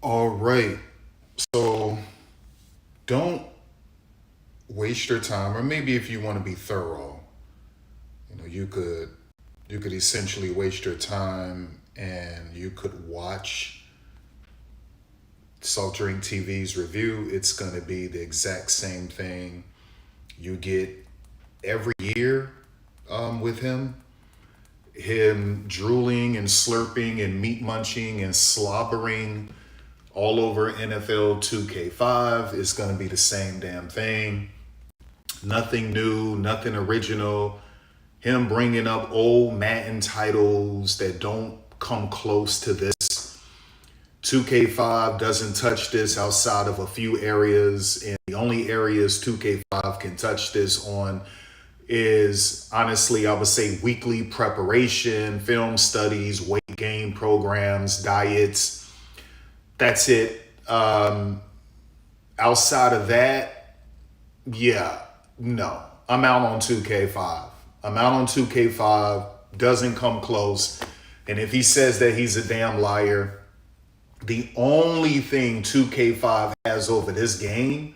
All right. So don't waste your time, or maybe if you want to be thorough, you could essentially waste your time and you could watch Salt Drink TV's review. It's gonna be the exact same thing you get every year with him drooling and slurping and meat munching and slobbering all over NFL 2K5 is going to be the same damn thing. Nothing new, nothing original. Him bringing up old Madden titles that don't come close to this. 2K5 doesn't touch this outside of a few areas, and the only areas 2K5 can touch this on is, honestly, I would say weekly preparation, film studies, weight gain programs, diets. That's it. Outside of that, yeah, no. I'm out on 2K5. I'm out on 2K5. Doesn't come close. And if he says that he's a damn liar, the only thing 2K5 has over this game,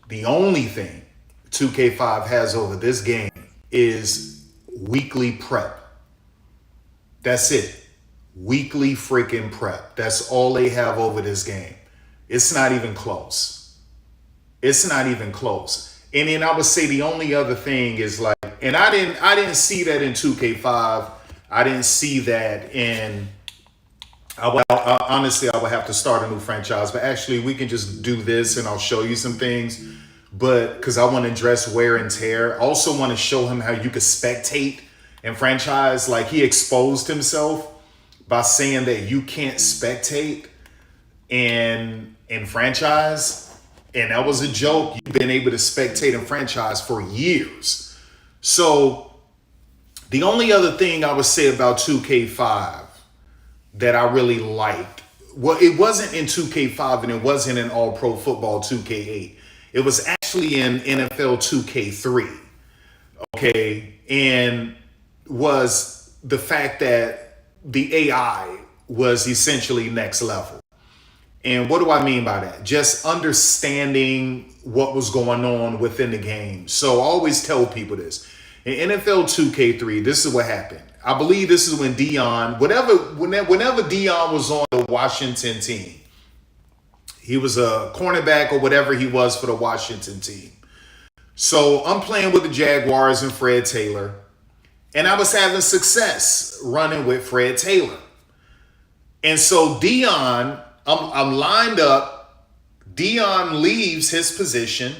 the only thing 2K5 has over this game is weekly prep. That's it. Weekly freaking prep. That's all they have over this game. It's not even close. It's not even close. And then I would say the only other thing is like, and I didn't see that in 2K5. I didn't see that in, honestly, I would have to start a new franchise, but actually we can just do this and I'll show you some things. But because I want to address wear and tear. I also want to show him how you could spectate in franchise. Like, he exposed himself by saying that you can't spectate in franchise. And that was a joke. You've been able to spectate in franchise for years. So the only other thing I would say about 2K5 that I really liked, well, it wasn't in 2K5 and it wasn't in All Pro Football 2K8. It was actually in NFL 2K3, okay? And was the fact that the AI was essentially next level. And what do I mean by that? Just understanding what was going on within the game. So I always tell people this. In NFL 2K3, this is what happened. I believe this is when Dion, whenever Dion was on the Washington team, he was a cornerback or whatever he was for the Washington team. So I'm playing with the Jaguars and Fred Taylor, and I was having success running with Fred Taylor. And so Dion, I'm lined up. Dion leaves his position,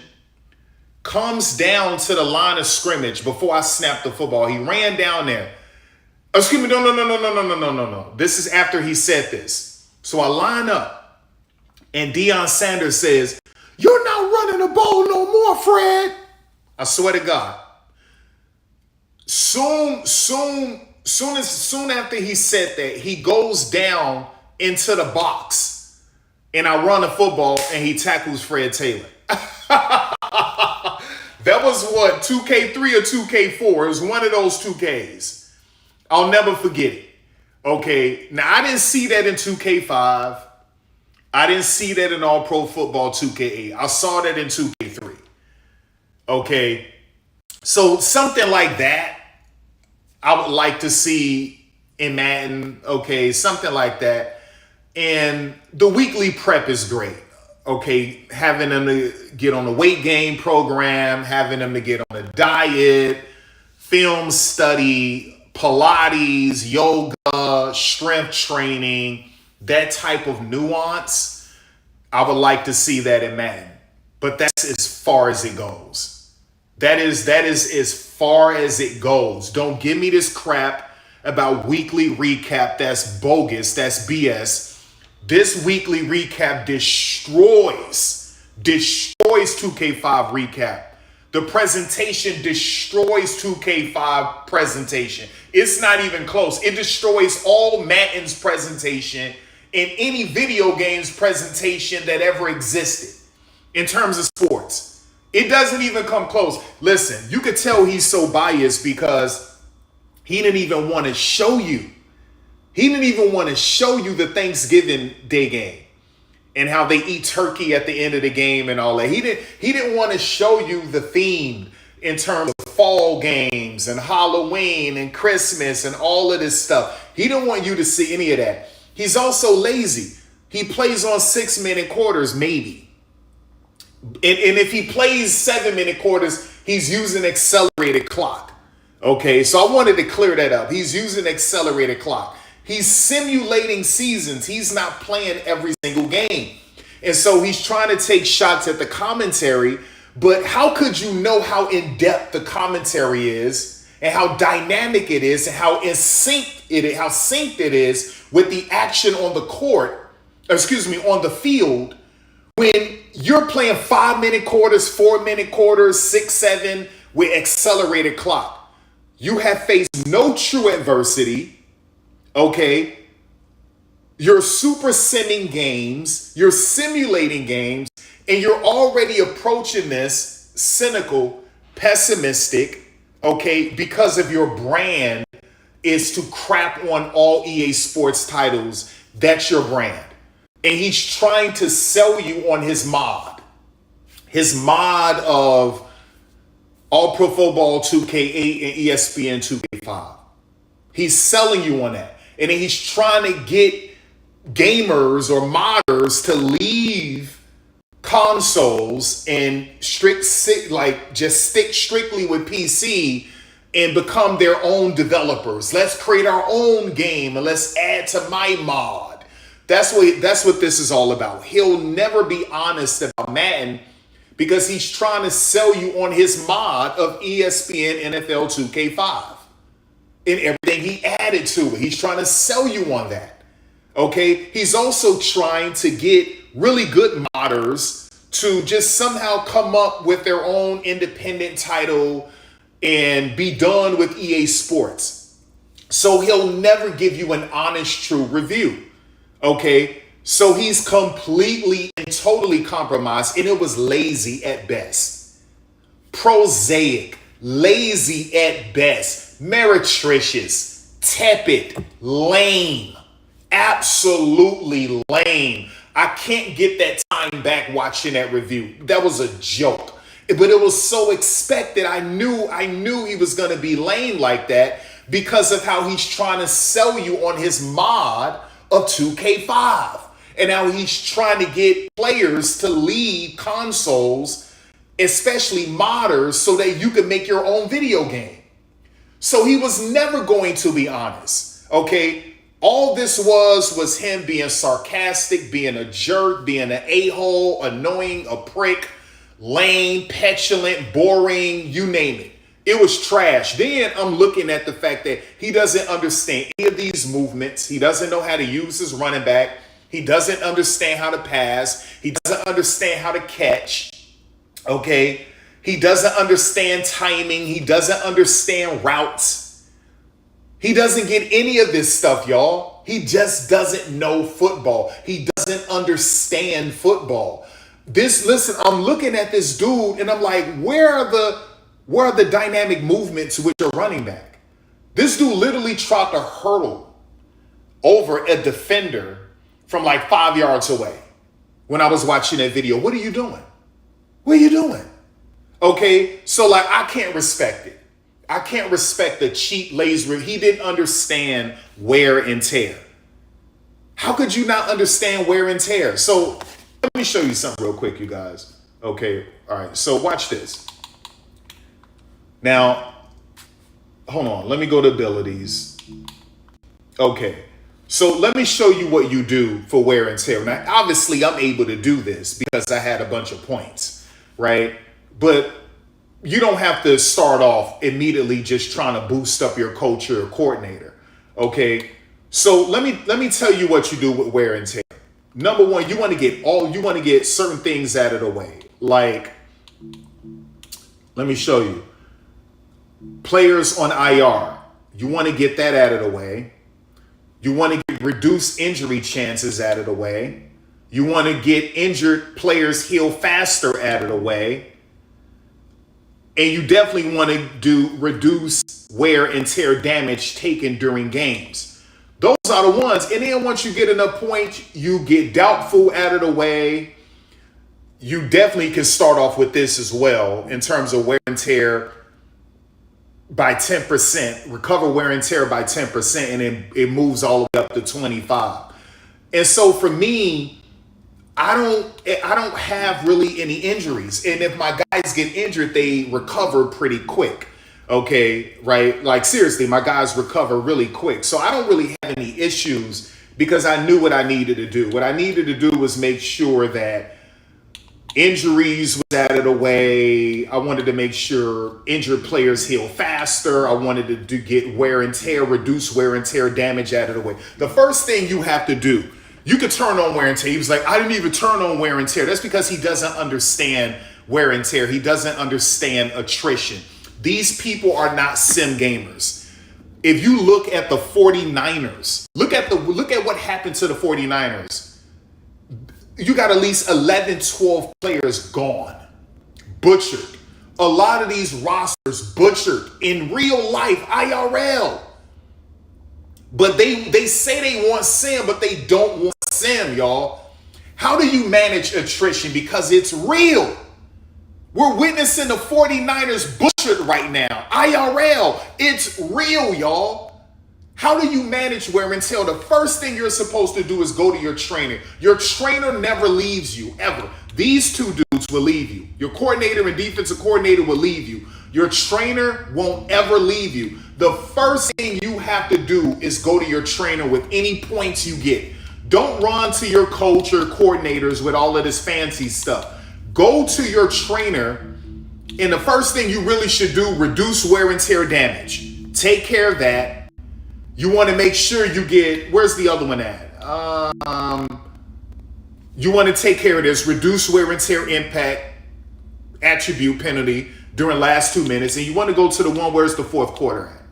comes down to the line of scrimmage before I snapped the football. He ran down there. Excuse me, no. This is after he said this. So I line up. And Deion Sanders says, "You're not running the ball no more, Fred." I swear to God. Soon after he said that, he goes down into the box, and I run the football, and he tackles Fred Taylor. That was what, 2K3 or 2K4? It was one of those 2Ks. I'll never forget it. Okay, now I didn't see that in 2K5. I didn't see that in All Pro Football 2K8. I saw that in 2K3. Okay, so something like that I would like to see in Madden. Okay, something like that. And the weekly prep is great. Okay, having them to get on a weight gain program, having them to get on a diet, film study, Pilates, yoga, strength training, that type of nuance, I would like to see that in Madden. But that's as far as it goes. That is as far as it goes. Don't give me this crap about weekly recap. That's bogus. That's BS. This weekly recap destroys 2K5 recap. The presentation destroys 2K5 presentation. It's not even close. It destroys all Madden's presentation and any video games presentation that ever existed in terms of sports. It doesn't even come close. Listen, you could tell he's so biased because he didn't even want to show you. He didn't even want to show you the Thanksgiving Day game and how they eat turkey at the end of the game and all that. He didn't want to show you the theme in terms of fall games and Halloween and Christmas and all of this stuff. He didn't want you to see any of that. He's also lazy. He plays on 6-minute quarters, maybe. And if he plays 7-minute quarters, he's using accelerated clock. Okay, so I wanted to clear that up. He's using accelerated clock. He's simulating seasons. He's not playing every single game. And so he's trying to take shots at the commentary. But how could you know how in-depth the commentary is and how dynamic it is and how synced it is with the action on the court, on the field, when you're playing 5-minute quarters, 4-minute quarters, 6, 7 with accelerated clock? You have faced no true adversity, okay? You're super simming games, you're simulating games, and you're already approaching this cynical, pessimistic, okay, because of your brand is to crap on all EA Sports titles. That's your brand. And he's trying to sell you on his mod of All Pro Football 2K8 and ESPN 2K5. He's selling you on that. And then he's trying to get gamers or modders to leave consoles and stick strictly with PC and become their own developers. Let's create our own game and let's add to my mod. That's what this is all about. He'll never be honest about Madden because he's trying to sell you on his mod of ESPN NFL 2K5 and everything he added to it. He's trying to sell you on that. Okay? He's also trying to get really good modders to just somehow come up with their own independent title and be done with EA Sports. So he'll never give you an honest, true review. Okay? So he's completely and totally compromised, and it was lazy at best. Prosaic, lazy at best, meretricious, tepid, lame, absolutely lame. I can't get that time back watching that review. That was a joke. But it was so expected. I knew he was going to be lame like that because of how he's trying to sell you on his mod of 2K5. And now he's trying to get players to leave consoles, especially modders, so that you can make your own video game. So he was never going to be honest, okay? All this was him being sarcastic, being a jerk, being an a-hole, annoying, a prick, lame, petulant, boring, you name it. It was trash. Then I'm looking at the fact that he doesn't understand any of these movements. He doesn't know how to use his running back. He doesn't understand how to pass. He doesn't understand how to catch. Okay? He doesn't understand timing. He doesn't understand routes. He doesn't get any of this stuff, y'all. He just doesn't know football. He doesn't understand football. Listen, I'm looking at this dude and I'm like, where are the dynamic movements with your running back? This dude literally tried to hurdle over a defender from like 5 yards away when I was watching that video. What are you doing? What are you doing? Okay, so like I can't respect it. I can't respect the cheap, lazy. He didn't understand wear and tear. How could you not understand wear and tear? So let me show you something real quick, you guys. Okay, all right, so watch this. Now, hold on, let me go to abilities. Okay, so let me show you what you do for wear and tear. Now, obviously, I'm able to do this because I had a bunch of points, right? But you don't have to start off immediately just trying to boost up your coach or coordinator, okay? So let me tell you what you do with wear and tear. Number one, you want to get certain things out of the way. Like, let me show you. Players on IR, you want to get that out of the way. You want to get reduced injury chances out of the way. You want to get injured players heal faster out of the way. And you definitely want to reduce wear and tear damage taken during games. Those are the ones. And then once you get enough points, you get doubtful out of the way. You definitely can start off with this as well in terms of wear and tear by 10%, recover wear and tear by 10%, and it moves all the way up to 25. And so for me, I don't have really any injuries. And if my guys get injured, they recover pretty quick. Okay, right? Like seriously, my guys recover really quick. So I don't really have any issues because I knew what I needed to do. What I needed to do was make sure that injuries was out of the way. I wanted to make sure injured players heal faster. I wanted to get wear and tear, reduce wear and tear damage out of the way. The first thing you have to do, you could turn on wear and tear. He was like, I didn't even turn on wear and tear. That's because he doesn't understand wear and tear. He doesn't understand attrition. These people are not sim gamers. If you look at the 49ers, look at what happened to the 49ers. You got at least 11, 12 players gone, butchered. A lot of these rosters butchered in real life, IRL. But they say they want sim, but they don't want sim, y'all. How do you manage attrition? Because it's real. We're witnessing the 49ers butchered right now. IRL. It's real, y'all. How do you manage wear and tear? The first thing you're supposed to do is go to your trainer. Your trainer never leaves you, ever. These two dudes will leave you. Your coordinator and defensive coordinator will leave you. Your trainer won't ever leave you. The first thing you have to do is go to your trainer with any points you get. Don't run to your coach or coordinators with all of this fancy stuff. Go to your trainer, and the first thing you really should do, reduce wear and tear damage. Take care of that. You want to make sure you get, where's the other one at? You want to take care of this, reduce wear and tear impact, attribute penalty during last 2 minutes, and you want to go to the one where's the fourth quarter at?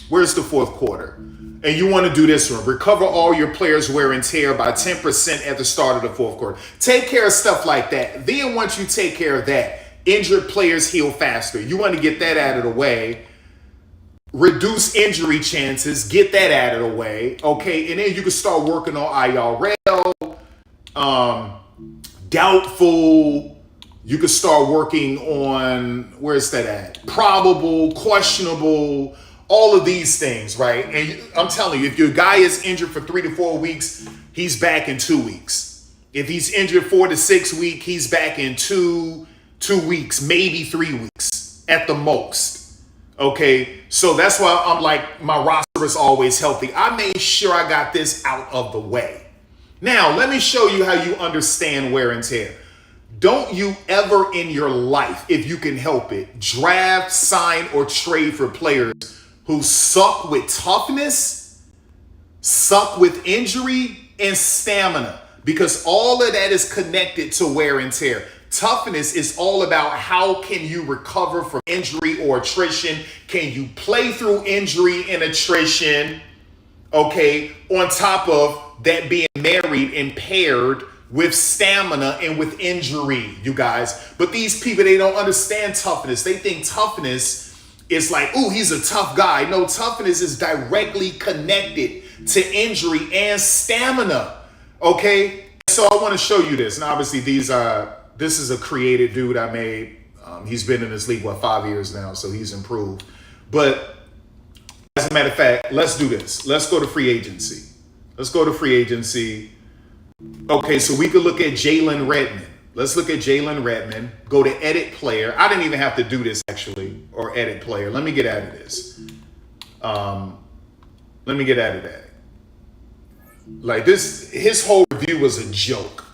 Where's the fourth quarter? And you want to do this one. Recover all your players' wear and tear by 10% at the start of the fourth quarter. Take care of stuff like that. Then once you take care of that, injured players heal faster. You want to get that out of the way. Reduce injury chances. Get that out of the way. Okay, and then you can start working on IRL. Doubtful. You can start working on, where's that at? Probable, questionable, all of these things, right? And I'm telling you, if your guy is injured for 3 to 4 weeks, he's back in 2 weeks. If he's injured 4 to 6 weeks, he's back in two weeks, maybe 3 weeks at the most. Okay, so that's why I'm like, my roster is always healthy. I made sure I got this out of the way. Now, let me show you how you understand wear and tear. Don't you ever in your life, if you can help it, draft, sign, or trade for players who suck with toughness, suck with injury, and stamina, because all of that is connected to wear and tear. Toughness is all about how can you recover from injury or attrition? Can you play through injury and attrition? Okay, on top of that being married and paired with stamina and with injury, you guys. But these people, they don't understand toughness. They think toughness is like, ooh, he's a tough guy. No, toughness is directly connected to injury and stamina. Okay, so I want to show you this. And obviously this is a created dude I made. He's been in this league, 5 years now, so he's improved. But as a matter of fact, let's do this. Let's go to free agency. Let's go to free agency. Okay, so we could look at Jalen Redmond. Let's look at Jalen Redmond. Go to edit player. I didn't even have to do this actually, or edit player. Let me get out of this. Let me get out of that. Like this, his whole review was a joke.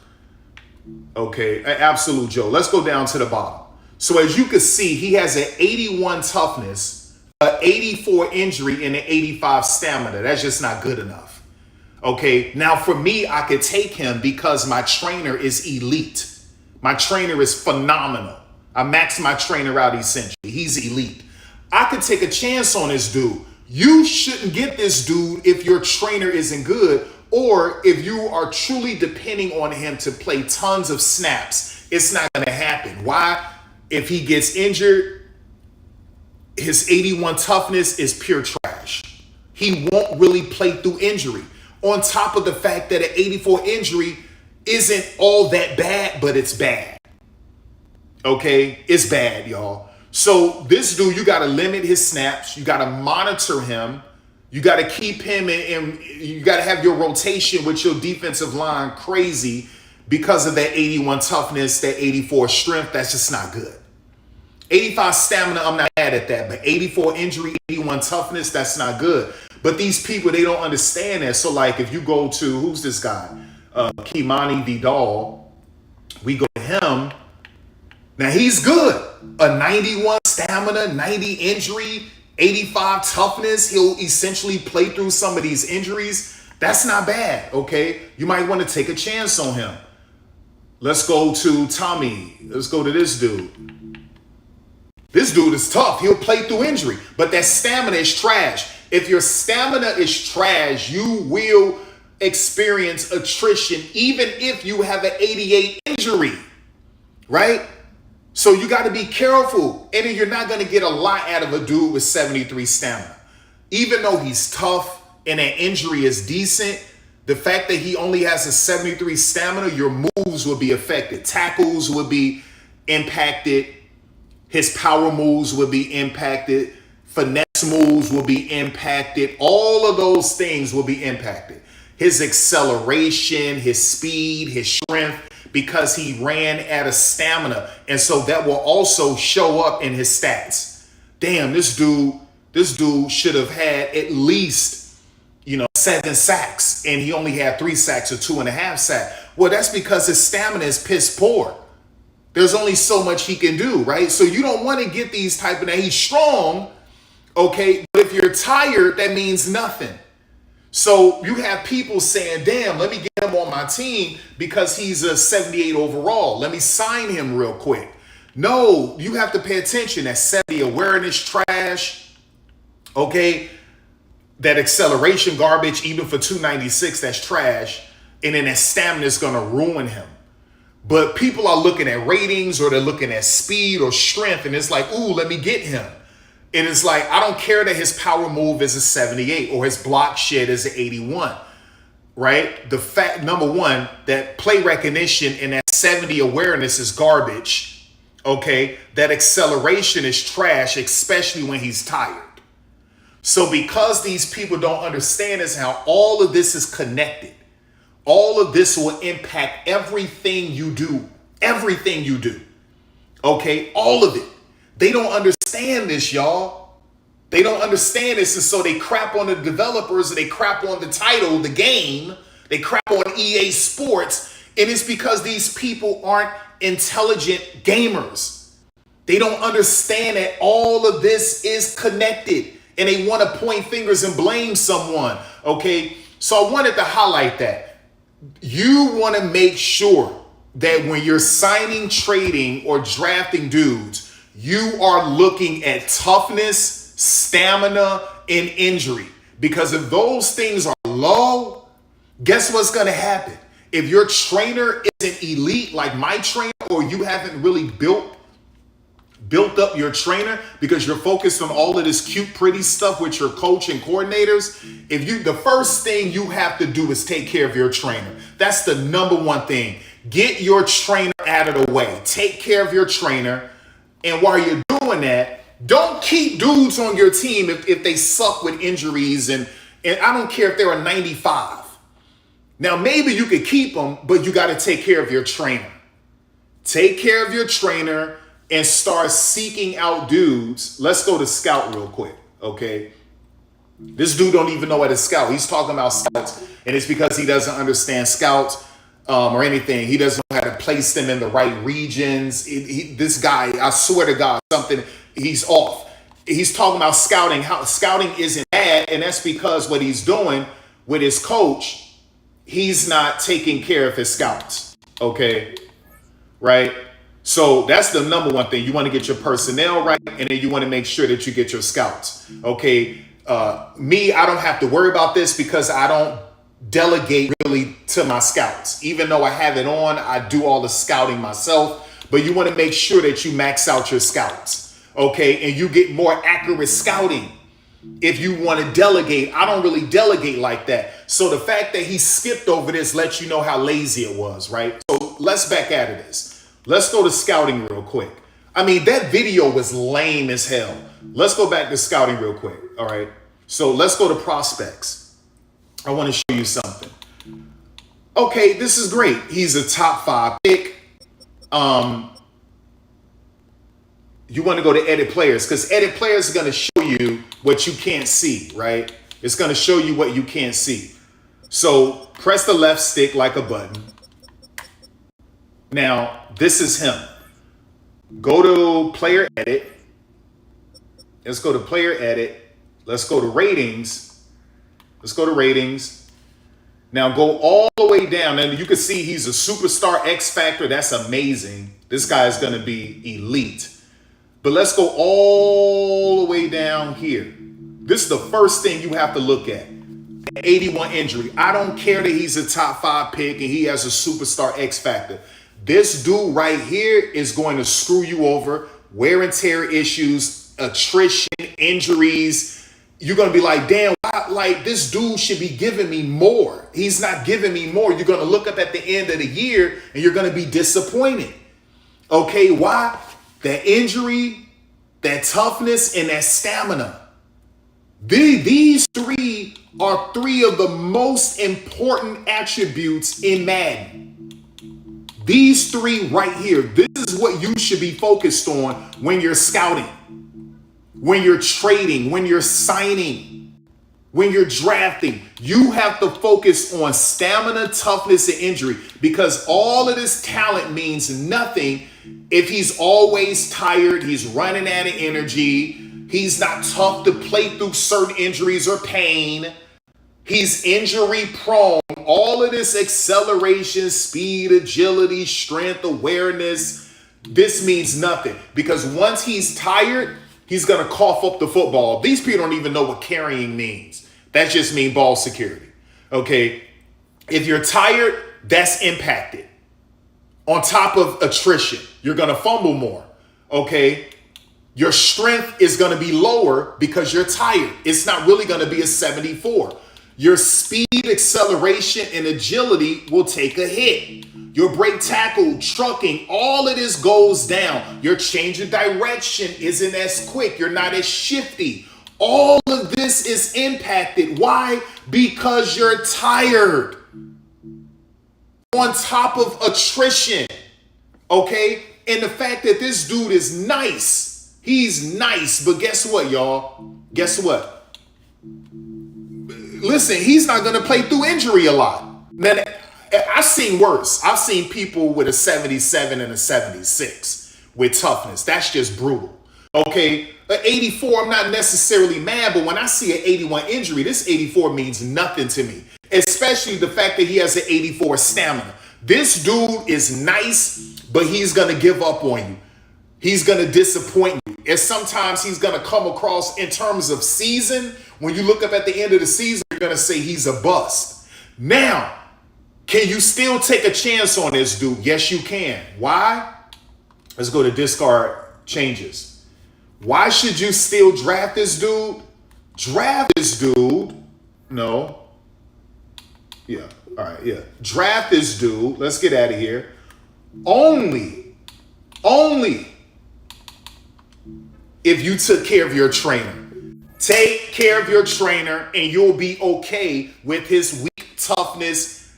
Okay, an absolute joke. Let's go down to the bottom. So as you can see, he has an 81 toughness, an 84 injury, and an 85 stamina. That's just not good enough. Okay, now for me, I could take him because my trainer is elite. My trainer is phenomenal. I maxed my trainer out essentially. He's elite. I could take a chance on this dude. You shouldn't get this dude if your trainer isn't good, or if you are truly depending on him to play tons of snaps. It's not going to happen. Why? If he gets injured, his 81 toughness is pure trash. He won't really play through injury. On top of the fact that an 84 injury isn't all that bad, but it's bad. Okay? It's bad, y'all. So this dude, you got to limit his snaps. You got to monitor him. You got to keep him in. You got to have your rotation with your defensive line crazy, because of that 81 toughness, that 84 strength, that's just not good. 85 stamina, I'm not mad at that, but 84 injury, 81 toughness, that's not good. But these people, they don't understand that. So like if you go to, who's this guy? Kimani Vidal, we go to him. Now he's good. A 91 stamina, 90 injury, 85 toughness. He'll essentially play through some of these injuries. That's not bad, okay? You might want to take a chance on him. Let's go to Tommy. Let's go to this dude. This dude is tough. He'll play through injury, but that stamina is trash. If your stamina is trash, you will experience attrition even if you have an 88 injury, right? So you got to be careful. And you're not going to get a lot out of a dude with 73 stamina. Even though he's tough and an injury is decent, the fact that he only has a 73 stamina, your moves will be affected. Tackles will be impacted. His power moves will be impacted. Finesse moves will be impacted. All of those things will be impacted. His acceleration, his speed, his strength, because he ran out of stamina. And so that will also show up in his stats. Damn, this dude should have had at least, 7 sacks, and he only had 3 sacks or 2.5 sacks. Well, that's because his stamina is piss poor. There's only so much he can do, right? So you don't want to get these type of, now he's strong, okay? But if you're tired, that means nothing. So you have people saying, damn, let me get him on my team because he's a 78 overall. Let me sign him real quick. No, you have to pay attention. That 70 awareness trash, okay? That acceleration garbage, even for 296, that's trash. And then that stamina is going to ruin him. But people are looking at ratings or they're looking at speed or strength. And it's like, ooh, let me get him. And it's like, I don't care that his power move is a 78 or his block shed is an 81, right? The fact, number one, that play recognition and that 70 awareness is garbage, okay? That acceleration is trash, especially when he's tired. So because these people don't understand is how all of this is connected. All of this will impact everything you do. Everything you do. Okay? All of it. They don't understand this, y'all. They don't understand this. And so they crap on the developers and they crap on the title, the game. They crap on EA Sports. And it's because these people aren't intelligent gamers. They don't understand that all of this is connected. And they want to point fingers and blame someone. Okay? So I wanted to highlight that. You want to make sure that when you're signing, trading, or drafting dudes, you are looking at toughness, stamina, and injury. Because if those things are low, guess what's going to happen? If your trainer isn't elite like my trainer, or you haven't really built up your trainer because you're focused on all of this cute, pretty stuff with your coach and coordinators, the first thing you have to do is take care of your trainer. That's the number one thing. Get your trainer out of the way. Take care of your trainer. And while you're doing that, don't keep dudes on your team if they suck with injuries. And I don't care if they're a 95. Now, maybe you could keep them, but you got to take care of your trainer. Take care of your trainer and start seeking out dudes. Let's go to scout real quick, okay? This dude don't even know how to scout. He's talking about scouts, and it's because he doesn't understand scouts or anything. He doesn't know how to place them in the right regions. This guy, I swear to God, he's off. He's talking about scouting. How scouting isn't bad, and that's because what he's doing with his coach, he's not taking care of his scouts, okay? Right? So that's the number one thing. You want to get your personnel right, and then you want to make sure that you get your scouts. Okay. Me, I don't have to worry about this because I don't delegate really to my scouts. Even though I have it on, I do all the scouting myself. But you want to make sure that you max out your scouts. Okay. And you get more accurate scouting. If you want to delegate, I don't really delegate like that. So the fact that he skipped over this lets you know how lazy it was, right? So let's back out of this. Let's go to scouting real quick. I mean, that video was lame as hell. Let's go back to scouting real quick. All right. So let's go to prospects. I want to show you something. Okay, this is great. He's a top 5 pick. You want to go to edit players because edit players is going to show you what you can't see, right? It's going to show you what you can't see. So press the left stick like a button. Now, this is him. Go to player edit. Let's go to player edit. Let's go to ratings. Let's go to ratings. Now go all the way down. And you can see he's a superstar X Factor. That's amazing. This guy is going to be elite. But let's go all the way down here. This is the first thing you have to look at. 81 injury. I don't care that he's a top 5 pick and he has a superstar X Factor. This dude right here is going to screw you over. Wear and tear issues, attrition, injuries. You're going to be like, damn, like this dude should be giving me more. He's not giving me more. You're going to look up at the end of the year and you're going to be disappointed. Okay, why? That injury, that toughness, and that stamina. These 3 are 3 of the most important attributes in Madden. These 3 right here, this is what you should be focused on when you're scouting, when you're trading, when you're signing, when you're drafting. You have to focus on stamina, toughness, and injury because all of this talent means nothing if he's always tired, he's running out of energy, he's not tough to play through certain injuries or pain, he's injury prone. All of this acceleration, speed, agility, strength, awareness, this means nothing because once he's tired, he's going to cough up the football. These people don't even know what carrying means. That just means ball security. Okay. If you're tired, that's impacted. On top of attrition, you're going to fumble more. Okay. Your strength is going to be lower because you're tired. It's not really going to be a 74. Your speed, acceleration, and agility will take a hit. Your break tackle, trucking, all of this goes down. Your change of direction isn't as quick. You're not as shifty. All of this is impacted. Why? Because you're tired. On top of attrition. Okay? And the fact that this dude is nice. He's nice. But guess what, y'all? Guess what? Listen, he's not going to play through injury a lot. Now, I've seen worse. I've seen people with a 77 and a 76 with toughness. That's just brutal. Okay, an 84, I'm not necessarily mad, but when I see an 81 injury, this 84 means nothing to me, especially the fact that he has an 84 stamina. This dude is nice, but he's going to give up on you. He's going to disappoint you. And sometimes he's going to come across in terms of season. When you look up at the end of the season, you're going to say he's a bust. Now, can you still take a chance on this dude? Yes, you can. Why? Let's go to discard changes. Why should you still draft this dude? Draft this dude. No. Yeah. All right. Yeah. Draft this dude. Let's get out of here. Only if you took care of your trainer. Take care of your trainer and you'll be okay with his weak toughness,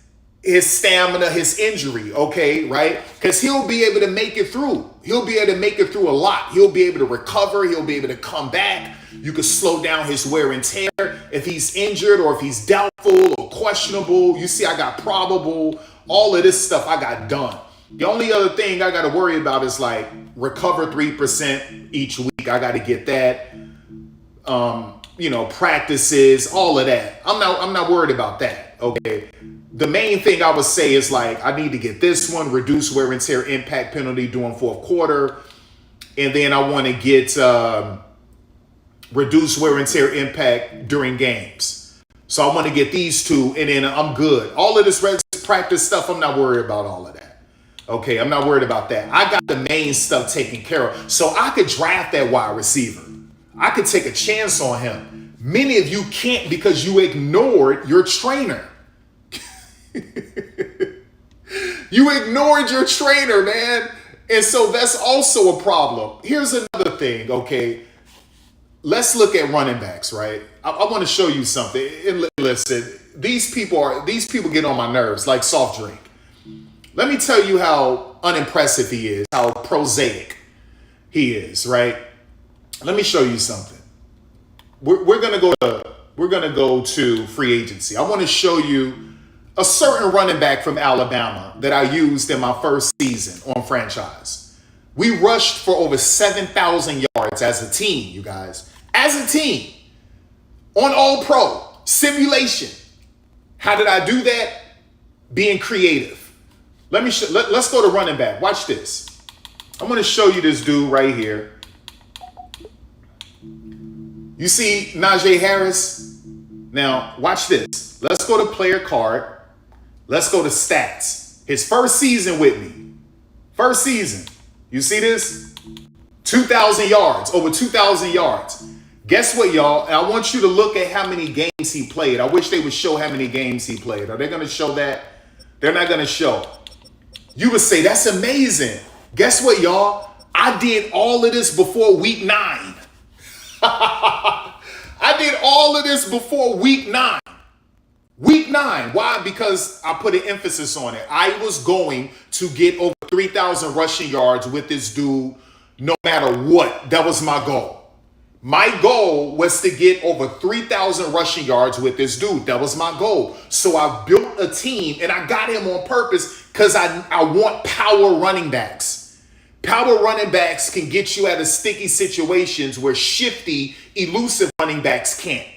his stamina, his injury, okay, right? Because he'll be able to make it through. He'll be able to make it through a lot. He'll be able to recover. He'll be able to come back. You can slow down his wear and tear. If he's injured or if he's doubtful or questionable, you see I got probable, all of this stuff I got done. The only other thing I got to worry about is like recover 3% each week. I got to get that. Practices, all of that. I'm not worried about that. Okay. The main thing I would say is like, I need to get this one, reduce wear and tear impact penalty during fourth quarter. And then I want to get reduce wear and tear impact during games. So I want to get these 2 and then I'm good. All of this practice stuff, I'm not worried about all of that. Okay. I'm not worried about that. I got the main stuff taken care of. So I could draft that wide receiver. I could take a chance on him. Many of you can't because you ignored your trainer. You ignored your trainer, man. And so that's also a problem. Here's another thing, okay? Let's look at running backs, right? I want to show you something. And listen, these people get on my nerves, like Soft Drink. Let me tell you how unimpressive he is, how prosaic he is, right? Let me show you something. We're gonna go to free agency. I want to show you a certain running back from Alabama that I used in my first season on franchise. We rushed for over 7,000 yards as a team, you guys. As a team. On All Pro. Simulation. How did I do that? Being creative. Let's go to running back. Watch this. I'm going to show you this dude right here. You see Najee Harris? Now, watch this. Let's go to player card. Let's go to stats. His first season with me. First season. You see this? 2,000 yards. Over 2,000 yards. Guess what, y'all? And I want you to look at how many games he played. I wish they would show how many games he played. Are they going to show that? They're not going to show. You would say, that's amazing. Guess what, y'all? I did all of this before week 9. I did all of this before week 9. Week 9. Why? Because I put an emphasis on it. I was going to get over 3,000 rushing yards with this dude no matter what. That was my goal. My goal was to get over 3,000 rushing yards with this dude. That was my goal. So I built a team, and I got him on purpose because I want power running backs. Power running backs can get you out of sticky situations where shifty, elusive running backs can't.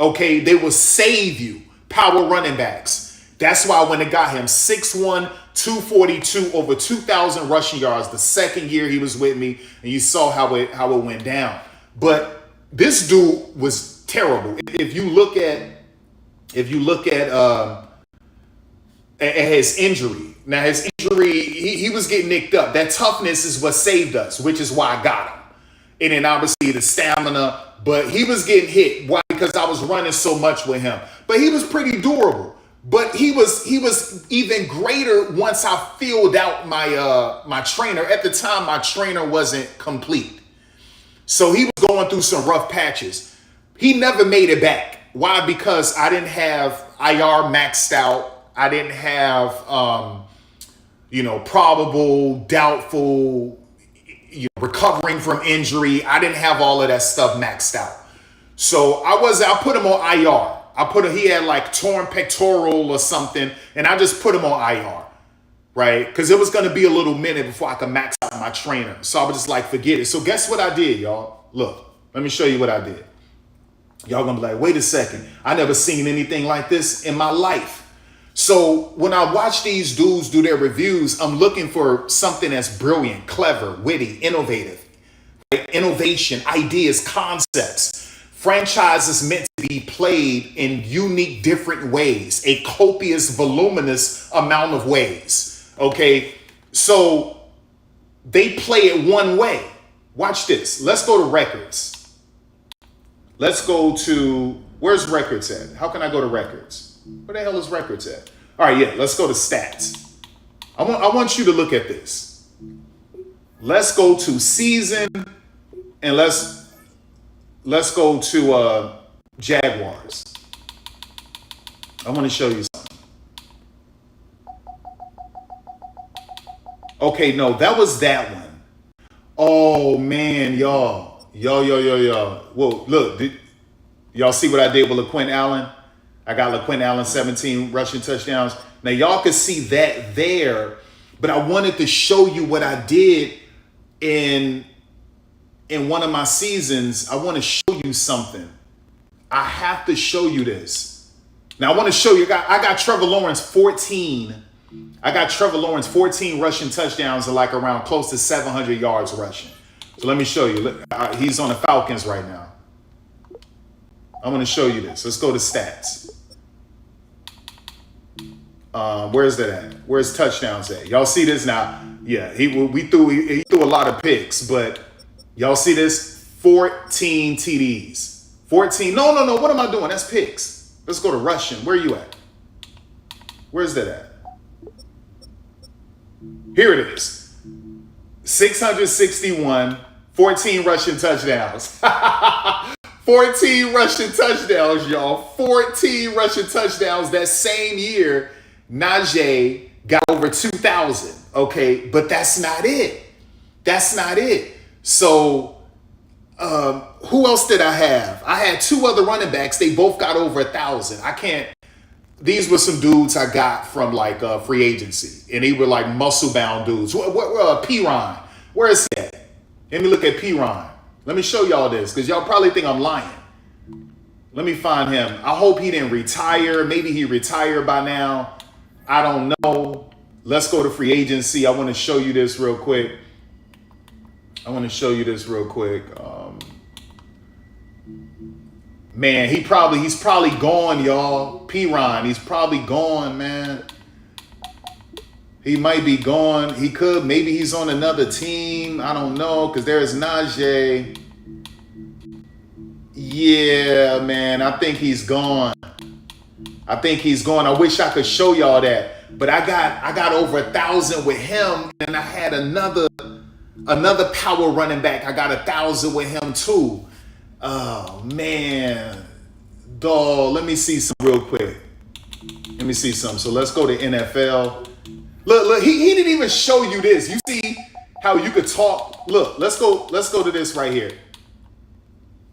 Okay, they will save you. Power running backs. That's why when they got him 6'1", 242, over 2,000 rushing yards the second year he was with me, and you saw how it went down. But this dude was terrible. If you look at his injury, now his injury, he was getting nicked up. That toughness is what saved us, which is why I got him. And then obviously the stamina, but he was getting hit. Why? Because I was running so much with him. But he was pretty durable. But he was even greater once I filled out my trainer. At the time, my trainer wasn't complete. So he was going through some rough patches. He never made it back. Why? Because I didn't have IR maxed out. I didn't have, probable, doubtful, recovering from injury. I didn't have all of that stuff maxed out. So I put him on IR. He had like torn pectoral or something, and I just put him on IR. Right? Because it was going to be a little minute before I could max out my trainer. So I was just like, forget it. So guess what I did, y'all? Look, let me show you what I did. Y'all going to be like, wait a second. I never seen anything like this in my life. So when I watch these dudes do their reviews, I'm looking for something that's brilliant, clever, witty, innovative. Right? Innovation, ideas, concepts. Franchises meant to be played in unique, different ways. A copious, voluminous amount of ways. Okay, so they play it one way. Watch this. Let's go to records. Let's go to, where's records at? How can I go to records? Where the hell is records at? All right, yeah, let's go to stats. I want you to look at this. Let's go to season, and let's go to Jaguars. I want to show you something. Okay, no, that was that one. Oh, man, y'all. Whoa, look, y'all see what I did with LaQuint Allen? I got LaQuint Allen 17 rushing touchdowns. Now, y'all can see that there, but I wanted to show you what I did in one of my seasons. I want to show you something. I have to show you this. Now, I want to show you, I got Trevor Lawrence 14 rushing touchdowns and like around close to 700 yards rushing. So let me show you. Look, he's on the Falcons right now. I'm going to show you this. Let's go to stats. Where's that at? Where's touchdowns at? Y'all see this now? Yeah, he threw a lot of picks, but y'all see this? 14 TDs. 14. No. What am I doing? That's picks. Let's go to rushing. Where are you at? Where's that at? Here it is. 661, 14 rushing touchdowns. 14 rushing touchdowns, y'all. 14 rushing touchdowns that same year. Najee got over 2,000. Okay, but that's not it. That's not it. So, who else did I have? I had two other running backs. They both got over 1,000. I can't. These were some dudes I got from like free agency, and they were like muscle bound dudes. P-Ron, where is he at? Let me look at P-Ron. Let me show y'all this, because y'all probably think I'm lying. Let me find him. I hope he didn't retire. Maybe he retired by now. I don't know. Let's go to free agency. I want to show you this real quick. Man, he's probably gone, y'all. P-Ron, he's probably gone, man. He might be gone. He could. Maybe he's on another team. I don't know, because there's Najee. Yeah, man, I think he's gone. I wish I could show y'all that. But I got over 1,000 with him, and I had another power running back. I got 1,000 with him too. Oh man, dog. Let me see some real quick. So let's go to NFL. Look, he didn't even show you this. You see how you could talk? Look, let's go to this right here.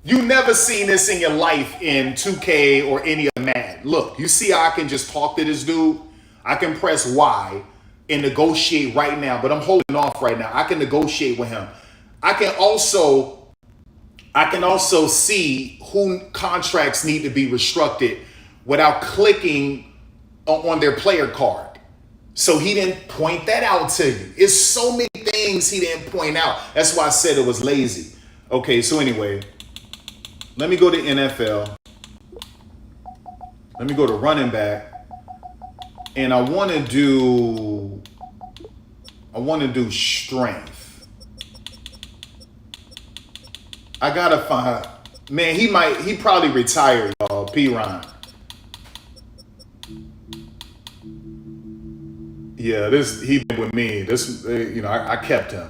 You never seen this in your life in 2K or any of Madden. Look, you see how I can just talk to this dude? I can press Y and negotiate right now, but I'm holding off right now. I can negotiate with him. I can also see who contracts need to be restructured without clicking on their player card. So he didn't point that out to you. It's so many things he didn't point out. That's why I said it was lazy. Okay, so anyway, let me go to NFL. Let me go to running back. And I want to do strength. I gotta find, man, he probably retired, y'all. P-Ron. Yeah, he been with me. I kept him.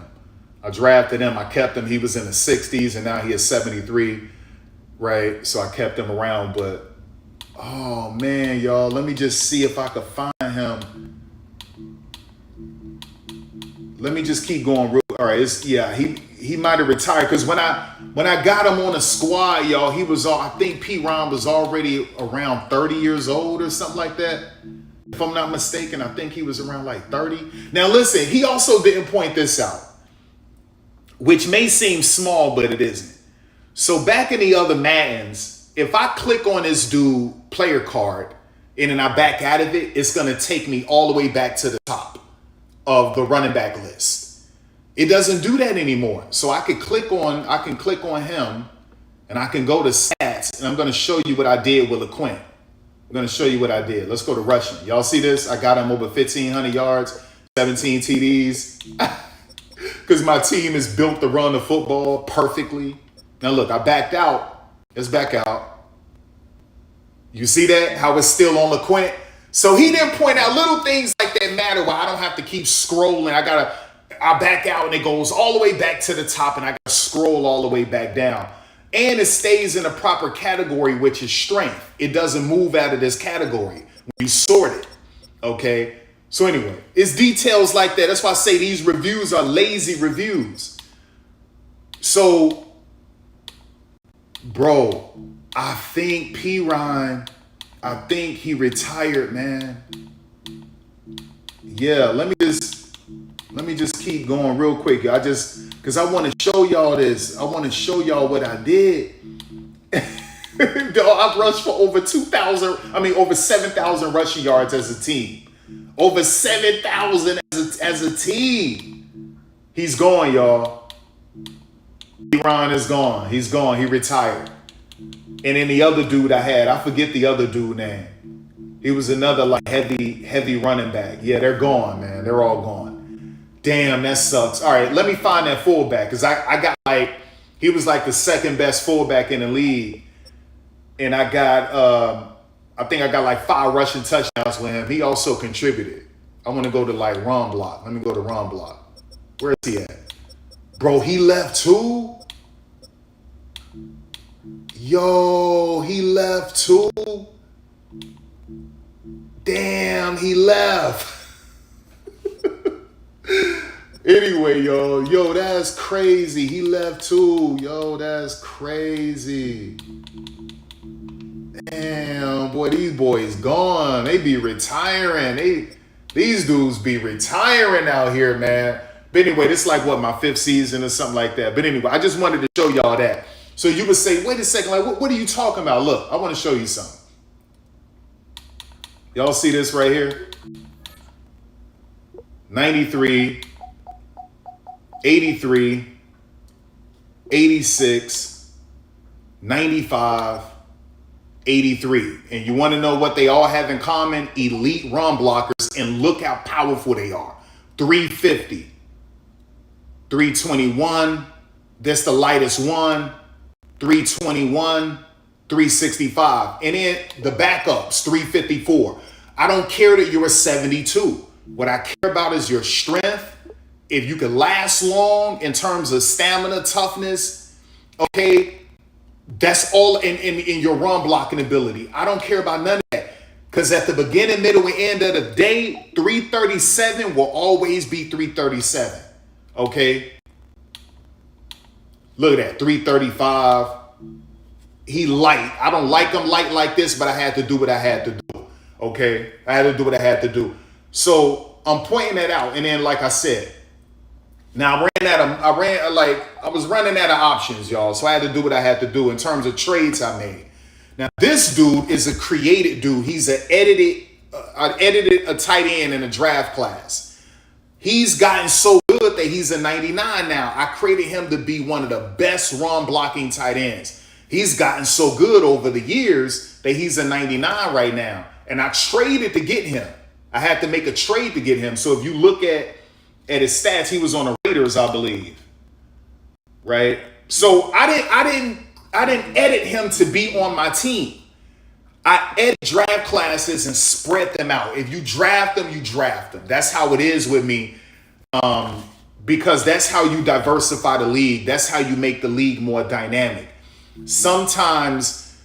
I drafted him. I kept him. He was in the 60s, and now he is 73, right? So I kept him around. But oh man, y'all, let me just see if I could find him. Let me just keep going. All right, he might have retired, because when I got him on the squad, y'all, I think P-Ron was already around 30 years old or something like that. If I'm not mistaken, I think he was around like 30. Now listen, he also didn't point this out, which may seem small, but it isn't. So back in the other Maddens, if I click on this dude player card and then I back out of it, it's going to take me all the way back to the top of the running back list. It doesn't do that anymore. So I can click on him and I can go to stats, and I'm going to show you what I did with LeQuint. I'm going to show you what I did. Let's go to rushing. Y'all see this? I got him over 1,500 yards, 17 TDs. Because my team is built to run the football perfectly. Now look, I backed out. Let's back out. You see that? How it's still on LeQuint? So he didn't point out little things like that matter where I don't have to keep scrolling. I back out and it goes all the way back to the top, and I got to scroll all the way back down. And it stays in a proper category, which is strength. It doesn't move out of this category when you sort it. Okay? So anyway, it's details like that. That's why I say these reviews are lazy reviews. So, bro, I think P-Ron, he retired, man. Yeah, let me just keep going real quick. Because I want to show y'all this. I want to show y'all what I did. I've rushed for over 7,000 rushing yards as a team. Over 7,000 as a team. He's gone, y'all. Ron is gone. He's gone. He retired. And then the other dude I forget the other dude name. He was another like heavy running back. Yeah, they're gone, man. They're all gone. Damn, that sucks. All right, let me find that fullback, because I got he was like the second best fullback in the league. And I think I got like 5 rushing touchdowns with him. He also contributed. I want to go to like run block. Let me go to run block. Where is he at? Bro, he left too? Yo, he left too. Damn, he left. Anyway, yo, that's crazy. He left too. Yo, that's crazy. Damn, boy, these boys gone. They be retiring. These dudes be retiring out here, man. But anyway, this is like what, my 5th season or something like that. But anyway, I just wanted to show y'all that. So you would say, wait a second, like, what are you talking about? Look, I want to show you something. Y'all see this right here? 93, 83, 86, 95, 83. And you want to know what they all have in common? Elite run blockers, and look how powerful they are. 350, 321, that's the lightest one, 321, 365. And then the backups, 354. I don't care that you're a 72. What I care about is your strength. If you can last long in terms of stamina, toughness, okay, that's all in your run blocking ability. I don't care about none of that. Because at the beginning, middle, and end of the day, 337 will always be 337. Okay? Look at that, 335. He light. I don't like him light like this, but I had to do what I had to do. Okay? I had to do what I had to do. So I'm pointing that out. And then, like I said, now I was running out of options, y'all. So I had to do what I had to do in terms of trades I made. Now, this dude is a created dude. He's I edited a tight end in a draft class. He's gotten so good that he's a 99 now. I created him to be one of the best run blocking tight ends. He's gotten so good over the years that he's a 99 right now. And I traded to get him. I had to make a trade to get him. So if you look at his stats, he was on the Raiders, I believe. Right? So I didn't edit him to be on my team. I edit draft classes and spread them out. If you draft them, you draft them. That's how it is with me. Because that's how you diversify the league. That's how you make the league more dynamic. Sometimes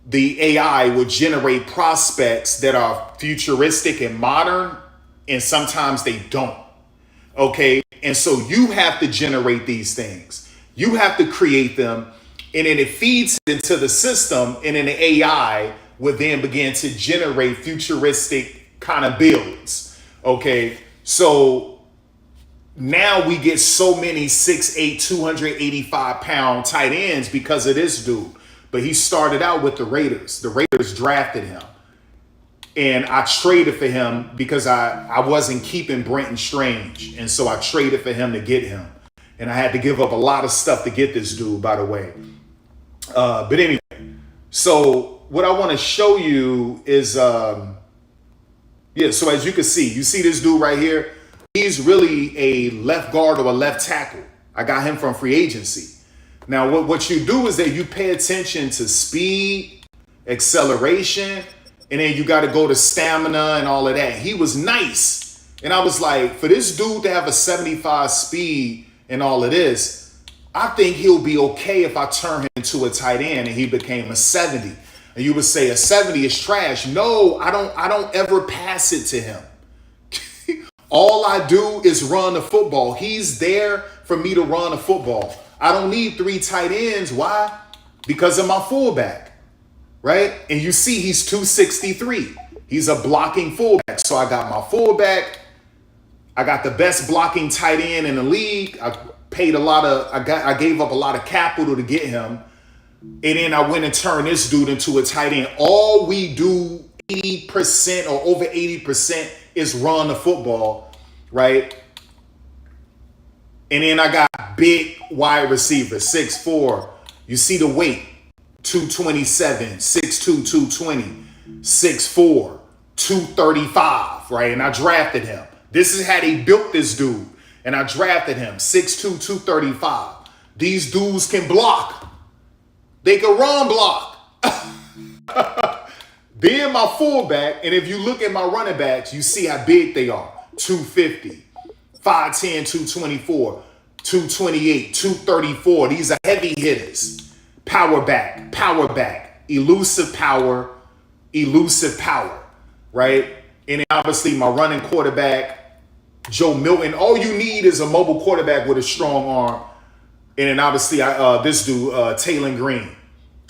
the AI will generate prospects that are futuristic and modern, and sometimes they don't. Okay? And so you have to generate these things. You have to create them, and then it feeds into the system, and then the AI would then begin to generate futuristic kind of builds. Okay? So now we get so many 6'8", 285-pound tight ends because of this dude. But he started out with the Raiders. The Raiders drafted him. And I traded for him because I wasn't keeping Brenton Strange. And so I traded for him to get him. And I had to give up a lot of stuff to get this dude, by the way. But anyway, so what I want to show you is, so as you can see, you see this dude right here? He's really a left guard or a left tackle. I got him from free agency. Now, what you do is that you pay attention to speed, acceleration, and then you got to go to stamina and all of that. He was nice. And I was like, for this dude to have a 75 speed and all of this, I think he'll be okay if I turn him into a tight end and he became a 70. And you would say a 70 is trash. No, I don't ever pass it to him. All I do is run the football. He's there for me to run the football. I don't need 3 tight ends. Why? Because of my fullback, right? And you see he's 263. He's a blocking fullback. So I got my fullback. I got the best blocking tight end in the league. I gave up a lot of capital to get him. And then I went and turned this dude into a tight end. All we do 80% or over 80% is run the football, right? And then I got big wide receivers, 6'4". You see the weight, 227, 6'2", 220, 6'4", 235, right? And I drafted him. This is how they built this dude. And I drafted him, 6'2", 235. These dudes can block. They can run block. Then my fullback, and if you look at my running backs, you see how big they are. 250, 5'10", 224, 228, 234. These are heavy hitters. power back, elusive power, right? And then obviously my running quarterback, Joe Milton. All you need is a mobile quarterback with a strong arm. And then obviously this dude, Taylor Green.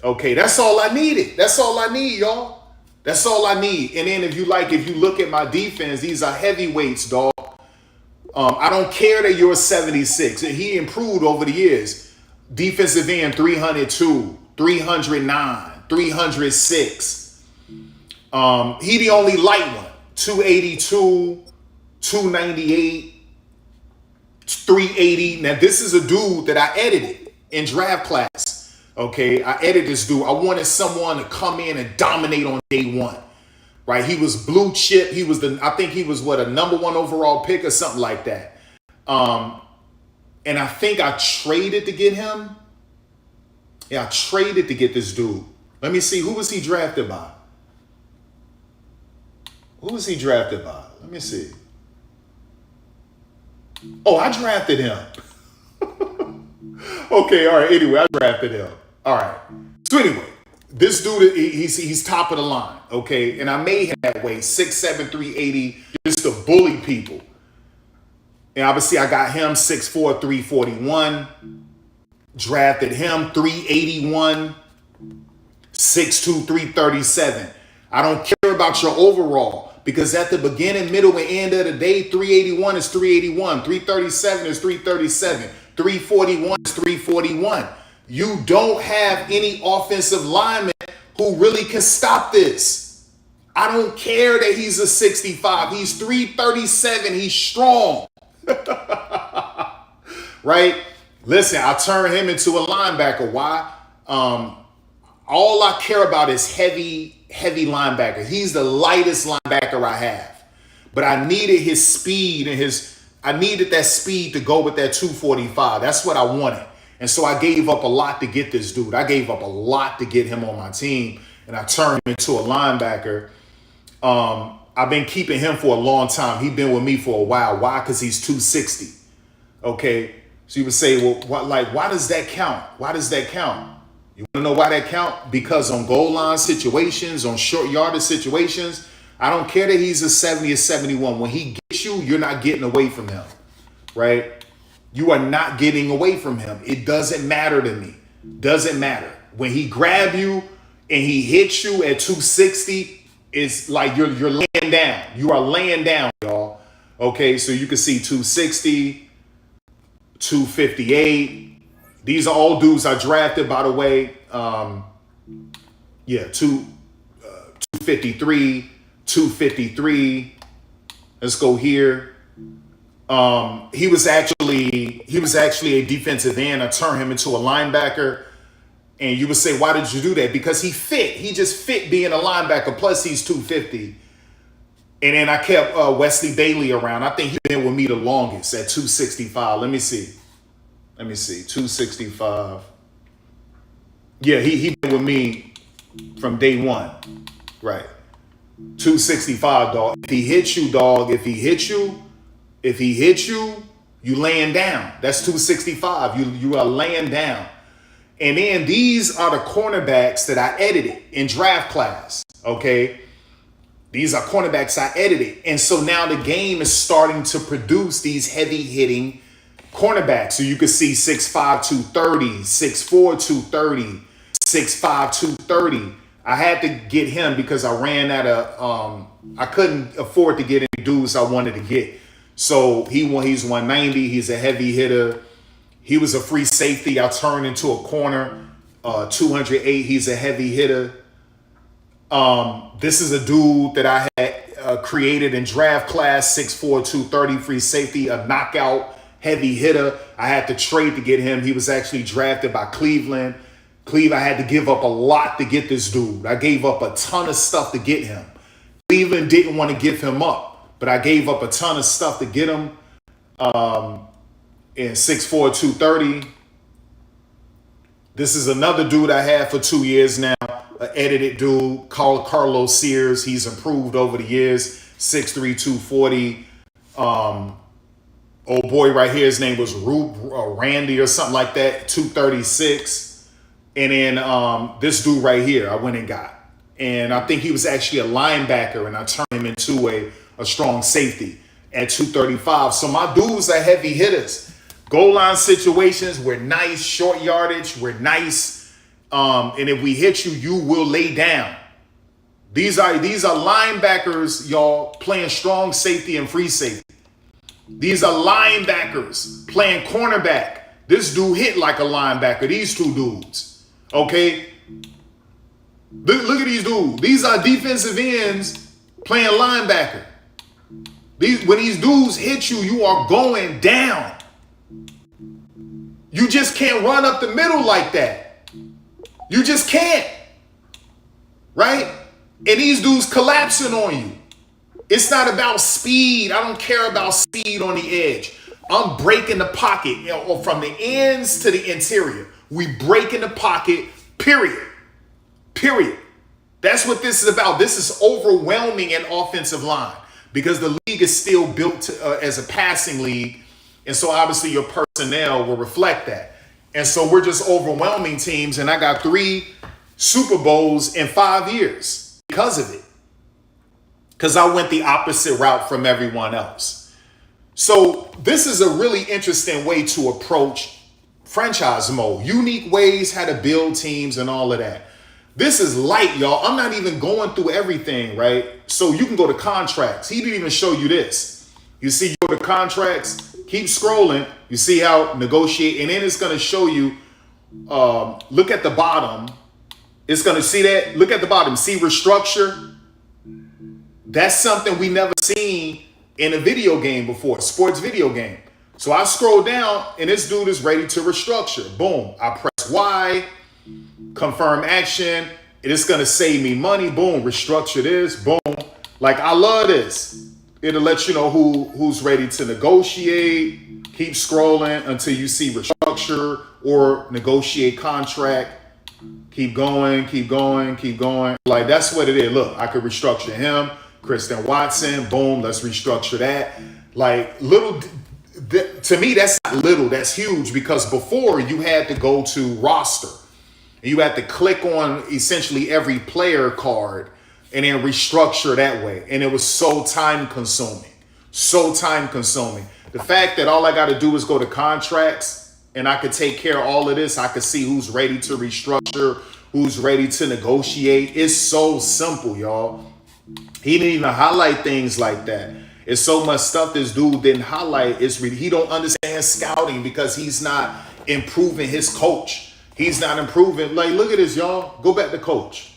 Okay, that's all I needed. That's all I need, y'all. That's all I need. And then if you look at my defense, these are heavyweights, dog. I don't care that you're a 76. He improved over the years. Defensive end, 302, 309, 306. He the only light one. 282, 298, 380. Now, this is a dude that I edited in draft class. Okay, I edited this dude. I wanted someone to come in and dominate on day one. Right? He was blue chip. I think he was a number 1 overall pick or something like that. And I think I traded to get him. Yeah, I traded to get this dude. Let me see. Who was he drafted by? Let me see. Oh, I drafted him. Okay, all right. Anyway, I drafted him. All right. So anyway, this dude, he's top of the line. Okay, and I made him that way, 6'7", 380, just to bully people. And obviously, I got him 6'4", 341. Drafted him 381, 6'2", 337. I don't care about your overall because at the beginning, middle, and end of the day, 381 is 381, 337 is 337, 341 is 341. You don't have any offensive lineman who really can stop this. I don't care that he's a 65. He's 337. He's strong. Right? Listen, I turned him into a linebacker. Why? All I care about is heavy linebacker. He's the lightest linebacker I have. But I needed his speed and I needed that speed to go with that 245. That's what I wanted. And so I gave up a lot to get this dude. I gave up a lot to get him on my team. And I turned him into a linebacker. I've been keeping him for a long time. He's been with me for a while. Why? Because he's 260. Okay. So you would say, well, why does that count? Why does that count? You want to know why that count? Because on goal line situations, on short yardage situations, I don't care that he's a 70 or 71. When he gets you, you're not getting away from him, right? You are not getting away from him. It doesn't matter to me. Doesn't matter. When he grab you and he hits you at 260, it's like you're laying down. You are laying down, y'all. Okay, so you can see 260, 258. These are all dudes I drafted, by the way. 253, 253. Let's go here. He was actually a defensive end. I turned him into a linebacker. And you would say, why did you do that? Because he fit. He just fit being a linebacker. Plus, he's 250. And then I kept Wesley Bailey around. I think he's been with me the longest at 265. Let me see. 265. Yeah, he been with me from day one. Right. 265, dog. If he hits you, dog, if he hits you, you laying down. That's 265. You are laying down. And then these are the cornerbacks that I edited in draft class, okay? These are cornerbacks I edited. And so now the game is starting to produce these heavy-hitting cornerbacks. So you can see 6'5", 230, 6'4", 230, 6'5", 230. I had to get him because I ran out of, I couldn't afford to get any dudes I wanted to get. So he's 190. He's a heavy hitter. He was a free safety. I turned into a corner. 208. He's a heavy hitter. This is a dude that I had created in draft class. 6'4", 230, free safety, a knockout heavy hitter. I had to trade to get him. He was actually drafted by Cleveland. I had to give up a lot to get this dude. I gave up a ton of stuff to get him. Cleveland didn't want to give him up, but I gave up a ton of stuff to get him. In 6'4", 230. This is another dude I had for 2 years now. An edited dude called Carlos Sears. He's improved over the years. 6'3", 240. Old boy right here, his name was Randy or something like that. 236. And then this dude right here, I went and got. And I think he was actually a linebacker, and I turned him into a strong safety at 235. So my dudes are heavy hitters. Goal line situations, we're nice. Short yardage, we're nice. And if we hit you, you will lay down. These are linebackers, y'all, playing strong safety and free safety. These are linebackers playing cornerback. This dude hit like a linebacker. These two dudes, okay? Look at these dudes. These are defensive ends playing linebacker. When these dudes hit you, you are going down. You just can't run up the middle like that. You just can't, right? And these dudes collapsing on you. It's not about speed. I don't care about speed on the edge. I'm breaking the pocket, or from the ends to the interior. We break in the pocket, period. Period. That's what this is about. This is overwhelming an offensive line because the league is still built as a passing league. And so obviously your personnel will reflect that. And so we're just overwhelming teams. And I got 3 Super Bowls in 5 years because of it. Because I went the opposite route from everyone else. So this is a really interesting way to approach franchise mode. Unique ways how to build teams and all of that. This is light, y'all. I'm not even going through everything, right? So you can go to contracts. He didn't even show you this. You see, you go to contracts, keep scrolling. You see how negotiate, and then it's going to show you, look at the bottom. It's going to see that. Look at the bottom. See restructure. That's something we never seen in a video game before, sports video game. So I scroll down, and this dude is ready to restructure. Boom. I press Y. Confirm action. It is going to save me money. Boom. Restructure this. Boom. Like, I love this. It'll let you know who's ready to negotiate. Keep scrolling until you see restructure or negotiate contract. Keep going, keep going, keep going. Like, that's what it is. Look, I could restructure him. Kristen Watson. Boom. Let's restructure that. Like, little, to me, that's not little. That's huge, because before you had to go to roster. You had to click on essentially every player card and then restructure that way. And it was so time consuming. So time consuming. The fact that all I got to do is go to contracts and I could take care of all of this. I could see who's ready to restructure, who's ready to negotiate. It's so simple, y'all. He didn't even highlight things like that. It's so much stuff this dude didn't highlight. He don't understand scouting because he's not improving his coach. He's not improving. Like, look at this, y'all. Go back to coach.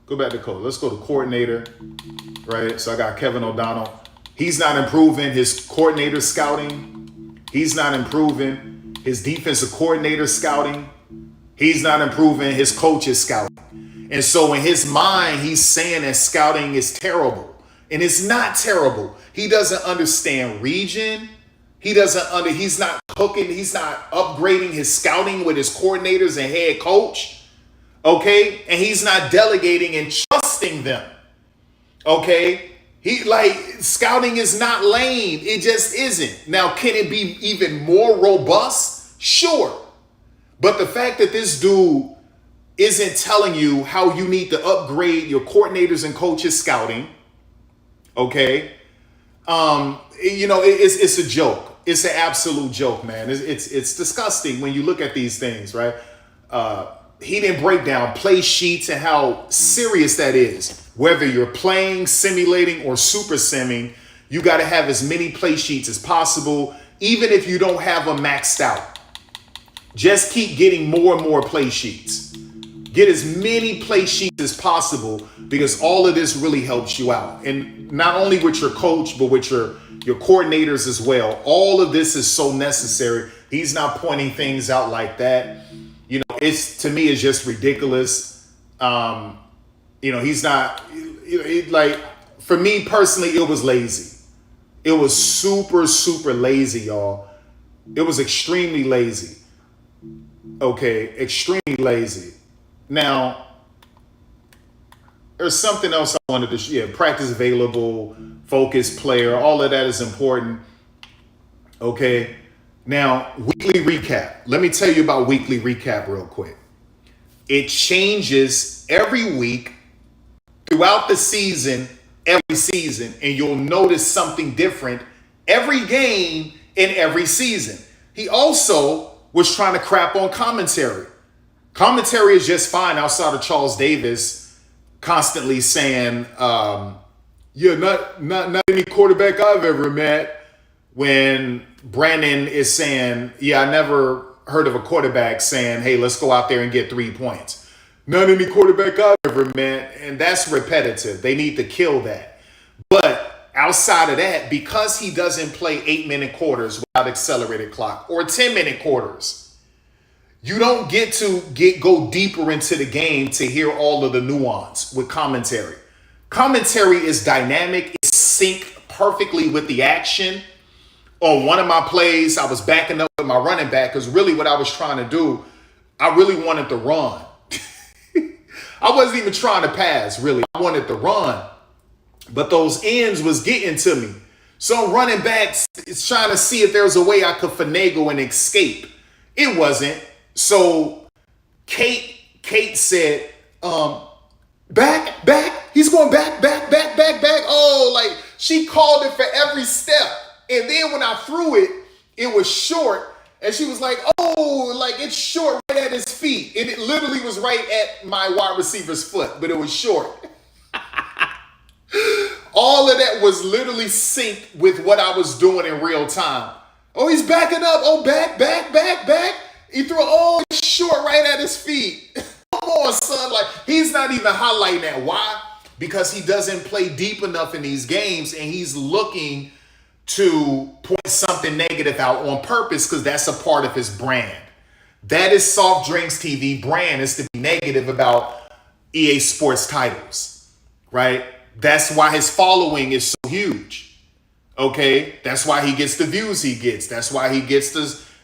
Go back to coach. Let's go to coordinator, right? So I got Kevin O'Donnell. He's not improving his coordinator scouting. He's not improving his defensive coordinator scouting. He's not improving his coach's scouting. And so in his mind, he's saying that scouting is terrible. And it's not terrible. He doesn't understand region. He's not cooking, he's not upgrading his scouting with his coordinators and head coach. Okay? And he's not delegating and trusting them. Okay? Scouting is not lame. It just isn't. Now, can it be even more robust? Sure. But the fact that this dude isn't telling you how you need to upgrade your coordinators and coaches scouting, okay? It's a joke. It's an absolute joke, man. It's disgusting when you look at these things, right? He didn't break down play sheets and how serious that is. Whether you're playing, simulating, or super simming, you got to have as many play sheets as possible, even if you don't have them maxed out. Just keep getting more and more play sheets. Get as many play sheets as possible, because all of this really helps you out. And not only with your coach, but with your coordinators as well. All of this is so necessary. He's not pointing things out like that. To me, it's just ridiculous. He's not, for me personally, it was lazy. It was super, super lazy, y'all. It was extremely lazy. Okay, extremely lazy. Now, there's something else I wanted to practice available, focus player, all of that is important. Okay. Now, weekly recap. Let me tell you about weekly recap real quick. It changes every week throughout the season, every season, and you'll notice something different every game in every season. He also was trying to crap on commentary. Commentary is just fine outside of Charles Davis constantly saying, yeah, not any quarterback I've ever met. When Brandon is saying, yeah, I never heard of a quarterback saying, hey, let's go out there and get 3 points. Not any quarterback I've ever met. And that's repetitive. They need to kill that. But outside of that, because he doesn't play 8-minute quarters without accelerated clock or 10-minute quarters, you don't get to go deeper into the game to hear all of the nuance with commentary. Commentary is dynamic. It's synced perfectly with the action. On one of my plays, I was backing up with my running back because really what I was trying to do, I really wanted to run. I wasn't even trying to pass, really. I wanted to run. But those ends was getting to me. So I'm running back, it's trying to see if there's a way I could finagle and escape. It wasn't. So Kate said, back. He's going back. Oh, like she called it for every step. And then when I threw it, it was short. And she was like, oh, like it's short right at his feet. And it literally was right at my wide receiver's foot, but it was short. All of that was literally synced with what I was doing in real time. Oh, he's backing up. Oh, back. He threw, oh, it's short right at his feet. Come on, son. Like, he's not even highlighting that. Why? Because he doesn't play deep enough in these games, and he's looking to point something negative out on purpose because that's a part of his brand. That is Softdrinktv brand, is to be negative about EA Sports titles, right? That's why his following is so huge, okay? That's why he gets the views he gets. That's why he gets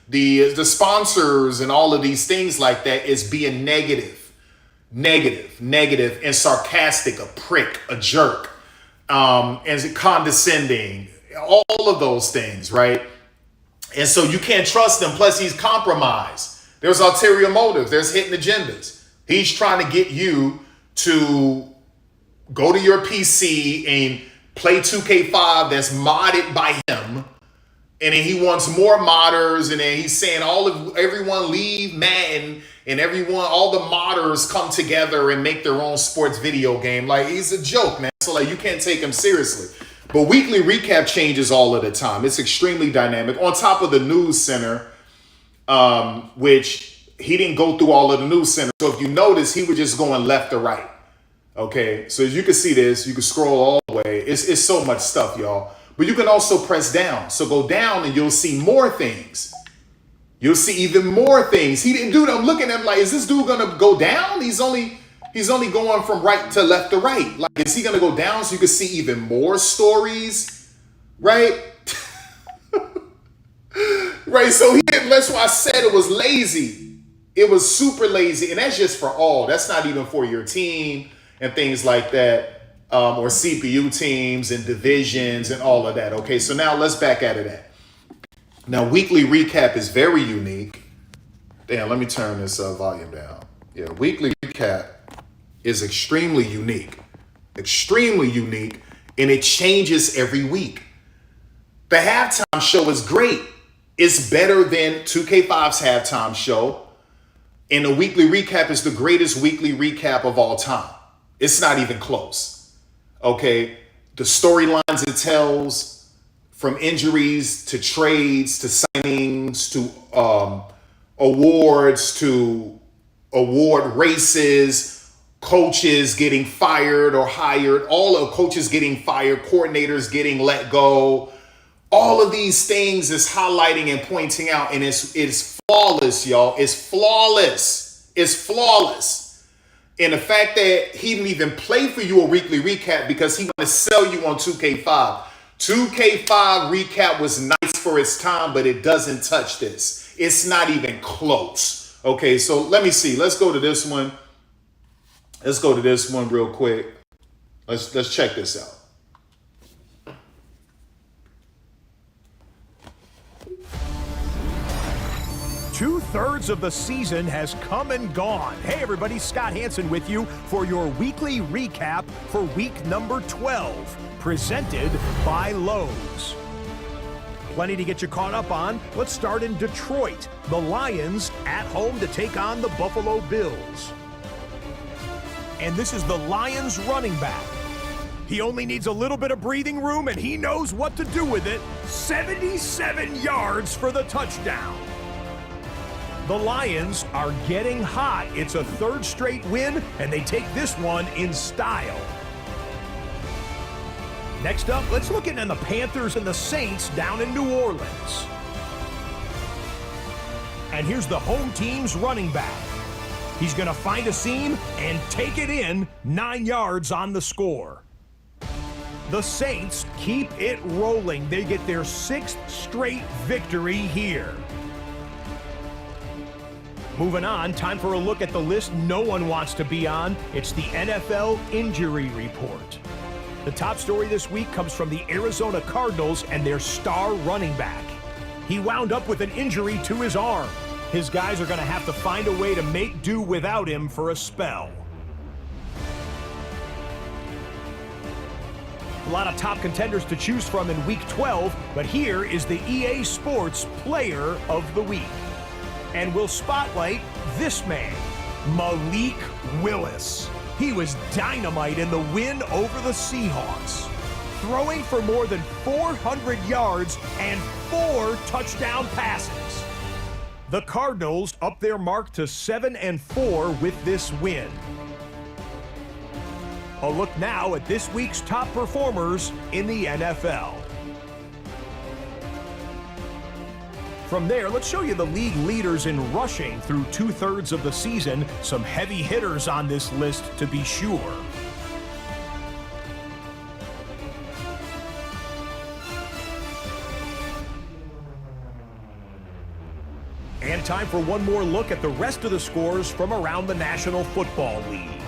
the sponsors and all of these things like that, is being negative, and sarcastic, a prick, a jerk, and condescending, all of those things, right? And so you can't trust him. Plus, he's compromised. There's ulterior motives. There's hidden agendas. He's trying to get you to go to your PC and play 2K5 that's modded by him. And then he wants more modders. And then he's saying everyone leave Madden, and all the modders come together and make their own sports video game. Like, he's a joke, man. So like, you can't take him seriously. But Weekly Recap changes all of the time. It's extremely dynamic. On top of the News Center, which he didn't go through all of the News Center. So if you notice, he was just going left to right. Okay, so as you can see this, you can scroll all the way. It's so much stuff, y'all. But you can also press down. So go down and you'll see more things. You'll see even more things. He didn't do that. I'm looking at him like, is this dude going to go down? He's only going from right to left to right. Like, is he going to go down so you can see even more stories? Right? Right. So that's why I said it was lazy. It was super lazy. And that's just for all. That's not even for your team and things like that. Or CPU teams and divisions and all of that. Okay. So now let's back out of that. Now, Weekly Recap is very unique. Damn, let me turn this volume down. Yeah. Weekly Recap is extremely unique, and it changes every week. The halftime show is great. It's better than 2K5's halftime show, and the Weekly Recap is the greatest weekly recap of all time. It's not even close, okay? The storylines it tells, from injuries to trades to signings to awards to award races, coaches getting fired or hired, all of coaches getting fired, coordinators getting let go. All of these things is highlighting and pointing out, and it's flawless, y'all. It's flawless. And the fact that he didn't even play for you a weekly recap because he want to sell you on 2K5. 2K5 recap was nice for its time, but it doesn't touch this. It's not even close. Okay, so let me see. Let's go to this one. Let's go to this one real quick. Let's check this out. 2/3 of the season has come and gone. Hey everybody, Scott Hansen with you for your weekly recap for week number 12, presented by Lowe's. Plenty to get you caught up on. Let's start in Detroit. The Lions at home to take on the Buffalo Bills. And this is the Lions running back. He only needs a little bit of breathing room, and he knows what to do with it. 77 yards for the touchdown. The Lions are getting hot. It's a third straight win, and they take this one in style. Next up, let's look at the Panthers and the Saints down in New Orleans. And here's the home team's running back. He's going to find a seam and take it in, 9 yards on the score. The Saints keep it rolling. They get their 6th straight victory here. Moving on, time for a look at the list no one wants to be on. It's the NFL injury report. The top story this week comes from the Arizona Cardinals and their star running back. He wound up with an injury to his arm. His guys are going to have to find a way to make do without him for a spell. A lot of top contenders to choose from in Week 12, but here is the EA Sports Player of the Week. And we'll spotlight this man, Malik Willis. He was dynamite in the win over the Seahawks, throwing for more than 400 yards and 4 touchdown passes. The Cardinals up their mark to 7-4 with this win. A look now at this week's top performers in the NFL. From there, let's show you the league leaders in rushing through 2/3 of the season. Some heavy hitters on this list to be sure. And time for one more look at the rest of the scores from around the National Football League.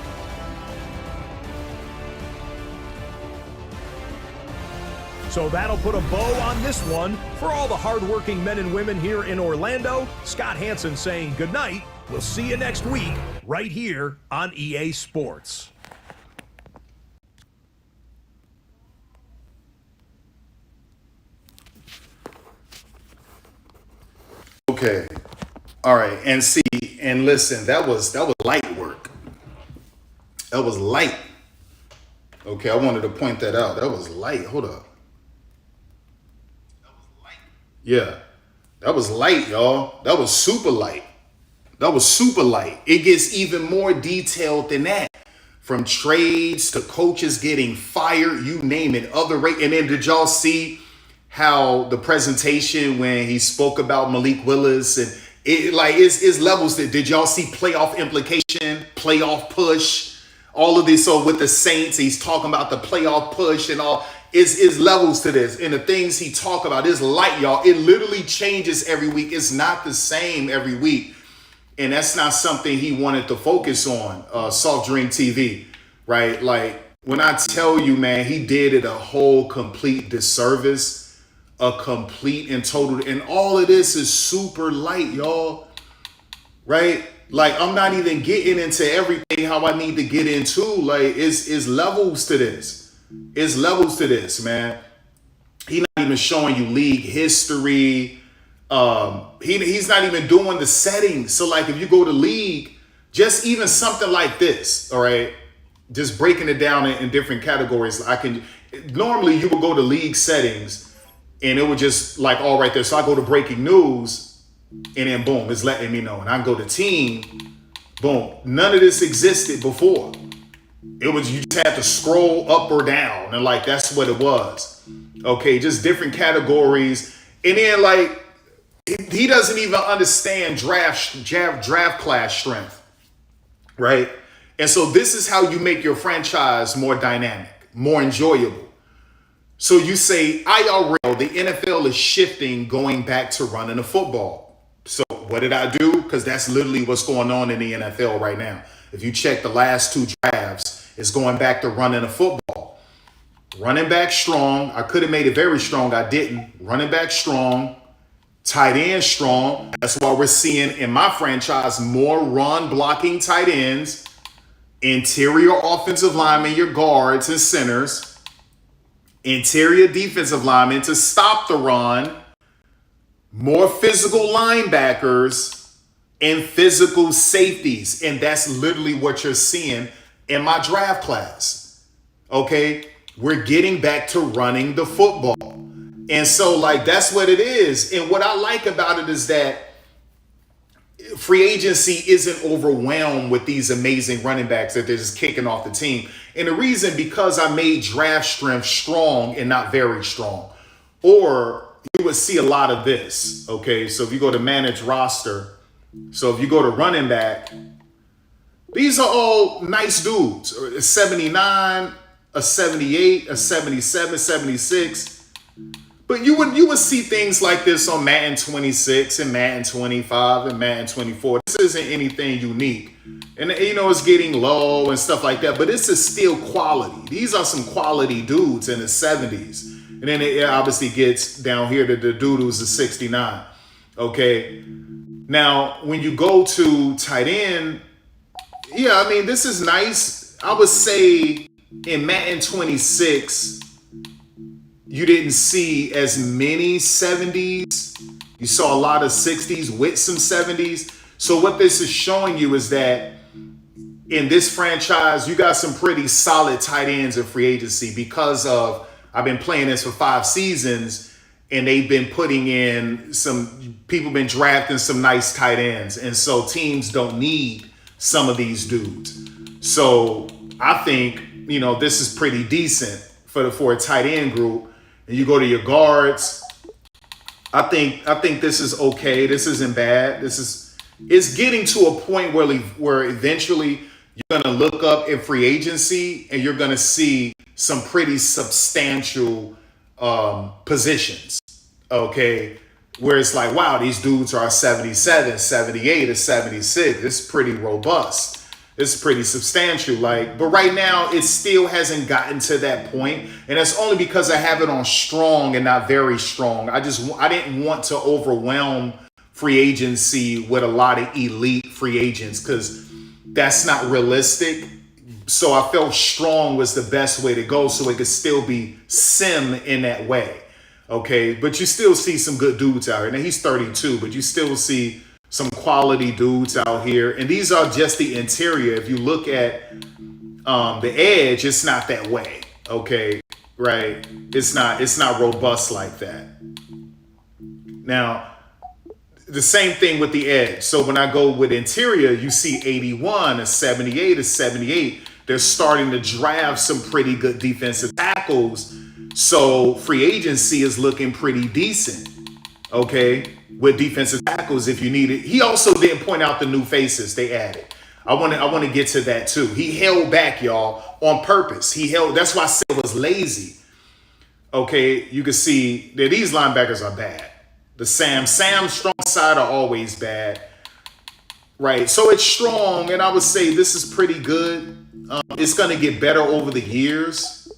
So that'll put a bow on this one. For all the hardworking men and women here in Orlando, Scott Hansen saying good night. We'll see you next week right here on EA Sports. Okay. All right. And see, and listen, that was light work. That was light. Okay, I wanted to point that out. That was light. Hold up. Yeah, that was light, y'all. That was super light. That was super light. It gets even more detailed than that. From trades to coaches getting fired, you name it. And then did y'all see how the presentation when he spoke about Malik Willis and it's levels that did y'all see playoff implication, playoff push, all of this. So with the Saints, he's talking about the playoff push and all. Is levels to this, and the things he talk about is light, y'all. It literally changes every week. It's not the same every week, and that's not something he wanted to focus on. Softdrinktv, right? Like when I tell you, man, he did it a whole complete disservice, a complete and total, and all of this is super light, y'all. Right? Like I'm not even getting into everything how I need to get into. Like it's levels to this. It's levels to this, man. He's not even showing you league history. He's not even doing the settings. So like if you go to league, just even something like this, all right, just breaking it down in different categories. Normally you would go to league settings and it would just like all right there. So I go to breaking news and then boom, it's letting me know. And I go to team, boom. None of this existed before. It was, you just had to scroll up or down, and like that's what it was. Okay, just different categories. And then like he doesn't even understand draft class strength, right? And so this is how you make your franchise more dynamic, more enjoyable. So you say IRL, the NFL is shifting, going back to running the football. So what did I do? Because that's literally what's going on in the NFL right now. If you check the last 2 drafts, it's going back to running the football. Running back strong. I could have made it very strong. I didn't. Running back strong. Tight end strong. That's why we're seeing in my franchise more run blocking tight ends, interior offensive linemen, your guards and centers, interior defensive linemen to stop the run, more physical linebackers, and physical safeties. And that's literally what you're seeing in my draft class. Okay? We're getting back to running the football. And so, like, that's what it is. And what I like about it is that free agency isn't overwhelmed with these amazing running backs that they're just kicking off the team. And the reason, because I made draft strength strong and not very strong. Or you would see a lot of this. Okay, so if you go to manage roster, so if you go to running back, these are all nice dudes. A 79, a 78, a 77, 76. But you would see things like this on Madden 26 and Madden 25 and Madden 24. This isn't anything unique. And, you know, it's getting low and stuff like that. But this is still quality. These are some quality dudes in the 70s. And then it obviously gets down here to the dude who's a 69. Okay. Now, when you go to tight end, yeah, I mean, this is nice. I would say in Madden 26, you didn't see as many 70s. You saw a lot of 60s with some 70s. So what this is showing you is that in this franchise, you got some pretty solid tight ends in free agency because of, I've been playing this for 5 seasons and they've been putting in people been drafting some nice tight ends. And so teams don't need some of these dudes. So I think, you know, this is pretty decent for a tight end group. And you go to your guards. I think this is okay. This isn't bad. It's getting to a point where eventually you're gonna look up in free agency and you're gonna see some pretty substantial positions. Okay, where it's like, wow, these dudes are 77, 78, or 76. It's pretty robust. It's pretty substantial, but right now it still hasn't gotten to that point, and that's only because I have it on strong and not very strong. I didn't want to overwhelm free agency with a lot of elite free agents because that's not realistic. So I felt strong was the best way to go, so it could still be sim in that way. Okay, but you still see some good dudes out here. Now he's 32, but you still see some quality dudes out here. And these are just the interior. If you look at the edge, it's not that way. Okay, right? It's not robust like that. Now, the same thing with the edge. So when I go with interior, you see 81, a 78, a 78. They're starting to draft some pretty good defensive tackles. So free agency is looking pretty decent. Okay, with defensive tackles if you need it. He also didn't point out the new faces they added. I want to get to that too. He held back, y'all, on purpose. That's why I said it was lazy. Okay, you can see that these linebackers are bad. The Sam strong side are always bad. Right, so it's strong, and I would say this is pretty good. It's going to get better over the years,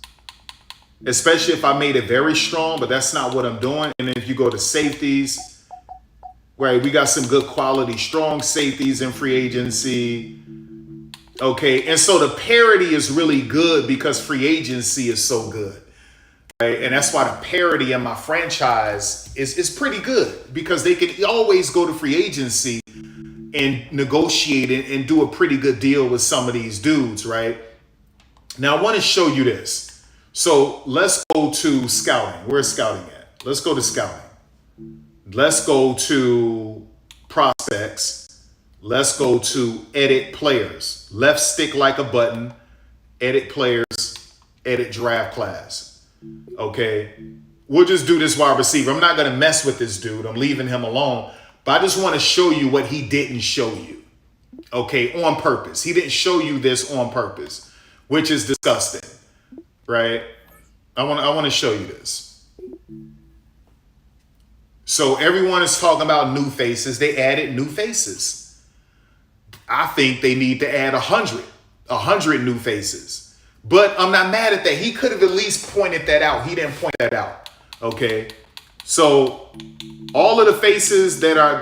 especially if I made it very strong, but that's not what I'm doing. And if you go to safeties, right, we got some good quality, strong safeties in free agency. Okay, and so the parity is really good because free agency is so good. Right? And that's why the parity in my franchise is pretty good because they can always go to free agency and negotiate and do a pretty good deal with some of these dudes, right? Now, I want to show you this. So let's go to scouting. Where's scouting at? Let's go to scouting. Let's go to prospects. Let's go to edit players. Left stick like a button, edit players, edit draft class. Okay. We'll just do this wide receiver. I'm not going to mess with this dude. I'm leaving him alone. But I just want to show you what he didn't show you. Okay. On purpose. He didn't show you this on purpose, which is disgusting. Right? I want to show you this. So everyone is talking about new faces. They added new faces. I think they need to add 100 new faces. But I'm not mad at that. He could have at least pointed that out. He didn't point that out. Okay. So all of the faces that are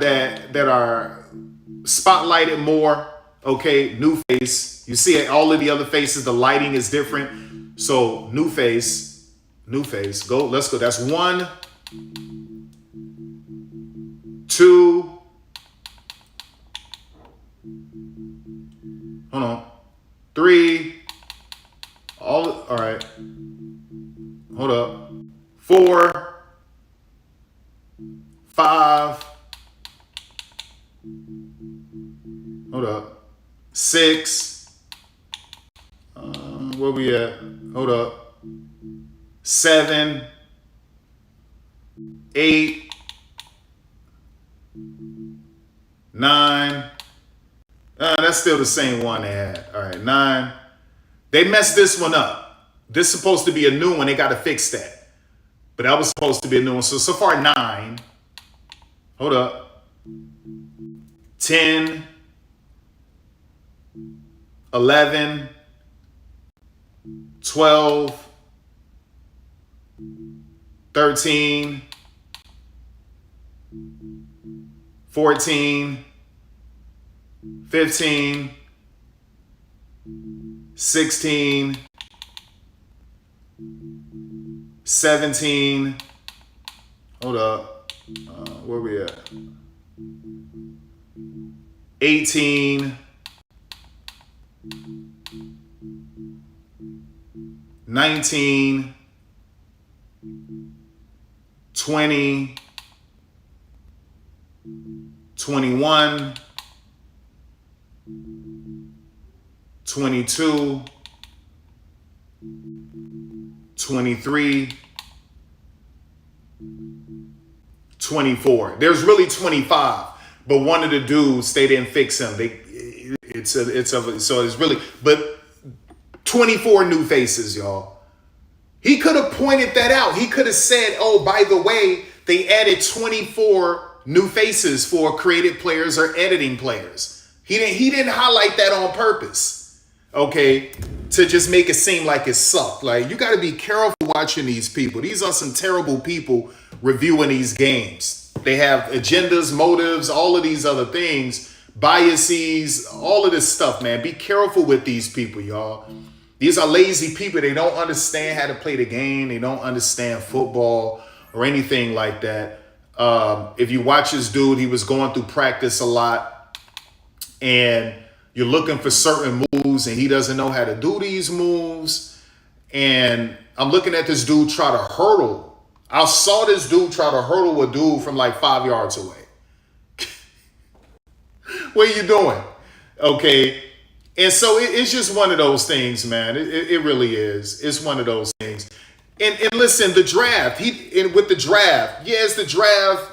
spotlighted more, okay, new face. You see all of the other faces, the lighting is different. So new face. Go, let's go. That's 1, 2. Hold on. 3. All right. Hold up. 4, 5. Hold up. 6. Where we at? Hold up. 7, 8, 9. That's still the same one they had. All right, 9. They messed this one up. This is supposed to be a new one. They got to fix that. But that was supposed to be a new one. So far, 9. Hold up. 10, 11, 12, 13, 14, 15, 16, 17. Hold up. Where we at? 18, 19, 20, 21, 22, 23, 24. There's really 25, but one of the dudes, they didn't fix him. So it's really, but 24 new faces, y'all. He could have pointed that out. He could have said, oh, by the way, they added 24 new faces for creative players or editing players. He didn't highlight that on purpose, okay, to just make it seem like it sucked. Like, you got to be careful watching these people. These are some terrible people reviewing these games. They have agendas, motives, all of these other things, biases, all of this stuff, man. Be careful with these people, y'all. These are lazy people. They don't understand how to play the game. They don't understand football or anything like that. If you watch this dude, he was going through practice a lot, and you're looking for certain moves, and he doesn't know how to do these moves. And I'm looking at this dude try to hurdle. I saw this dude try to hurdle a dude from like 5 yards away. What are you doing? Okay. And so it's just one of those things, man. It really is. It's one of those things. And listen, the draft, with the draft, is the draft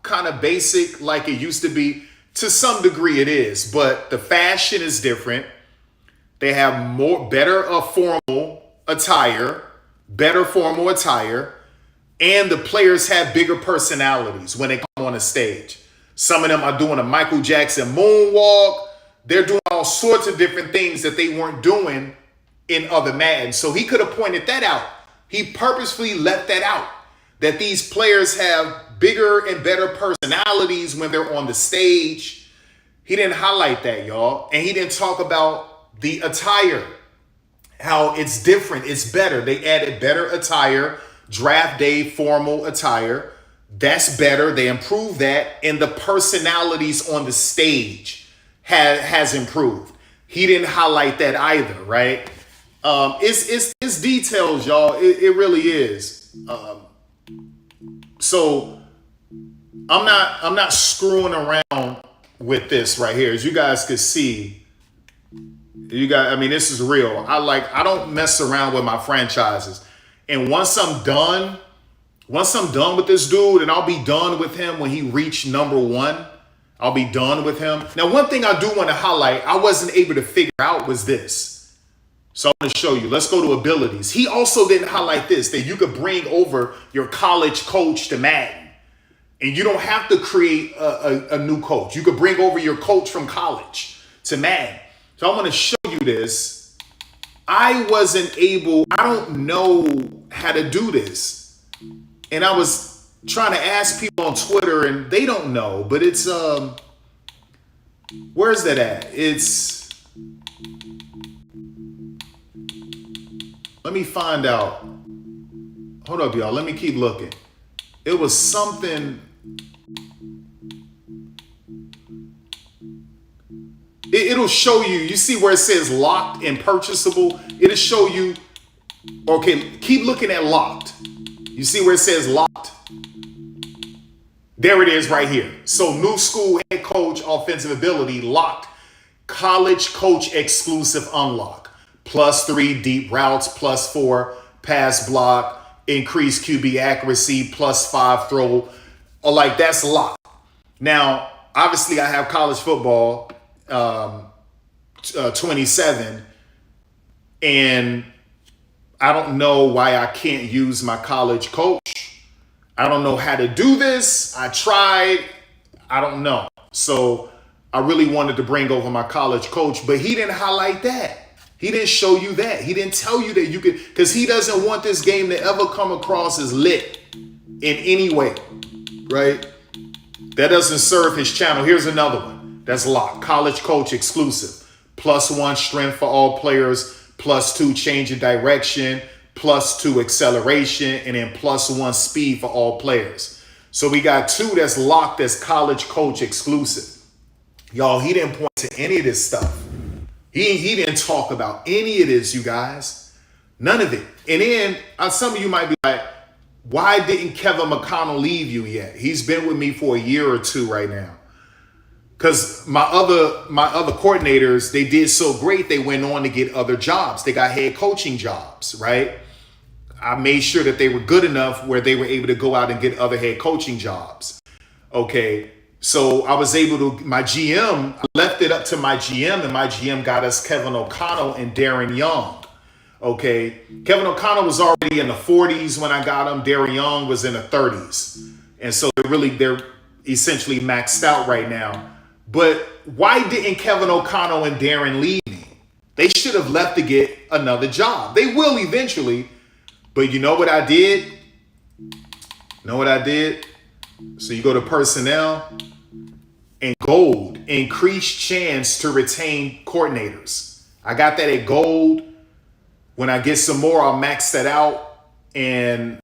kind of basic like it used to be? To some degree it is, but the fashion is different. They have better formal attire, and the players have bigger personalities when they come on the stage. Some of them are doing a Michael Jackson moonwalk. They're doing all sorts of different things that they weren't doing in other Madden. So he could have pointed that out. He purposefully left that out, that these players have bigger and better personalities when they're on the stage. He didn't highlight that, y'all. And he didn't talk about the attire, how it's different, it's better. They added better attire, draft day formal attire. That's better. They improved that. And the personalities on the stage has improved. He didn't highlight that either, right? It's details, y'all. It really is. So I'm not screwing around with this right here. As you guys can see, this is real. I don't mess around with my franchises. And once I'm done with this dude, and I'll be done with him when he reached number 1, I'll be done with him. Now, one thing I do want to highlight, I wasn't able to figure out was this. So I'm going to show you. Let's go to abilities. He also didn't highlight this, that you could bring over your college coach to Madden. And you don't have to create a new coach. You could bring over your coach from college to Madden. So I'm going to show you this. I don't know how to do this. And I was trying to ask people on Twitter and they don't know, but it's where's that at? Let me find out. Hold up, y'all. Let me keep looking. It was something. It'll show you. You see where it says locked and purchasable? It'll show you. Okay, keep looking at locked. You see where it says locked? There it is right here. So new school head coach offensive ability locked. College coach exclusive unlock. +3 deep routes, +4 pass block, increased QB accuracy, +5 throw. Or like that's locked. Now, obviously I have college football 27 and I don't know why I can't use my college coach. I don't know how to do this. I tried. I don't know. So I really wanted to bring over my college coach, but he didn't highlight that. He didn't show you that. He didn't tell you that you could, because he doesn't want this game to ever come across as lit in any way, right? That doesn't serve his channel. Here's another one. That's locked. College coach exclusive. +1 strength for all players. +2 change of direction. +2 acceleration. And then +1 speed for all players. So we got 2 that's locked as college coach exclusive. Y'all, he didn't point to any of this stuff. He didn't talk about any of this, you guys. None of it. And then some of you might be like, why didn't Kevin McConnell leave you yet? He's been with me for a year or 2 right now. Because my other coordinators, they did so great, they went on to get other jobs. They got head coaching jobs, right? I made sure that they were good enough where they were able to go out and get other head coaching jobs. Okay, so I was able to, my GM, I left it up to my GM, and my GM got us Kevin O'Connell and Darren Young. Okay, Kevin O'Connell was already in the 40s when I got him. Darren Young was in the 30s. And so they're essentially maxed out right now. But why didn't Kevin O'Connell and Darren leave me? They should have left to get another job. They will eventually. But you know what I did? So you go to personnel and gold, increased chance to retain coordinators. I got that at gold. When I get some more, I'll max that out, and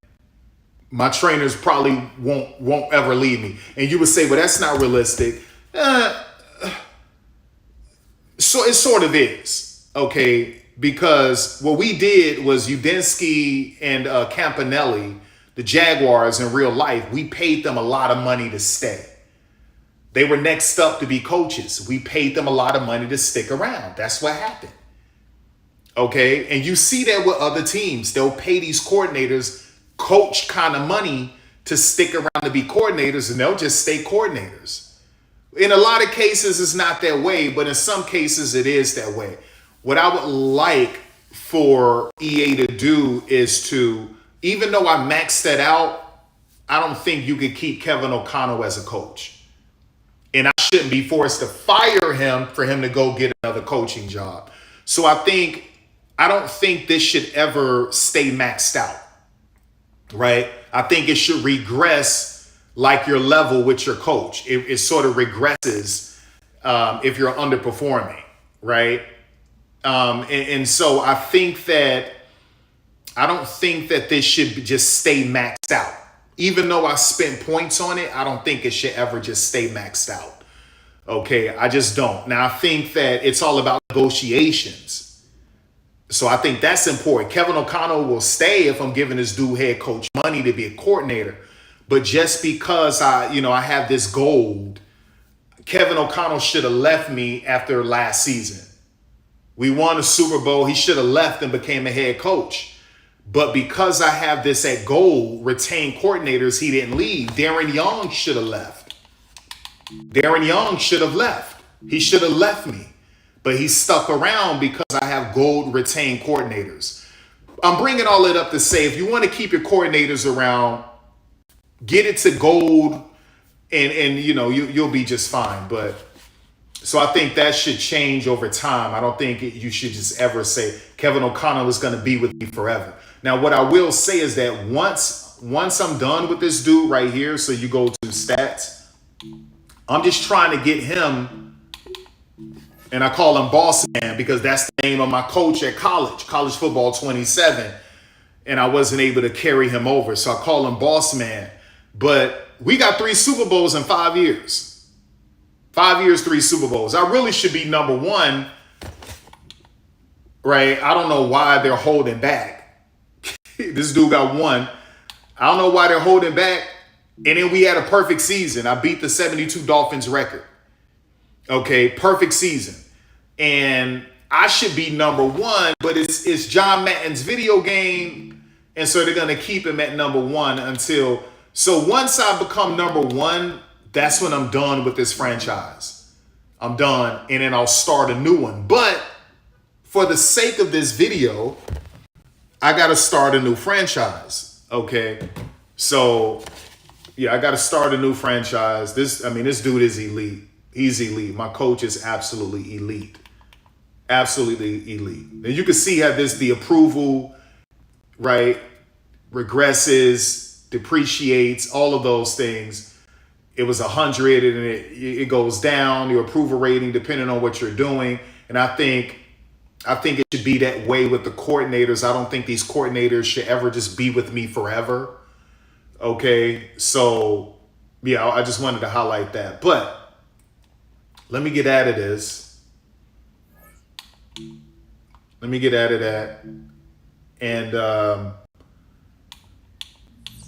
my trainers probably won't ever leave me. And you would say, well, that's not realistic. So it sort of is, okay? Because what we did was Udinski and Campanelli, the Jaguars in real life, we paid them a lot of money to stay. They were next up to be coaches. We paid them a lot of money to stick around. That's what happened. Okay, and you see that with other teams. They'll pay these coordinators coach kind of money to stick around to be coordinators, and they'll just stay coordinators. In a lot of cases, it's not that way, but in some cases, it is that way. What I would like for EA to do is to, even though I maxed that out, I don't think you could keep Kevin O'Connell as a coach. And I shouldn't be forced to fire him for him to go get another coaching job. So I don't think this should ever stay maxed out, right? I think it should regress like your level with your coach. It sort of regresses if you're underperforming, right? And so I don't think that this should just stay maxed out. Even though I spent points on it, I don't think it should ever just stay maxed out. Okay, I just don't. Now, I think that it's all about negotiations. So I think that's important. Kevin O'Connell will stay if I'm giving this dude head coach money to be a coordinator. But just because I have this gold, Kevin O'Connell should have left me after last season. We won a Super Bowl. He should have left and became a head coach. But because I have this at gold, retained coordinators, he didn't leave. Darren Young should have left. He should have left me. But he stuck around because I have gold retained coordinators. I'm bringing all that up to say, if you want to keep your coordinators around, get it to gold, and you'll be just fine. But so I think that should change over time. I don't think you should just ever say Kevin O'Connell is going to be with me forever. Now, what I will say is that once once I'm done with this dude right here, so you go to stats, I'm just trying to get him, and I call him Boss Man because that's the name of my coach at college football 27, and I wasn't able to carry him over, so I call him Boss Man. But we got 3 Super Bowls in 5 years. 5 years, 3 Super Bowls. I really should be number 1, right? I don't know why they're holding back. This dude got 1. I don't know why they're holding back. And then we had a perfect season. I beat the 72 Dolphins record. Okay, perfect season. And I should be number 1, but it's John Madden's video game. And so they're going to keep him at number 1 until... So once I become number 1, that's when I'm done with this franchise. I'm done, and then I'll start a new one. But for the sake of this video, I got to start a new franchise, okay? So, yeah, I got to start a new franchise. This dude is elite. He's elite. My coach is absolutely elite. Absolutely elite. And you can see how the approval, right, regresses, depreciates, all of those things. It was 100 and it goes down, your approval rating, depending on what you're doing. And I think it should be that way with the coordinators. I don't think these coordinators should ever just be with me forever. Okay, so yeah, I just wanted to highlight that. But let me get out of this. Let me get out of that. And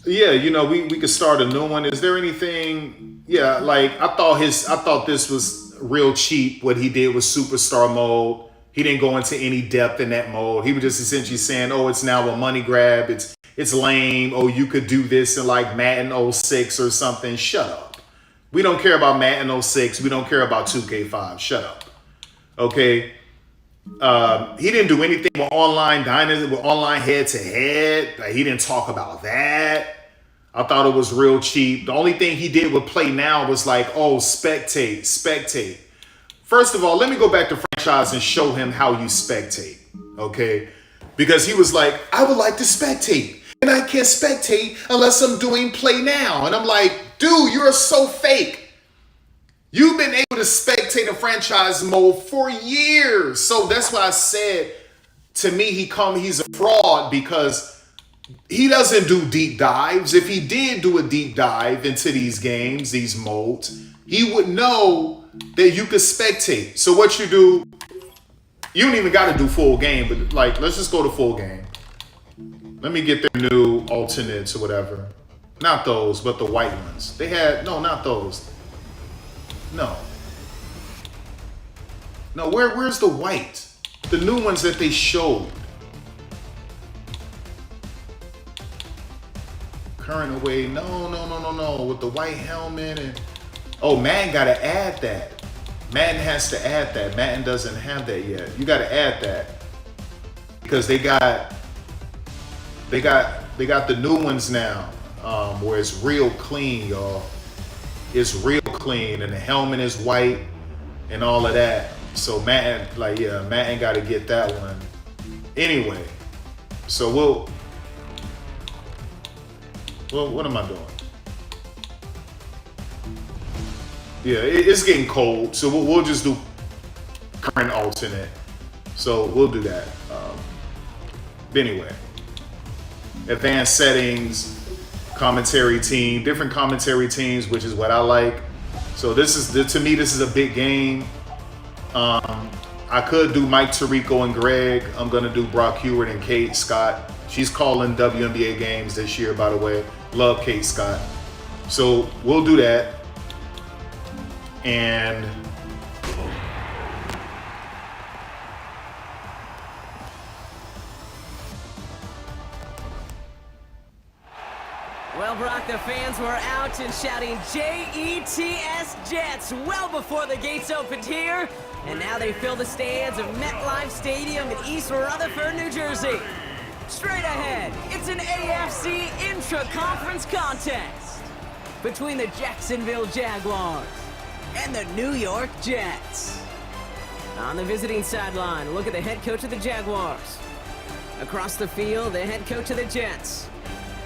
yeah, you know, we could start a new one. Is there anything? Yeah, like I thought this was real cheap. What he did with Superstar mode. He didn't go into any depth in that mode. He was just essentially saying, "Oh, it's now a money grab. It's lame. Oh, you could do this in like Madden 06 or something." Shut up. We don't care about Madden 06. We don't care about 2K5. Shut up. Okay. He didn't do anything with online dynasty, with online head-to-head. Like, he didn't talk about that. I thought it was real cheap. The only thing he did with Play Now was like, oh, spectate. First of all, let me go back to franchise and show him how you spectate, okay? Because he was like, I would like to spectate, and I can't spectate unless I'm doing Play Now. And I'm like, dude, you're so fake. You've been able to spectate a franchise mode for years. So that's why I said, to me, he's a fraud because he doesn't do deep dives. If he did do a deep dive into these games, these modes, he would know that you could spectate. So what you do, you don't even got to do full game, but like, let's just go to full game. Let me get their new alternates or whatever. Not those, but the white ones. They had, no, not those. No, where's the white? The new ones that they showed. Current away, no. With the white helmet and... Oh, Madden got to add that. Madden has to add that. Madden doesn't have that yet. You got to add that. Because they got the new ones now, where it's real clean, y'all. It's real clean, and the helmet is white and all of that. So Madden, Madden got to get that one. Anyway, so what am I doing? Yeah, it's getting cold, so we'll just do current alternate. So we'll do that. But anyway, advanced settings. Commentary team, different commentary teams, which is what I like. So to me, this is a big game. I could do Mike Tirico and Greg. I'm gonna do Brock Heward and Kate Scott. She's calling WNBA games this year, by the way. Love Kate Scott. So we'll do that. And well, Brock, the fans were out and shouting J-E-T-S Jets well before the gates opened here. And now they fill the stands of MetLife Stadium in East Rutherford, New Jersey. Straight ahead, it's an AFC intra-conference contest between the Jacksonville Jaguars and the New York Jets. On the visiting sideline, look at the head coach of the Jaguars. Across the field, the head coach of the Jets.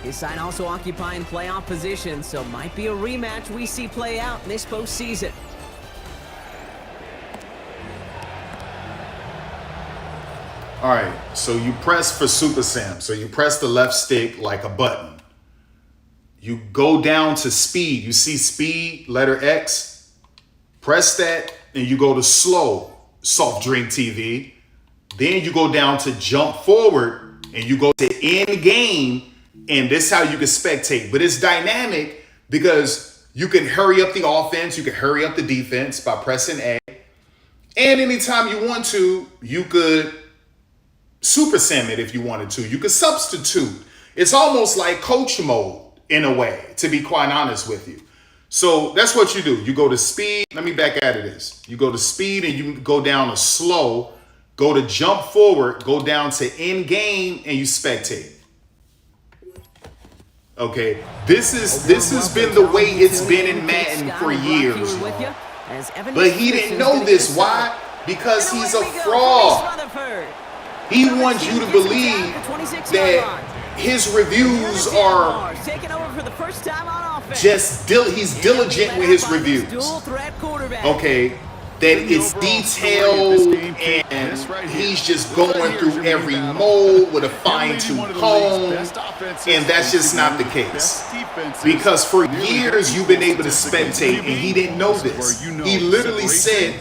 His side also occupying playoff position, so might be a rematch we see play out in this postseason. All right, so you press for Super Sam. So you press the left stick like a button. You go down to speed. You see speed, letter X. Press that, and you go to slow, Softdrinktv. Then you go down to jump forward, and you go to end game, and this is how you can spectate. But it's dynamic because you can hurry up the offense, you can hurry up the defense by pressing A. And anytime you want to, you could Super Sam it if you wanted to. You could substitute. It's almost like coach mode in a way, to be quite honest with you. So that's what you do. You go to speed. Let me back out of this. You go to speed and you go down to slow, go to jump forward, go down to end game, and you spectate. Okay, this has been the way it's been in Madden for years. But he didn't know this. Why? Because he's a fraud. He wants you to believe that his reviews are just he's diligent with his reviews. Okay, that it's detailed and he's just going through every mold with a fine-tooth comb, and that's just not the case. Because for years you've been able to spectate, and he didn't know this. He literally said,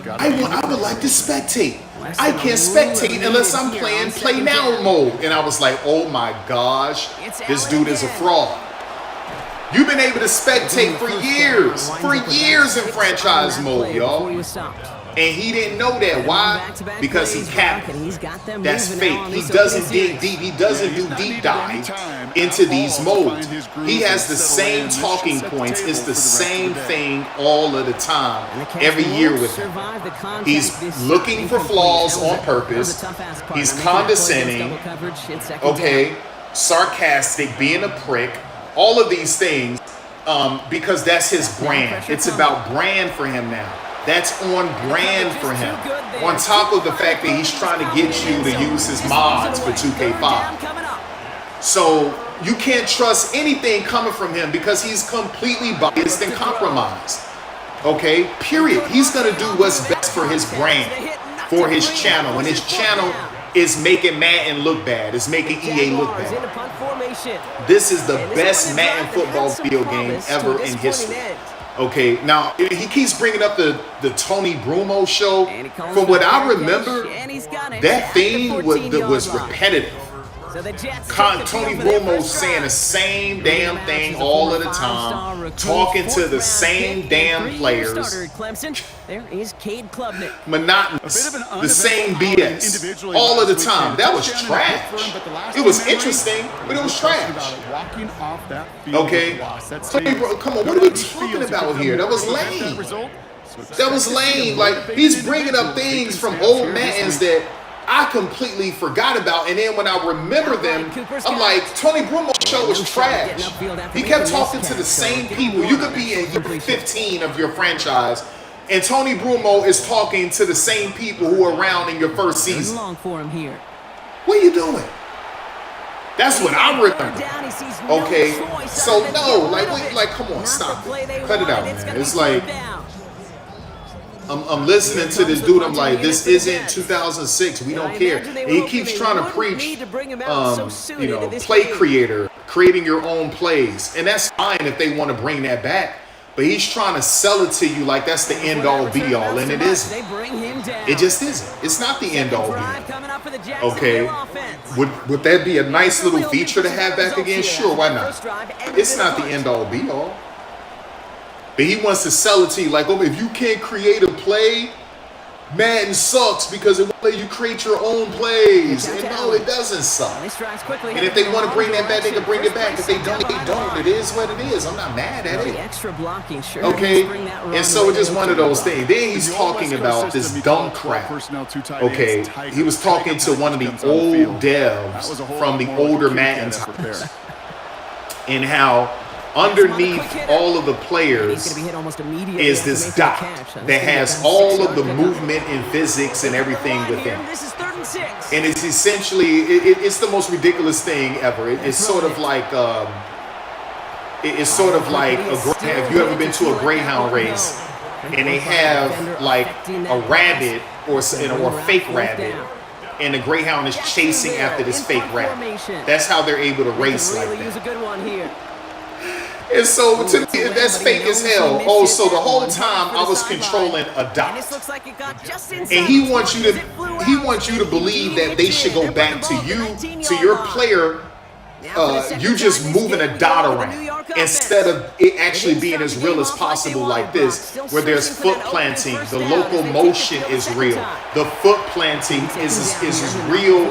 I would like to spectate. I can't spectate unless I'm playing play now mode. And I was like, oh my gosh, this dude is a fraud. You've been able to spectate for years in franchise mode, y'all. And he didn't know that. Why? Because he capped. That's fake. He doesn't dig deep. He doesn't do deep dive into these modes. He has the same talking points. It's the same thing all of the time, every year with him. He's looking for flaws on purpose. He's condescending. Okay, sarcastic, being a prick. All of these things, because that's his brand. It's about brand for him now. That's on brand for him. On top of the fact that he's trying to get you to use his mods for 2K5. So you can't trust anything coming from him because he's completely biased and compromised. Okay, period. He's going to do what's best for his brand, for his channel. And his channel is making Madden look bad. It's making EA look bad. This is the best Madden football video game ever in history. Okay, now he keeps bringing up the Tony Brumo show. From what I remember, that thing was repetitive. Tony Brumo saying the same damn thing all of the time, talking to the same damn players, monotonous, the same BS all of the time. That was trash. It was interesting, but it was trash. Okay, come on, what are we talking about here? That was lame. That was lame. Like, he's bringing up things from old Maddens that I completely forgot about, and then when I remember them, I'm like, Tony Brumo's show was trash. He kept talking to the same people. You could be in year 15 of your franchise, and Tony Brumo is talking to the same people who were around in your first season. What are you doing? That's what I remember. Okay, so no, like, come on, stop it. Cut it out, man. It's like, I'm listening to this dude. I'm like, this isn't 2006. We don't care. And he keeps trying to preach, play creator, creating your own plays, and that's fine if they want to bring that back. But he's trying to sell it to you like that's the end all be all, and it isn't. It just isn't. It's not the end all be all. Okay, would that be a nice little feature to have back again? Sure, why not? It's not the end all be all. But he wants to sell it to you like, oh, if you can't create a play, Madden sucks because it won't let you create your own plays. And no, it doesn't suck. And if they want to bring that back, they can bring it back. If they don't, they don't. It is what it is. I'm not mad at it. Okay? And so it's just one of those things. Then he's talking about this dumb crap. Okay? He was talking to one of the old devs from the older Madden times. And how underneath all of the players is this dot that has all of the movement and physics and everything within. And it's essentially, it's the most ridiculous thing ever. It's sort of like, it's sort of like, have you ever been to a Greyhound race and they have like a rabbit or a fake rabbit, and the Greyhound is chasing after this fake rabbit? That's how they're able to race like that. And so to me, that's fake as hell. Oh, so the whole time I was controlling a dot. And he wants you to believe that they should go back to you, to your player. You just moving a dot around instead of it actually being as real as possible like this, where there's foot planting, the local motion is real. The foot planting is as real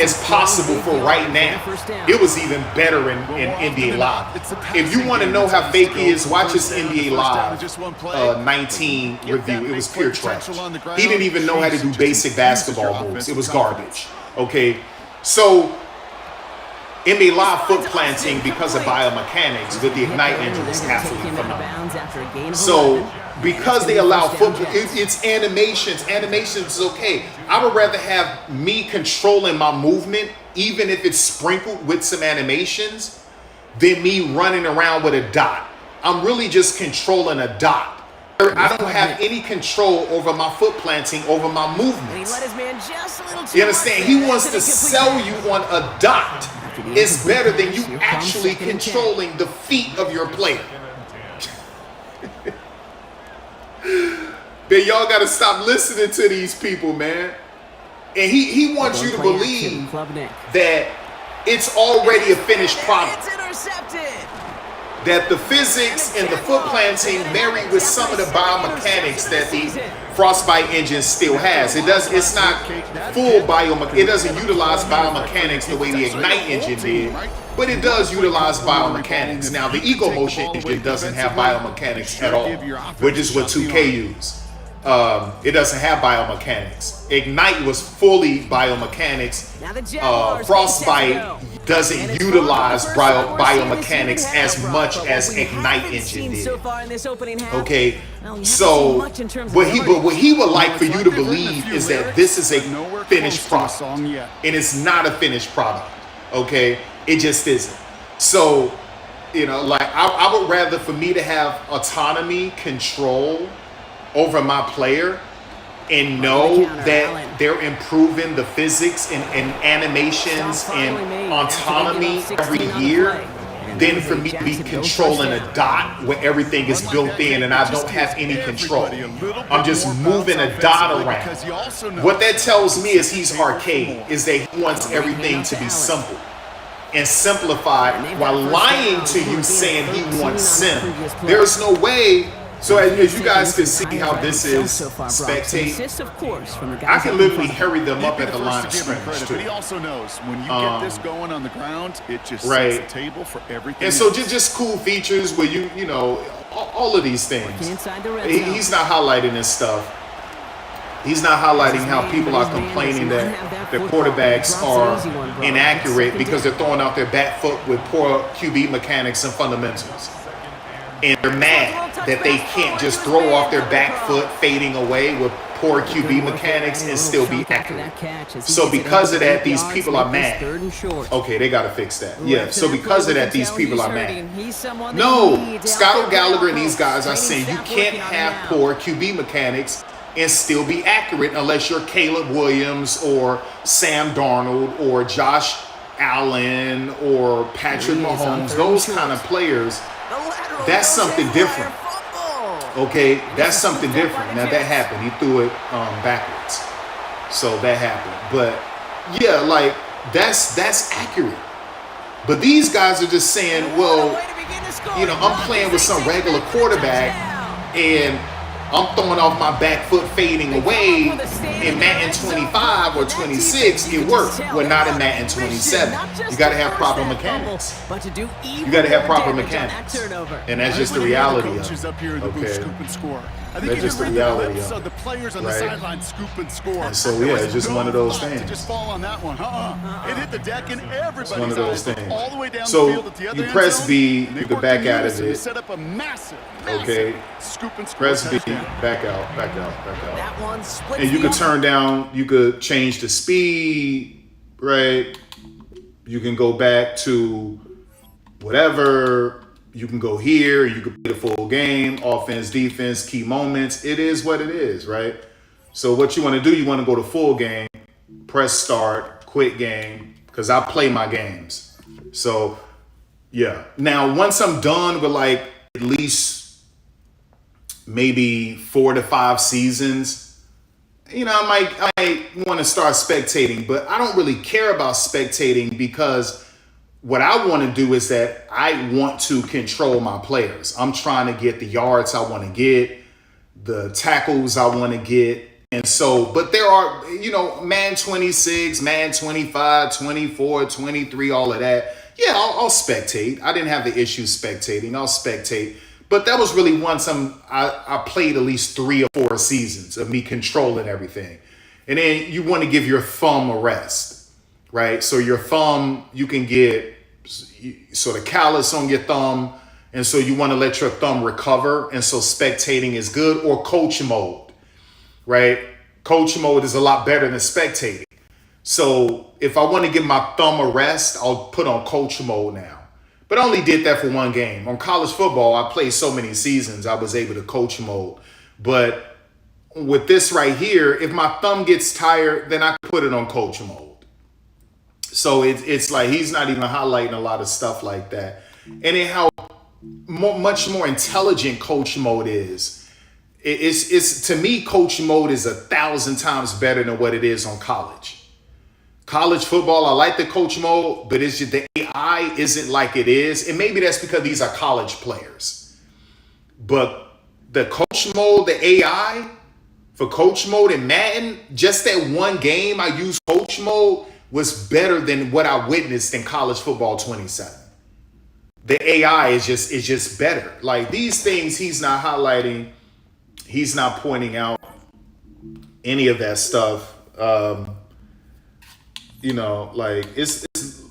as possible for right now. It was even better in NBA Live. If you want to know how fake he is, watch his NBA Live 19 review. It was pure trash. He didn't even know how to do basic basketball moves. It was garbage. Okay, so NBA Live foot planting because of biomechanics with the Ignite engine is absolutely phenomenal. So because they allow foot, it's animations. Animations is okay. I would rather have me controlling my movement, even if it's sprinkled with some animations, than me running around with a dot. I'm really just controlling a dot. I don't have any control over my foot planting, over my movements. You understand? He wants to sell you on a dot. It's better than you actually controlling the feet of your player. Man, y'all got to stop listening to these people, man. And he wants you to believe that it's already a finished product. That the physics and the foot planting marry with some of the biomechanics that the Frostbite engine still has. It's not full biomechanics. It doesn't utilize biomechanics the way the Ignite engine did, but it does utilize biomechanics. Now, the Eco Motion engine doesn't have biomechanics at all, which is what 2K used. It doesn't have biomechanics. Ignite was fully biomechanics. Frostbite doesn't utilize biomechanics as much as Ignite engine did. Okay, so what he would like for you to believe is that this is a finished product, and it's not a finished product. Okay, it just isn't. So, you know, like I would rather for me to have autonomy, control over my player, and know that they're improving the physics and animations and autonomy every year, than for me to be controlling a dot where everything is built in and I don't have any control. I'm just moving a dot around. What that tells me is he's arcade, is that he wants everything to be simple and simplified, while lying to you saying he wants sim. There's no way. So as you guys can see how this is spectate, I can literally hurry them up at the line of scrimmage too. But he also knows when you get this going on the ground, it just sets the table for everything. And so just cool features where you know, all of these things. He's not highlighting this stuff. He's not highlighting how people are complaining that their quarterbacks are inaccurate because they're throwing out their back foot with poor QB mechanics and fundamentals. And they're mad that they can't just throw off their back foot fading away with poor QB mechanics and still be accurate. So because of that, these people are mad. Okay, they got to fix that. Yeah, so because of that, these people are mad. No, Scott O'Gallagher and these guys are saying you can't have poor QB mechanics and still be accurate unless you're Caleb Williams or Sam Darnold or Josh Allen or Patrick Mahomes, those kind of players. That's something different. Okay, that's something different. Now that happened. He threw it backwards. So that happened. But yeah, like that's accurate. But these guys are just saying, well, you know, I'm playing with some regular quarterback and I'm throwing off my back foot fading away in Madden 25 or 26, it worked. Well, not in Madden 27. You got to have proper mechanics. You got to have proper mechanics. And that's just the reality of it. Okay. I think That's you just can the read the reality lips of of the players on the right? sideline scoop and score. And so, There yeah, was it's just no one of those thought things. to just fall on that one. It hit the deck and It's one everybody's of those eyes looked things. all the way down the So field at the other you end press zone, B, and they you can worked back in out of unison to it. set up a massive Okay. scoop and score Press B, touchdown. back out, back out, back out. That one splits And you the could turn down, you could change the speed, right? You can go back to whatever. You can go here. You can play the full game, offense, defense, key moments. It is what it is, right? So what you want to do, you want to go to full game, press start, quit game, because I play my games. So, yeah. Now, once I'm done with like at least maybe 4 to 5 seasons, you know, I might want to start spectating, but I don't really care about spectating because what I want to do is that I want to control my players. I'm trying to get the yards I want to get, the tackles I want to get. And so, but there are, you know, man 26, man 25, 24, 23, all of that. Yeah, I'll spectate. I didn't have the issue spectating. I'll spectate. But that was really once I played at least 3 or 4 seasons of me controlling everything. And then you want to give your thumb a rest, right? So your thumb, you can get sort of callus on your thumb. And so you want to let your thumb recover. And so spectating is good, or coach mode, right? Coach mode is a lot better than spectating. So if I want to give my thumb a rest, I'll put on coach mode now. But I only did that for 1 game. On college football, I played so many seasons, I was able to coach mode. But with this right here, if my thumb gets tired, then I can put it on coach mode. So it's like he's not even highlighting a lot of stuff like that. And then how much more intelligent coach mode is. It's to me, coach mode is 1,000 times better than what it is on college. College football, I like the coach mode, but it's just the AI isn't like it is. And maybe that's because these are college players. But the coach mode, the AI for coach mode in Madden, just that 1 game I used coach mode was better than what I witnessed in college football 27. The AI is just better. Like these things he's not highlighting, he's not pointing out any of that stuff. You know, like it's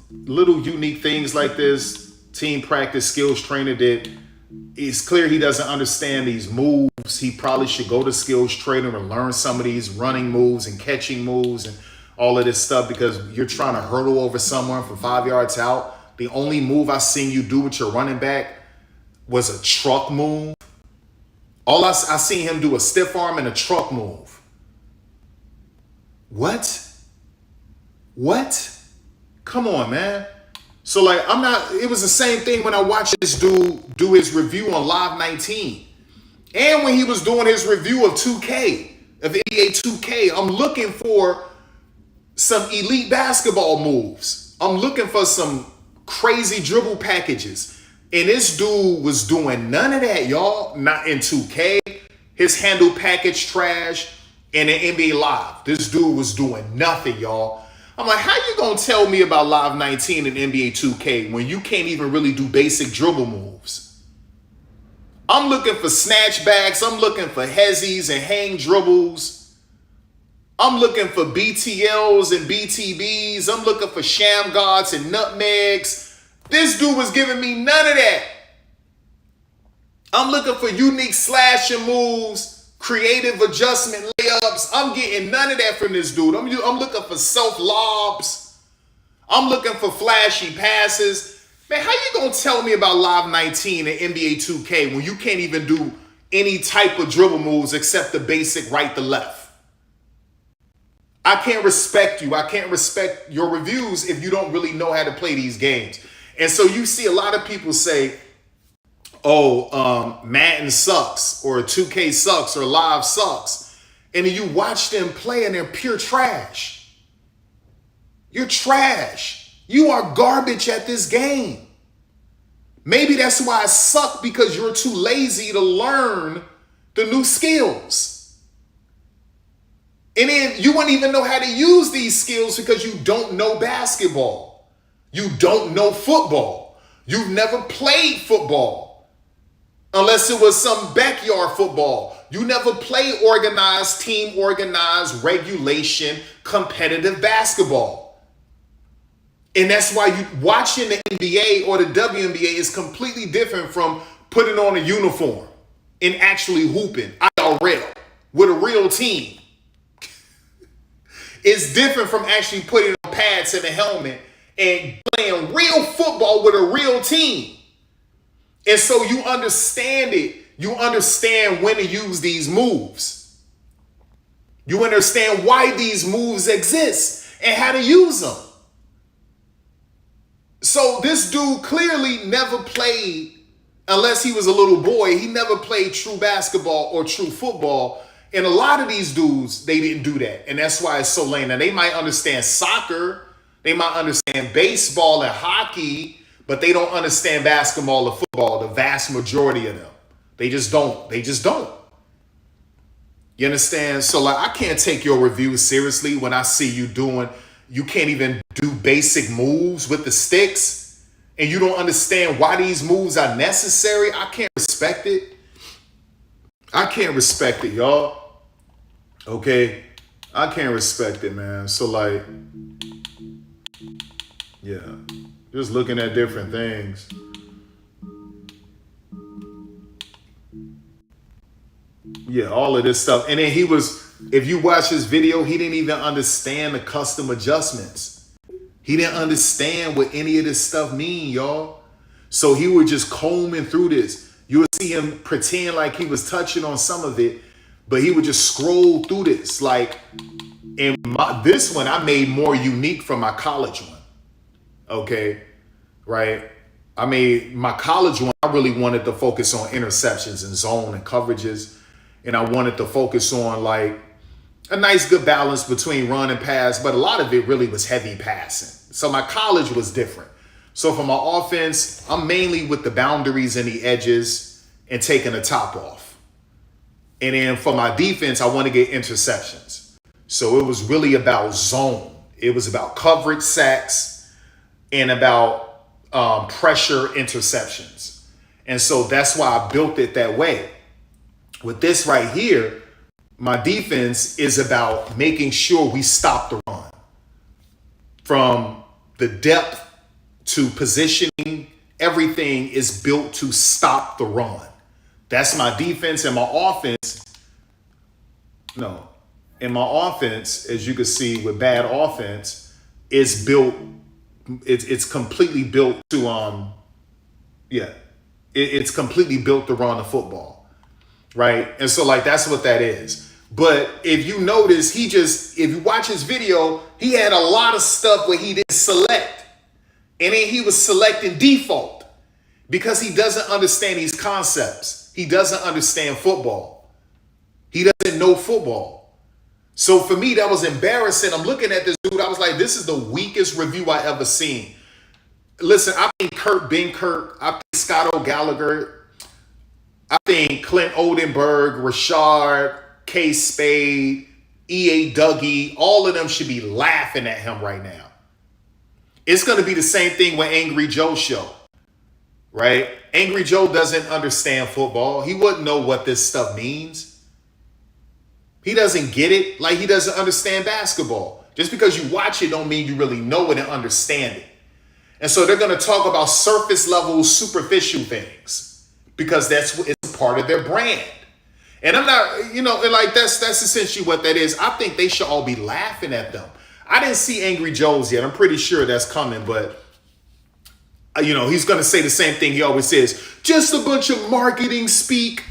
little unique things like this. Team practice skills trainer did. It's clear he doesn't understand these moves. He probably should go to skills trainer and learn some of these running moves and catching moves and all of this stuff, because you're trying to hurdle over someone from 5 yards out. The only move I seen you do with your running back was a truck move. All I seen him do a stiff arm and a truck move. What? Come on, man. So like, it was the same thing when I watched this dude do his review on Live 19. And when he was doing his review of 2K, of NBA 2K, I'm looking for some elite basketball moves. I'm looking for some crazy dribble packages. And this dude was doing none of that, y'all. Not in 2K. His handle package trash. And in NBA Live, this dude was doing nothing, y'all. I'm like, how you gonna tell me about Live 19 and NBA 2K when you can't even really do basic dribble moves? I'm looking for snatchbacks. I'm looking for hezzies and hang dribbles. I'm looking for BTLs and BTBs. I'm looking for sham guards and nutmegs. This dude was giving me none of that. I'm looking for unique slashing moves, creative adjustment layups. I'm getting none of that from this dude. I'm looking for self lobs. I'm looking for flashy passes. Man, how you gonna tell me about Live 19 and NBA 2K when you can't even do any type of dribble moves except the basic right to left? I can't respect you. I can't respect your reviews if you don't really know how to play these games. And so you see a lot of people say, Madden sucks, or 2K sucks, or Live sucks. And then you watch them play and they're pure trash. You're trash. You are garbage at this game. Maybe that's why I suck, because you're too lazy to learn the new skills. And then you wouldn't even know how to use these skills because you don't know basketball. You don't know football. You've never played football unless it was some backyard football. You never play organized, team organized, regulation, competitive basketball. And that's why you watching the NBA or the WNBA is completely different from putting on a uniform and actually hooping IRL with a real team. It's different from actually putting on pads and a helmet and playing real football with a real team. And so you understand it. You understand when to use these moves. You understand why these moves exist and how to use them. So this dude clearly never played, unless he was a little boy, he never played true basketball or true football. And a lot of these dudes, they didn't do that. And that's why it's so lame. Now, they might understand soccer, they might understand baseball and hockey, but they don't understand basketball or football, the vast majority of them. They just don't. They just don't. You understand? So, like, I can't take your reviews seriously when I see you can't even do basic moves with the sticks, and you don't understand why these moves are necessary. I can't respect it. I can't respect it, y'all. Okay? I can't respect it, man. So, like, yeah. Just looking at different things. Yeah, all of this stuff. And then if you watch his video, he didn't even understand the custom adjustments. He didn't understand what any of this stuff mean, y'all. So he was just combing through this. You would see him pretend like he was touching on some of it, but he would just scroll through this. Like, this one I made more unique from my college one. Okay, right? I mean, my college one, I really wanted to focus on interceptions and zone and coverages. And I wanted to focus on like a nice good balance between run and pass, but a lot of it really was heavy passing. So my college was different. So for my offense, I'm mainly with the boundaries and the edges and taking the top off. And then for my defense, I want to get interceptions. So it was really about zone. It was about coverage sacks and about pressure interceptions. And so that's why I built it that way. With this right here, my defense is about making sure we stop the run. From the depth to positioning, everything is built to stop the run. That's my defense. And my offense, as you can see with bad offense, is built, it's completely built to, it's completely built to run the football. Right? And so like, that's what that is. But if you notice, if you watch his video, he had a lot of stuff where he didn't select. And then he was selecting default because he doesn't understand these concepts. He doesn't understand football. He doesn't know football. So for me, that was embarrassing. I'm looking at this dude. I was like, this is the weakest review I ever seen. Listen, I think Kurt Benkirk, I think Scott O'Gallagher, I think Clint Oldenburg, Rashard, K. Spade, E.A. Dougie, all of them should be laughing at him right now. It's going to be the same thing with Angry Joe's show, right? Angry Joe doesn't understand football. He wouldn't know what this stuff means. He doesn't get it, like he doesn't understand basketball. Just because you watch it don't mean you really know it and understand it. And so they're going to talk about surface level, superficial things because it's part of their brand. And I'm not, like that's essentially what that is. I think they should all be laughing at them. I didn't see Angry Joe's yet. I'm pretty sure that's coming, but he's going to say the same thing he always says. Just a bunch of marketing speak.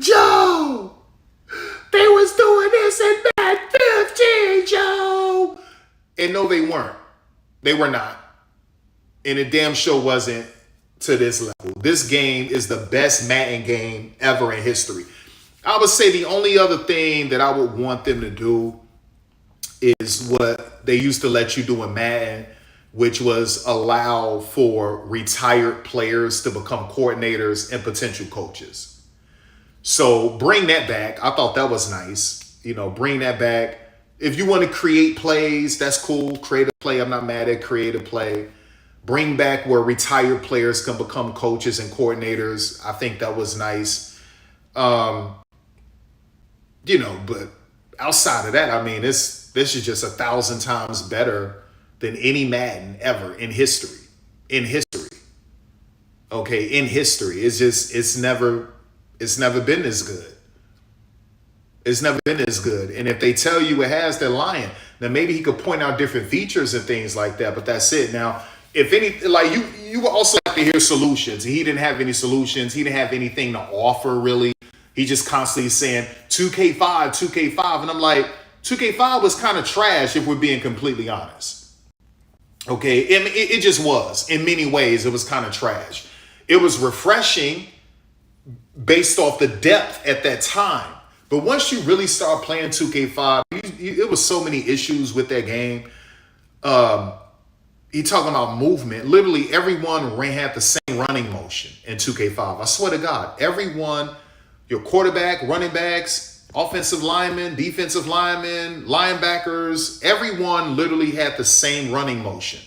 Joe, they was doing this in Madden 15, Joe. And no, they weren't. They were not. And it damn sure wasn't to this level. This game is the best Madden game ever in history. I would say the only other thing that I would want them to do is what they used to let you do in Madden, which was allow for retired players to become coordinators and potential coaches. So bring that back. I thought that was nice. Bring that back. If you want to create plays, that's cool. Create a play. I'm not mad at create a play. bring back where retired players can become coaches and coordinators. I think that was nice. But outside of that, I mean, this is just 1,000 times better than any Madden ever in history. In history. Okay, in history. It's never been this good. It's never been this good. And if they tell you it has, they're lying. Now maybe he could point out different features and things like that, but that's it. Now, if any, like you would also like to hear solutions. He didn't have any solutions. He didn't have anything to offer really. He just constantly saying 2K5, 2K5. And I'm like, 2K5 was kind of trash if we're being completely honest. Okay, it just was. In many ways, it was kind of trash. It was refreshing based off the depth at that time. But once you really start playing 2K5, it was so many issues with that game. He talking about movement. Literally everyone had the same running motion in 2K5. I swear to God, everyone, your quarterback, running backs, offensive linemen, defensive linemen, linebackers, everyone literally had the same running motion.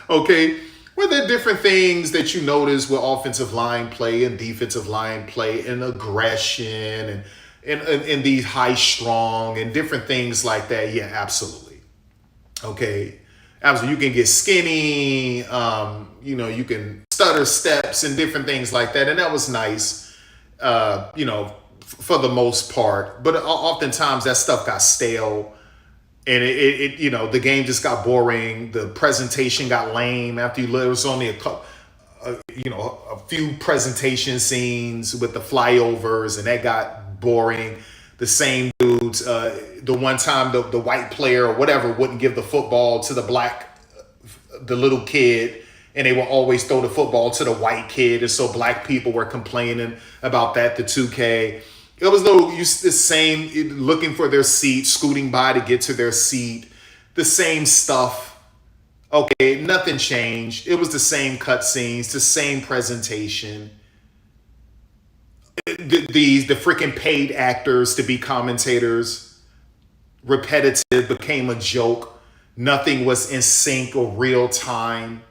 Okay. Well, there are different things that you notice with offensive line play and defensive line play and aggression and these high strong and different things like that. Yeah, absolutely. Okay. Absolutely. You can get skinny. You can stutter steps and different things like that. And that was nice, for the most part. But oftentimes that stuff got stale. And the game just got boring. The presentation got lame after there was only a few presentation scenes with the flyovers, and that got boring. The same dudes. The one time the white player or whatever wouldn't give the football to the little kid, and they would always throw the football to the white kid, and so black people were complaining about that. The 2K. It was the same, looking for their seat, scooting by to get to their seat, the same stuff. Okay, nothing changed. It was the same cutscenes, the same presentation. The freaking paid actors to be commentators, repetitive, became a joke. Nothing was in sync or real time.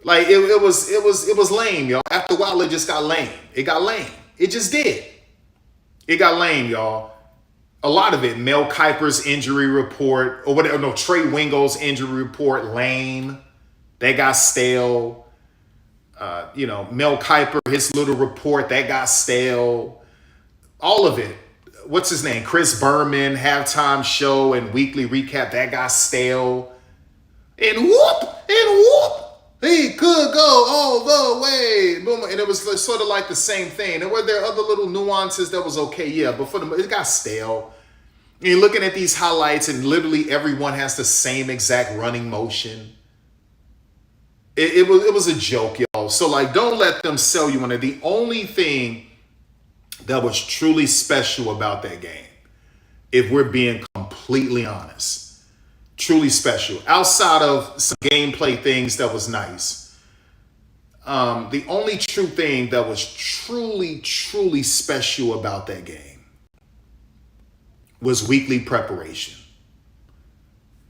Like it was lame, y'all. After a while, it just got lame. It got lame. It just did. It got lame, y'all. A lot of it. Mel Kiper's injury report, or whatever. No, Trey Wingo's injury report, lame. That got stale. Mel Kiper, his little report, that got stale. All of it. What's his name? Chris Berman, halftime show and weekly recap, that got stale. And whoop. He could go all the way. Boom. And it was sort of like the same thing. And were there other little nuances that was okay? Yeah, but it got stale. And you're looking at these highlights and literally everyone has the same exact running motion. It was a joke, y'all. So don't let them sell you on it. The only thing that was truly special about that game, if we're being completely honest, truly special, outside of some gameplay things that was nice, the only true thing that was truly special about that game was weekly preparation.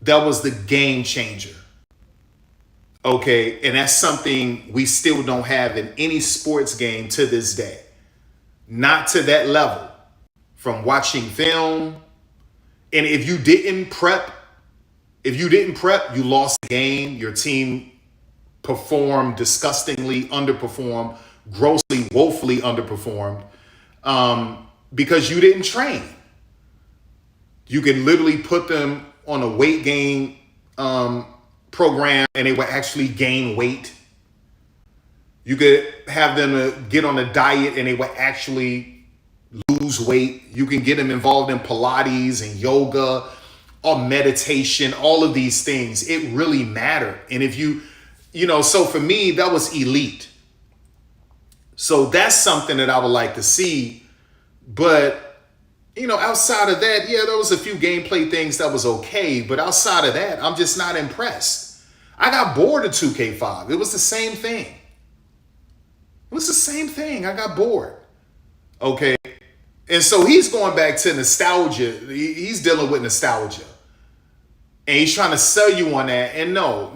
That was the game changer. Okay, and that's something we still don't have in any sports game to this day. Not to that level. From watching film, and if you didn't prep, you lost the game. Your team performed disgustingly, underperformed, grossly, woefully underperformed, because you didn't train. You can literally put them on a weight gain program and they would actually gain weight. You could have them get on a diet and they would actually lose weight. You can get them involved in Pilates and yoga or meditation, all of these things. It really mattered. And if so for me, that was elite. So that's something that I would like to see. But, outside of that, yeah, there was a few gameplay things that was okay. But outside of that, I'm just not impressed. I got bored of 2K5. It was the same thing. I got bored. Okay. And so he's going back to nostalgia. He's dealing with nostalgia. And he's trying to sell you on that. And no.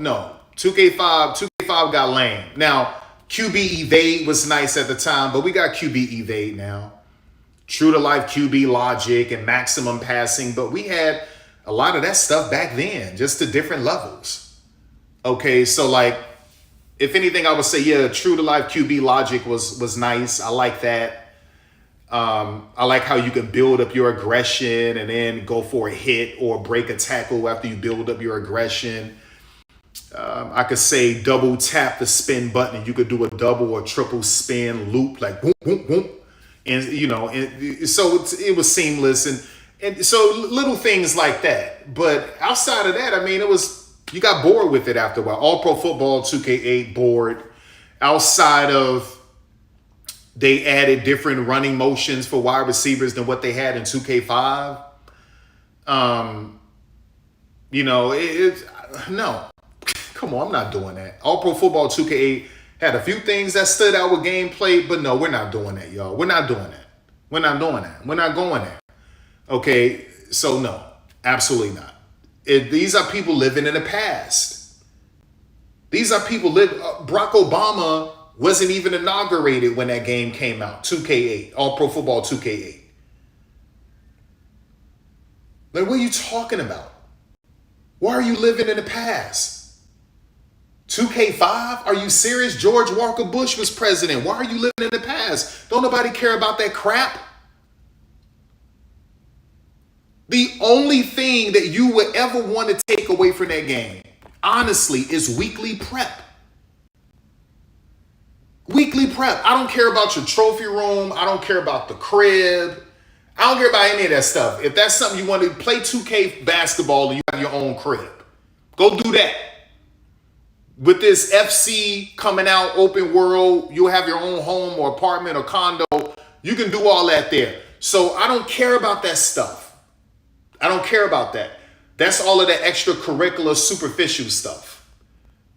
2K5 got lame. Now, QB evade was nice at the time, but we got QB evade now. True to life QB logic and maximum passing, but we had a lot of that stuff back then, just to different levels. Okay, so like, if anything, I would say, yeah, true to life QB logic was nice. I like that. I like how you can build up your aggression and then go for a hit or break a tackle after you build up your aggression. I could say double tap the spin button and you could do a double or triple spin loop, like boom, boom, boom. And, so it was seamless. And so little things like that. But outside of that, I mean, you got bored with it after a while. All Pro Football 2K8 bored. Outside of they added different running motions for wide receivers than what they had in 2K5. No. Come on, I'm not doing that. All Pro Football 2K8 had a few things that stood out with gameplay, but no, we're not doing that, y'all. We're not doing that. We're not doing that. We're not going there. Okay, so no, absolutely not. These are people living in the past. These are people Barack Obama wasn't even inaugurated when that game came out, 2K8, All Pro Football 2K8. Like, what are you talking about? Why are you living in the past? 2K5? Are you serious? George Walker Bush was president. Why are you living in the past? Don't nobody care about that crap. The only thing that you would ever want to take away from that game, honestly, is weekly prep. Weekly prep. I don't care about your trophy room. I don't care about the crib. I don't care about any of that stuff. If that's something you want to play 2K basketball and you have your own crib, go do that. With this FC coming out, open world, you'll have your own home or apartment or condo. You can do all that there. So I don't care about that stuff. I don't care about that. That's all of the extracurricular, superficial stuff.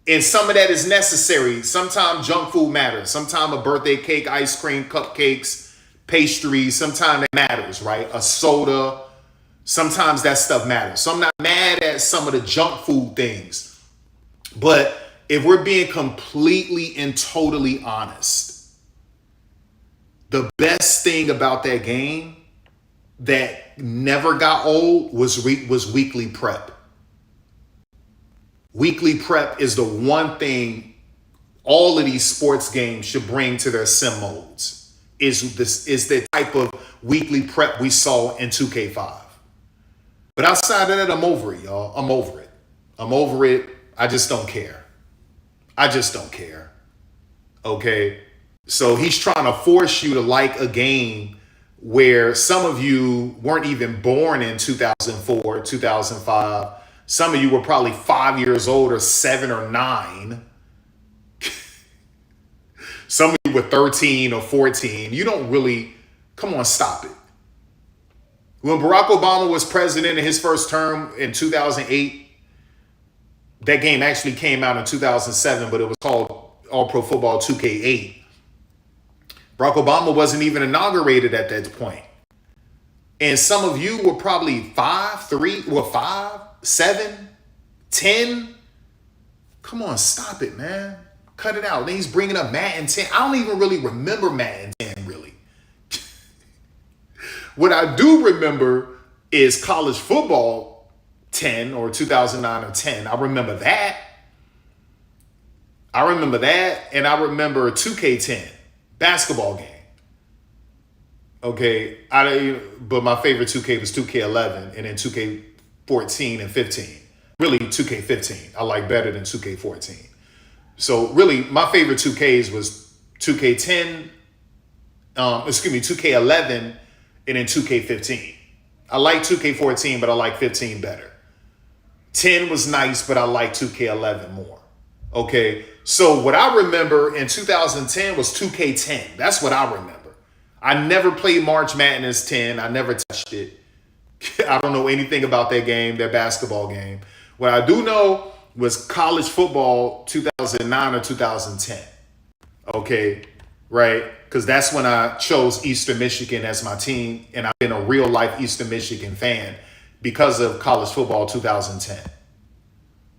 And some of that is necessary. Sometimes junk food matters. Sometimes a birthday cake, ice cream, cupcakes, pastries, sometimes it matters, right? A soda, sometimes that stuff matters. So I'm not mad at some of the junk food things. But if we're being completely and totally honest, the best thing about that game that never got old was weekly prep. Weekly prep is the one thing all of these sports games should bring to their sim modes. Is the type of weekly prep we saw in 2K5. But outside of that, I'm over it, y'all. I'm over it. I just don't care. Okay? So he's trying to force you to like a game where some of you weren't even born in 2004, 2005. Some of you were probably 5 years old or 7 or 9. Some of you were 13 or 14. You don't really, come on, stop it. When Barack Obama was president in his first term in 2008, that game actually came out in 2007, but it was called All Pro Football 2K8. Barack Obama wasn't even inaugurated at that point. And some of you were probably 5, 7, 10. Come on, stop it, man. Cut it out. Then he's bringing up Madden 10. I don't even really remember Madden 10, really. What I do remember is college football 10 or 2009 or 10. I remember that. And I remember 2K10, basketball game. Okay, but my favorite 2K was 2K11 and then 2K14 and 15. Really 2K15 I like better than 2K14. So really my favorite 2Ks was 2K10, 2K11 and then 2K15. I like 2K14, but I like 15 better. 10 was nice, but I like 2K11 more. Okay, so what I remember in 2010 was 2K10. That's what I remember. I never played March Madness 10. I never touched it. I don't know anything about that game, that basketball game. What I do know was college football 2009 or 2010. Okay, right? Because that's when I chose Eastern Michigan as my team. And I've been a real life Eastern Michigan fan because of college football 2010.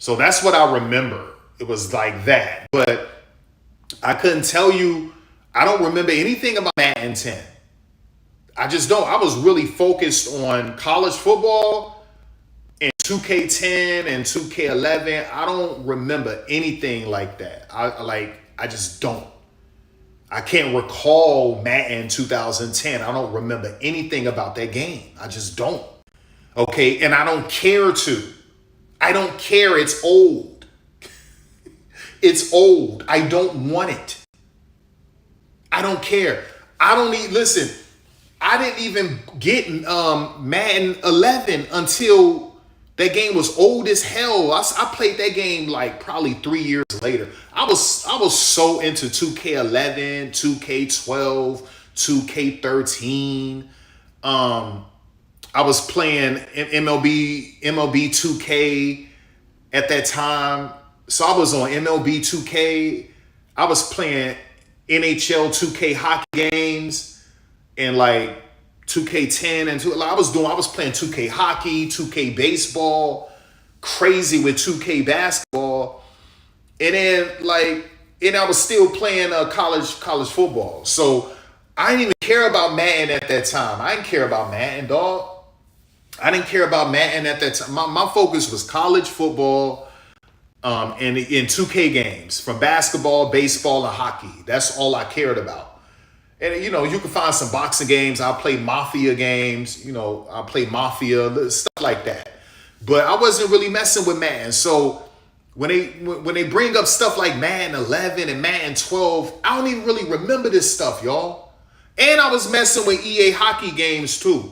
So that's what I remember. It was like that. But I couldn't tell you, I don't remember anything about Madden 10. I just don't. I was really focused on college football and 2K10 and 2K11. I don't remember anything like that. I just don't. I can't recall Madden 2010. I don't remember anything about that game. I just don't. Okay, and I don't care to. I don't care. It's old. It's old. I don't want it. I don't care. I don't need, listen, I didn't even get Madden 11 until that game was old as hell. I played that game like probably 3 years later. I was so into 2K11, 2K12, 2K13. I was playing MLB 2K at that time. So I was on MLB 2K. I was playing NHL 2K hockey games and like 2K10 and I was playing 2K hockey, 2K baseball, crazy with 2K basketball. And then I was still playing college football. So I didn't even care about Madden at that time. I didn't care about Madden, dog. I didn't care about Madden at that time. My focus was college football and in 2K games from basketball, baseball, and hockey. That's all I cared about. And, you know, you can find some boxing games. I played Mafia games. You know, I played Mafia, stuff like that. But I wasn't really messing with Madden. So when they bring up stuff like Madden 11 and Madden 12, I don't even really remember this stuff, y'all. And I was messing with EA hockey games too.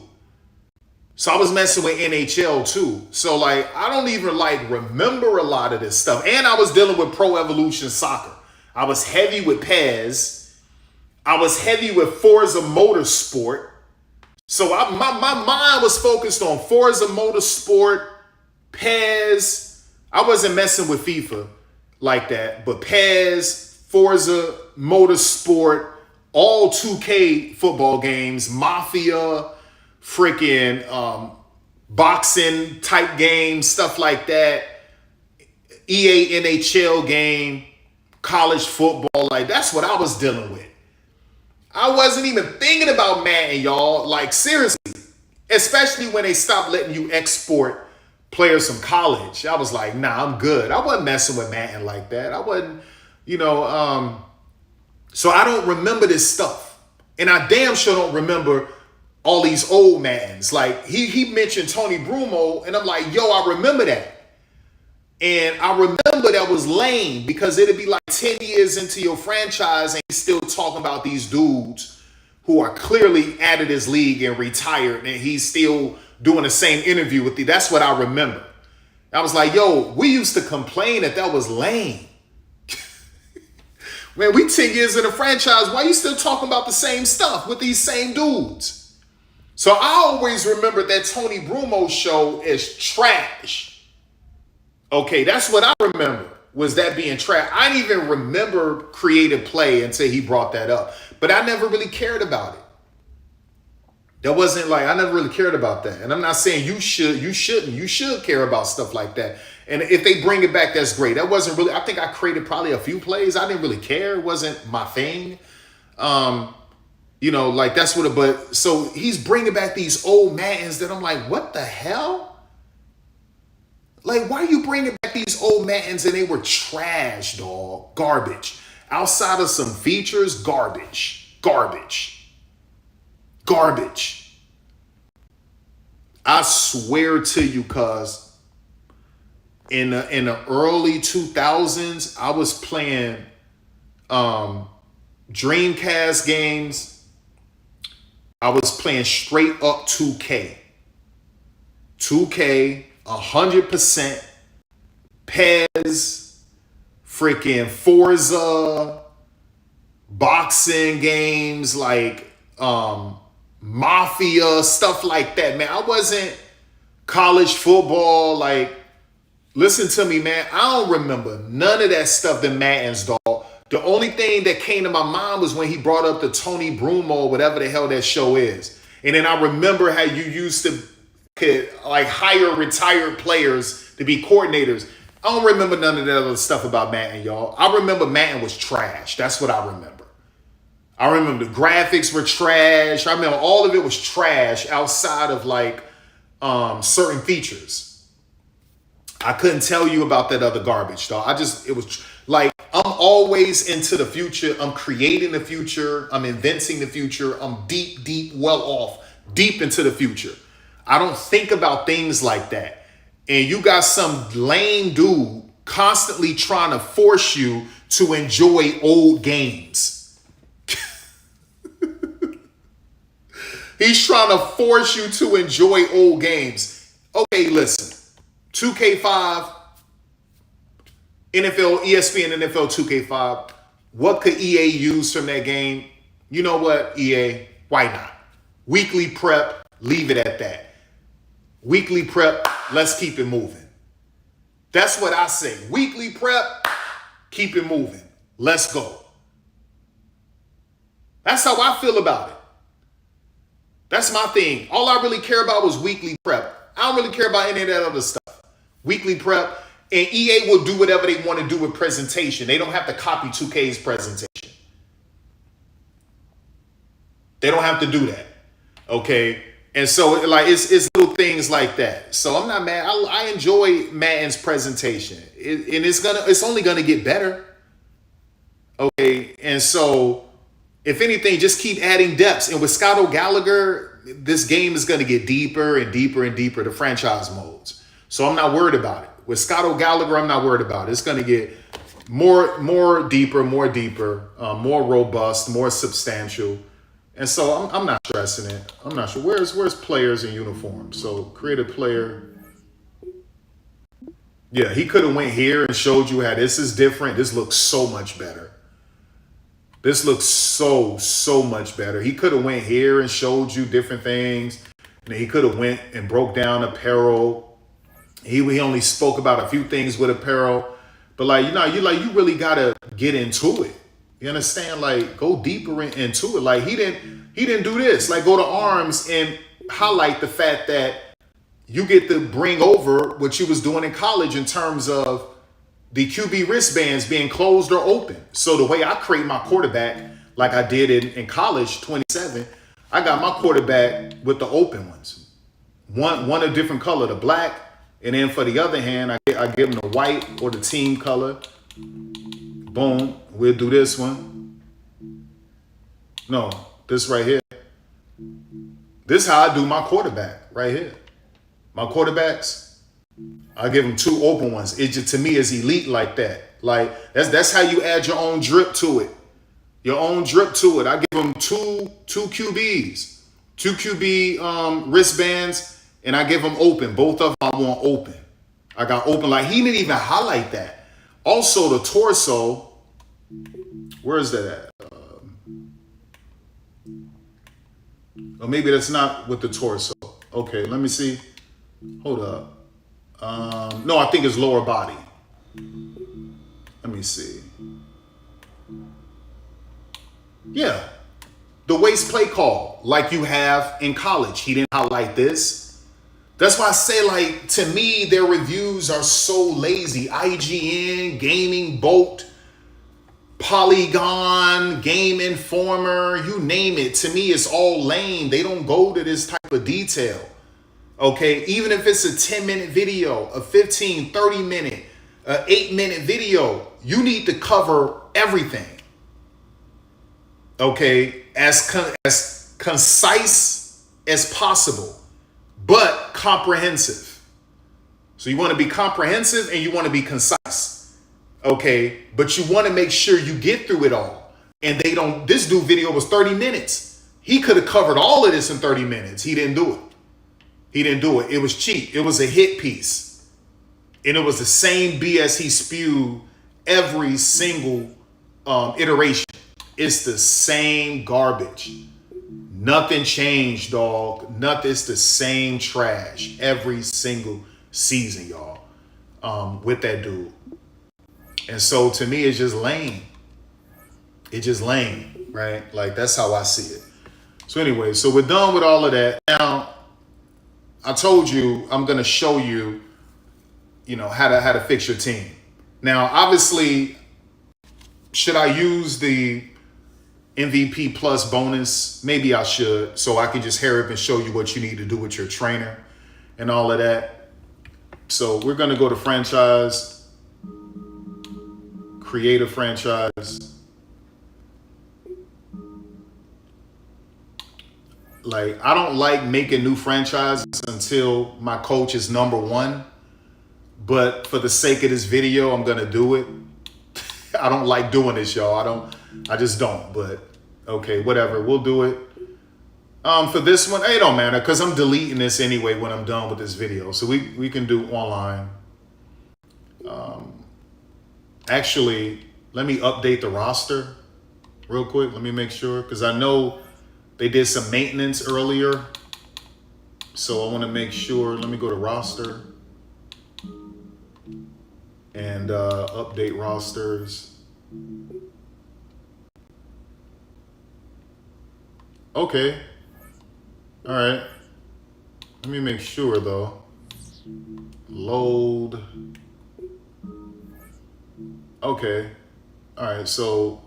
So I was messing with NHL too. So like, I don't even like remember a lot of this stuff. And I was dealing with Pro Evolution Soccer. I was heavy with PES. I was heavy with Forza Motorsport. So my mind was focused on Forza Motorsport, PES. I wasn't messing with FIFA like that, but PES, Forza Motorsport, all 2K football games, Mafia, freaking boxing type games, stuff like that, EA NHL game, college football, like that's what I was dealing with. I wasn't even thinking about Madden, y'all, like seriously, especially when they stopped letting you export players from college. I was like, nah, I'm good. I wasn't messing with Madden like that. I wasn't, you know, so I don't remember this stuff. And I damn sure don't remember all these old Maddens. Like he mentioned Tony Brumo, and I'm like, yo, I remember that. And I remember that was lame because it'd be like 10 years into your franchise and he's still talking about these dudes who are clearly out of this league and retired, and he's still doing the same interview with you. That's what I remember. I was like, yo, we used to complain that was lame. Man, we 10 years in the franchise. Why you still talking about the same stuff with these same dudes? So I always remember that Tony Brumo show as trash. Okay, that's what I remember, was that being trash. I didn't even remember creative play until he brought that up. But I never really cared about it. That wasn't like, I never really cared about that. And I'm not saying you shouldn't. You should care about stuff like that. And if they bring it back, that's great. That wasn't really, I think I created probably a few plays. I didn't really care. It wasn't my thing. You know, like that's what, but so he's bringing back these old Maddens that I'm like, what the hell? Like, why are you bringing back these old Maddens and they were trash, dog? Garbage. Outside of some features, garbage. I swear to you, cuz in the early 2000s, I was playing Dreamcast games. I was playing straight up 2K. 100%, PES, freaking Forza, boxing games, like Mafia, stuff like that, man. I wasn't college football, like, listen to me, man. I don't remember none of that stuff, the Maddens, dog. The only thing that came to my mind was when he brought up the Tony Brumo, whatever the hell that show is. And then I remember how you used to could like hire retired players to be coordinators. I don't remember none of that other stuff about Madden, y'all. I remember Madden was trash. That's what I remember. I remember the graphics were trash. I remember all of it was trash outside of like certain features. I couldn't tell you about that other garbage, though. It was like, I'm always into the future. I'm creating the future. I'm inventing the future. I'm deep into the future. I don't think about things like that. And you got some lame dude constantly trying to force you to enjoy old games. He's trying to force you to enjoy old games. Okay, listen. 2K5, NFL, ESPN, NFL 2K5. What could EA use from that game? You know what, EA? Why not? Weekly prep, leave it at that. Weekly prep, let's keep it moving. That's what I say. Weekly prep, keep it moving. Let's go. That's how I feel about it. That's my thing. All I really care about was weekly prep. I don't really care about any of that other stuff. Weekly prep, and EA will do whatever they want to do with presentation. They don't have to copy 2K's presentation. They don't have to do that. Okay? And so like it's little things like that. So I'm not mad. I enjoy Madden's presentation. And it's only gonna get better. Okay. And so if anything, just keep adding depths. And with Scott O'Gallagher, this game is gonna get deeper and deeper and deeper, the franchise modes. So I'm not worried about it. With Scott O'Gallagher, I'm not worried about it. It's gonna get more deeper, more robust, more substantial. And so I'm not stressing it. I'm not sure. Where's players in uniform? So create a player. Yeah, he could have went here and showed you how this is different. This looks so much better. This looks so much better. He could have went here and showed you different things. And he could have went and broke down apparel. He only spoke about a few things with apparel. But like, you really gotta get into it. You understand? Like, go deeper into it. Like he didn't do this. Like, go to arms and highlight the fact that you get to bring over what you was doing in college in terms of the QB wristbands being closed or open. So the way I create my quarterback, like I did in college, 27, I got my quarterback with the open ones. One a different color, the black, and then for the other hand, I give them the white or the team color. Boom. We'll do this one. No, this right here. This is how I do my quarterback right here. My quarterbacks, I give them two open ones. It just, to me, is elite like that. Like that's how you add your own drip to it. Your own drip to it. I give them two QBs, two QB wristbands, and I give them open. Both of them I want open. I got open. Like, he didn't even highlight that. Also, the torso. Where is that at? Or maybe that's not with the torso. Okay, let me see. Hold up. No, I think it's lower body. Let me see. Yeah. The waist play call, like you have in college. He didn't highlight this. That's why I say, like, to me, their reviews are so lazy. IGN, Gaming Bolt, Polygon, Game Informer, you name it. To me, it's all lame. They don't go to this type of detail. Okay, even if it's a 10-minute video, a 15, 30-minute, an 8-minute video, you need to cover everything. Okay, as concise as possible, but comprehensive. So you want to be comprehensive and you want to be concise. Okay, but you want to make sure you get through it all. And they don't, this dude video was 30 minutes. He could have covered all of this in 30 minutes. He didn't do it. He didn't do it. It was cheap. It was a hit piece. And it was the same BS he spewed every single iteration. It's the same garbage. Nothing changed, dog. Nothing. It's the same trash every single season, y'all, with that dude. And so to me, it's just lame. It's just lame, right? Like, that's how I see it. So anyway, so we're done with all of that. Now, I told you I'm going to show you how to fix your team. Now, obviously, should I use the MVP plus bonus? Maybe I should, so I can just hurry up and show you what you need to do with your trainer and all of that. So we're going to go to franchise, create a franchise. Like, I don't like making new franchises until my coach is number one. But for the sake of this video, I'm going to do it. I don't like doing this, y'all. I just don't. But okay, whatever. We'll do it. For this one, it don't matter because I'm deleting this anyway when I'm done with this video. So we can do online. Actually, let me update the roster real quick. Let me make sure because I know they did some maintenance earlier. So I want to make sure. Let me go to roster and update rosters. Okay. All right. Let me make sure though. Load. Okay. All right. So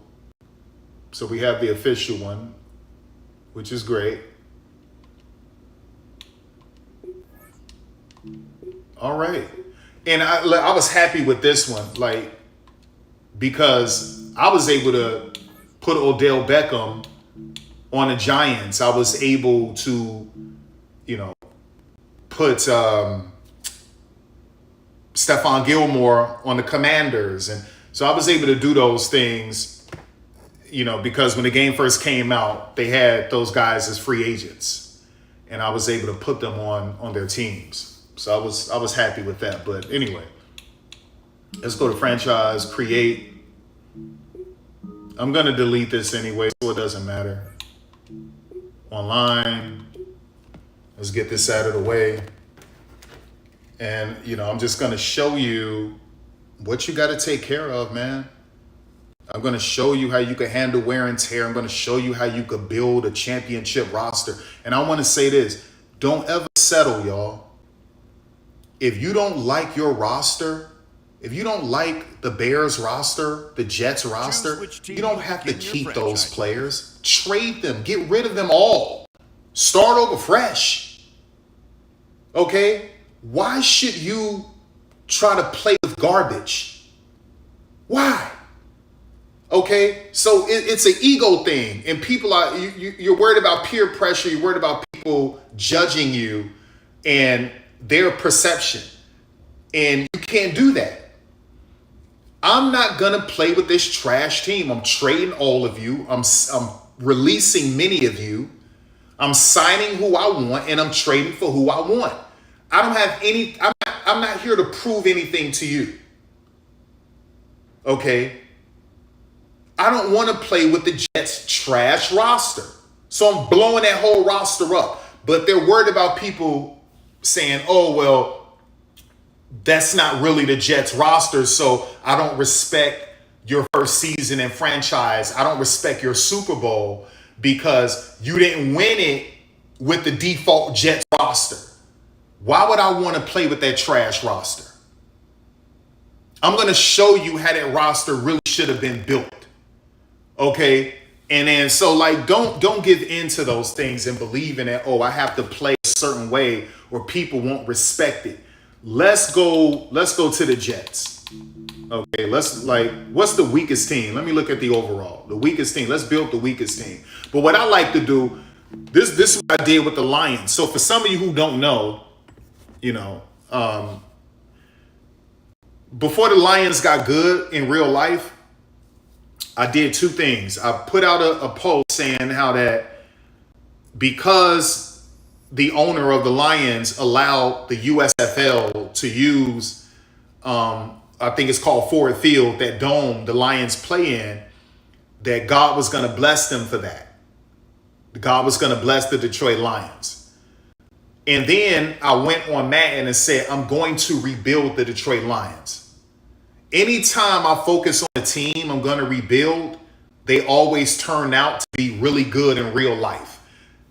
we have the official one, which is great. All right. And I was happy with this one, like, because I was able to put Odell Beckham on the Giants. I was able to, put Stephon Gilmore on the Commanders. And so I was able to do those things, because when the game first came out, they had those guys as free agents. And I was able to put them on their teams. So I was happy with that. But anyway, let's go to franchise, create. I'm going to delete this anyway, so it doesn't matter. Online. Let's get this out of the way. And, I'm just going to show you what you got to take care of, man. I'm going to show you how you can handle wear and tear. I'm going to show you how you could build a championship roster. And I want to say this. Don't ever settle, y'all. If you don't like your roster, if you don't like the Bears roster, the Jets roster, you don't have to keep those players. Trade them. Get rid of them all. Start over fresh. Okay? Why should you try to play with garbage? Why? Okay? So it's an ego thing. And people are, you're worried about peer pressure. You're worried about people judging you and their perception. And you can't do that. I'm not going to play with this trash team. I'm trading all of you. I'm releasing many of you. I'm signing who I want and I'm trading for who I want. I don't have any, I'm not here to prove anything to you. Okay? I don't want to play with the Jets trash roster. So I'm blowing that whole roster up. But they're worried about people saying, oh, well, that's not really the Jets roster, so I don't respect your first season in franchise. I don't respect your Super Bowl because you didn't win it with the default Jets roster. Why would I want to play with that trash roster? I'm going to show you how that roster really should have been built. Okay? And then so don't give in to those things and believe in it. Oh, I have to play a certain way or people won't respect it. Let's go to the Jets. Okay, what's the weakest team? Let me look at the overall. The weakest team. Let's build the weakest team. But what I like to do, this is what I did with the Lions. So for some of you who don't know, before the Lions got good in real life, I did two things. I put out a post saying how that because the owner of the Lions allowed the USFL to use, I think it's called Ford Field, that dome the Lions play in, that God was going to bless them for that. God was going to bless the Detroit Lions. And then I went on Madden and said, I'm going to rebuild the Detroit Lions. Anytime I focus on a team I'm going to rebuild, they always turn out to be really good in real life.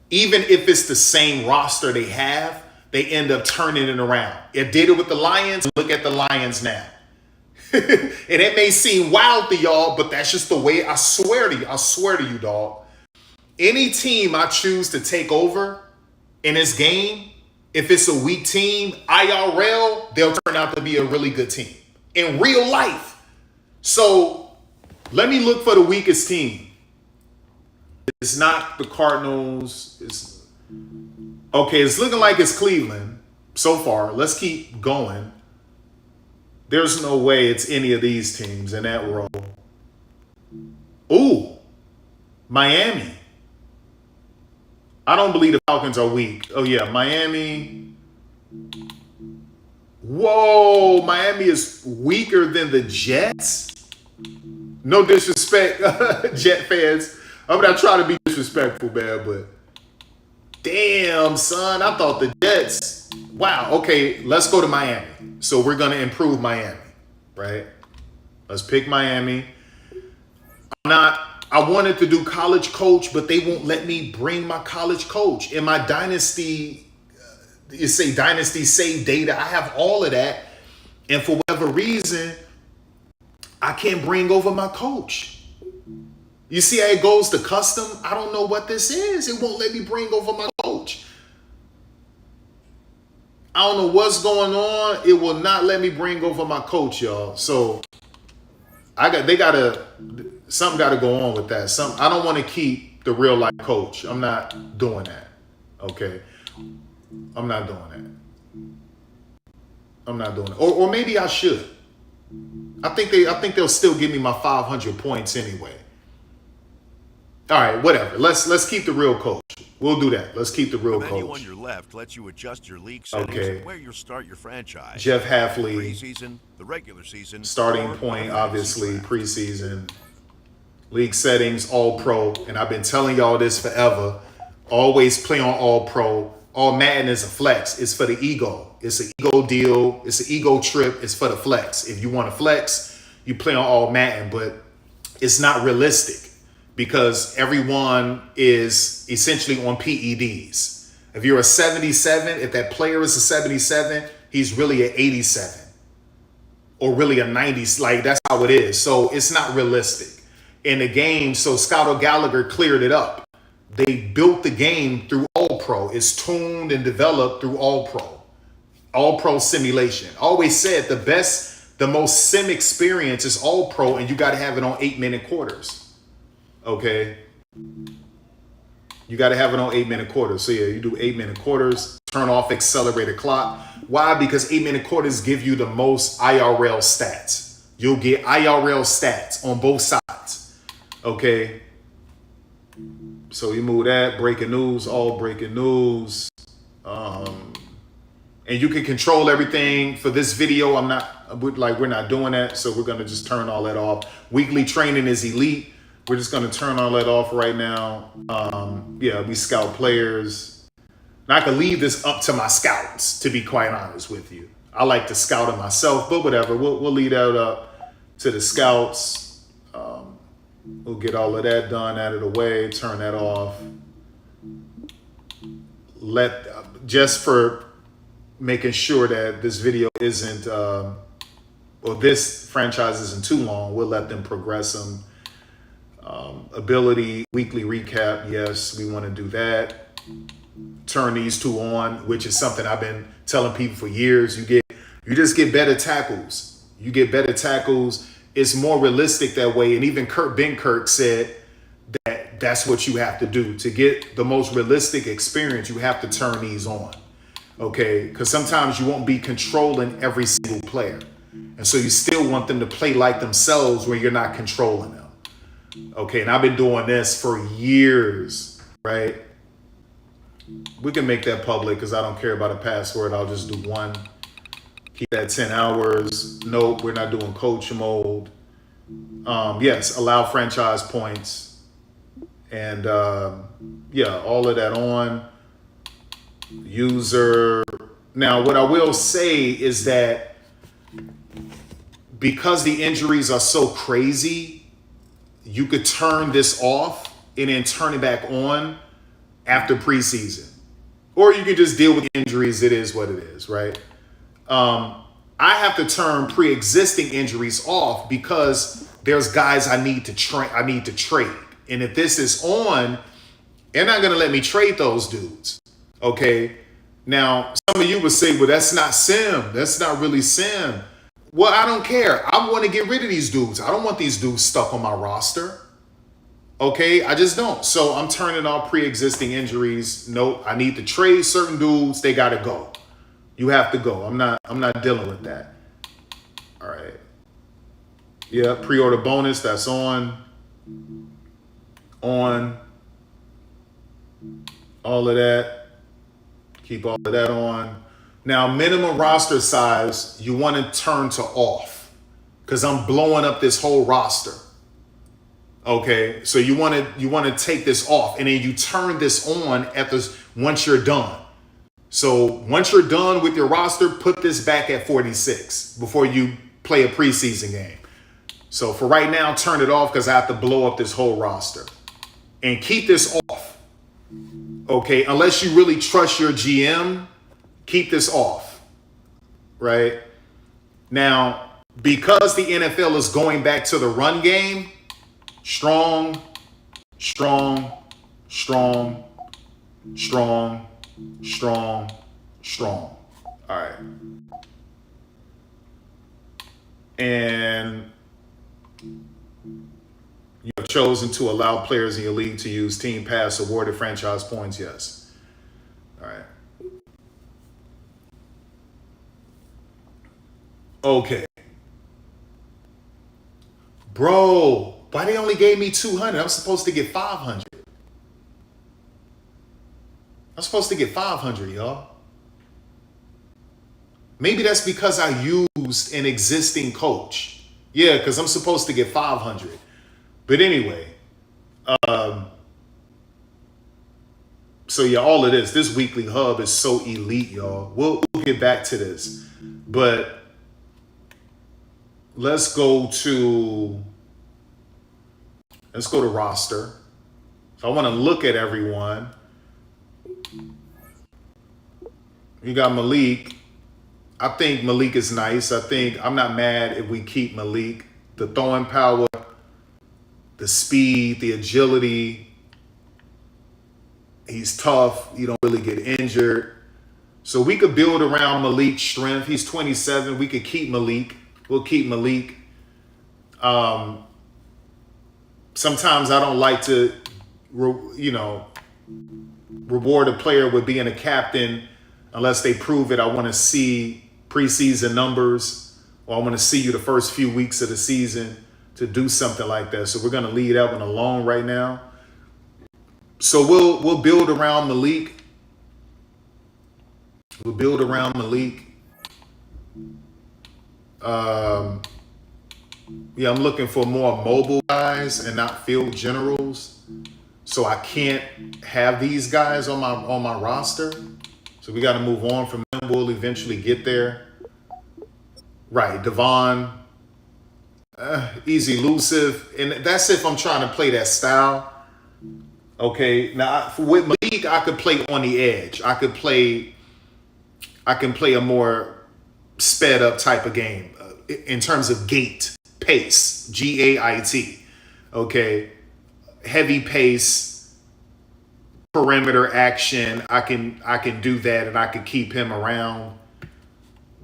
Even if it's the same roster they have, they end up turning it around. It did it with the Lions. Look at the Lions now. And it may seem wild to y'all, but that's just the way. I swear to you, dog. Any team I choose to take over in this game, if it's a weak team, IRL, they'll turn out to be a really good team in real life. So let me look for the weakest team. It's not the Cardinals. It's looking like it's Cleveland so far. Let's keep going. There's no way it's any of these teams in that row. Ooh, Miami. I don't believe the Falcons are weak. Oh, yeah, Miami. Whoa, Miami is weaker than the Jets? No disrespect, Jet fans. I'm not trying to be disrespectful, man, but damn, son, I thought the Jets. Wow, okay, let's go to Miami. So we're going to improve Miami, right? Let's pick Miami. I wanted to do college coach, but they won't let me bring my college coach. In my dynasty, dynasty save data, I have all of that. And for whatever reason, I can't bring over my coach. You see how it goes to custom? I don't know what this is. It won't let me bring over my coach. I don't know what's going on. It will not let me bring over my coach, y'all. So something got to go on with that. I don't want to keep the real life coach. I'm not doing that. Okay. I'm not doing that. Or maybe I should. I think they'll still give me my 500 points anyway. All right, whatever. Let's keep the real coach. We'll do that. Let's keep the real coach. The menu on your left lets you adjust your league settings and where you start your franchise. Jeff Halfley. Preseason, the regular season. Starting point, obviously, preseason. League settings, all pro. And I've been telling y'all this forever. Always play on all pro. All Madden is a flex. It's for the ego. It's an ego deal. It's an ego trip. It's for the flex. If you want to flex, you play on all Madden. But it's not realistic because everyone is essentially on PEDs. If you're a 77, if that player is a 77, he's really an 87 or really a 90. Like, that's how it is. So it's not realistic in the game. So Scott O'Gallagher cleared it up. They built the game through All Pro. It's tuned and developed through All Pro simulation. Always said the most sim experience is All Pro, and you got to have it on 8-minute quarters. Okay. You got to have it on 8-minute quarters. So yeah, you do 8-minute quarters, turn off accelerated clock. Why? Because 8-minute quarters give you the most IRL stats. You'll get IRL stats on both sides. Okay. So you move that, breaking news, all breaking news. And you can control everything. For this video, we're not doing that. So we're going to just turn all that off. Weekly training is elite. We're just going to turn all that off right now. We scout players. And I could leave this up to my scouts, to be quite honest with you. I like to scout it myself, but whatever. We'll leave that up to the scouts. We'll get all of that done, out of the way, turn that off. Just for making sure that this video isn't, or this franchise isn't too long, we'll let them progress them. Ability, weekly recap, yes, we want to do that. Turn these two on, which is something I've been telling people for years. You just get better tackles. You get better tackles. It's more realistic that way. And even Ben Kirk said that that's what you have to do. To get the most realistic experience, you have to turn these on. Okay? Because sometimes you won't be controlling every single player. And so you still want them to play like themselves when you're not controlling them. Okay? And I've been doing this for years, right? We can make that public because I don't care about a password. I'll just do one. Keep that 10 hours. Nope, we're not doing coach mode. Yes, allow franchise points. And all of that on. User. Now, what I will say is that because the injuries are so crazy, you could turn this off and then turn it back on after preseason. Or you can just deal with injuries. It is what it is, right? I have to turn pre-existing injuries off because there's guys I need to trade. And if this is on, they're not going to let me trade those dudes. Okay. Now, some of you would say, well, that's not sim. That's not really sim. Well, I don't care. I want to get rid of these dudes. I don't want these dudes stuck on my roster. Okay, I just don't. So I'm turning off pre-existing injuries. Nope, I need to trade certain dudes. They got to go. You have to go. I'm not dealing with that. All right. Yeah, pre-order bonus, that's on. On. All of that. Keep all of that on. Now, minimum roster size, you want to turn to off because I'm blowing up this whole roster. Okay, so you want to take this off, and then you turn this on once you're done. So once you're done with your roster, put this back at 46 before you play a preseason game. So for right now, turn it off because I have to blow up this whole roster, and keep this off. Okay, unless you really trust your GM, keep this off. Right now, because the NFL is going back to the run game. Strong, strong, strong, strong, strong, strong. All right. And you have chosen to allow players in your league to use Team Pass awarded franchise points. Yes. All right. Okay. Bro. Why they only gave me 200? I'm supposed to get 500. I'm supposed to get 500, y'all. Maybe that's because I used an existing coach. Yeah, because I'm supposed to get 500. But anyway, so yeah, all of this weekly hub is so elite, y'all. We'll get back to this. But let's go to roster. So I want to look at everyone. You got Malik. I think Malik is nice. I'm not mad if we keep Malik. The throwing power, the speed, the agility. He's tough. You don't really get injured. So we could build around Malik's strength. He's 27. We could keep Malik. We'll keep Malik. Sometimes I don't like to, reward a player with being a captain unless they prove it. I want to see preseason numbers, or I want to see you the first few weeks of the season to do something like that. So we're going to lead that one alone right now. So we'll build around Malik. We'll build around Malik. Yeah, I'm looking for more mobile guys and not field generals. So I can't have these guys on my roster. So we got to move on from them. We'll eventually get there. Right, Devon, he's elusive, and that's if I'm trying to play that style. Okay, now with Malik, I could play on the edge. I can play a more sped up type of game in terms of gait. Pace, Gait. Okay, heavy pace, perimeter action. I can do that, and I can keep him around.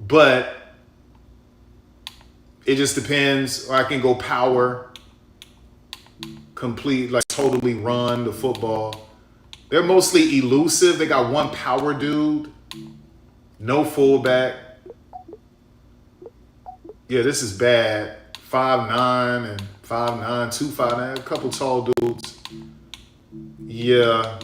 But it just depends. I can go power, complete, like totally run the football. They're mostly elusive. They got one power dude, no fullback. Yeah, this is bad. 5'9" and 5'9", 259, a couple tall dudes. Yeah.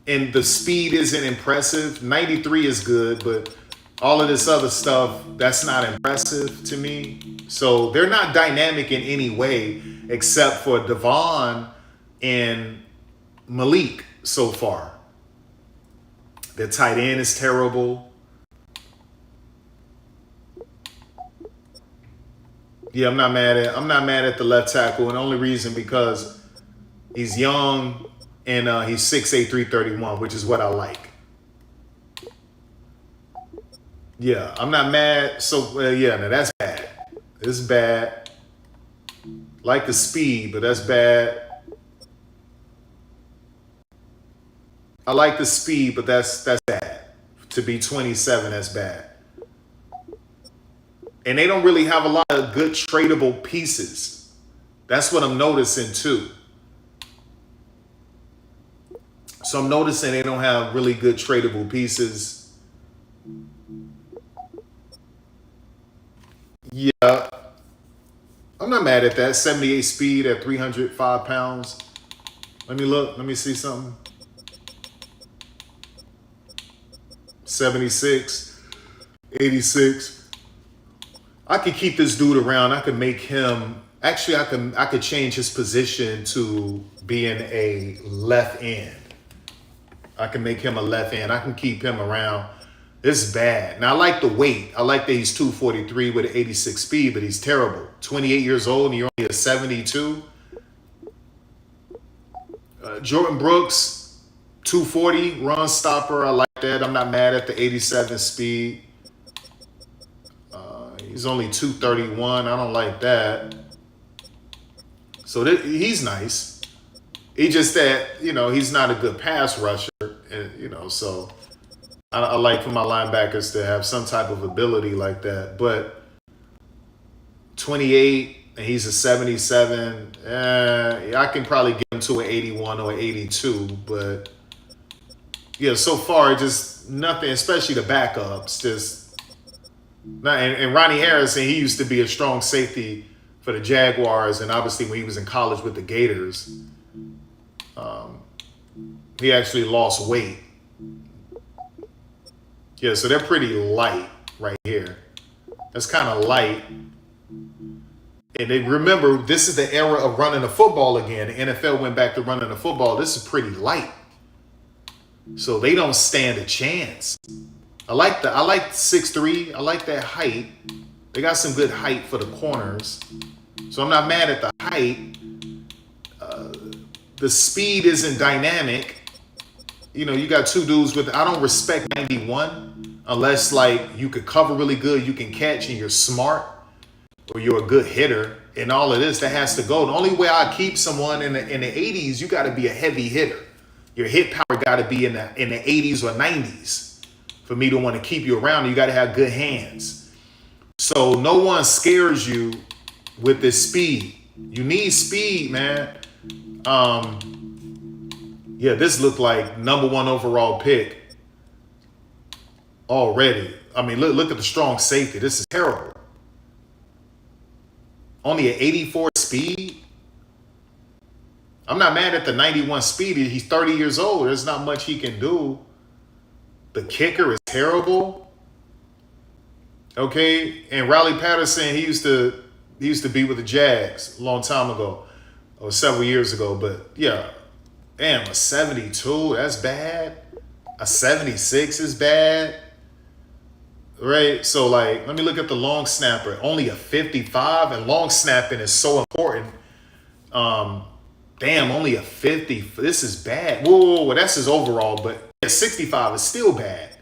And the speed isn't impressive. 93 is good, but all of this other stuff, that's not impressive to me. So they're not dynamic in any way except for Devon and Malik so far. Their tight end is terrible. Yeah, I'm not mad at the left tackle, and the only reason because he's young, And he's 6'8", 331, which is what I like. Yeah, I'm not mad. So, yeah, now that's bad. This is bad. Like the speed, but that's bad. I like the speed, but that's bad. To be 27, that's bad. And they don't really have a lot of good tradable pieces. That's what I'm noticing too. So I'm noticing they don't have really good tradable pieces. Yeah. I'm not mad at that. 78 speed at 305 pounds. Let me look. Let me see something. 76, 86. I could keep this dude around. I could make him, actually I could change his position to being a left end. I can make him a left end. I can keep him around. This is bad. Now I like the weight. I like that he's 243 with an 86 speed, but he's terrible. 28 years old and you're only a 72. Jordan Brooks, 240 run stopper. I like that. I'm not mad at the 87 speed. He's only 231. I don't like that. So he's nice. He just that, you know, he's not a good pass rusher. And, you know, so I like for my linebackers to have some type of ability like that. But 28 and he's a 77. I can probably get him to an 81 or an 82. But yeah, so far just nothing, especially the backups, just. And Ronnie Harrison, he used to be a strong safety for the Jaguars, and obviously when he was in college with the Gators, he actually lost weight. Yeah, so they're pretty light right here. That's kind of light. And they remember, this is the era of running the football again. The NFL went back to running the football. This is pretty light. So they don't stand a chance. I like 6'3". I like that height. They got some good height for the corners. So I'm not mad at the height. The speed isn't dynamic. You know, you got two dudes with, I don't respect 91 unless like you could cover really good, you can catch and you're smart or you're a good hitter and all of this, that has to go. The only way I keep someone in the 80s, you got to be a heavy hitter. Your hit power got to be in the 80s or 90s. For me to want to keep you around, you got to have good hands. So no one scares you with this speed. You need speed, man. Yeah, this looked like #1 overall pick already. I mean, look at the strong safety. This is terrible. Only an 84 speed. I'm not mad at the 91 speed. He's 30 years old. There's not much he can do. The kicker is terrible. Okay, and Riley Patterson, he used to be with the Jags a long time ago, or several years ago. But yeah, damn, a 72, that's bad. A 76 is bad. Right? So like, let me look at the long snapper. Only a 55, and long snapping is so important. Damn, only a 50. This is bad. Whoa, that's his overall, but 65 is still bad.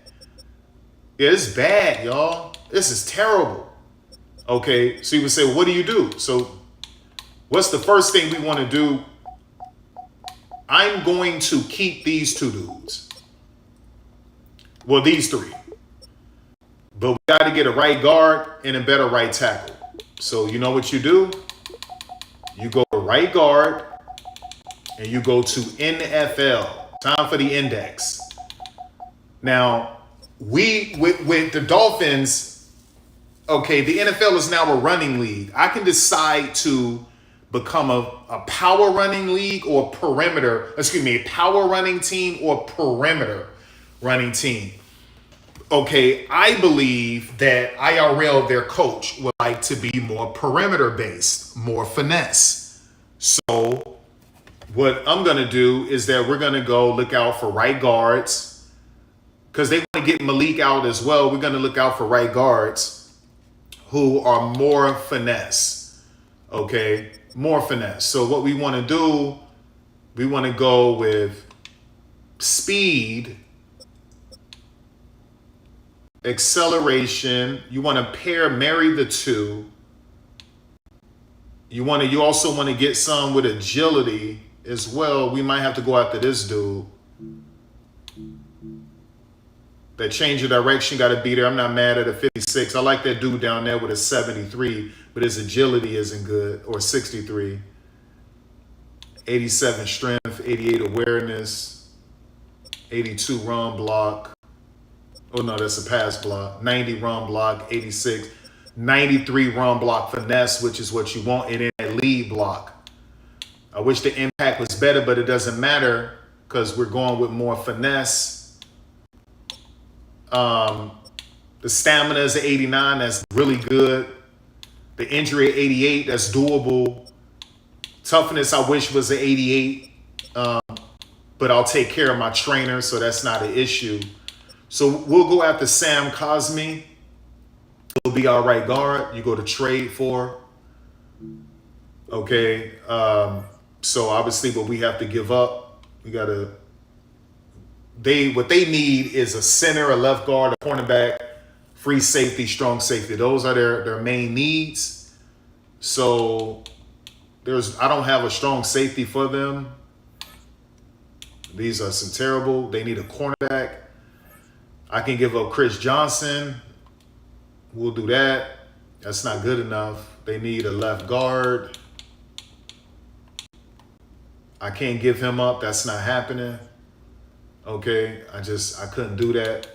Yeah, it's bad, y'all. This is terrible. Okay, so you would say, well, what do you do? So what's the first thing we want to do? I'm going to keep these two dudes. Well, these three. But we got to get a right guard and a better right tackle. So you know what you do? You go to right guard and you go to NFL. Time for the index. Now, with the Dolphins, okay, the NFL is now a running league. I can decide to become a power running league or a power running team or perimeter running team. Okay, I believe that IRL, their coach, would like to be more perimeter based, more finesse. So what I'm going to do is that we're going to go look out for right guards because they want to get Malik out as well. We're going to look out for right guards who are more finesse. Okay, more finesse. So what we want to do We want to go with speed, acceleration. You want to marry the two. You also want to get some with agility as well. We might have to go after this dude. That change of direction got to be there. I'm not mad at a 56. I like that dude down there with a 73, but his agility isn't good, or 63. 87 strength, 88 awareness, 82 run block. Oh no, that's a pass block. 90 run block, 86. 93 run block finesse, which is what you want, and then a lead block. I wish the impact was better, but it doesn't matter because we're going with more finesse. The stamina is 89. That's really good. The injury at 88. That's doable. Toughness, I wish was an 88. But I'll take care of my trainer, so that's not an issue. So we'll go after Sam Cosme. He'll be our right guard. You go to trade for. Okay. So obviously what we have to give up, we got to. What they need is a center, a left guard, a cornerback, free safety, strong safety. Those are their main needs. So I don't have a strong safety for them. These are some terrible. They need a cornerback. I can give up Chris Johnson. We'll do that. That's not good enough. They need a left guard. I can't give him up. That's not happening. Okay, I couldn't do that.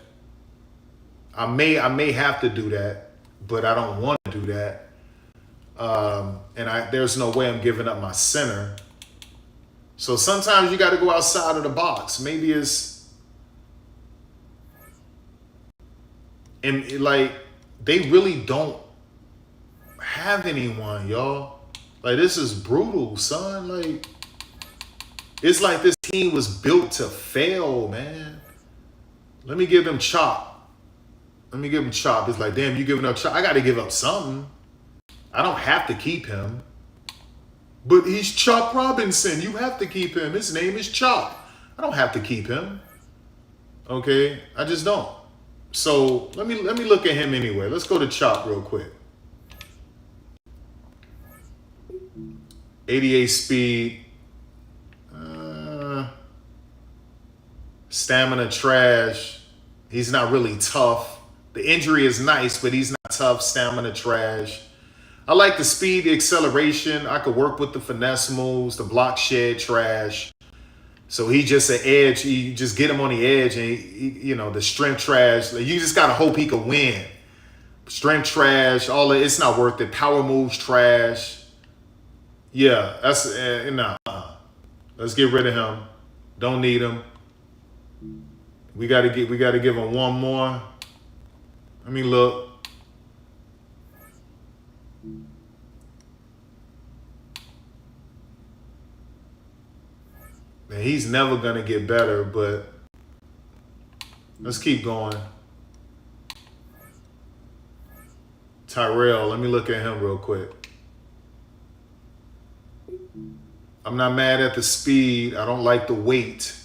I may have to do that, but I don't want to do that. And there's no way I'm giving up my center. So sometimes you got to go outside of the box. Maybe they really don't have anyone, y'all. Like, this is brutal, son. Like, it's like this team was built to fail, man. Let me give them Chop. It's like, damn, you giving up Chop. I got to give up something. I don't have to keep him. But he's Chop Robinson. You have to keep him. His name is Chop. I don't have to keep him. Okay? I just don't. So let me look at him anyway. Let's go to Chop real quick. 88 speed. Stamina trash. He's not really tough. The injury is nice, but he's not tough. Stamina trash. I like the speed, the acceleration. I could work with the finesse moves, the block shed trash. So he's just an edge. You just get him on the edge, and the strength trash. Like, you just gotta hope he can win. Strength trash, it's not worth it. Power moves trash. Yeah, that's nah. Let's get rid of him. Don't need him. We gotta give him one more. Let me look. Man, he's never gonna get better, but let's keep going. Tyrell, let me look at him real quick. I'm not mad at the speed. I don't like the weight.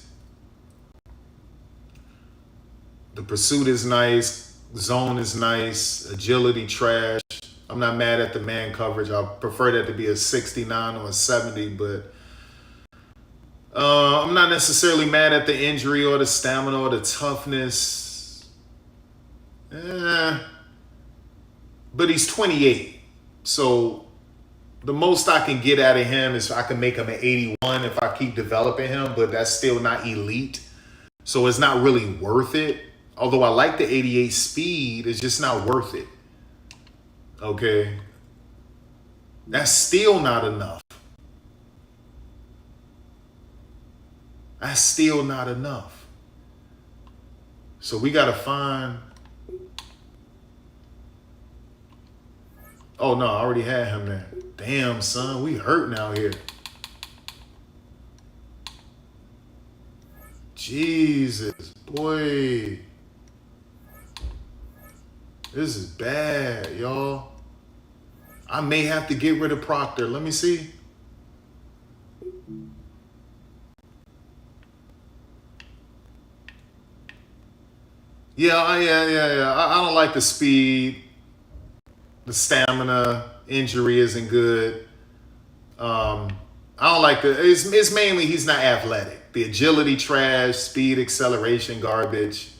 The pursuit is nice. Zone is nice. Agility trash. I'm not mad at the man coverage. I prefer that to be a 69 or a 70, but I'm not necessarily mad at the injury or the stamina or the toughness. But he's 28. So the most I can get out of him is I can make him an 81 if I keep developing him, but that's still not elite. So it's not really worth it. Although I like the 88 speed, it's just not worth it. Okay. That's still not enough. That's still not enough. So we got to find. Oh, no, I already had him there. Damn, son, we hurting out here. Jesus, boy. This is bad, y'all. I may have to get rid of Proctor. Let me see. Yeah. I don't like the speed. The stamina, injury isn't good. I don't like it's mainly he's not athletic. The agility trash, speed, acceleration, garbage.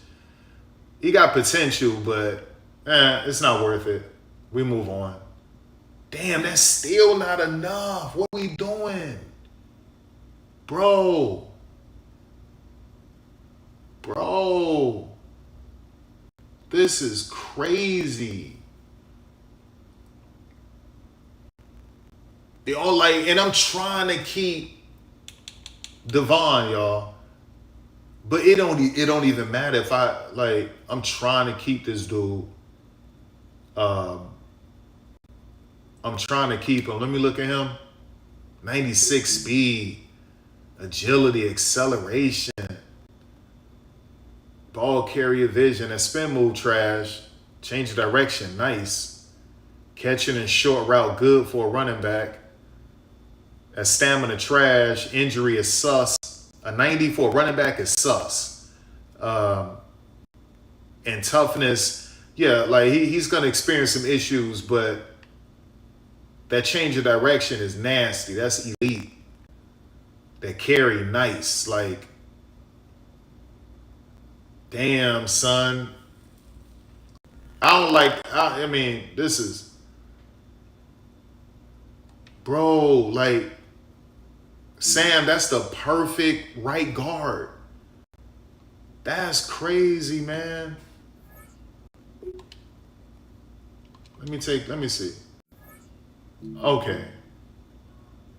He got potential, but it's not worth it. We move on. Damn, that's still not enough. What are we doing? Bro. This is crazy. They all like, and I'm trying to keep Devon, y'all. But it don't even matter if I'm trying to keep this dude. I'm trying to keep him. Let me look at him. 96 speed, agility, acceleration, ball carrier vision, and spin move trash, change of direction, nice. Catching and short route, good for a running back. A stamina trash, injury is sus. A 90 for a running back is sus. And toughness, yeah, like he's going to experience some issues, but that change of direction is nasty. That's elite. That carry, nice. Like, damn, son. I mean, this is, bro, like, Sam, that's the perfect right guard. That's crazy, man. Let me see. Okay.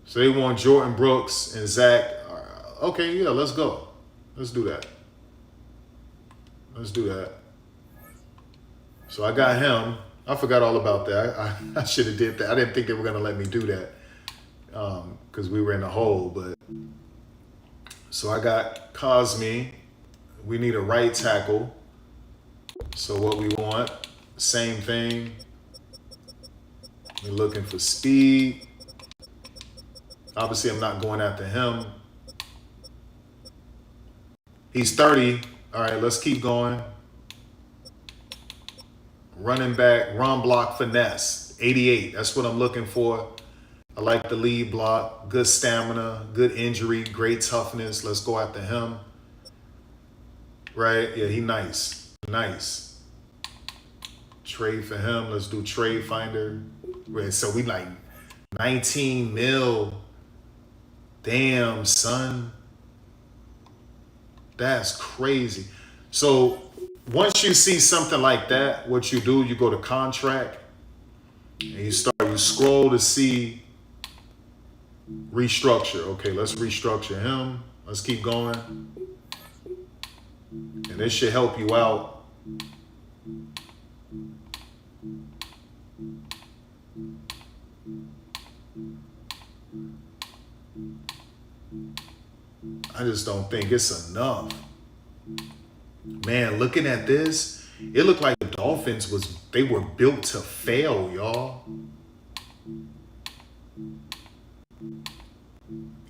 So they want Jordan Brooks and Zach. Okay, yeah, let's go. Let's do that. So I got him. I forgot all about that. I should have did that. I didn't think they were going to let me do that because we were in a hole. But so I got Cosme. We need a right tackle. So what we want, same thing. We're looking for speed. Obviously, I'm not going after him. He's 30. All right, let's keep going. Running back, run block, finesse. 88. That's what I'm looking for. I like the lead block. Good stamina, good injury, great toughness. Let's go after him. Right? Yeah, he nice. Nice. Trade for him. Let's do trade finder. So we like 19 mil. Damn, son. That's crazy. So once you see something like that, what you do, you go to contract and you scroll to see restructure. Okay, let's restructure him. Let's keep going. And this should help you out. I just don't think it's enough. Man, looking at this, it looked like the Dolphins they were built to fail, y'all.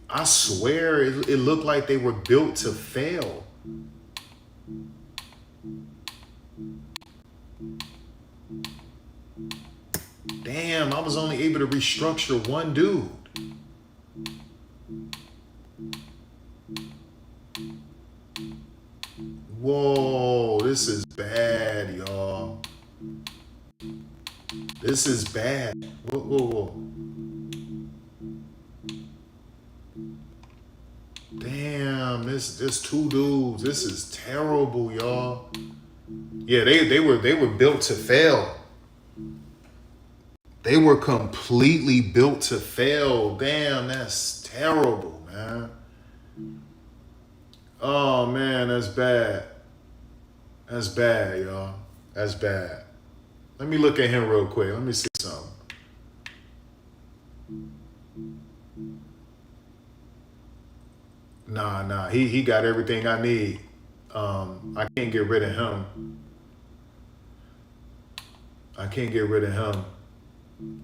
I swear it looked like they were built to fail. Damn, I was only able to restructure one dude. Whoa, this is bad, y'all. This is bad. Whoa. Damn, this two dudes. This is terrible, y'all. Yeah, they were built to fail. They were completely built to fail. Damn, that's terrible, man. Oh, man, that's bad. That's bad, y'all. That's bad. Let me look at him real quick. Let me see something. Nah. He got everything I need. I can't get rid of him.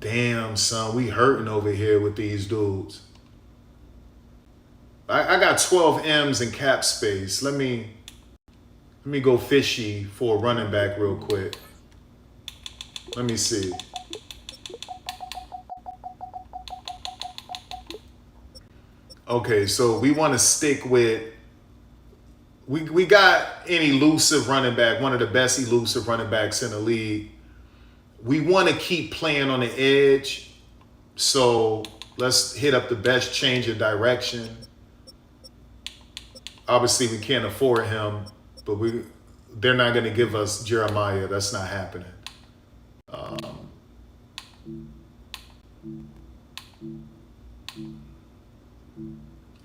Damn, son, we hurting over here with these dudes. I got 12 M's in cap space. Let me Let me go fishy for a running back real quick. Let me see. Okay, so we want to stick with, we got an elusive running back, one of the best elusive running backs in the league. We want to keep playing on the edge. So let's hit up the best change of direction. Obviously, we can't afford him, but they're not going to give us Jeremiah. That's not happening.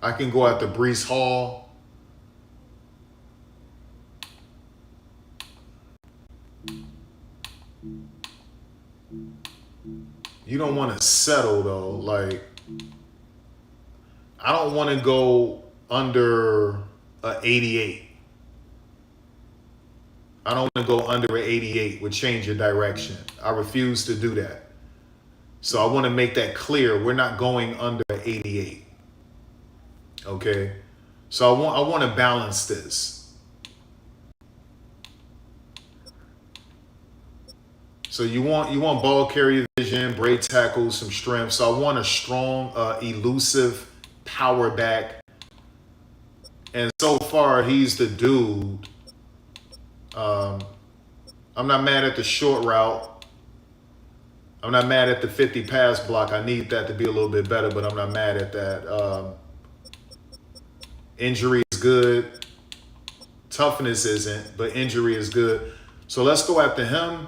I can go after Breece Hall. You don't want to settle though. Like, I don't want to go under a 88. I don't want to go under an 88 with change of direction. I refuse to do that. So I want to make that clear. We're not going under an 88. Okay? So I want to balance this. So you want ball carrier vision, break tackles, some strength. So I want a strong, elusive power back. And so far, he's the dude. I'm not mad at the short route. I'm not mad at the 50 pass block. I need that to be a little bit better, but I'm not mad at that. Injury is good. Toughness isn't, but injury is good. So let's go after him.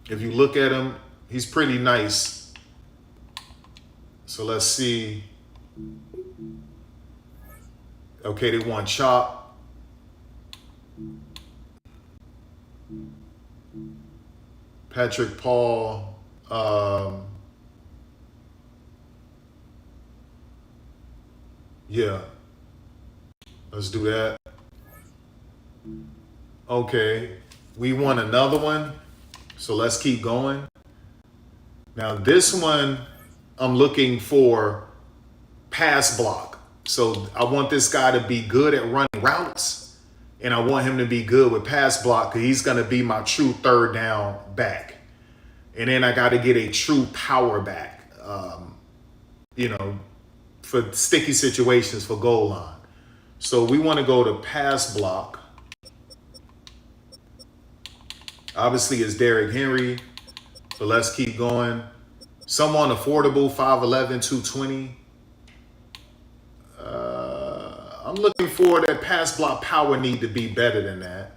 If you look at him, he's pretty nice. So let's see. Okay, they want chop. Patrick Paul. Yeah. Let's do that. Okay. We want another one. So let's keep going. Now this one, I'm looking for pass block. So I want this guy to be good at running routes, and I want him to be good with pass block because he's going to be my true third down back. And then I got to get a true power back, for sticky situations for goal line. So we want to go to pass block. Obviously, it's Derrick Henry, but let's keep going. Someone affordable, 5'11", 220. I'm looking for that pass block power need to be better than that.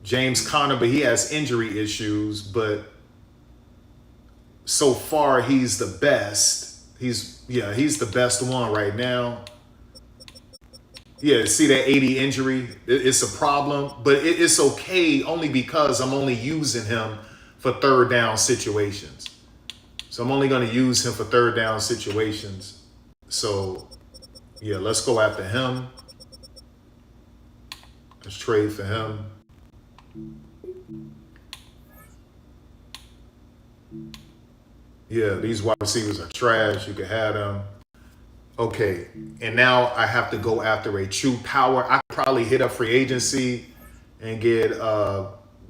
James Conner, but he has injury issues, but so far he's the best. He's the best one right now. Yeah, see that 80 injury? It's a problem, but it's okay only because I'm only using him for third down situations. So I'm only going to use him for third down situations. So, yeah, let's go after him. Let's trade for him. Yeah, these wide receivers are trash. You can have them. Okay, and now I have to go after a true power. I could probably hit up free agency and get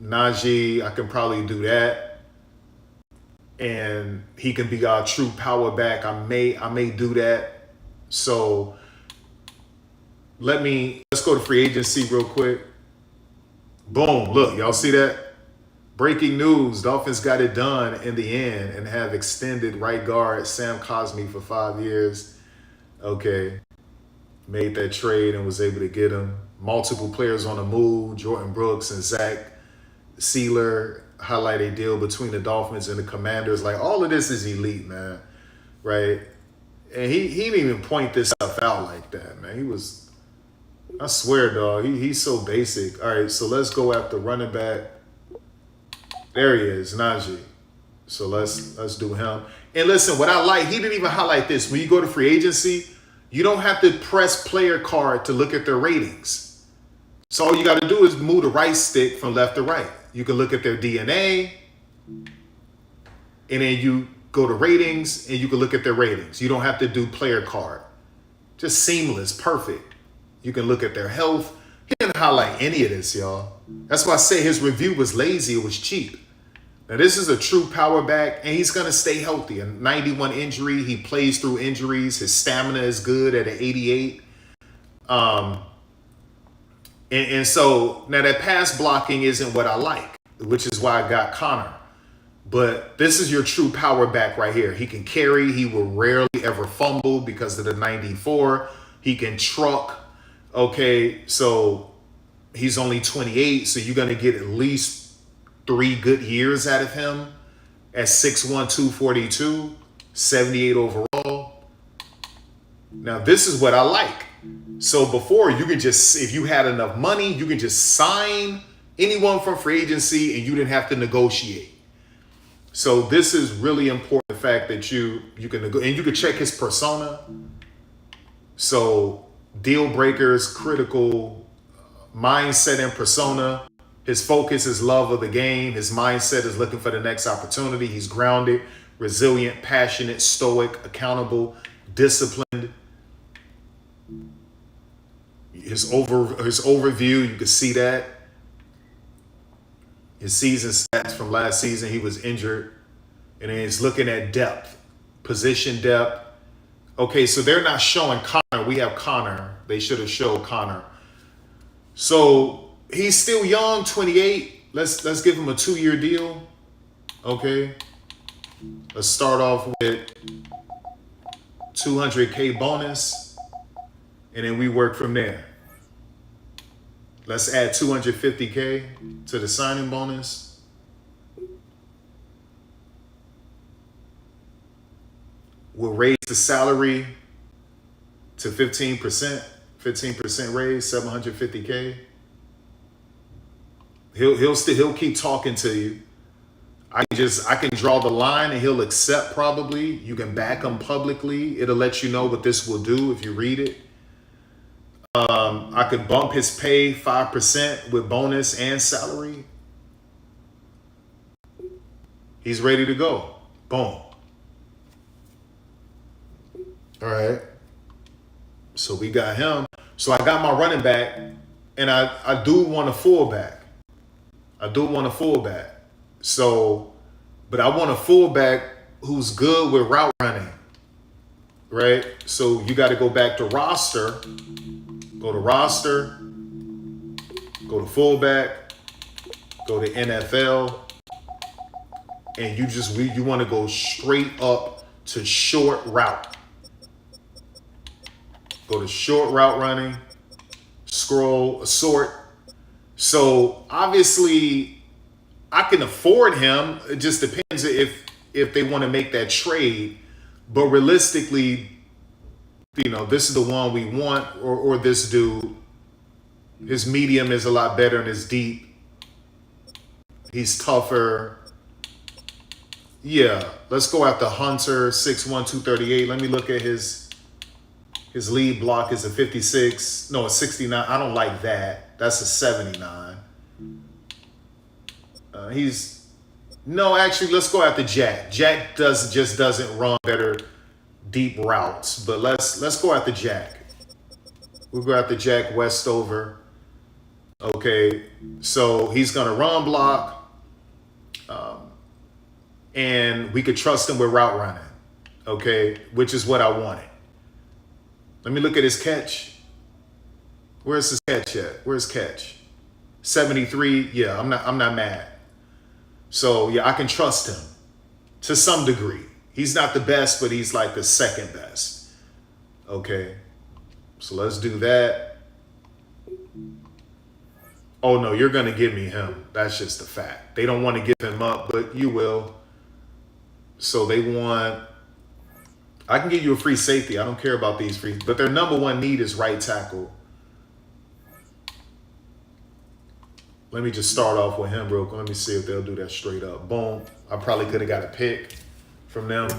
Najee. I can probably do that. And he can be our true power back. I may do that. So let's go to free agency real quick. Boom, look, y'all see that? Breaking news, Dolphins got it done in the end and have extended right guard Sam Cosmi for 5 years. Okay, made that trade and was able to get him. Multiple players on the move, Jordan Brooks and Zach Sealer, highlight a deal between the Dolphins and the Commanders. Like, all of this is elite, man, right? And he didn't even point this stuff out like that, man. I swear, dog, he's so basic. All right, so let's go after running back. There he is, Najee. So let's do him. And listen, what I like, he didn't even highlight this. When you go to free agency, you don't have to press player card to look at their ratings. So all you got to do is move the right stick from left to right. You can look at their DNA, and then you go to ratings, and you can look at their ratings. You don't have to do player card. Just seamless, perfect. You can look at their health. He didn't highlight any of this, y'all. That's why I say his review was lazy. It was cheap. Now, this is a true power back, and he's going to stay healthy. A 91 injury. He plays through injuries. His stamina is good at an 88. And so, now that pass blocking isn't what I like, which is why I got Connor. But this is your true power back right here. He can carry. He will rarely ever fumble because of the 94. He can truck. Okay, so he's only 28, so you're going to get at least 3 good years out of him at 6'1", 242, 78 overall. Now, this is what I like. So before, you could just, if you had enough money, you could just sign anyone from free agency and you didn't have to negotiate. So this is really important, the fact that you can and you can check his persona. So deal breakers, critical, mindset and persona. His focus is love of the game. His mindset is looking for the next opportunity. He's grounded, resilient, passionate, stoic, accountable, disciplined. His overview, you can see that. His season stats from last season, he was injured. And then he's looking at depth, position depth. Okay, so they're not showing Connor. We have Connor. They should have showed Connor. So he's still young, 28. Let's give him a 2-year deal. Okay. Let's start off with $200K bonus. And then we work from there. Let's add $250K to the signing bonus. We'll raise the salary to 15%. 15% raise, $750K. He'll keep talking to you. I can draw the line and he'll accept probably. You can back him publicly. It'll let you know what this will do if you read it. I could bump his pay 5% with bonus and salary. He's ready to go. Boom. All right. So we got him. So I got my running back, and I do want a fullback. So, but I want a fullback who's good with route running, right? So you got to go back to roster. Go to roster, go to fullback, go to NFL, and you want to go straight up to short route. Go to short route running, scroll, sort. So obviously I can afford him. It just depends if they want to make that trade. But realistically, this is the one we want, or this dude. His medium is a lot better than his deep. He's tougher. Yeah, let's go after Hunter, 6'1", 238. Let me look at his lead block is a 56. No, a 69. I don't like that. That's a 79. Actually, let's go after Jack. Jack just doesn't run better deep routes, but let's go after Jack. We'll go after Jack Westover. Okay, so he's gonna run block, and we could trust him with route running. Okay, which is what I wanted. Let me look at his catch. Where's his catch at? Where's catch? 73. Yeah, I'm not mad. So yeah, I can trust him to some degree. He's not the best, but he's like the second best. Okay. So let's do that. Oh no, you're going to give me him. That's just a fact. They don't want to give him up, but you will. So I can give you a free safety. I don't care about these free, but their number one need is right tackle. Let me just start off with him real quick. Let me see if they'll do that straight up. Boom. I probably could have got a pick from them.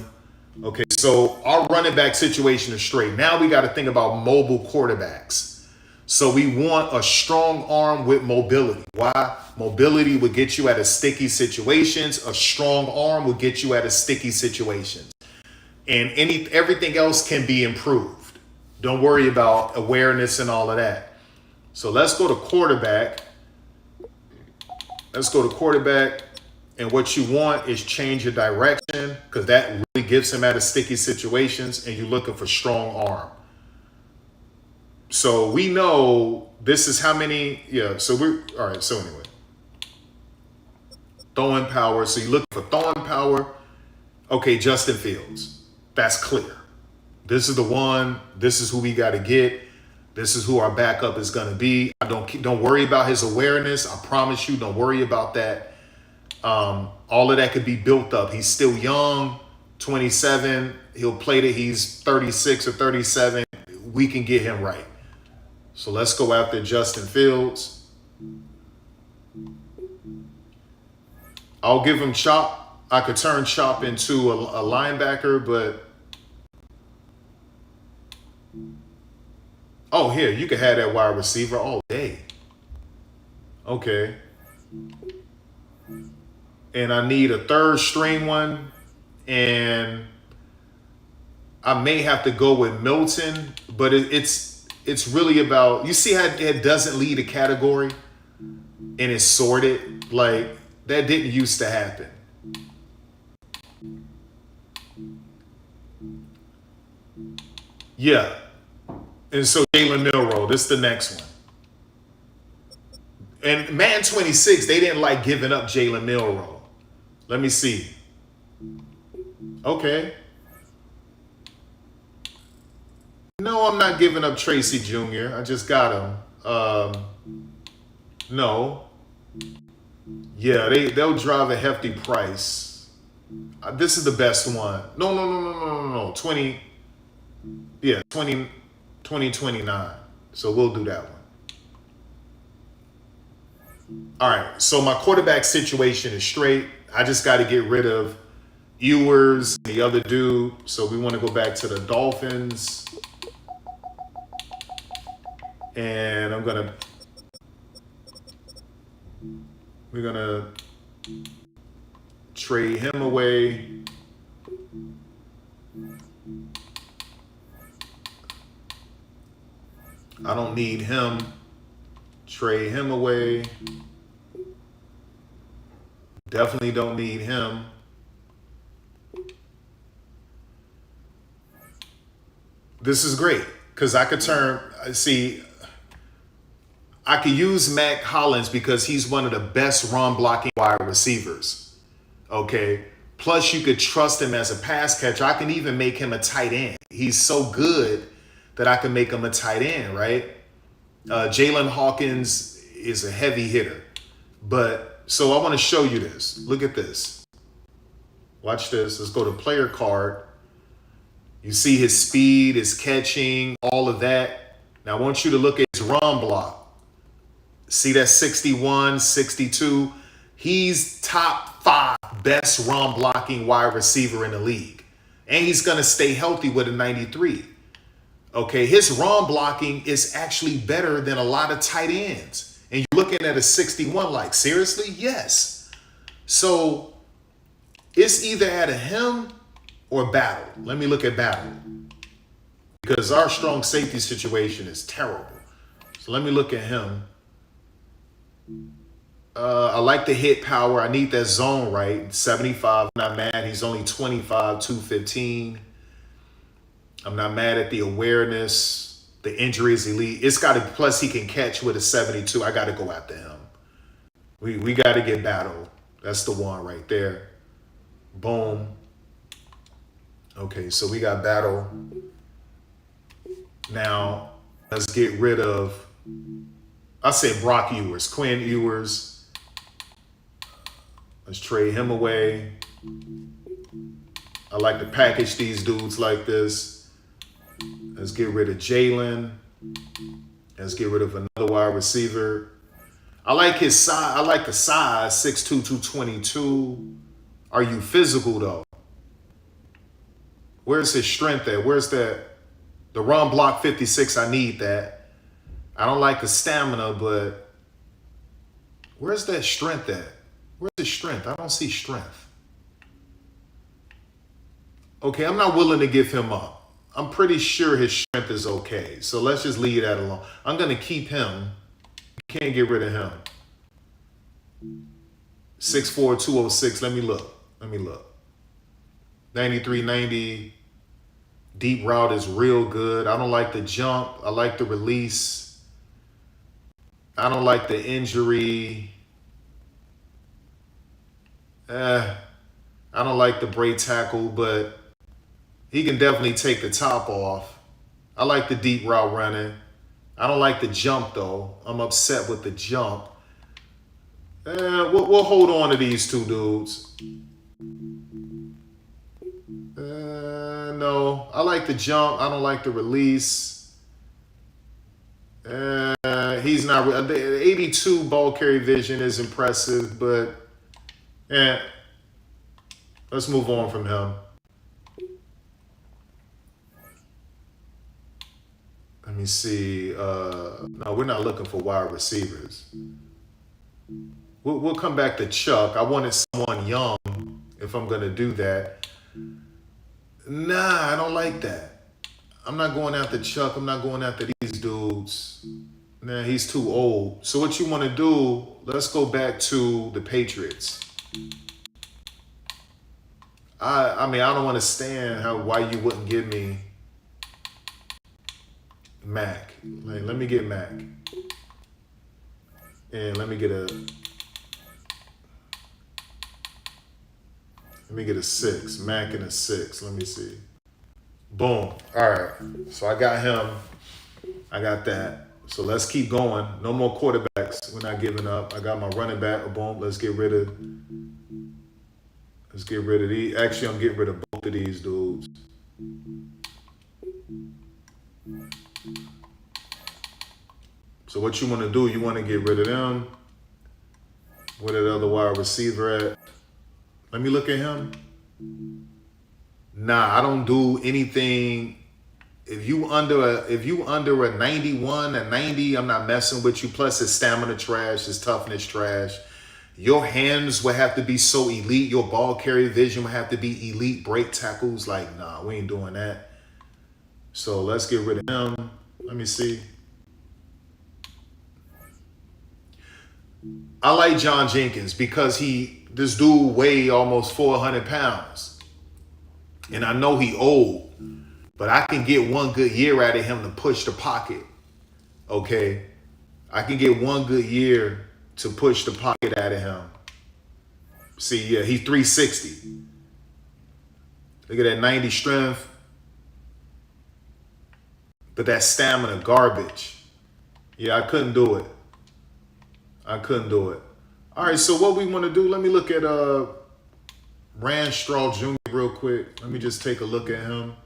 Okay, so our running back situation is straight. Now we got to think about mobile quarterbacks. So we want a strong arm with mobility. Why? Mobility would get you out of sticky situations. A strong arm would get you out of sticky situations. And everything else can be improved. Don't worry about awareness and all of that. So let's go to quarterback. Let's go to quarterback. And what you want is change your direction, because that really gets him out of sticky situations, and you're looking for strong arm. So we know this is how many, so we're, all right, so anyway. Throwing power, so you're looking for throwing power. Okay, Justin Fields, that's clear. This is the one, this is who we got to get. This is who our backup is going to be. Don't worry about his awareness. I promise you, don't worry about that. All of that could be built up. He's still young, 27. He'll play till he's 36 or 37. We can get him right. So let's go after Justin Fields. I'll give him Chop. I could turn Chop into a linebacker, but oh, here, you can have that wide receiver all day. Okay. And I need a third string one. And I may have to go with Milton, but it's really about, you see how it doesn't lead a category and it's sorted? Like, that didn't used to happen. Yeah. And so Jalen Milroe, this is the next one. And Madden 26, they didn't like giving up Jalen Milroe. Let me see. Okay. No, I'm not giving up Tracy Jr. I just got him. No. Yeah, they'll drive a hefty price. This is the best one. No. 2029. So we'll do that one. All right, so my quarterback situation is straight. I just got to get rid of Ewers, the other dude. So we want to go back to the Dolphins. And we're going to trade him away. I don't need him. Trade him away. Definitely don't need him. This is great because I could I could use Mac Hollins because he's one of the best run blocking wide receivers. Okay. Plus you could trust him as a pass catcher. I can even make him a tight end. He's so good that I can make him a tight end, right? Jalen Hawkins is a heavy hitter. But so I want to show you this. Look at this. Watch this. Let's go to player card. You see his speed, his catching, all of that. Now I want you to look at his run block. See that 61, 62? He's top 5 best run blocking wide receiver in the league. And he's going to stay healthy with a 93. Okay, his run blocking is actually better than a lot of tight ends. And you're looking at a 61 like, seriously? Yes. So it's either out of him or Battle. Let me look at Battle. Because our strong safety situation is terrible. So let me look at him. I like the hit power. I need that zone right. 75, I'm not mad. He's only 25, 215. I'm not mad at the awareness. The injury is elite. It's got to, plus he can catch with a 72. I got to go after him. We got to get Battle. That's the one right there. Boom. Okay, so we got Battle. Now, let's get rid of, I said Brock Ewers, Quinn Ewers. Let's trade him away. I like to package these dudes like this. Let's get rid of Jalen. Let's get rid of another wide receiver. I like his size. I like the size, 6'2", 222. Are you physical, though? Where's his strength at? Where's that? The run block 56, I need that. I don't like the stamina, but where's that strength at? Where's his strength? I don't see strength. Okay, I'm not willing to give him up. I'm pretty sure his strength is okay. So let's just leave that alone. I'm going to keep him. Can't get rid of him. 6'4", 206. Let me look. 93-90. Deep route is real good. I don't like the jump. I like the release. I don't like the injury. I don't like the break tackle, but he can definitely take the top off. I like the deep route running. I don't like the jump, though. I'm upset with the jump. We'll hold on to these two dudes. No, I like the jump. I don't like the release. He's not. The 82 ball carry vision is impressive, but let's move on from him. Let me see. No, we're not looking for wide receivers. We'll come back to Chuck. I wanted someone young if I'm going to do that. Nah, I don't like that. I'm not going after Chuck. I'm not going after these dudes. Nah, he's too old. So what you want to do, let's go back to the Patriots. I mean, I don't understand why you wouldn't give me Mac. Like, let me get Mac. And let me get a 6. Mac and a 6. Let me see. Boom. All right. So I got him. I got that. So let's keep going. No more quarterbacks. We're not giving up. I got my running back. Boom. Let's get rid of these. Actually, I'm getting rid of both of these dudes. So what you want to do, you want to get rid of them. Where the other wide receiver at? Let me look at him. Nah, I don't do anything. If you under a 91, a 90, I'm not messing with you. Plus his stamina trash, his toughness trash. Your hands would have to be so elite. Your ball carry vision would have to be elite. Break tackles, like, nah, we ain't doing that. So let's get rid of him. Let me see. I like John Jenkins because this dude weighed almost 400 pounds. And I know he old, but I can get one good year out of him to push the pocket. Okay? I can get one good year to push the pocket out of him. See, yeah, he's 360. Look at that 90 strength. But that stamina, garbage. Yeah, I couldn't do it. All right, so what we want to do, let me look at Ranstraw Jr. real quick. Let me just take a look at him.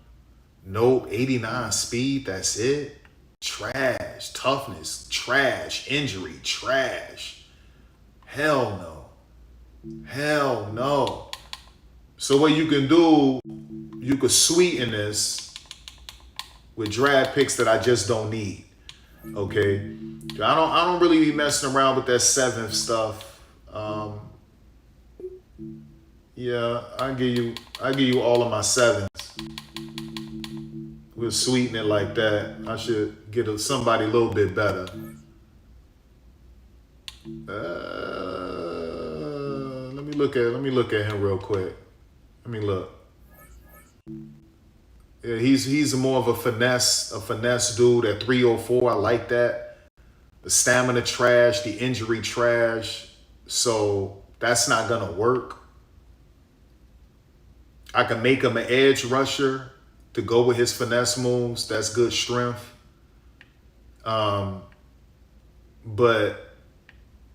Nope, 89 speed, that's it. Trash. Toughness, trash. Injury, trash. Hell no. So what you can do, you could sweeten this with draft picks that I just don't need. Okay? I don't really be messing around with that 7th stuff. Yeah, I give you all of my 7s. We'll sweeten it like that. I should get somebody a little bit better. Let me look at him real quick. Let me look. Yeah, he's more of a finesse dude at 304. I like that. The stamina trash, the injury trash. So that's not gonna work. I can make him an edge rusher to go with his finesse moves. That's good strength. But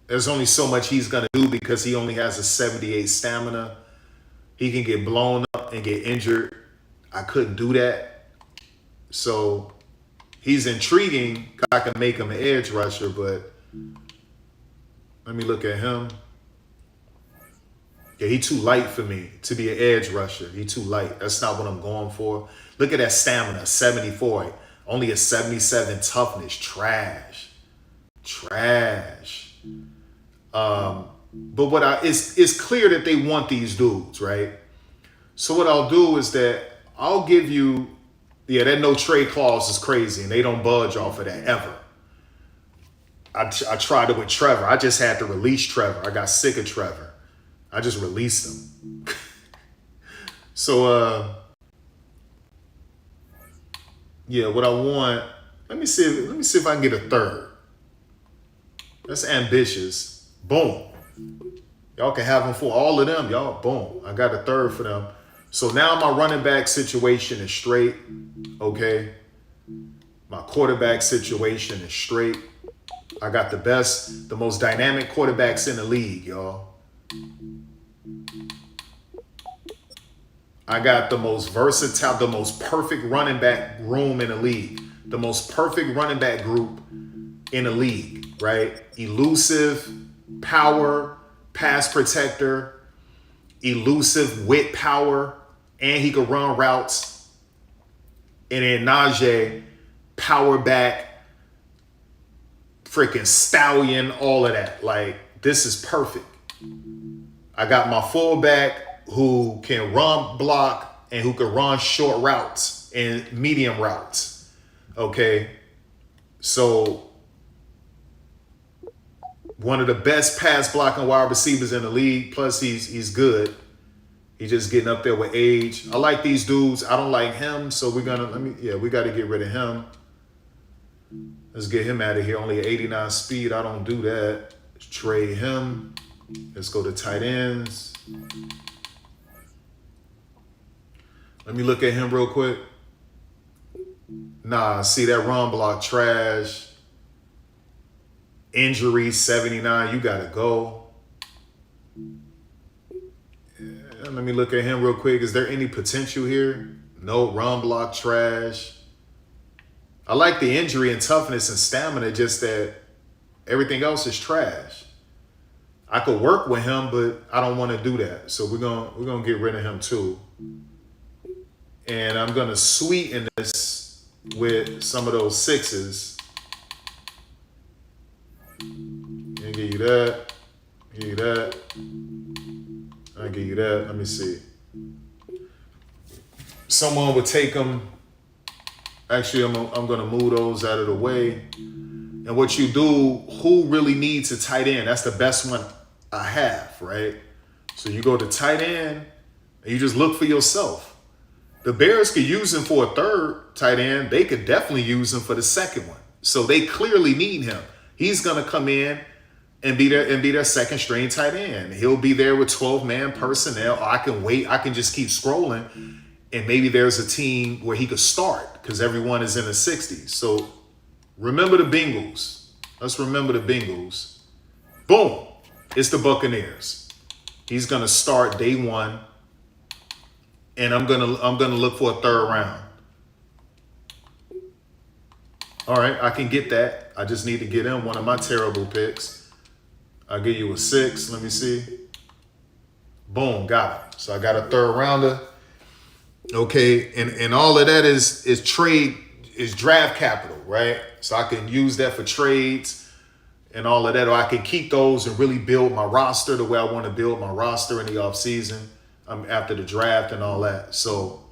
there's only so much he's gonna do because he only has a 78 stamina. He can get blown up and get injured. I couldn't do that. So he's intriguing. I can make him an edge rusher, but let me look at him. Yeah, he too light for me to be an edge rusher. He too light. That's not what I'm going for. Look at that stamina, 74. Only a 77 toughness. Trash. But it's clear that they want these dudes, right? So what I'll do is that I'll give you Yeah, that no trade clause is crazy, and they don't budge off of that ever. I tried it with Trevor. I just had to release Trevor. I got sick of Trevor. I just released him. So, yeah, what I want, let me see if I can get a third. That's ambitious. Boom. Y'all can have them for all of them, y'all. Boom. I got a third for them. So now my running back situation is straight. Okay. My quarterback situation is straight. I got the most dynamic quarterbacks in the league, y'all. I got the most versatile, the most perfect running back room in the league. The most perfect running back group in the league, right? Elusive, power, pass protector, elusive with power, and he could run routes. And then Najee, power back, freaking stallion, all of that. Like, this is perfect. I got my fullback who can run block and who can run short routes and medium routes. Okay. So one of the best pass blocking wide receivers in the league. Plus he's good. He's just getting up there with age. I like these dudes. I don't like him. So we got to get rid of him. Let's get him out of here. Only 89 speed. I don't do that. Let's trade him. Let's go to tight ends. Let me look at him real quick. Nah, see that run block trash. Injury 79. You got to go. Yeah, let me look at him real quick. Is there any potential here? No, run block trash. I like the injury and toughness and stamina, just that everything else is trash. I could work with him, but I don't want to do that. So we're gonna get rid of him too. And I'm gonna sweeten this with some of those sixes. And give you that. Give you that. I'll give you that. Let me see. Someone would take them. Actually, I'm going to move those out of the way. And what you do, who really needs a tight end? That's the best one I have, right? So you go to tight end and you just look for yourself. The Bears could use him for a third tight end. They could definitely use him for the second one. So they clearly need him. He's going to come in and be their second string tight end. He'll be there with 12-man personnel. I can wait. I can just keep scrolling. And maybe there's a team where he could start because everyone is in the 60s. So remember the Bengals. Let's remember the Bengals. Boom. It's the Buccaneers. He's gonna start day one. And I'm gonna look for a third round. All right, I can get that. I just need to get in one of my terrible picks. I'll give you a 6. Let me see. Boom, got it. So I got a third rounder. Okay, and all of that is draft capital, right? So I can use that for trades and all of that, or I can keep those and really build my roster the way I want to build my roster in the offseason after the draft and all that. So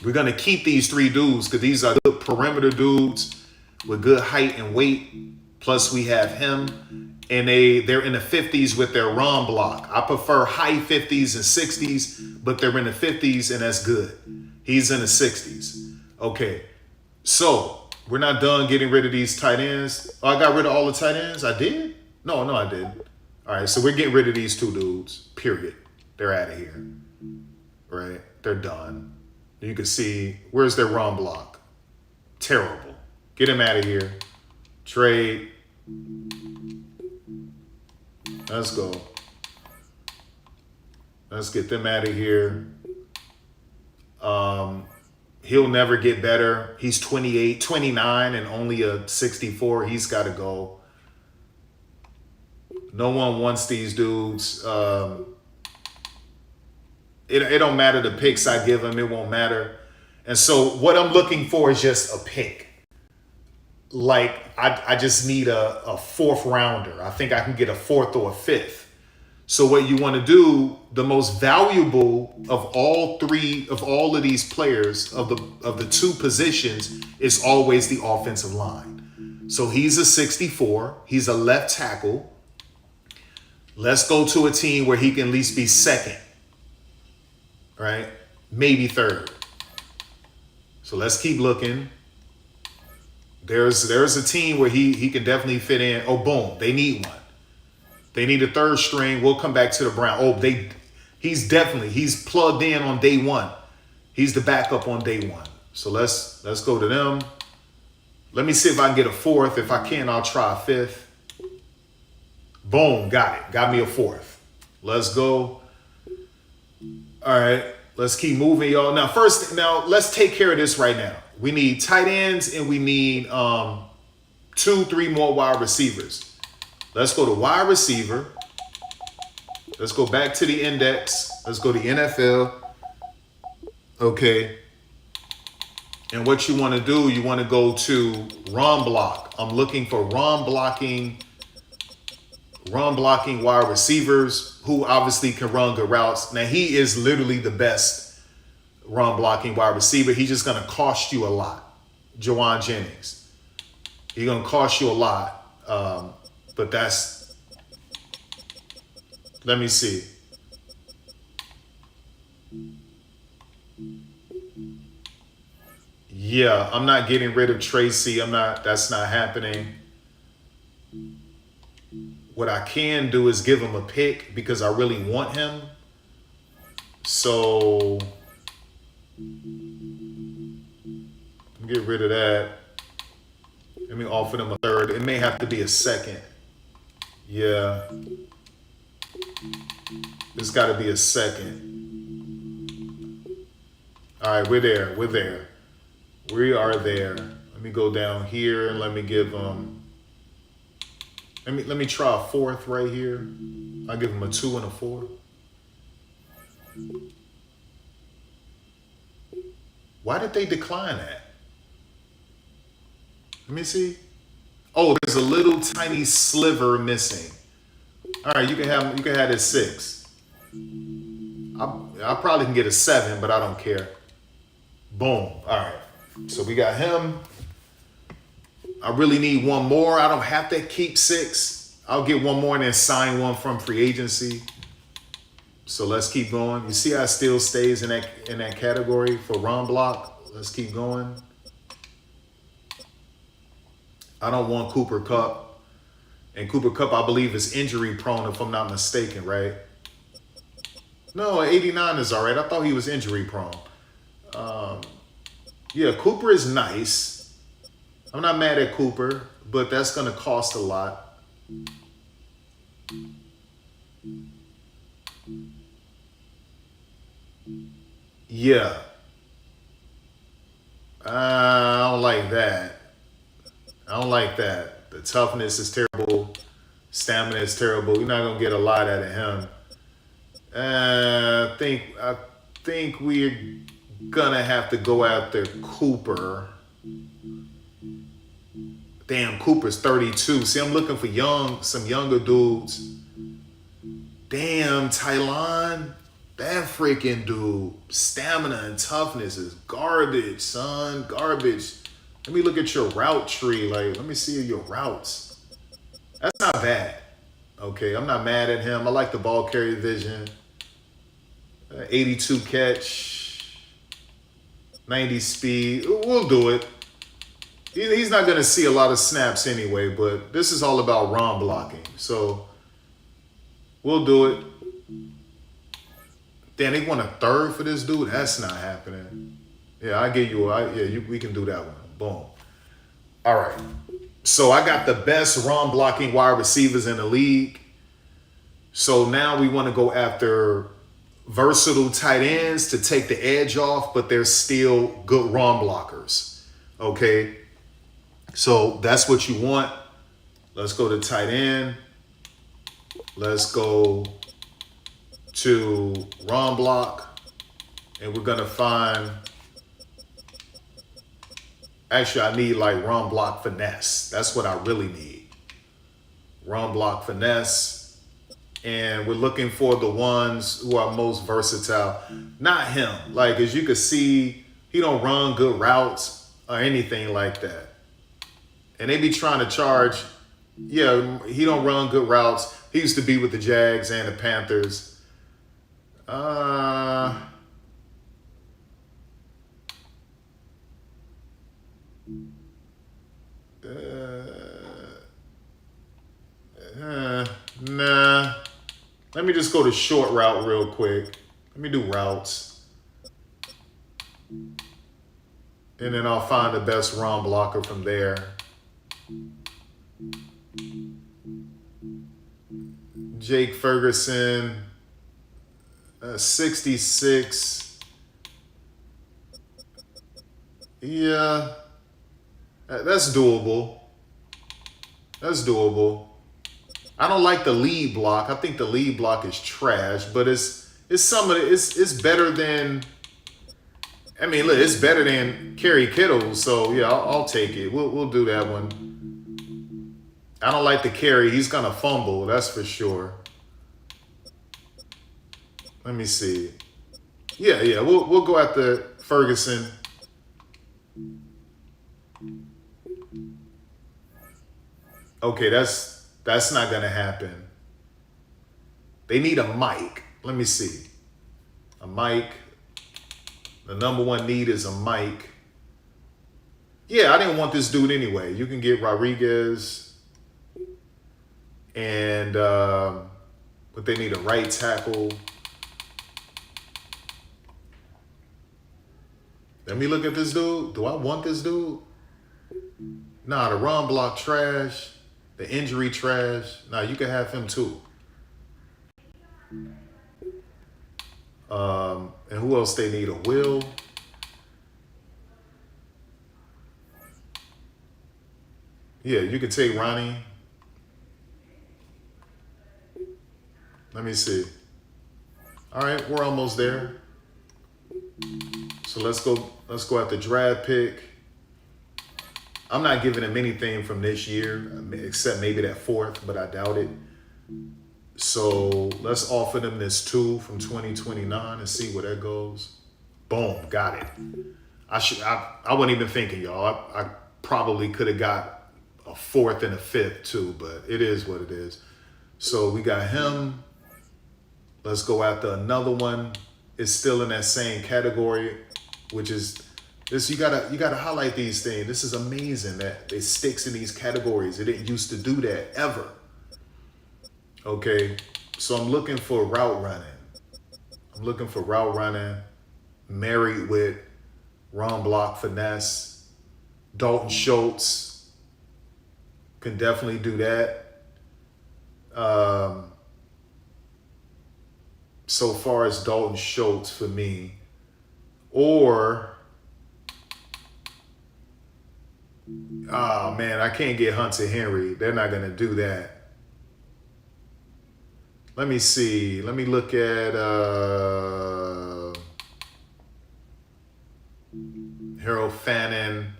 we're going to keep these 3 dudes because these are good perimeter dudes with good height and weight. Plus we have him. And they're in the 50s with their run block. I prefer high 50s and 60s, but they're in the 50s, and that's good. He's in the 60s. Okay, so we're not done getting rid of these tight ends. Oh, I got rid of all the tight ends? I did? No, I didn't. All right, so we're getting rid of these 2 dudes, period. They're out of here, right? They're done. You can see, where's their run block? Terrible. Get him out of here. Trade. Let's go. Let's get them out of here. He'll never get better. He's 28, 29, and only a 64. He's got to go. No one wants these dudes. It don't matter the picks I give them. It won't matter. And so what I'm looking for is just a pick. Like, I just need a 4th rounder. I think I can get a 4th or a 5th. So what you want to do, the most valuable of all of these players of the two positions is always the offensive line. So he's a 64. He's a left tackle. Let's go to a team where he can at least be second, right? Maybe third. So let's keep looking. There's a team where he can definitely fit in. Oh, boom, they need one. They need a third string. We'll come back to the Brown. Oh, he's plugged in on day one. He's the backup on day one. So let's go to them. Let me see if I can get a fourth. If I can, I'll try a fifth. Boom, got it. Got me a fourth. Let's go. All right, let's keep moving, y'all. Now, let's take care of this right now. We need tight ends and we need 2-3 more wide receivers. Let's go to wide receiver. Let's go back to the index. Let's go to NFL. Okay. And what you want to do, you want to go to run block. I'm looking for run blocking wide receivers who obviously can run good routes. Now, he is literally the best run blocking wide receiver. He's just going to cost you a lot. Jawan Jennings. He's going to cost you a lot. But let me see. Yeah, I'm not getting rid of Tracy. That's not happening. What I can do is give him a pick because I really want him. So get rid of that. Let me offer them a third. It may have to be a second. Yeah. It's got to be a second. All right, we're there. We are there. Let me go down here and let me give them. Let me try a fourth right here. I'll give them a 2 and a 4. Why did they decline that? Let me see. Oh, there's a little tiny sliver missing. All right, you can have it 6. I probably can get a 7, but I don't care. Boom. All right. So we got him. I really need one more. I don't have to keep 6. I'll get one more and then sign one from free agency. So let's keep going. You see how it still stays in that category for run block. Let's keep going. I don't want Cooper Kupp. And Cooper Kupp, I believe, is injury prone, if I'm not mistaken, right? No, 89 is all right. I thought he was injury prone. Yeah, Cooper is nice. I'm not mad at Cooper, but that's going to cost a lot. Yeah. I don't like that. The toughness is terrible. Stamina is terrible. You're not gonna get a lot out of him. I think we're gonna have to go after Cooper. Damn, Cooper's 32. See, I'm looking for some younger dudes. Damn, Tylon. That freaking dude. Stamina and toughness is garbage, son. Garbage. Let me look at your route tree. Let me see your routes. That's not bad. Okay, I'm not mad at him. I like the ball carrier vision. 82 catch. 90 speed. We'll do it. He's not going to see a lot of snaps anyway, but this is all about run blocking. So we'll do it. Damn, they want a third for this dude? That's not happening. Yeah, I give you we can do that one. Boom. All right. So I got the best run blocking wide receivers in the league. So now we want to go after versatile tight ends to take the edge off, but they're still good run blockers. Okay. So that's what you want. Let's go to tight end. Let's go to run block. And we're going to find, actually, I need run block finesse. That's what I really need. Run block finesse. And we're looking for the ones who are most versatile. Not him. Like, as you can see, he don't run good routes or anything like that. And they be trying to charge, yeah, he don't run good routes. He used to be with the Jags and the Panthers. Nah. Let me just go to short route real quick. Let me do routes. And then I'll find the best run blocker from there. Jake Ferguson, 66. Yeah, that's doable. That's doable. I don't like the lead block. I think the lead block is trash, but it's better than. I mean, look, it's better than Kerry Kittle. So yeah, I'll take it. We'll do that one. I don't like the carry. He's gonna fumble. That's for sure. Let me see. Yeah. We'll go after Ferguson. Okay, that's not gonna happen. They need a mic. Let me see. A mic. The number one need is a mic. Yeah, I didn't want this dude anyway. You can get Rodriguez. And but they need a right tackle. Let me look at this dude. Do I want this dude? Nah, the run block trash. The injury trash. Nah, you can have him too. And who else they need? A Will. Yeah, you can take Ronnie. Let me see. All right, we're almost there. So let's go at the draft pick. I'm not giving him anything from this year, except maybe that fourth, but I doubt it. So let's offer them this 2 from 2029 and see where that goes. Boom, got it. I wasn't even thinking, y'all. I probably could have got a 4th and a 5th too, but it is what it is. So we got him. Let's go after another one. It's still in that same category, which is this. You gotta highlight these things. This is amazing that it sticks in these categories. It didn't used to do that ever. Okay, so I'm looking for route running. Married with run block finesse. Dalton Schultz can definitely do that. So far as Dalton Schultz for me, or oh man, I can't get Hunter Henry. They're not gonna do that. Let me see. Let me look at Harold Fannin.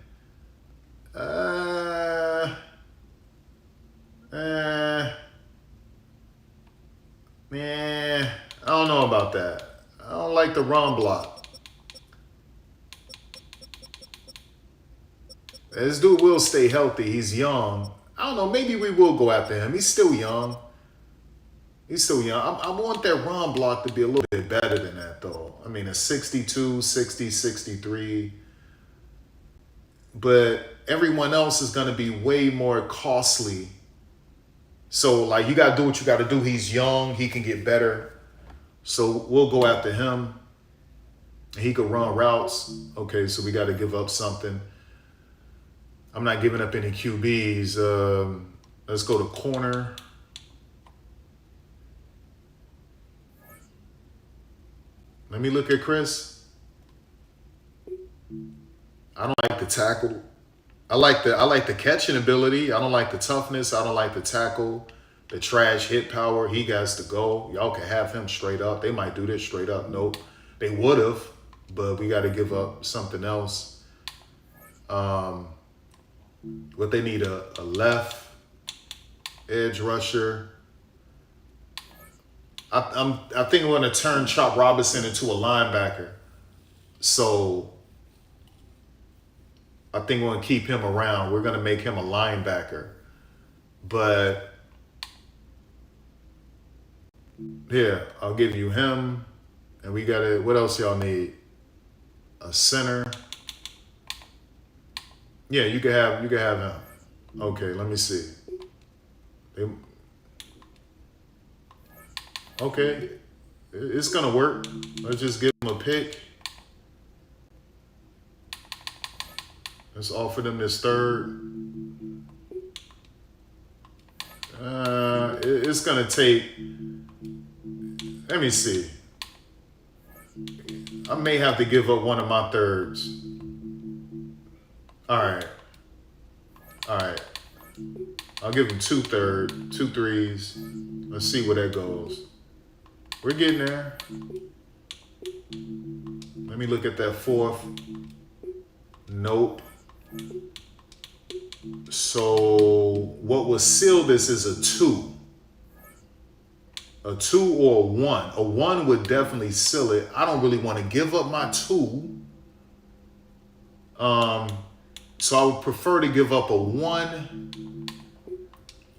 Man, I don't know about that. I don't like the run block. This dude will stay healthy. He's young. I don't know. Maybe we will go after him. He's still young. I want that run block to be a little bit better than that, though. I mean, a 62, 60, 63. But everyone else is going to be way more costly. So, like, you got to do what you got to do. He's young. He can get better. So, we'll go after him. He could run routes. Okay, so we got to give up something. I'm not giving up any QBs. Let's go to corner. Let me look at Chris. I don't like the tackle. I like the catching ability. I don't like the toughness. I don't like the tackle. The trash hit power. He has to go. Y'all can have him straight up. They might do this straight up. Nope. They would have, but we got to give up something else. What they need, a left edge rusher. I think I'm going to turn Chop Robinson into a linebacker. So I think we're going to keep him around. We're going to make him a linebacker. But here, I'll give you him. And we got it. What else y'all need? A center. Yeah, you can have him. Okay, let me see. Okay, it's gonna work. Let's just give them a pick. Let's offer them this third. It's gonna take. Let me see. I may have to give up one of my thirds. All right. I'll give him 2 threes. Let's see where that goes. We're getting there. Let me look at that 4th. Nope. So what will seal this is a 2. A 2 or a 1. A 1 would definitely seal it. I don't really want to give up my 2. So I would prefer to give up a 1,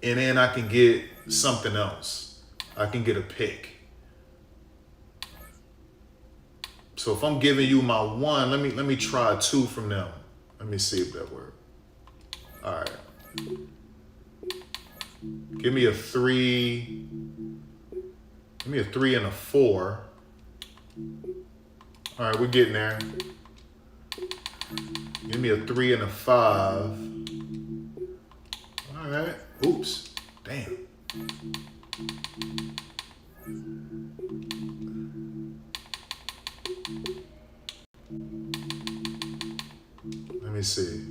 and then I can get something else. I can get a pick. So if I'm giving you my 1, let me try a 2 from them. Let me see if that works. All right. Give me a 3. Give me a 3 and a 4. All right, we're getting there. Give me a 3 and a 5. All right. Oops. Damn. Let me see.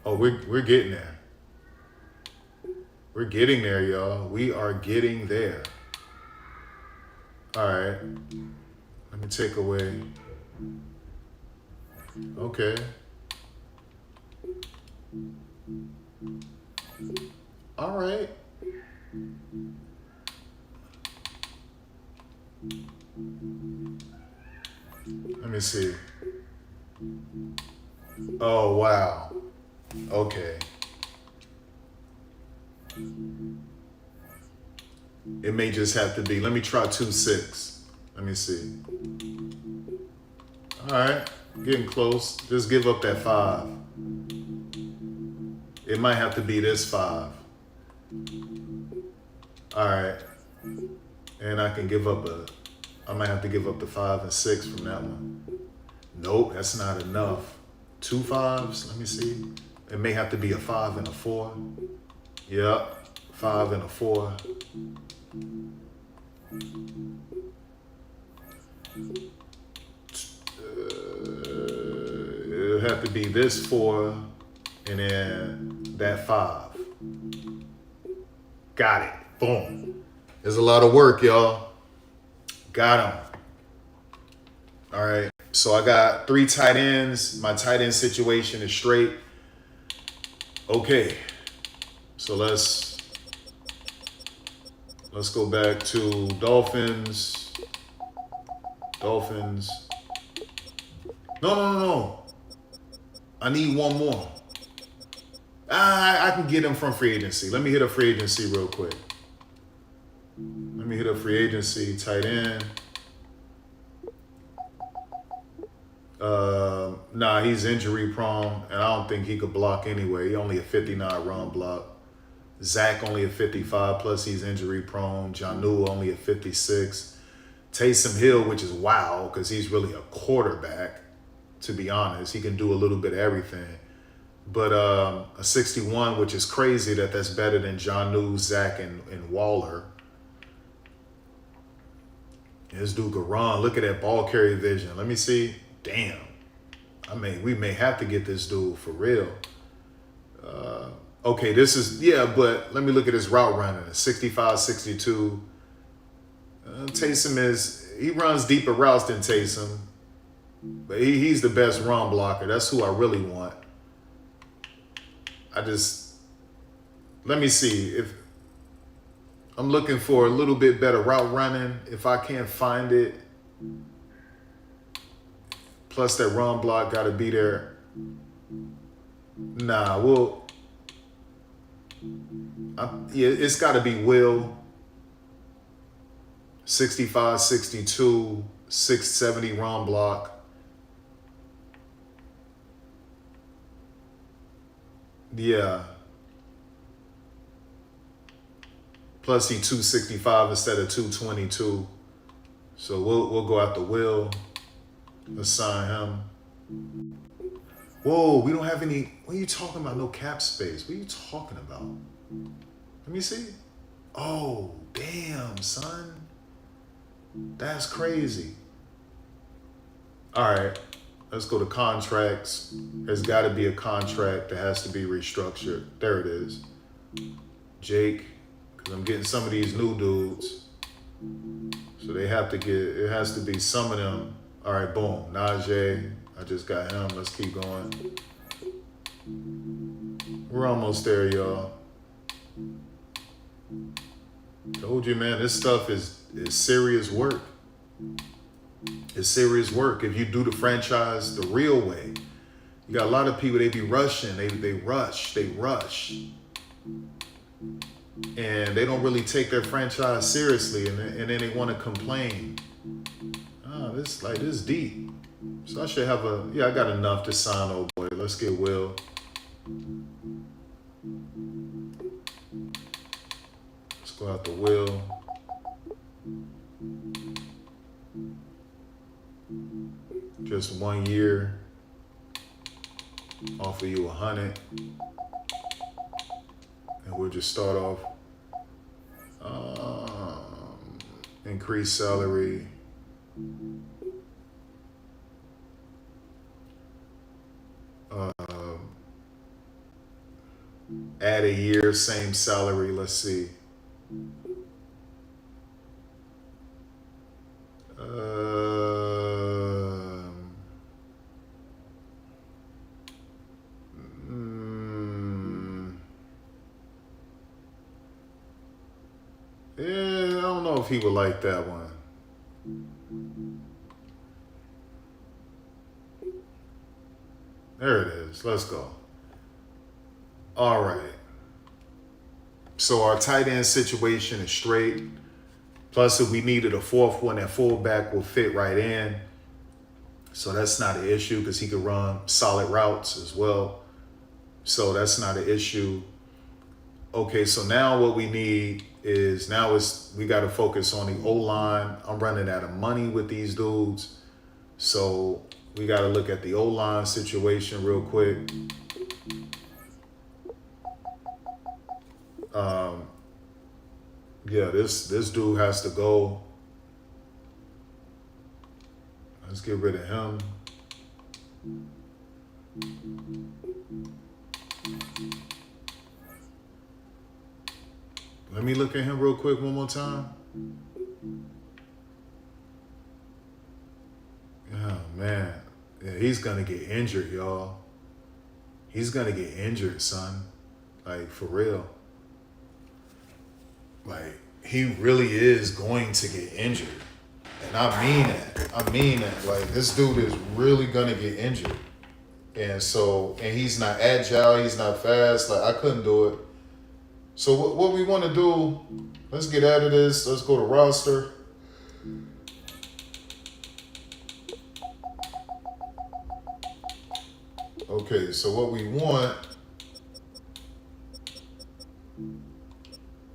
Oh, we're getting there. We're getting there, y'all. We are getting there. All right. Let me take away. Okay. All right. Let me see. Oh, wow. Okay. It may just have to be. Let me try 2-6. Let me see. All right. Getting close. Just give up that 5. It might have to be this 5. All right. And I can give up I might have to give up the 5 and 6 from that one. Nope, that's not enough. 2 5s, let me see. It may have to be a 5 and a 4. Yep, 5 and a 4. It'll have to be this 4 and then that 5. Got it. Boom. There's a lot of work, y'all. Got him. All right. So I got 3 tight ends. My tight end situation is straight. Okay. So let's go back to Dolphins. No. I need one more. I can get him from free agency. Let me hit a free agency real quick. Let me hit a free agency, tight end. Nah, he's injury prone, and I don't think he could block anyway. He only a 59 run block. Zach only a 55, plus he's injury prone. Janu only a 56. Taysom Hill, which is wow, because he's really a quarterback, to be honest. He can do a little bit of everything. But a 61, which is crazy that's better than Janu, Zach, and Waller. This dude could run. Look at that ball carry vision. Let me see. Damn. We may have to get this dude for real. Okay, but let me look at his route running. 65, 62. Taysom he runs deeper routes than Taysom. But he's the best run blocker. That's who I really want. Let me see if, I'm looking for a little bit better route running. If I can't find it, plus that run block got to be there. Nah, yeah, it's got to be Will. 65, 62, 670 run block. Yeah. Plus he 265 instead of 222. So we'll go after Will. Assign him. Whoa, we don't have any. What are you talking about? No cap space. What are you talking about? Let me see. Oh, damn, son. That's crazy. All right. Let's go to contracts. There's got to be a contract that has to be restructured. There it is. Jake. Because I'm getting some of these new dudes. So they have to get, it has to be some of them. All right, boom. Najee. I just got him. Let's keep going. We're almost there, y'all. Told you, man, this stuff is serious work. It's serious work. If you do the franchise the real way, you got a lot of people, they be rushing. They rush. And they don't really take their franchise seriously, and then they want to complain. Oh, this deep. So I should have I got enough to sign, old boy. Let's get Will. Let's go out to Will. Just 1 year. Offer you 100. And we'll just start off. Increase salary. Add a year, same salary. Let's see. Yeah, I don't know if he would like that one. There it is. Let's go. All right. So our tight end situation is straight. Plus, if we needed a fourth one, that fullback will fit right in. So that's not an issue because he could run solid routes as well. So that's not an issue. Okay, so now what we need is we got to focus on the O-line. I'm running out of money with these dudes. So we got to look at the O-line situation real quick. Yeah, this dude has to go. Let's get rid of him. Let me look at him real quick one more time. Oh, man. Yeah, he's going to get injured, y'all. He's going to get injured, son. Like, for real. Like, he really is going to get injured. And I mean that. Like, this dude is really going to get injured. And he's not agile. He's not fast. Like, I couldn't do it. So what we want to do, let's get out of this. Let's go to roster. Okay, so what we want,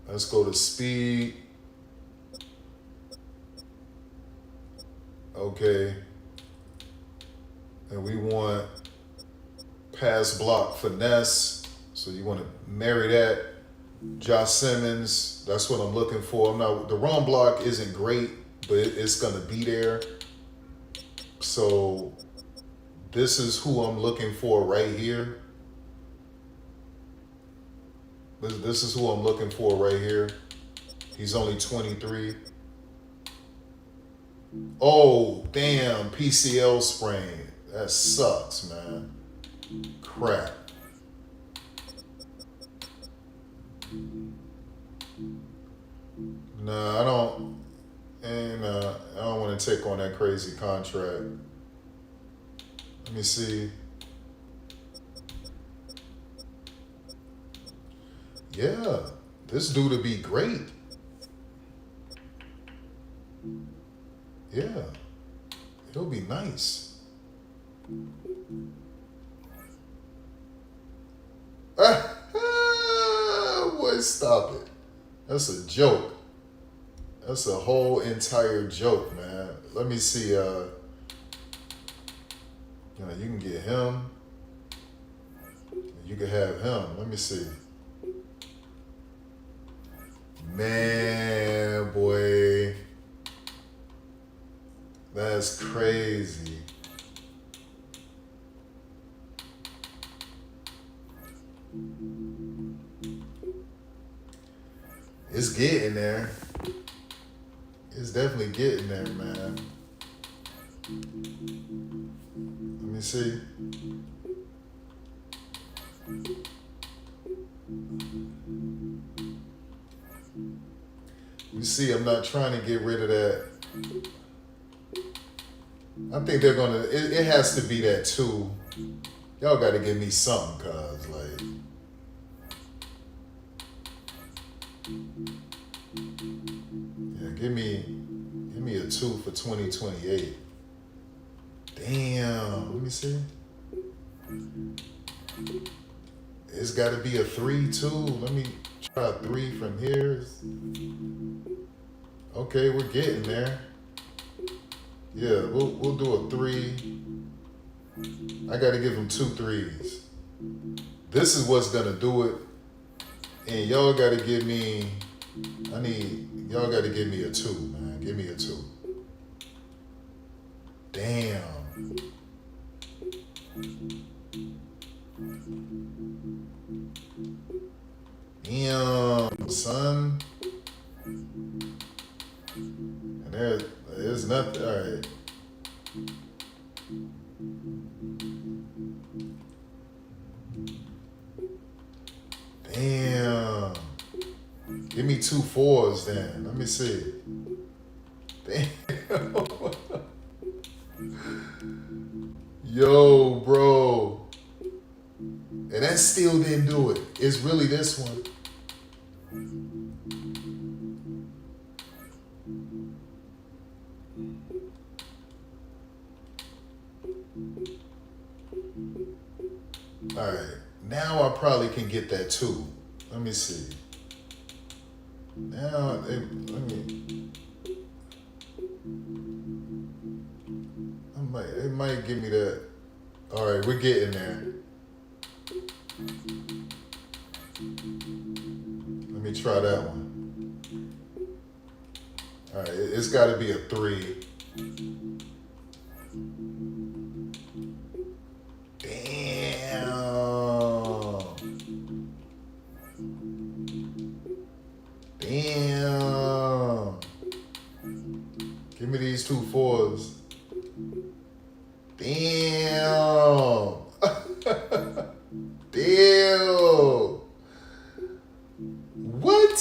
let's go to speed. Okay. And we want pass block finesse. So you want to marry that. Josh Simmons, that's what I'm looking for. The run block isn't great, but it's going to be there. So this is who I'm looking for right here. This is who I'm looking for right here. He's only 23. Oh, damn, PCL sprain. That sucks, man. Crap. Nah, I don't. And I don't want to take on that crazy contract. Let me see. Yeah, this dude would be great. Yeah, it'll be nice. Boy, stop it. That's a joke. That's a whole entire joke, man. Let me see. You know, you can get him. You can have him. Let me see. Man, boy. That's crazy. It's getting there. It's definitely getting there, man. Let me see. You see, I'm not trying to get rid of that. I think they're gonna, it has to be that too. Y'all gotta give me something, cause like, yeah, give me a 2 for 2028. Damn, let me see. It's gotta be a 3 too. Let me try a 3 from here. Okay, we're getting there. Yeah, we'll do a 3. I gotta give him 2 3s. This is what's gonna do it. And y'all gotta give me, y'all gotta give me a 2, man. Give me a 2. Damn. Damn, son. And there's nothing, all right. Damn. Give me 2 4s then. Let me see. Damn. Yo, bro. And that still didn't do it. It's really this one. All right, now I probably can get that 2. Let me see. Now, it might give me that. All right, we're getting there. Let me try that one. All right, it's got to be a 3. Damn. Give me these 2 4s. Damn. Damn. What?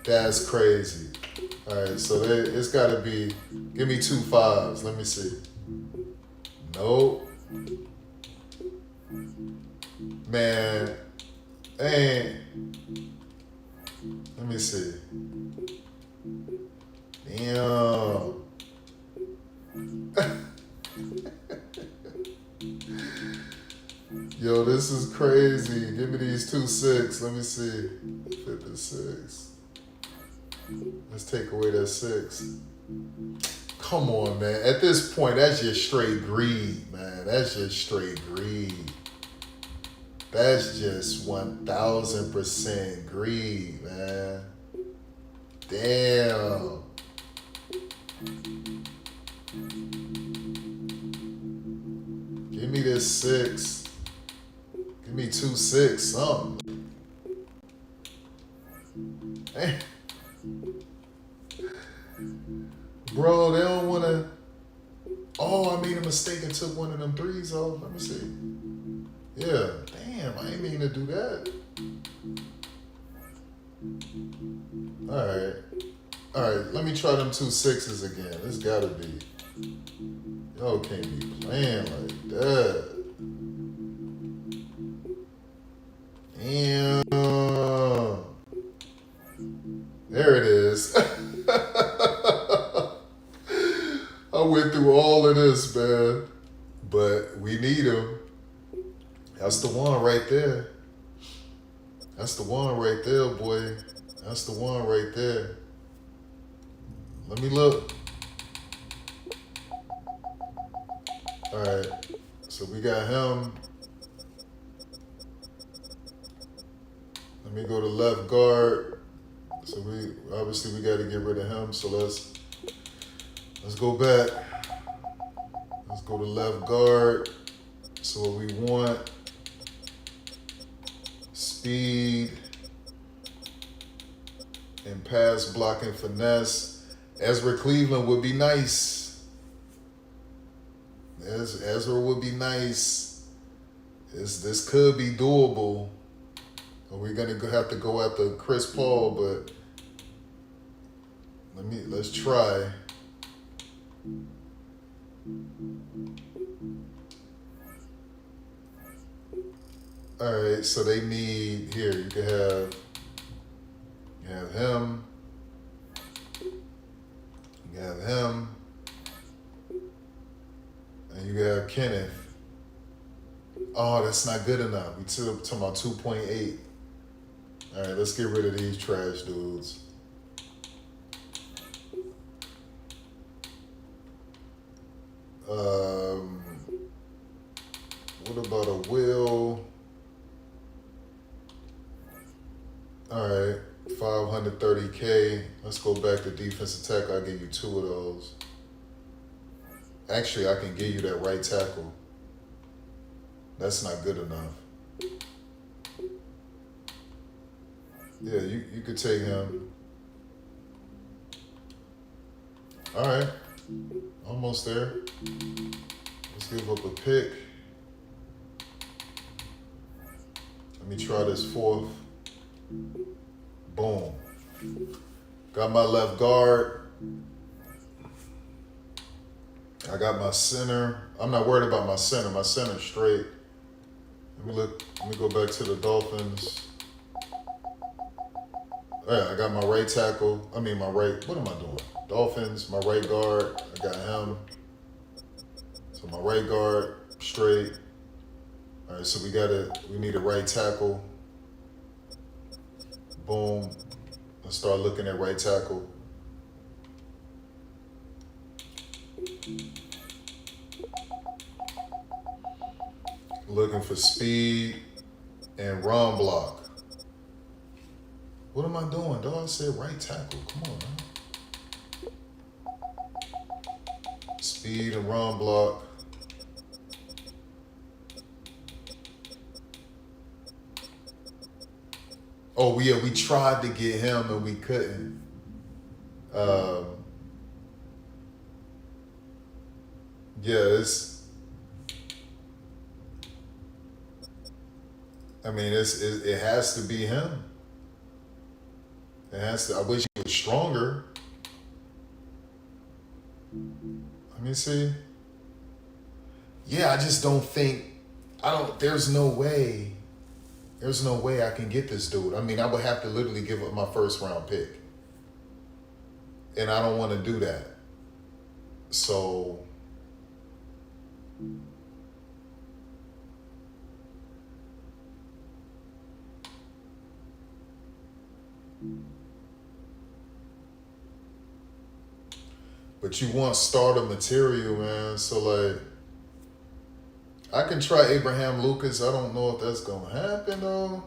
That's crazy. All right, so it's got to be, give me 2 5s. Let me see. Nope. Man, hey, let me see. Damn. Yo, this is crazy. Give me these 2 6. Let me see. 56. Let's take away that 6. Come on, man. At this point, that's just straight greed, man. That's just straight greed. That's just 1000% greed, man. Damn. Give me this 6. Give me 2 6, something. Hey. Bro, they don't want to. Oh, I made a mistake and took one of them 3s off. Let me see. Yeah, damn. Damn, I ain't mean to do that. All right, let me try them 2 6s again. This gotta be. Y'all can't be playing like that. Damn. There it is. I went through all of this, man. But we need him. That's the one right there. That's the one right there, boy. That's the one right there. Let me look. All right. So we got him. Let me go to left guard. So we obviously got to get rid of him. So let's go back. Let's go to left guard. So what we want, speed and pass blocking finesse. Ezra Cleveland would be nice. Ezra would be nice. This could be doable. We're gonna have to go after Chris Paul, but let's try. All right, so they need here. You can have him. You have him, and you have Kenneth. Oh, that's not good enough. We talking about 2.8. All right, let's get rid of these trash dudes. What about a Will? All right, 530K. Let's go back to defensive tackle. I'll give you 2 of those. Actually, I can give you that right tackle. That's not good enough. Yeah, you could take him. All right, almost there. Let's give up a pick. Let me try this 4th. Boom. Got my left guard. I got my center. I'm not worried about my center. My center's straight. Let me go back to the Dolphins. Yeah, I got my right tackle. What am I doing? Dolphins, my right guard. I got him. So my right guard, straight. All right, so we need a right tackle. Boom. Let's start looking at right tackle. Looking for speed and run block. What am I doing, dog? I said right tackle. Come on, man. Speed and run block. Oh, yeah, we tried to get him and we couldn't. It has to be him. It has to. I wish he was stronger. Let me see. Yeah, I just don't think. There's no way. There's no way I can get this dude. I mean, I would have to literally give up my 1st round pick. And I don't want to do that. So. But you want starter material, man. So, like, I can try Abraham Lucas. I don't know if that's going to happen, though.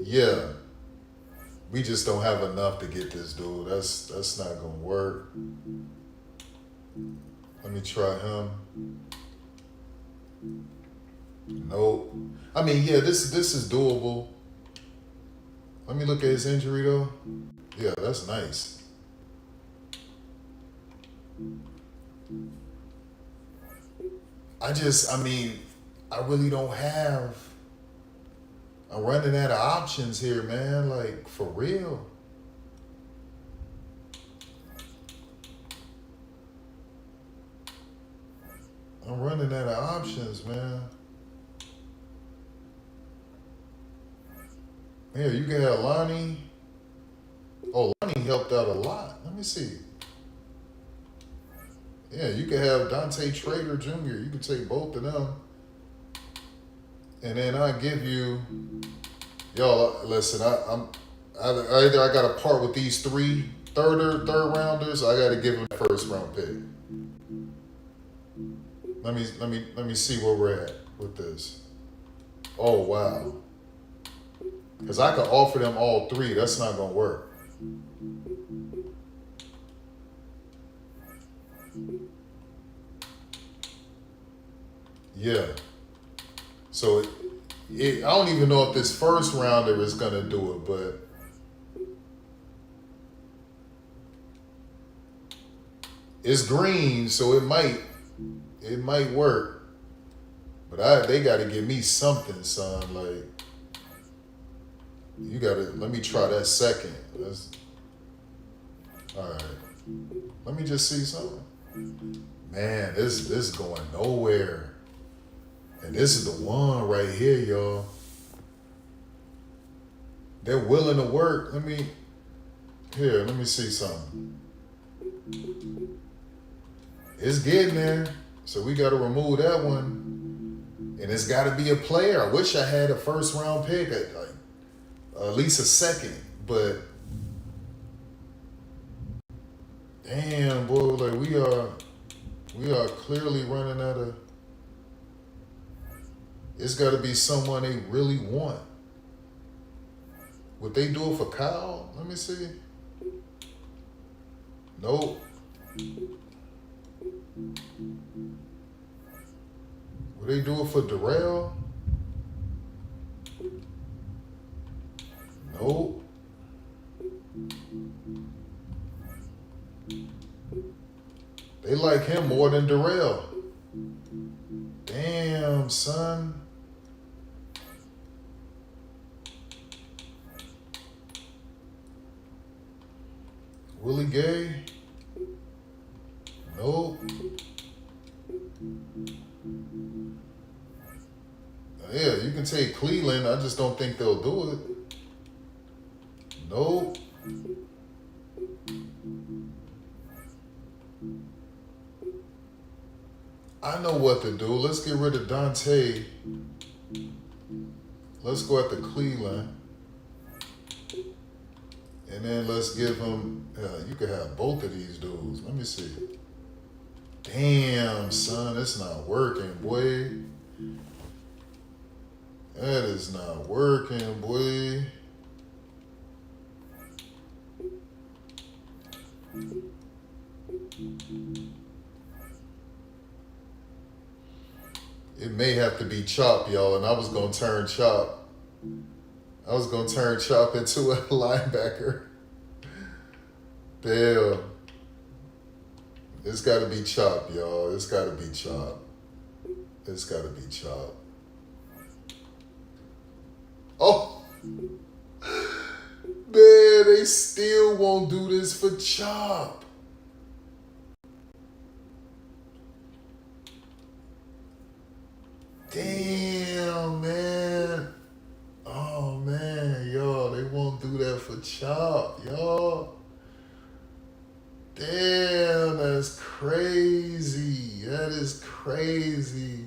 Yeah. We just don't have enough to get this dude. That's not going to work. Let me try him. Nope. I mean, yeah, this is doable. Let me look at his injury, though. Yeah, that's nice. I really don't have. I'm running out of options here, man. Like, for real. I'm running out of options, man. Here, you can have Lonnie. Oh, Lonnie helped out a lot. Let me see. Yeah, you can have Dante Trader Jr. You can take both of them. And then I give you, y'all, listen, either I got to part with these three third rounders, or I got to give them the first round pick. Let me see where we're at with this. Oh, wow. Because I could offer them all three. That's not going to work. Yeah. So I don't even know if this first rounder is going to do it, but it's green, so it might work. But they got to give me something, son. Like, you got to, let me try that second. All right. Let me just see something. Man, this is going nowhere. And this is the one right here, y'all. They're willing to work. Let me see something. It's getting there. So we got to remove that one. And it's got to be a player. I wish I had a first round pick, at least a second. But damn, boy, like we are clearly running out of. It's got to be someone they really want. Would they do it for Kyle? Let me see. Nope. Would they do it for Darrell? Nope. They like him more than Darrell. Damn, son. Willie Gay? Nope. Yeah, you can take Cleveland. I just don't think they'll do it. Nope. I know what to do. Let's get rid of Dante. Let's go after Cleveland. And then let's give him, you could have both of these dudes. Let me see. Damn, son, it's not working, boy. That is not working, boy. It may have to be Chop, y'all, and I was going to turn Chop. I was going to turn Chop into a linebacker. Damn. It's got to be Chop, y'all. It's got to be Chop. It's got to be Chop. Oh. Man, they still won't do this for Chop. Damn, man. Oh, man, y'all, they won't do that for Chop, y'all. Damn, that's crazy. That is crazy.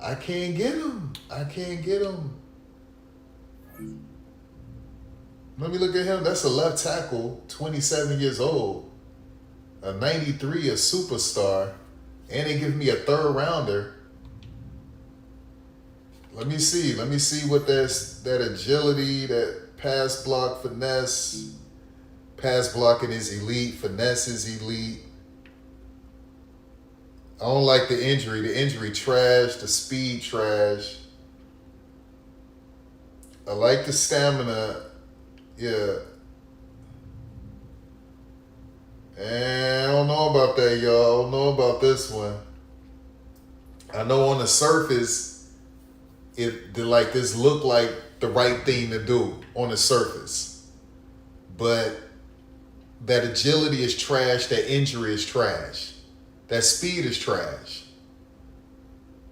I can't get him. I can't get him. Let me look at him. That's a left tackle, 27 years old. A 93, a superstar. And they give me a third rounder. Let me see what that agility, that pass block finesse. Pass blocking is elite. Finesse is elite. I don't like the injury. The injury trash. The speed trash. I like the stamina. Yeah. And I don't know about that, y'all. I don't know about this one. I know on the surface, like this looked like the right thing to do on the surface. But that agility is trash, that injury is trash, that speed is trash.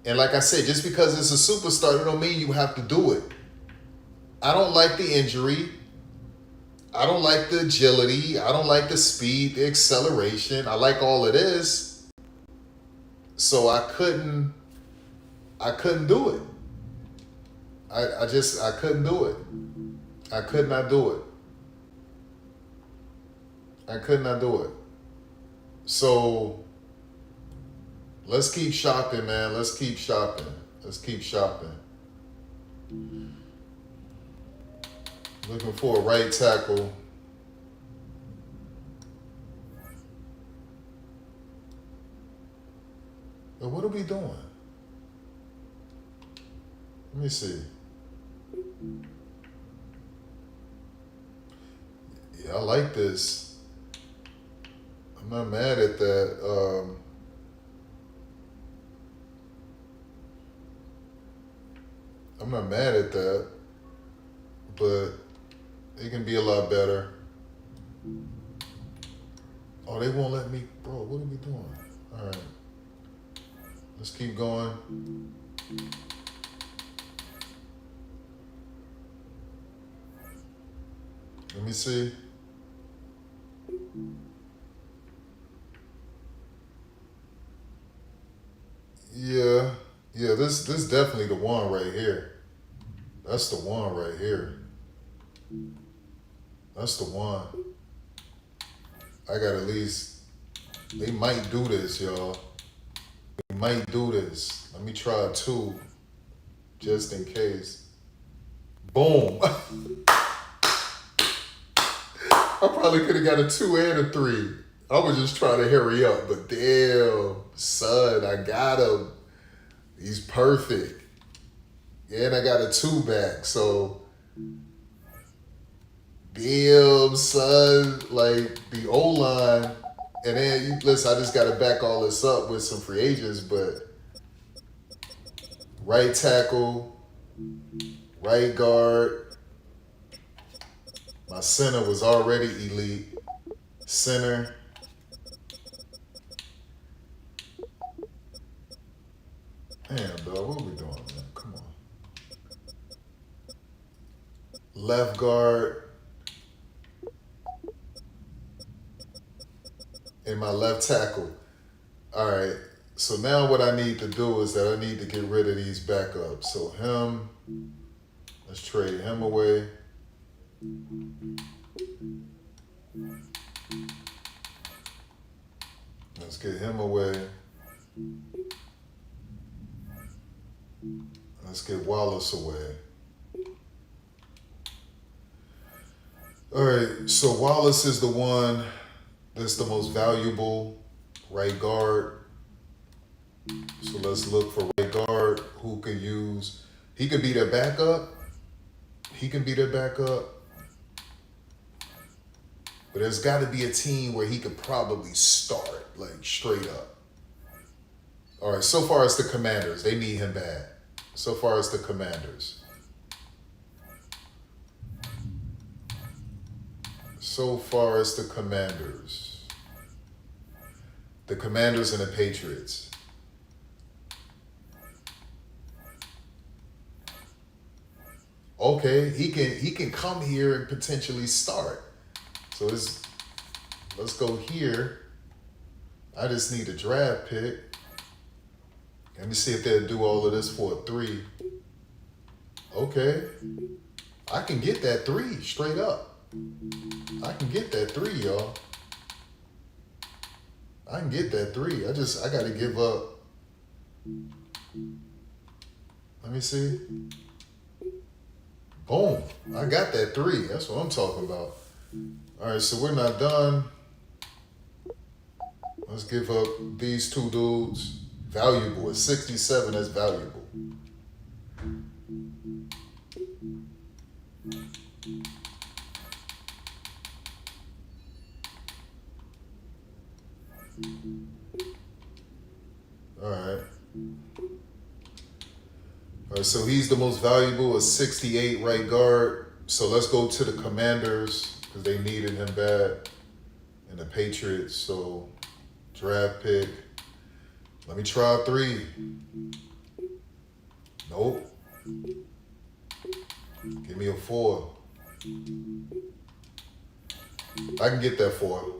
And like I said, just because it's a superstar, it don't mean you have to do it. I don't like the injury. I don't like the agility. I don't like the speed, the acceleration. I like all of this. So I couldn't do it. I couldn't do it. I could not do it. I could not do it. So let's keep shopping, man. Let's keep shopping. Let's keep shopping. Looking for a right tackle. But what are we doing? Let me see. Yeah, I like this. I'm not mad at that. I'm not mad at that, but it can be a lot better. Oh, they won't let me, bro. What are we doing? All right, let's keep going. Let me see. Yeah, this definitely the one right here. That's the one right here. That's the one. I got at least, they might do this, y'all. They might do this. Let me try 2, just in case. Boom. I probably could have got a 2 and a 3. I was just trying to hurry up, but damn, son, I got him. He's perfect. And I got a 2 back, so damn, son, like the O-line. And then, listen, I just got to back all this up with some free agents, but right tackle, right guard. My center was already elite. Center. Damn, dog, what are we doing, man? Come on. Left guard. And my left tackle. All right. So now what I need to do is that I need to get rid of these backups. So him, let's trade him away. Let's get him away. Let's get Wallace away. All right, so Wallace is the one that's the most valuable right guard. So let's look for right guard who could use, he could be their backup. He can be their backup. But there's got to be a team where he could probably start, like straight up. All right, so far it's the Commanders. They need him bad. So far it's the Commanders. So far it's the Commanders. The Commanders and the Patriots. Okay, he can come here and potentially start. So let's go here. I just need a draft pick. Let me see if they'll do all of this for a 3. Okay. I can get that 3 straight up. I can get that 3, y'all. I can get that 3. I got to give up. Let me see. Boom. I got that 3. That's what I'm talking about. All right, so we're not done. Let's give up these 2 dudes. Valuable. At 67, that's valuable. All right. right, so he's the most valuable, a 68 right guard. So let's go to the Commanders because they needed him bad. And the Patriots, so draft pick. Let me try 3. Nope. Give me a 4. I can get that 4.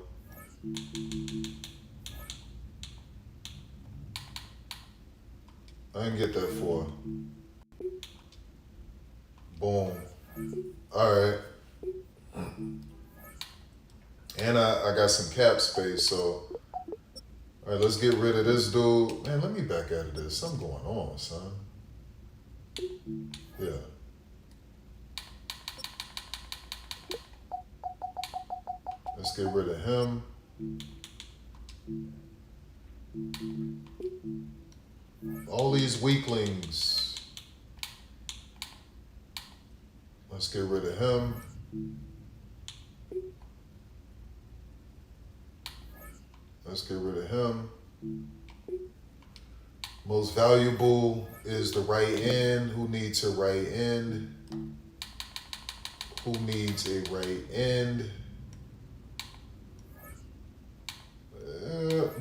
I can get that 4. Boom. All right. And I got some cap space, so all right, let's get rid of this dude. Man, let me back out of this. Something going on, son. Yeah. Let's get rid of him. All these weaklings. Let's get rid of him. Let's get rid of him. Most valuable is the right end. Who needs a right end? Who needs a right end?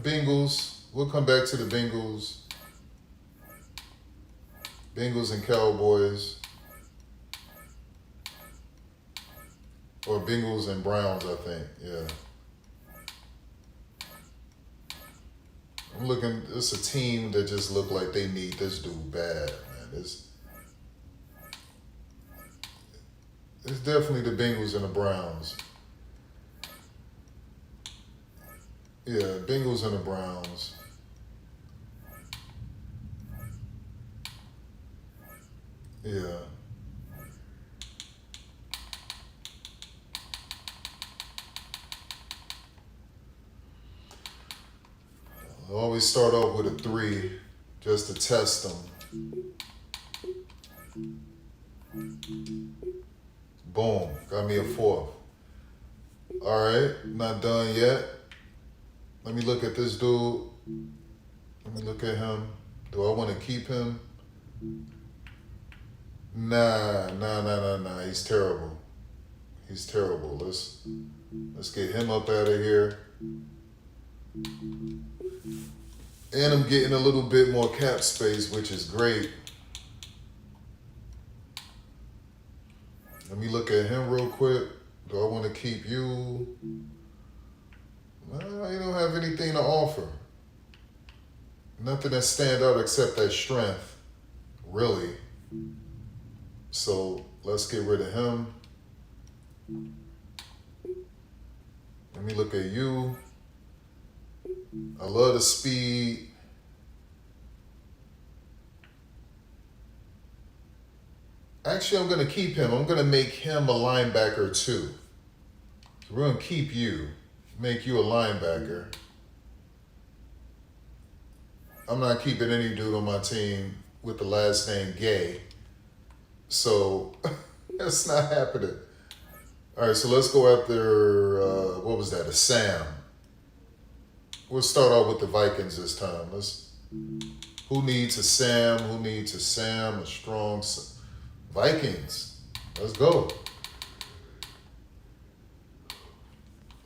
Bengals. We'll come back to the Bengals. Bengals and Cowboys. Or Bengals and Browns, I think. Yeah. I'm looking, it's a team that just look like they need this dude bad, man. It's definitely the Bengals and the Browns. Yeah, Bengals and the Browns. Yeah. I always start off with a 3 just to test them. Boom, got me a 4. All right, not done yet. Let me look at this dude. Let me look at him. Do I want to keep him? Nah. He's terrible. He's terrible. Let's get him up out of here. And I'm getting a little bit more cap space, which is great. Let me look at him real quick. Do I want to keep you? No, you don't have anything to offer. Nothing that stand out except that strength, really. So let's get rid of him. Let me look at you. I love the speed. Actually, I'm going to keep him. I'm going to make him a linebacker too. So we're going to keep you. Make you a linebacker. I'm not keeping any dude on my team with the last name Gay. So that's not happening. All right, so let's go after, what was that, a Sam. We'll start out with the Vikings this time. Who needs a Sam? Who needs a Sam? A strong Vikings. Let's go.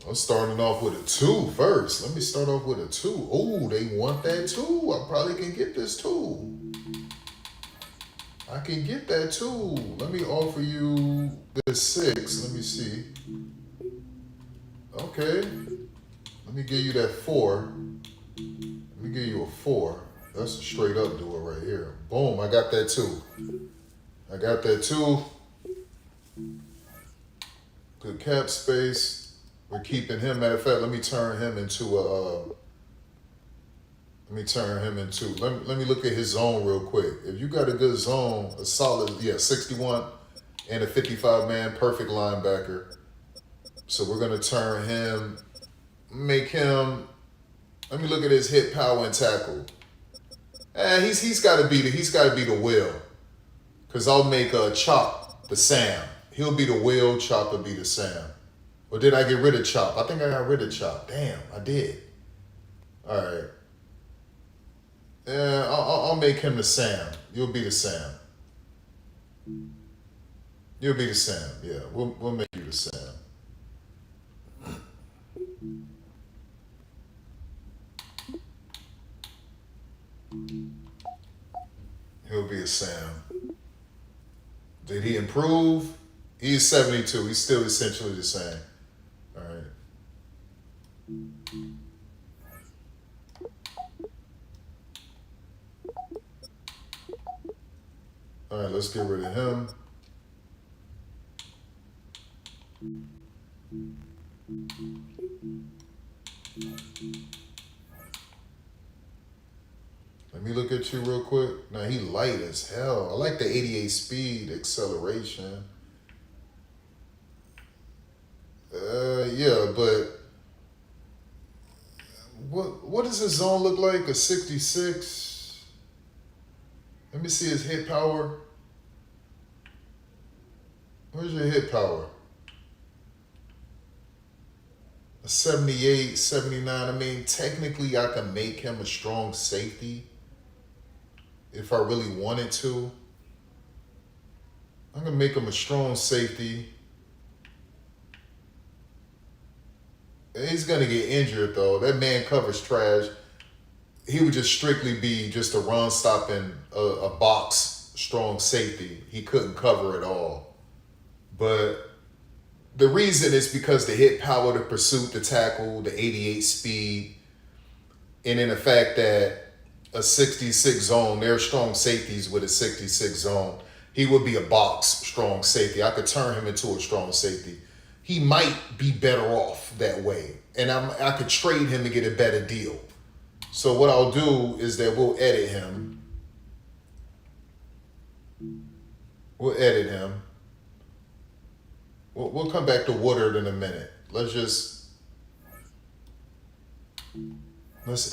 I'm starting off with a 2 first. Let me start off with a 2. Oh, they want that 2. I probably can get this 2. I can get that 2. Let me offer you this 6. Let me see. Okay. Let me give you that 4. Let me give you a 4. That's a straight up duo right here. Boom, I got that 2. I got that 2. Good cap space. We're keeping him. Matter of fact, let me turn him into let me look at his zone real quick. If you got a good zone, a solid, 61 and a 55 man, perfect linebacker. So we're gonna turn him, make him. Let me look at his hit, power, and tackle. He's got to be the Will, cause I'll make Chop the Sam. He'll be the Will. Chop will be the Sam. Or did I get rid of Chop? I think I got rid of Chop. Damn, I did. All right. Yeah, I'll make him the Sam. You'll be the Sam. You'll be the Sam. Yeah, we'll make you the Sam. He'll be a Sam. Did he improve? He's 72. He's still essentially the same. All right. All right, let's get rid of him. Let me look at you real quick. Now, he light as hell. I like the 88 speed acceleration. Yeah, but what does his zone look like? A 66? Let me see his hit power. Where's your hit power? A 78, 79. I mean, technically, I can make him a strong safety if I really wanted to. I'm going to make him a strong safety. He's going to get injured, though. That man covers trash. He would just strictly be just a run-stopping, a box strong safety. He couldn't cover it all. But the reason is because the hit power, the pursuit, the tackle, the 88 speed, and then the fact that a 66 zone, there are strong safeties with a 66 zone. He would be a box strong safety. I could turn him into a strong safety. He might be better off that way. And I could trade him to get a better deal. So what I'll do is that we'll edit him. We'll edit him. We'll come back to Woodard in a minute. Let's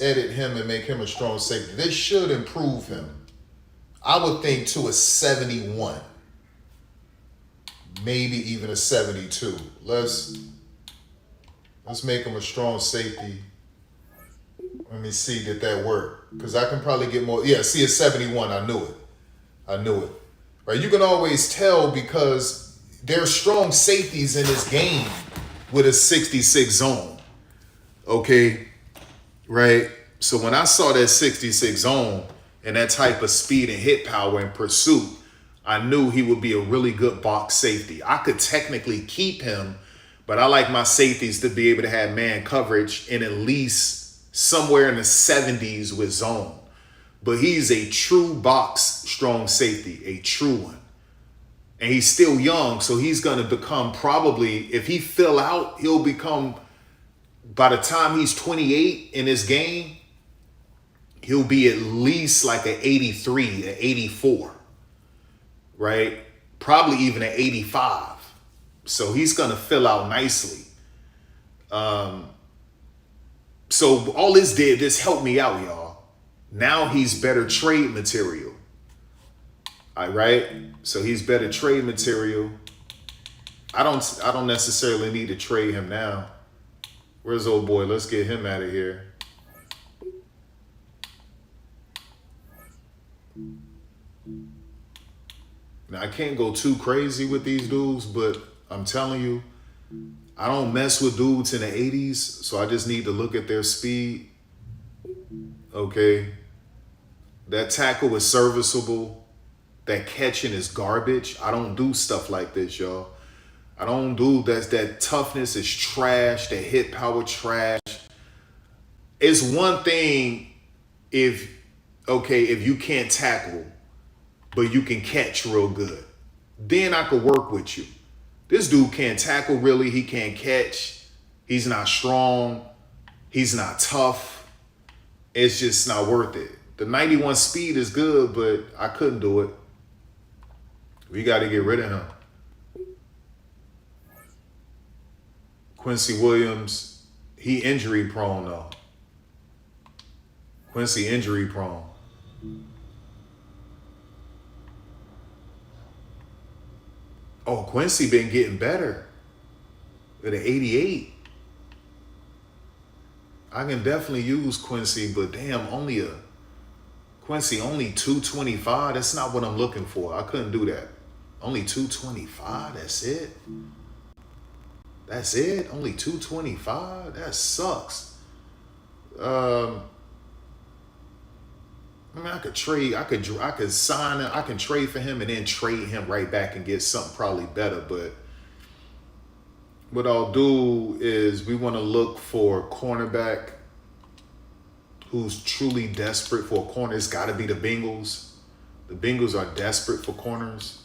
edit him and make him a strong safety. This should improve him. I would think to a 71. Maybe even a 72. Let's make him a strong safety. Let me see, did that work? Because I can probably get more. Yeah, see a 71. I knew it. Right? You can always tell because there's strong safeties in this game with a 66 zone. Okay? Right? So when I saw that 66 zone and that type of speed and hit power and pursuit, I knew he would be a really good box safety. I could technically keep him, but I like my safeties to be able to have man coverage in at least somewhere in the 70s with zone. But he's a true box strong safety, a true one. And he's still young, so he's going to become probably, if he fill out, he'll become, by the time he's 28 in this game, he'll be at least like an 83, an 84. Right? Probably even an 85. So he's going to fill out nicely. So all this helped me out, y'all. Now he's better trade material. All right? So he's better trade material. I don't necessarily need to trade him now. Where's old boy? Let's get him out of here. Now, I can't go too crazy with these dudes, but I'm telling you, I don't mess with dudes in the 80s, so I just need to look at their speed. Okay? That tackle is serviceable. That catching is garbage. I don't do stuff like this, y'all. I don't do that toughness is trash. That hit power trash. It's one thing if you can't tackle, but you can catch real good. Then I could work with you. This dude can't tackle really. He can't catch. He's not strong. He's not tough. It's just not worth it. The 91 speed is good, but I couldn't do it. We got to get rid of him. Quincy Williams, he injury prone though. Quincy injury prone. Oh, Quincy been getting better with an 88. I can definitely use Quincy, but damn, Quincy only 225. That's not what I'm looking for. I couldn't do that. Only 225. That's it. That's it. Only 225. That sucks. I mean, I could trade. I could sign it. I can trade for him and then trade him right back and get something probably better. But what I'll do is we want to look for a cornerback who's truly desperate for a corner. It's got to be the Bengals. The Bengals are desperate for corners.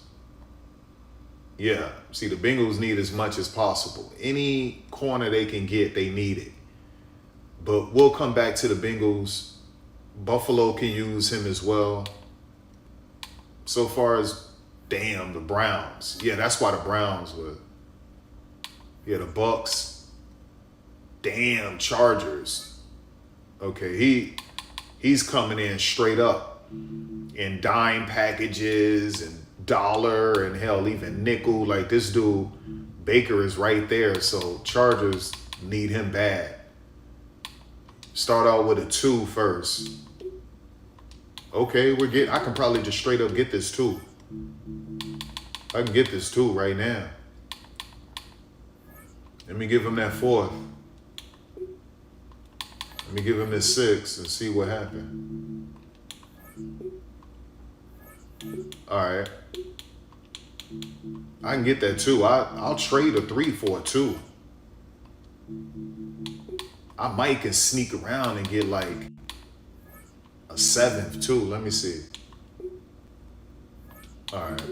Yeah. See, the Bengals need as much as possible. Any corner they can get, they need it. But we'll come back to the Bengals. Buffalo can use him as well. So far as, damn, the Browns. Yeah, that's why the Browns were. Yeah, the Bucks. Damn, Chargers. Okay, he's coming in straight up in dime packages and dollar and hell, even nickel. Like this dude, Baker is right there. So Chargers need him bad. Start out with a 2 first. Okay, I can probably just straight up get this 2. I can get this 2 right now. Let me give him that 4th. Let me give him this 6 and see what happened. All right. I can get that 2. I'll trade a 3 for a 2. I might can sneak around and get like a 7th too. Let me see. All right.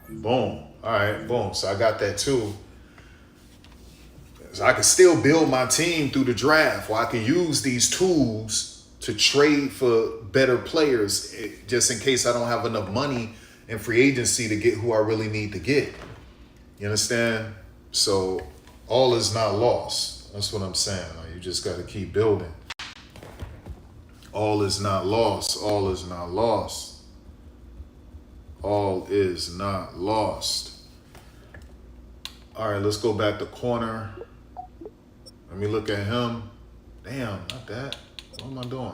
Boom. All right. Boom. So I got that 2. So I can still build my team through the draft, where I can use these tools to trade for better players, just in case I don't have enough money in free agency to get who I really need to get. You understand? So all is not lost. That's what I'm saying. Like, you just got to keep building. All is not lost. All is not lost. All is not lost. All right, let's go back to corner. Let me look at him. Damn, not that. What am I doing?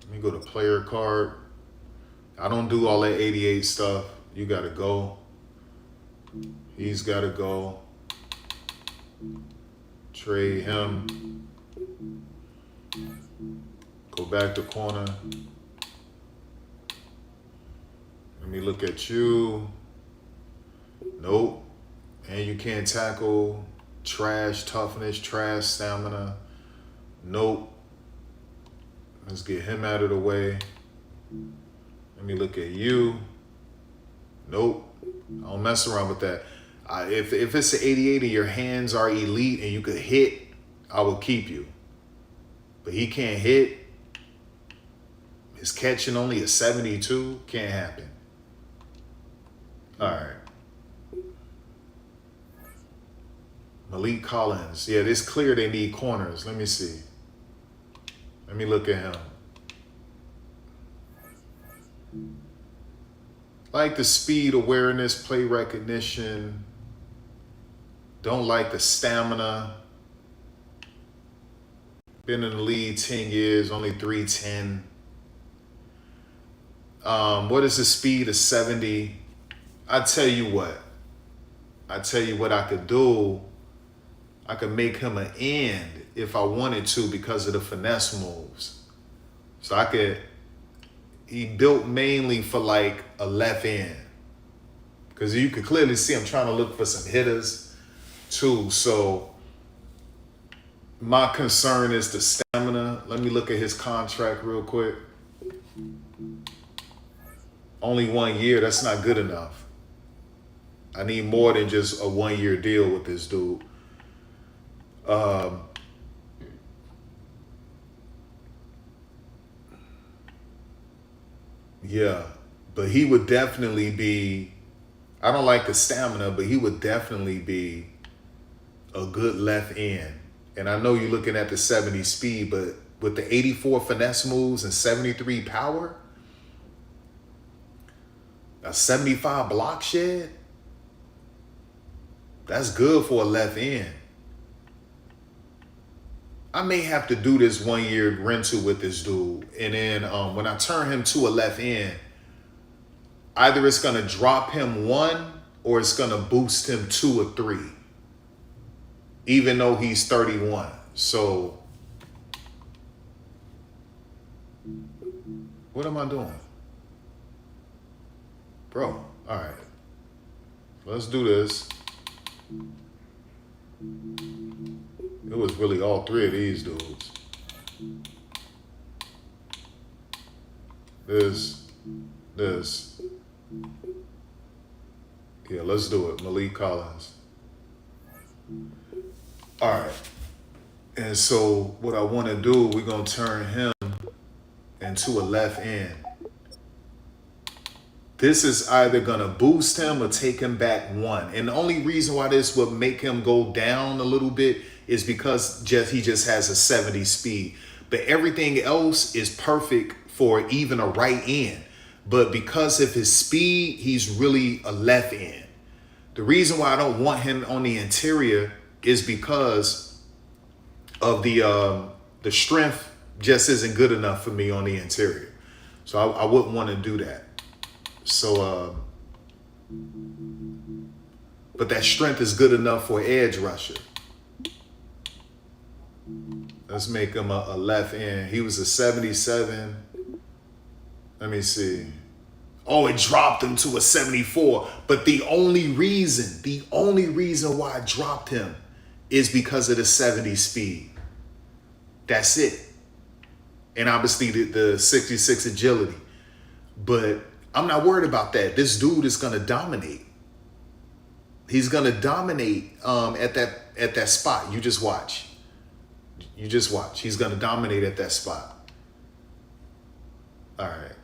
Let me go to player card. I don't do all that 88 stuff. You got to go. He's got to go. Trade him. Go back to corner. Let me look at you. Nope. And you can't tackle. Trash toughness, trash stamina. Nope. Let's get him out of the way. Let me look at you. Nope. I don't mess around with that. If it's an 88 and your hands are elite and you could hit, I will keep you. But he can't hit. His catching only a 72. Can't happen. All right. Malik Collins. Yeah, it's clear they need corners. Let me see. Let me look at him. Like the speed, awareness, play recognition. Don't like the stamina. Been in the league 10 years, only 310. What is the speed of 70? I tell you what I could do. I could make him an end if I wanted to because of the finesse moves. So he built mainly for like a left end. Because you could clearly see I'm trying to look for some hitters too. So my concern is the stamina. Let me look at his contract real quick. Only 1 year, that's not good enough. I need more than just a 1 year deal with this dude. Yeah, but he would definitely be, I don't like the stamina, but he would definitely be a good left end. And I know you're looking at the 70 speed, but with the 84 finesse moves and 73 power, a 75 block shed, that's good for a left end. I may have to do this 1 year rental with this dude. And then when I turn him to a left end, either it's going to drop him 1 or it's going to boost him 2 or 3, even though he's 31. So what am I doing? Bro, all right. Let's do this. It was really all 3 of these dudes. This. Yeah, let's do it. Malik Collins. All right. And so what I want to do, we're going to turn him into a left end. This is either going to boost him or take him back 1. And the only reason why this would make him go down a little bit is because he just has a 70 speed. But everything else is perfect for even a right end. But because of his speed, he's really a left end. The reason why I don't want him on the interior is because of the strength just isn't good enough for me on the interior. So I wouldn't want to do that. So, but that strength is good enough for edge rusher. Let's make him a left end. He was a 77. Let me see. Oh, it dropped him to a 74. But the only reason why I dropped him is because of the 70 speed. That's it. And obviously the 66 agility. But I'm not worried about that. This dude is going to dominate. He's going to dominate at that spot. You just watch. He's going to dominate at that spot. All right.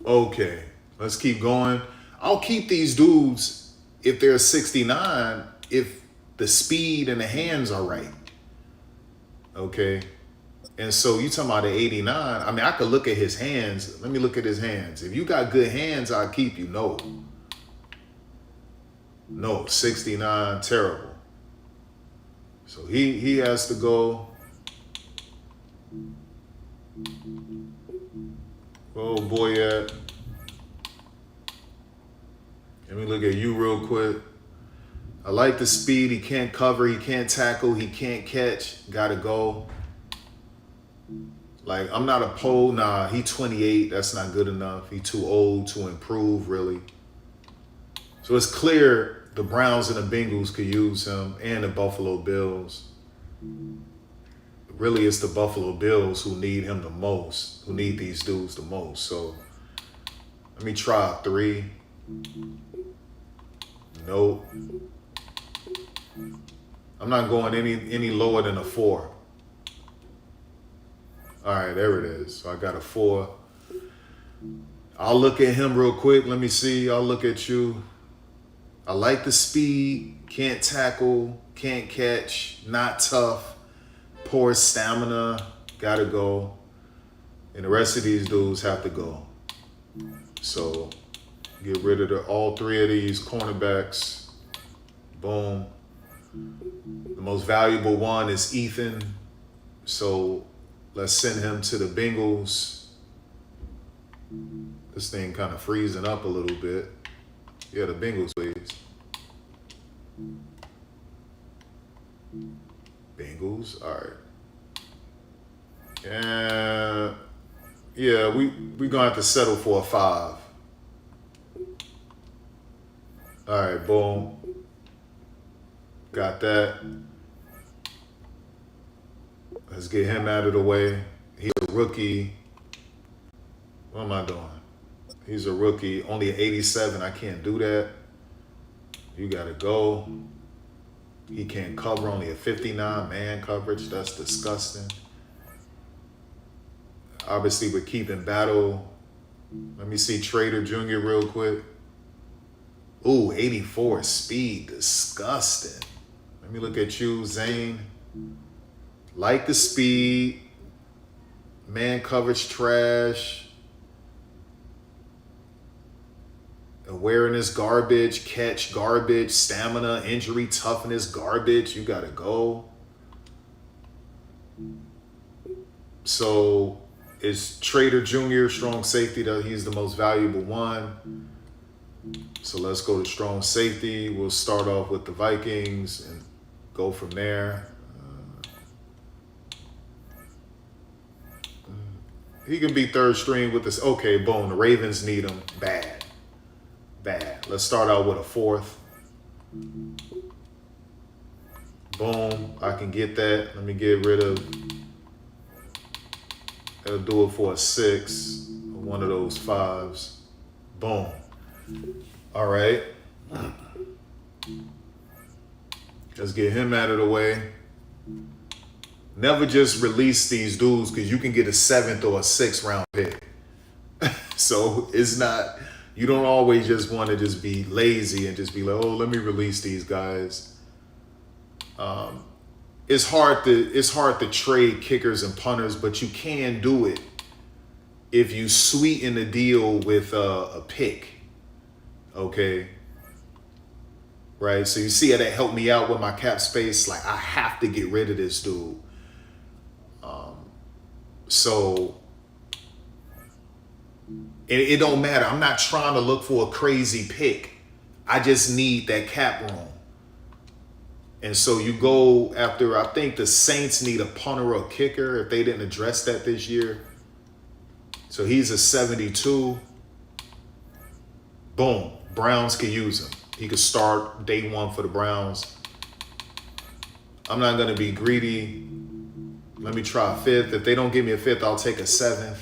Okay. Let's keep going. I'll keep these dudes if they're 69 if the speed and the hands are right. Okay. And so you talking about the 89. I mean, I could look at his hands. Let me look at his hands. If you got good hands, I'll keep you. No, 69, terrible. So he has to go. Oh boy, yeah. Let me look at you real quick. I like the speed. He can't cover. He can't tackle. He can't catch. Gotta go. Like, I'm not a pole. Nah, he 28. That's not good enough. He too old to improve, really. So it's clear the Browns and the Bengals could use him, and the Buffalo Bills. Really, it's the Buffalo Bills who need him the most, who need these dudes the most. So let me try a 3. Nope. I'm not going any lower than a 4. All right, there it is. So I got a 4. I'll look at him real quick. Let me see. I'll look at you. I like the speed. Can't tackle. Can't catch. Not tough. Poor stamina. Gotta go. And the rest of these dudes have to go. So get rid of all 3 of these cornerbacks. Boom. The most valuable one is Ethan. So let's send him to the Bengals. This thing kind of freezing up a little bit. Yeah, the Bengals, please. Bengals, all right. And yeah, we're gonna have to settle for a 5. All right, boom. Got that. Let's get him out of the way. He's a rookie. What am I doing? He's a rookie. Only an 87. I can't do that. You got to go. He can't cover. Only a 59 man coverage. That's disgusting. Obviously, we're keeping Battle. Let me see Trader Jr. real quick. Ooh, 84 speed. Disgusting. Let me look at you, Zane. Like the speed. Man coverage trash. Awareness, garbage. Catch, garbage. Stamina, injury, toughness, garbage. You got to go. So it's Trader Jr., strong safety, that he's the most valuable one. So let's go to strong safety. We'll start off with the Vikings and go from there. He can be third string with this. Okay, boom. The Ravens need him. Bad. Bad. Let's start out with a fourth. Boom. I can get that. Let me get rid of. I'll do it for a 6. One of those 5s. Boom. All right. Let's get him out of the way. Never just release these dudes because you can get a 7th or a 6th round pick. So it's not, you don't always just want to just be lazy and just be like, oh, let me release these guys. It's hard to trade kickers and punters, but you can do it if you sweeten the deal with a pick. Okay. Right. So you see how that helped me out with my cap space. Like I have to get rid of this dude. So it don't matter. I'm not trying to look for a crazy pick. I just need that cap room. And so you go after, I think the Saints need a punter or a kicker if they didn't address that this year. So he's a 72. Boom. Browns can use him. He could start day 1 for the Browns. I'm not going to be greedy. Let me try a 5th. If they don't give me a 5th, I'll take a 7th.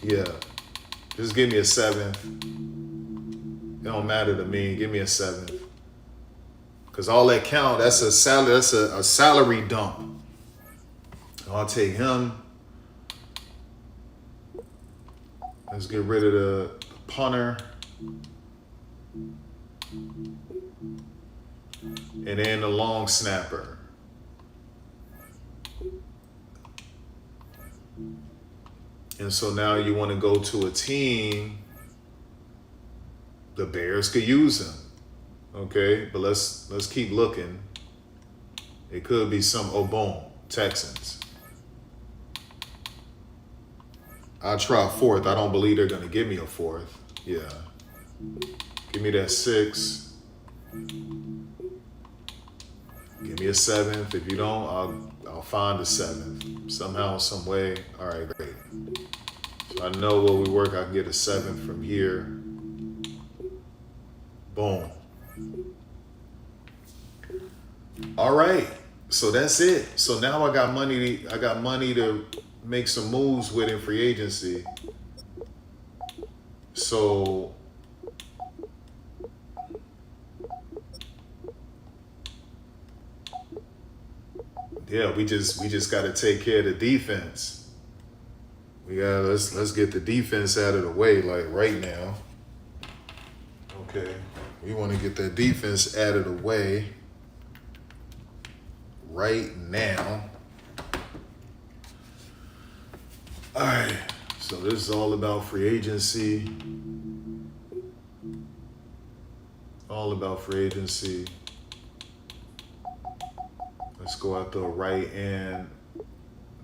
Yeah. Just give me a 7th. It don't matter to me. Give me a 7th. Because all that count, that's a salary dump. I'll take him. Let's get rid of the punter. And then the long snapper. And so now you want to go to a team. The Bears could use him. Okay, but let's keep looking. It could be some boom, Texans. I'll try a 4th. I don't believe they're gonna give me a 4th. Yeah. Give me that 6. Give me a 7th. If you don't, I'll find a 7th. Somehow, some way. All right, great. So I know where we work. I can get a 7th from here. Boom. All right. So that's it. So now I got money to make some moves with in free agency. So yeah, we just got to take care of the defense. Let's get the defense out of the way like right now. Okay. We want to get that defense out of the way right now. All right. So this is all about free agency. All about free agency. Let's go out the right end.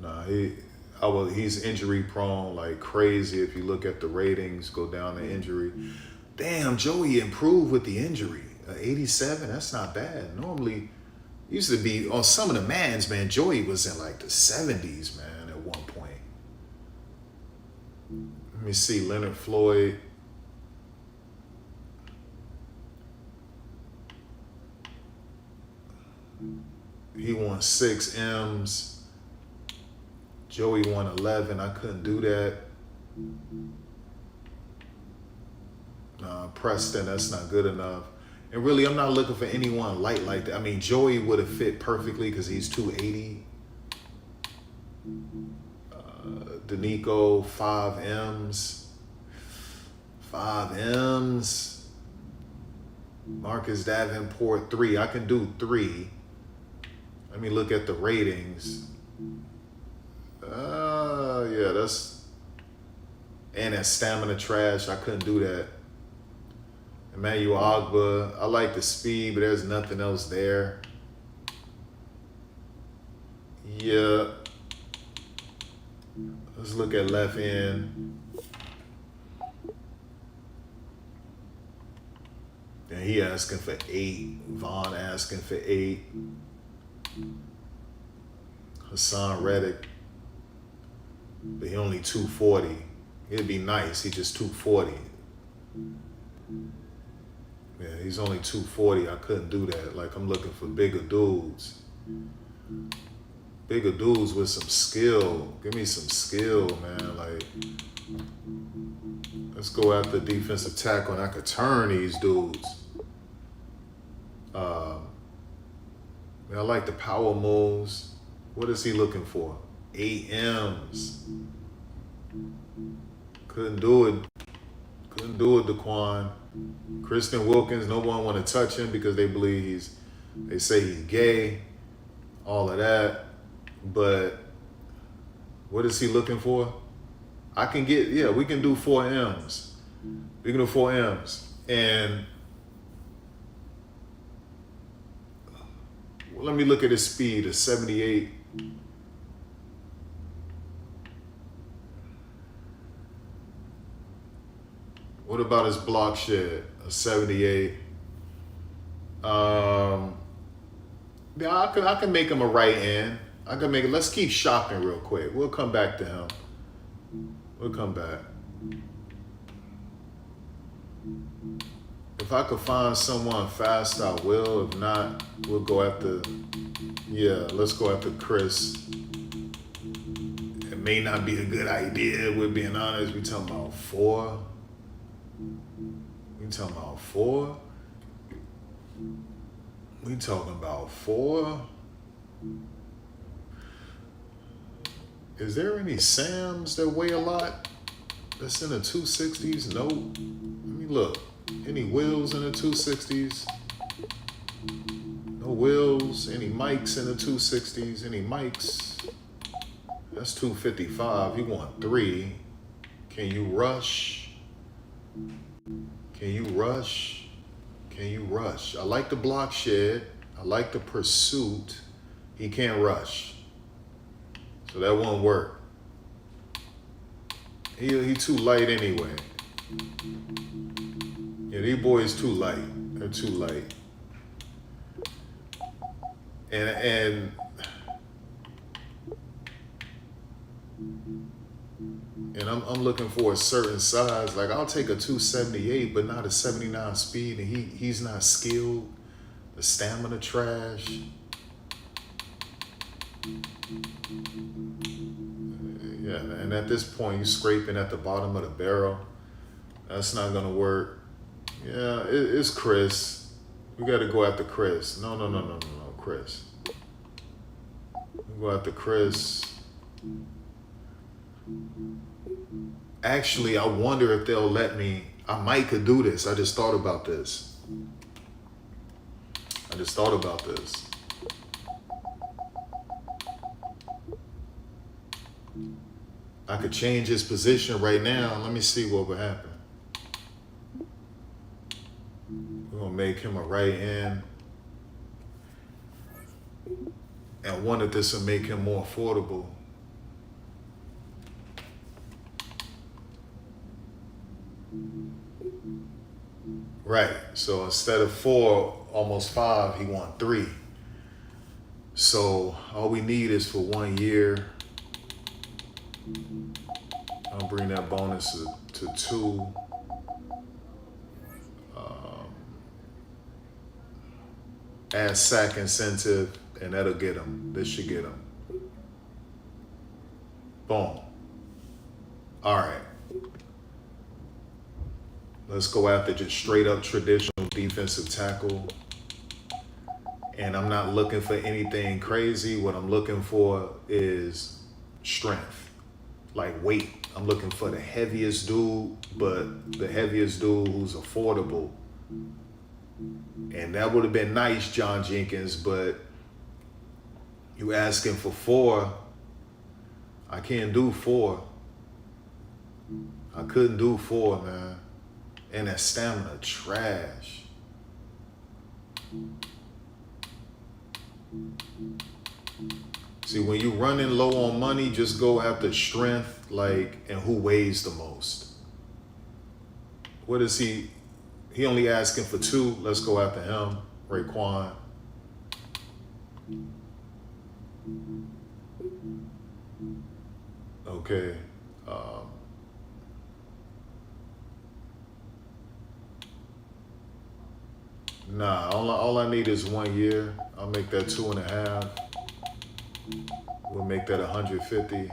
Nah, he's injury prone like crazy. If you look at the ratings, go down to injury. Damn, Joey improved with the injury. 87, that's not bad. Normally, used to be on some of the Maddens, man. Joey was in like the 70s, man, at one point. Let me see, Leonard Floyd. He won 6 M's. Joey won 11. I couldn't do that. Preston, that's not good enough. And really, I'm not looking for anyone light like that. I mean, Joey would have fit perfectly because he's 280. Danico, 5 M's. 5 M's. Marcus Davenport, 3. I can do 3. Let me look at the ratings. Yeah, And that stamina trash, I couldn't do that. Emmanuel Ogba, I like the speed, but there's nothing else there. Yeah. Let's look at left end. And he asking for 8. Vaughn asking for 8. Hassan Reddick. But he only 240. It'd be nice. He just 240. Yeah, he's only 240. I couldn't do that. Like, I'm looking for bigger dudes. Bigger dudes with some skill. Give me some skill, man. Like, let's go after defensive tackle, and I could turn these dudes. I like the power moves. What is he looking for? 8 M's. Couldn't do it. Couldn't do it, Daquan. Kristen Wilkins, no one want to touch him because they believe they say he's gay. All of that. But what is he looking for? I can get, yeah, we can do 4 M's. We can do 4 M's. And let me look at his speed, a 78. What about his block shed? A 78. Yeah, I can make him a right end. I can make it. Let's keep shopping real quick. We'll come back to him. We'll come back. If I could find someone fast, I will. If not, we'll go after, yeah, let's go after Chris. It may not be a good idea, we're being honest. We talking about 4. We talking about 4. We talking about 4. Is there any Sams that weigh a lot? That's in the 260s? No. Let me look. Any Wills in the 260s? No Wills. Any Mikes in the 260s? Any Mikes? That's 255. You want 3. Can you rush? Can you rush? Can you rush? I like the block shed. I like the pursuit. He can't rush. So that won't work. He too light anyway. Yeah, these boys too light. They're too light. And I'm looking for a certain size. Like, I'll take a 278, but not a 79 speed. And he's not skilled. The stamina trash. Yeah, and at this point, you're scraping at the bottom of the barrel. That's not gonna work. Yeah, it's Chris. We gotta go after Chris. No, Chris. We go after Chris. Actually, I wonder if they'll let me. I might could do this. I just thought about this. I could change his position right now. Let me see what would happen. We're gonna make him a right end. And one of this will make him more affordable. Right, so instead of 4, almost 5, he want 3. So all we need is for 1 year. I'll bring that bonus to 2. Add sack incentive, and that'll get him. This should get him. Boom. All right. Let's go after just straight up traditional defensive tackle. And I'm not looking for anything crazy. What I'm looking for is strength, like weight. I'm looking for the heaviest dude, but the heaviest dude who's affordable. And that would have been nice, John Jenkins, but you asking for 4. I can't do 4. I couldn't do 4, man. And that stamina trash. See, when you running low on money, just go after strength, like, and who weighs the most. What is he? He only asking for 2. Let's go after him. Raekwon. Okay. Nah, all I need is 1 year. I'll make that 2.5. We'll make that 150.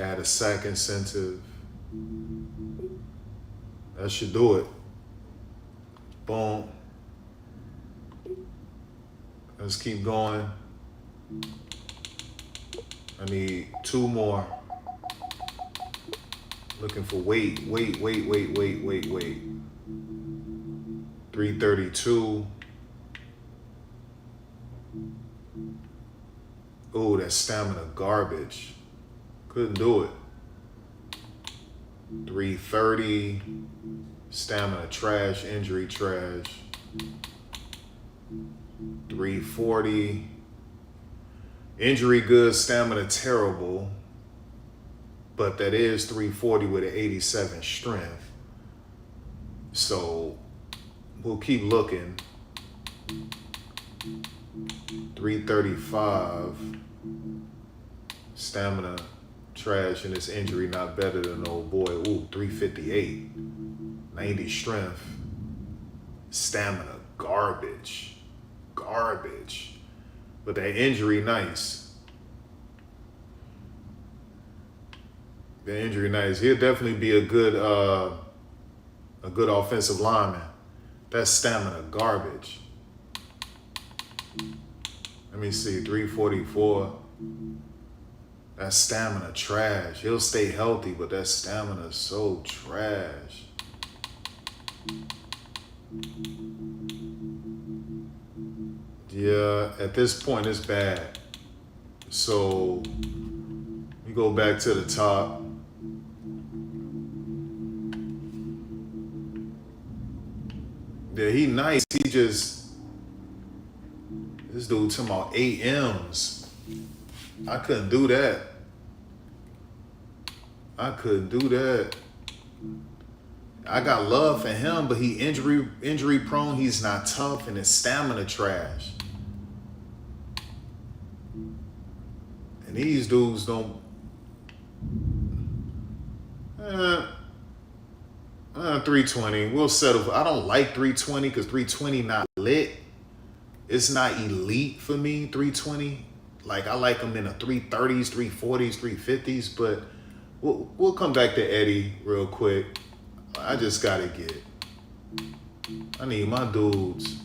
Add a sack incentive. That should do it. Boom. Let's keep going. I need 2 more. Looking for wait. 332. Oh, that stamina garbage. Couldn't do it. 330. Stamina trash, injury trash. 340. Injury good, stamina terrible. But that is 340 with an 87 strength. So we'll keep looking. 335. Stamina trash and this injury not better than old boy. Ooh, 358. 90 strength. Stamina garbage. But that injury nice. The injury nice. He'll definitely be a good offensive lineman. That's stamina garbage. Let me see, 344. That stamina trash. He'll stay healthy, but that stamina is so trash. Yeah, at this point it's bad. So we go back to the top. Yeah, he nice. He just, this dude talking about 8 M's. I couldn't do that. I got love for him, but he injury prone. He's not tough, and his stamina trash. And these dudes don't. 320. We'll settle for, I don't like 320 because 320 not lit. It's not elite for me, 320. Like, I like them in the 330s, 340s, 350s, but we'll come back to Eddie real quick. I just gotta get it. I need my dudes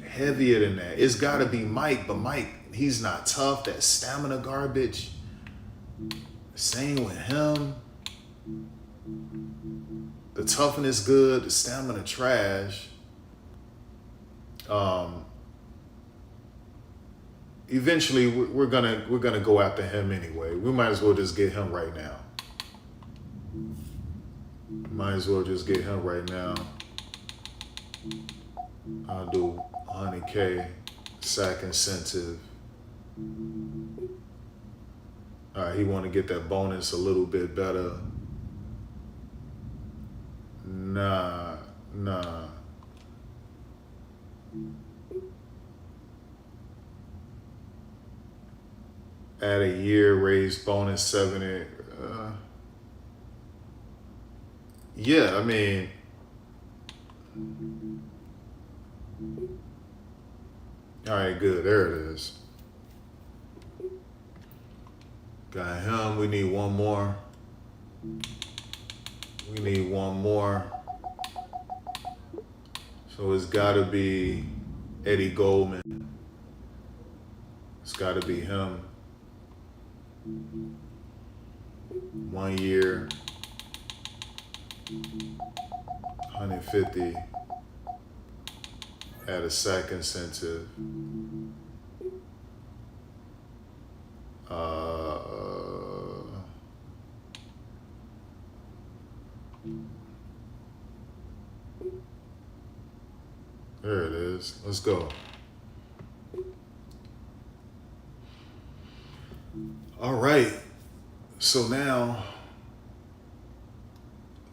heavier than that. It's gotta be Mike, but Mike, he's not tough. That stamina garbage. Same with him. The toughness good, the stamina trash. Eventually, we're gonna go after him anyway. We might as well just get him right now. I'll do 100K sack incentive. All right, he want to get that bonus a little bit better. Nah. Add a year, raise bonus 70. Yeah, I mean, all right, good. There it is. Got him. We need one more. So it's got to be Eddie Goldman. It's got to be him. 1 year. 150. Add a sack incentive. is. Let's go. All right. So now,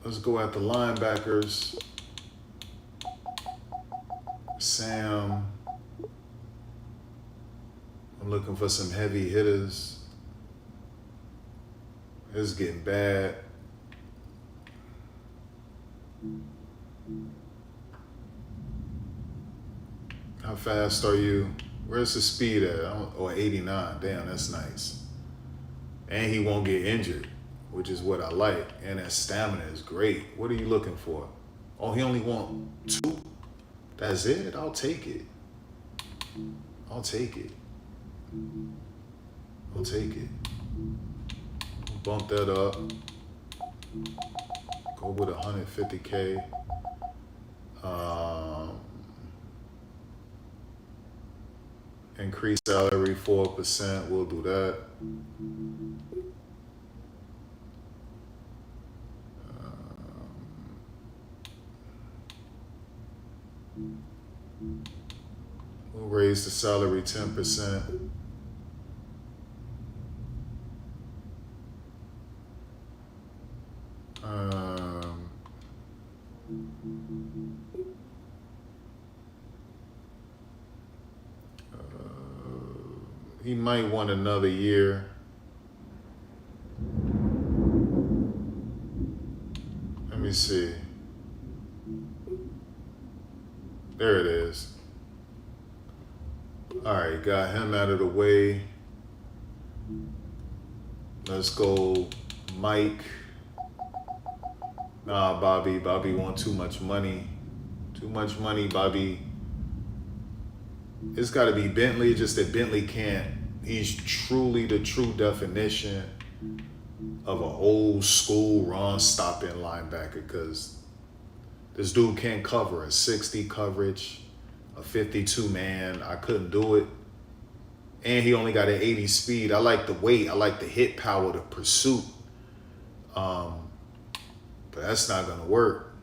let's go at the linebackers. Sam. I'm looking for some heavy hitters. It's getting bad. How fast are you? Where's the speed at? Oh, 89. Damn, that's nice. And he won't get injured, which is what I like. And that stamina is great. What are you looking for? Oh, he only wants 2? That's it? I'll take it. I'll take it. I'll take it. Bump that up. Go with 150K. Increase salary 4%. We'll do that. We'll raise the salary 10%. He might want another year. Let me see. There it is. All right, got him out of the way. Let's go, Mike. Nah, Bobby. Bobby want too much money. Too much money, Bobby. It's got to be Bentley, just that Bentley can't. He's truly the true definition of an old school run-stopping linebacker, because this dude can't cover a 60 coverage, a 52 man. I couldn't do it. And he only got an 80 speed. I like the weight. I like the hit power, the pursuit. But that's not going to work.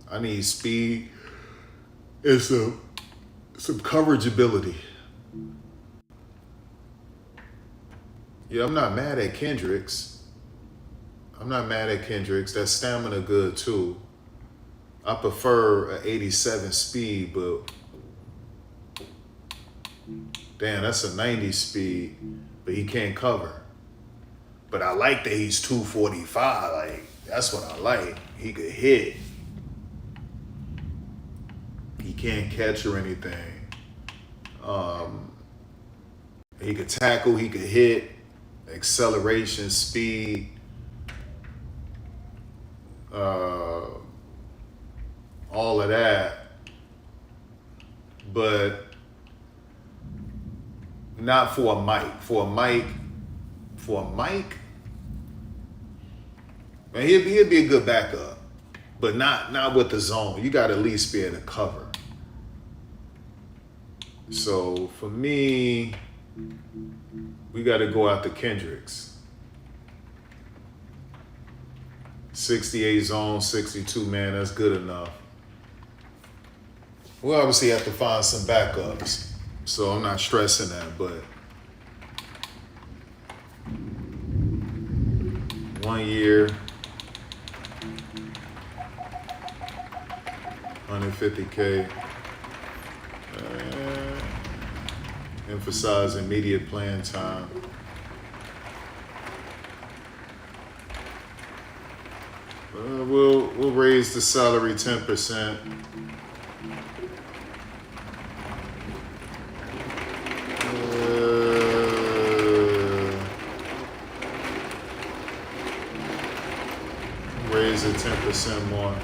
I need speed and some coverage ability. Yeah, I'm not mad at Kendricks. That stamina good too. I prefer an 87 speed, but damn, that's a 90 speed, but he can't cover. But I like that he's 245. Like, that's what I like. He could hit. He can't catch or anything. He could tackle, he could hit, acceleration, speed, all of that. But not for a Mike. For a Mike, man, he'd be a good backup, but not with the zone. You got to at least be able to cover. So for me, we got to go after Kendricks. 68 zone, 62 man, that's good enough. We'll obviously have to find some backups, so I'm not stressing that, but 1 year, 150K. Emphasize immediate playing time. We'll raise the salary 10%. Raise it 10% more.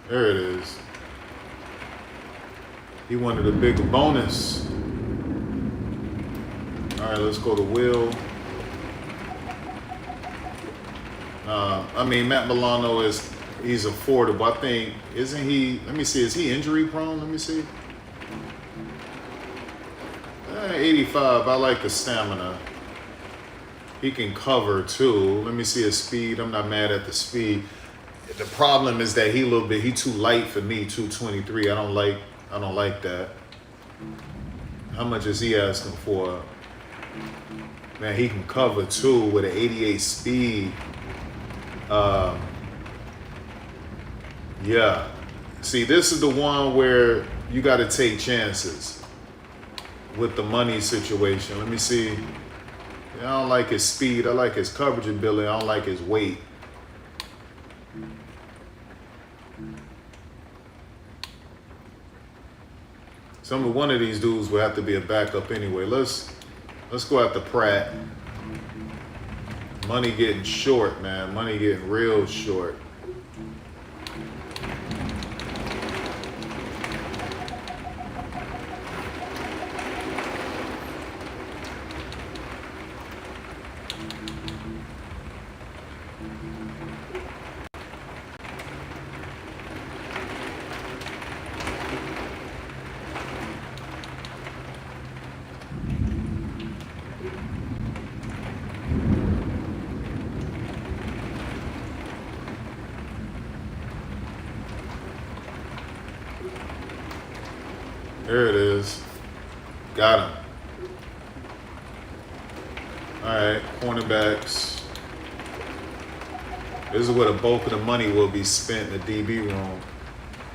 There it is. He wanted a bigger bonus. All right, let's go to Will. Matt Milano he's affordable. I think, isn't he, let me see, is he injury prone? Let me see. 85. I like the stamina. He can cover too. Let me see his speed. I'm not mad at the speed. The problem is that he too light for me. 223. I don't like that. How much is he asking for? Man, he can cover too with an 88 speed. Yeah. See, this is the one where you got to take chances with the money situation. Let me see. I don't like his speed. I like his coverage ability. I don't like his weight. One of these dudes will have to be a backup anyway. Let's go after Pratt. Money getting short, man. Money getting real short. There it is. Got him. All right, cornerbacks. This is where the bulk of the money will be spent in the DB room.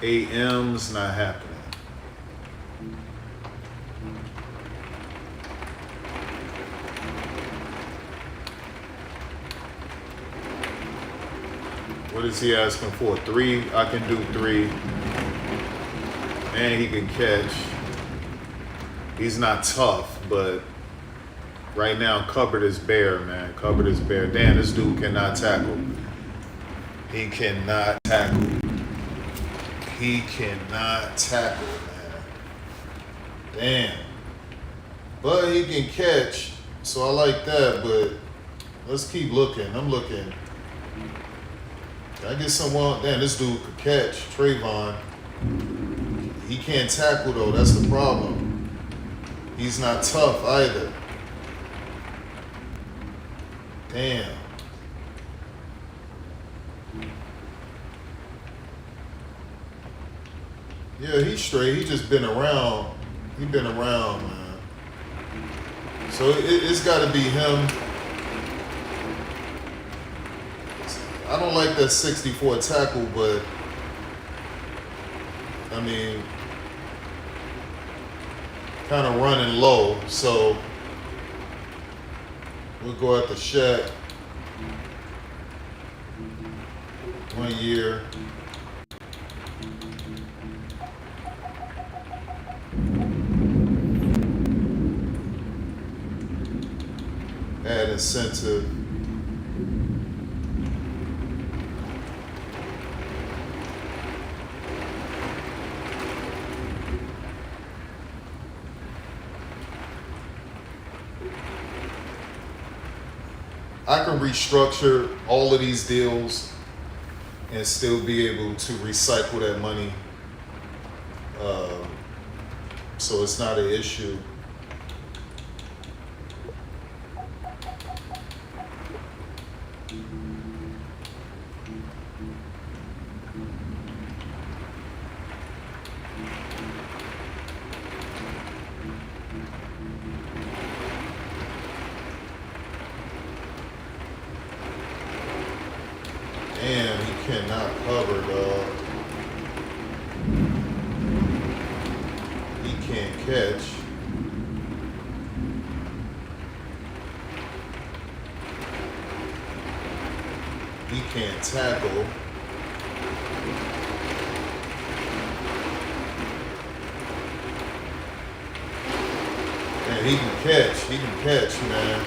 AM's not happening. What is he asking for? 3? I can do 3. And he can catch. He's not tough, but right now, cupboard is bare, man. Cupboard is bare. Damn, this dude cannot tackle. He cannot tackle. He cannot tackle, man. Damn. But he can catch, so I like that, but let's keep looking. I'm looking. Can I get someone? Damn, this dude could catch. Trayvon. He can't tackle, though. That's the problem. He's not tough either. Damn. Yeah, he's straight. He just been around. He been around, man. So it's got to be him. I don't like that 64 tackle, but I mean, kind of running low, so we'll go at the Shaq. 1 year. Add incentive. I can restructure all of these deals and still be able to recycle that money. So it's not an issue. Damn, he cannot cover, dog. He can't catch. He can't tackle. And he can catch. He can catch, man.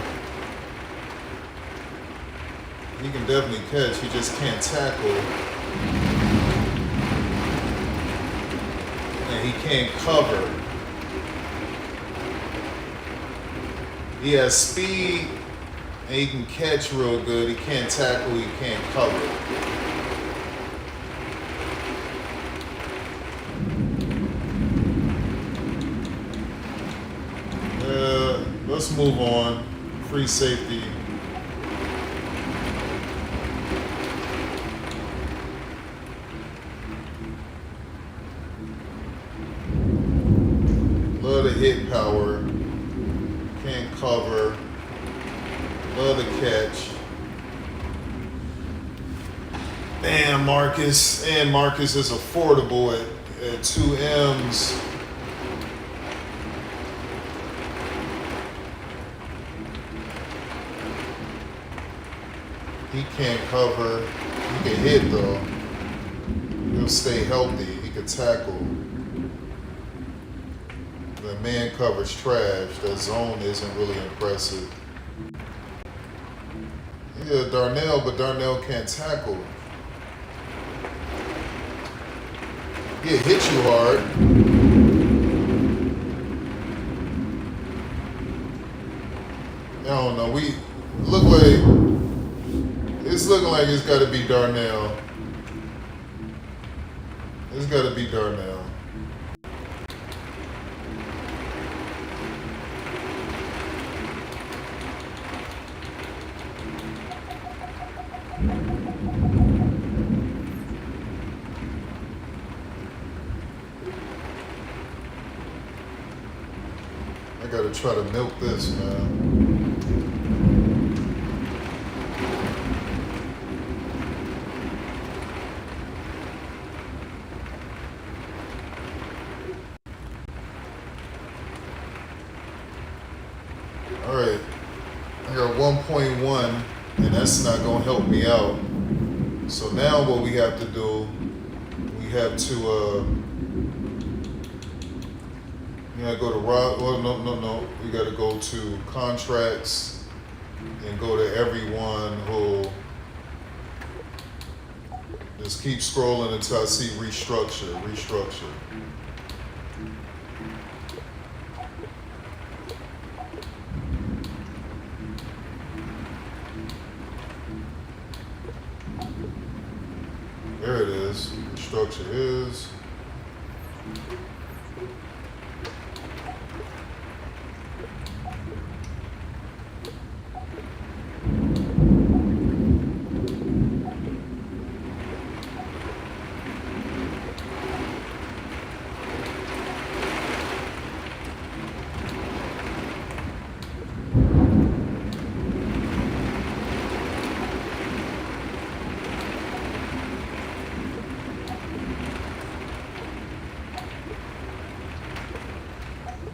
He can definitely catch. He just can't tackle. And he can't cover. He has speed and he can catch real good. He can't tackle. He can't cover. let's move on. Free safety. Love the hit power. Can't cover. Love the catch. And Marcus is affordable at 2 M's. He can't cover. He can hit though. He'll stay healthy. He can tackle. The man coverage trash. That zone isn't really impressive. Yeah, Darnell, but Darnell can't tackle. He'll hit you hard. I don't know. We look like it's looking like it's got to be Darnell. It's got to be Darnell. I got to try to milk this, man. All right, I got 1.1, and that's not gonna help me out. So now what we have to do, we have to, go to no. We got to go to contracts and go to everyone who. Just keep scrolling until I see restructure. There it is. Restructure is.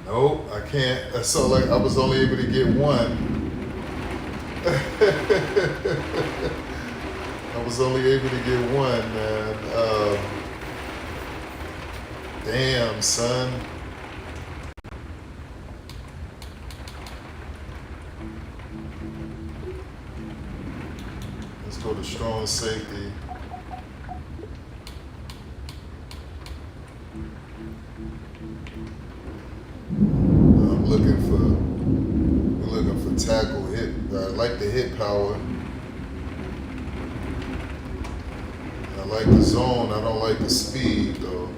Nope, I can't. That's all. I was only able to get one. I was only able to get one, man. Damn, son. Let's go to strong safety. We're looking for tackle hit. I like the hit power. I like the zone. I don't like the speed though.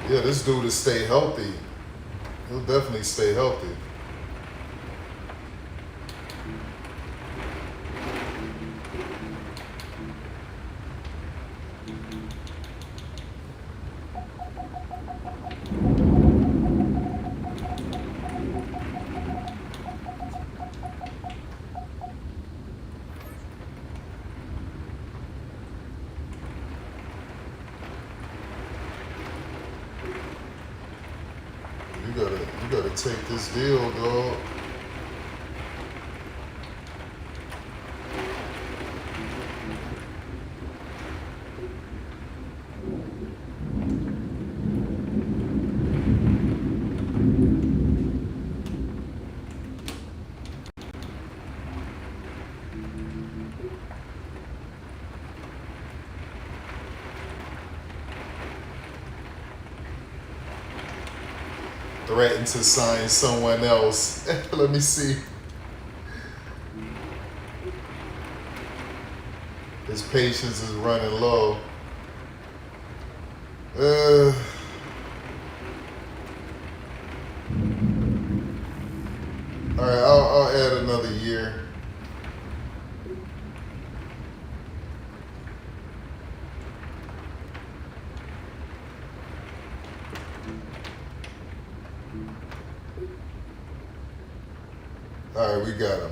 Yeah, this dude is stay healthy. He'll definitely stay healthy. You gotta take this deal, dog. Threatened to sign someone else. Let me see. His patience is running low. All right, I'll add another year. All right, we got him.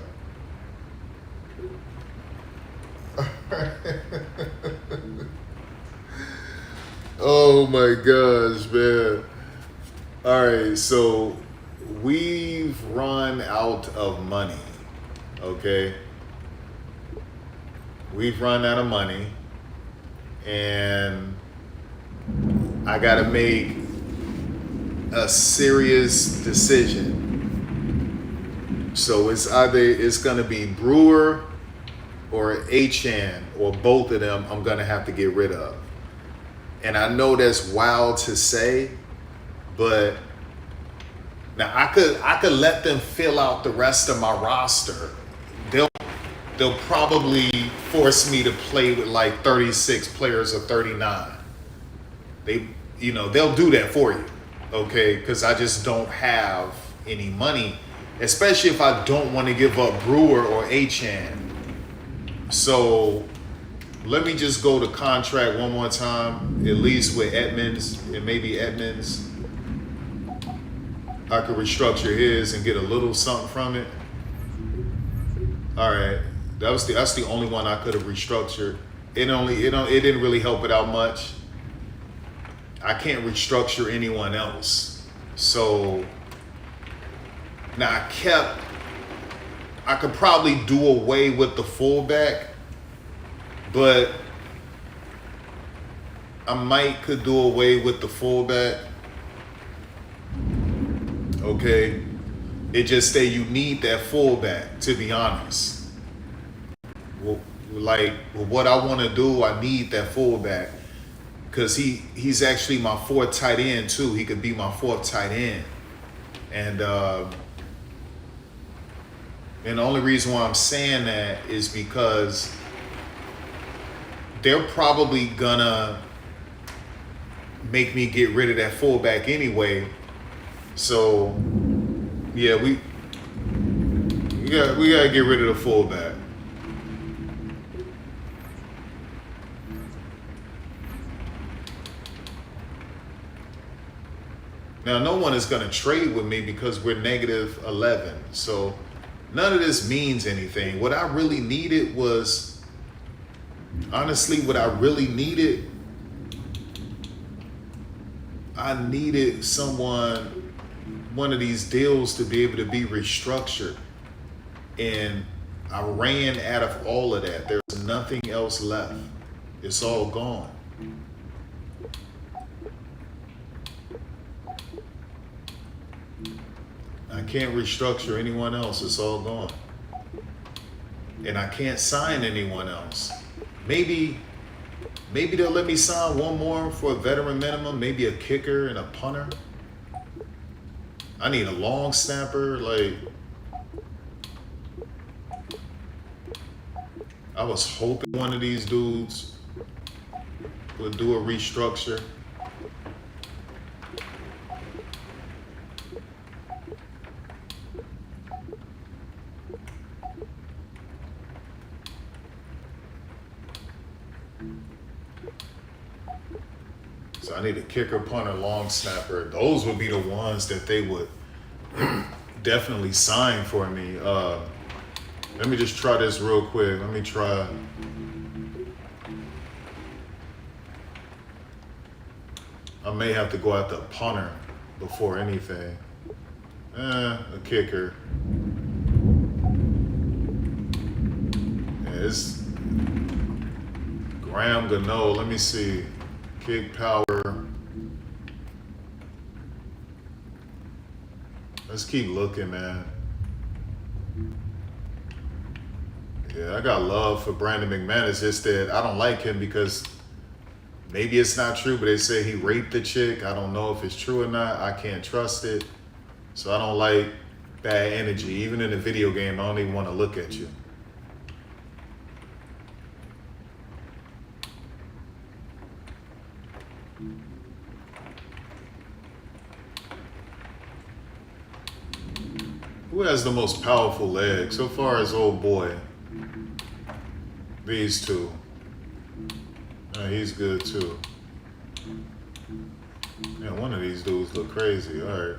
Oh my gosh, man. All right, so we've run out of money, okay? We've run out of money, and I gotta make a serious decision. So it's gonna be Brewer or Achan, or both of them I'm gonna have to get rid of. And I know that's wild to say, but now I could let them fill out the rest of my roster. They'll probably force me to play with like 36 players or 39. They'll do that for you, okay? Because I just don't have any money, especially if I don't want to give up Brewer or Achan. So let me just go to contract one more time, at least with Edmonds, and maybe Edmonds, I could restructure his and get a little something from it. All right, that's the only one I could have restructured. It didn't really help it out much. I can't restructure anyone else. So now I could probably do away with the fullback, but I could do away with the fullback. Okay, it just say you need that fullback, to be honest. Well, what I want to do, I need that fullback, because he's actually my fourth tight end too. He could be my fourth tight end, and the only reason why I'm saying that is because they're probably gonna make me get rid of that fullback anyway. So yeah, we gotta get rid of the fullback. Now, no one is gonna trade with me because we're negative 11. So none of this means anything. What I really needed was, honestly, I needed one of these deals to be able to be restructured. And I ran out of all of that. There's nothing else left. It's all gone. I can't restructure anyone else. It's all gone. And I can't sign anyone else. Maybe they'll let me sign one more for a veteran minimum, maybe a kicker and a punter. I need a long snapper. I was hoping one of these dudes would do a restructure. So I need a kicker, punter, long snapper. Those would be the ones that they would definitely sign for me. Let me just try this real quick. Let me try. I may have to go out the punter before anything. A kicker. Yeah, it's Graham Gano. Let me see. Kick power. Let's keep looking, man. Yeah, I got love for Brandon McManus. It's just that I don't like him because maybe it's not true, but they say he raped the chick. I don't know if it's true or not. I can't trust it. So I don't like bad energy. Even in a video game, I don't even want to look at you. Who has the most powerful leg? So far as old boy. These two. He's good too. Yeah, one of these dudes look crazy. All right.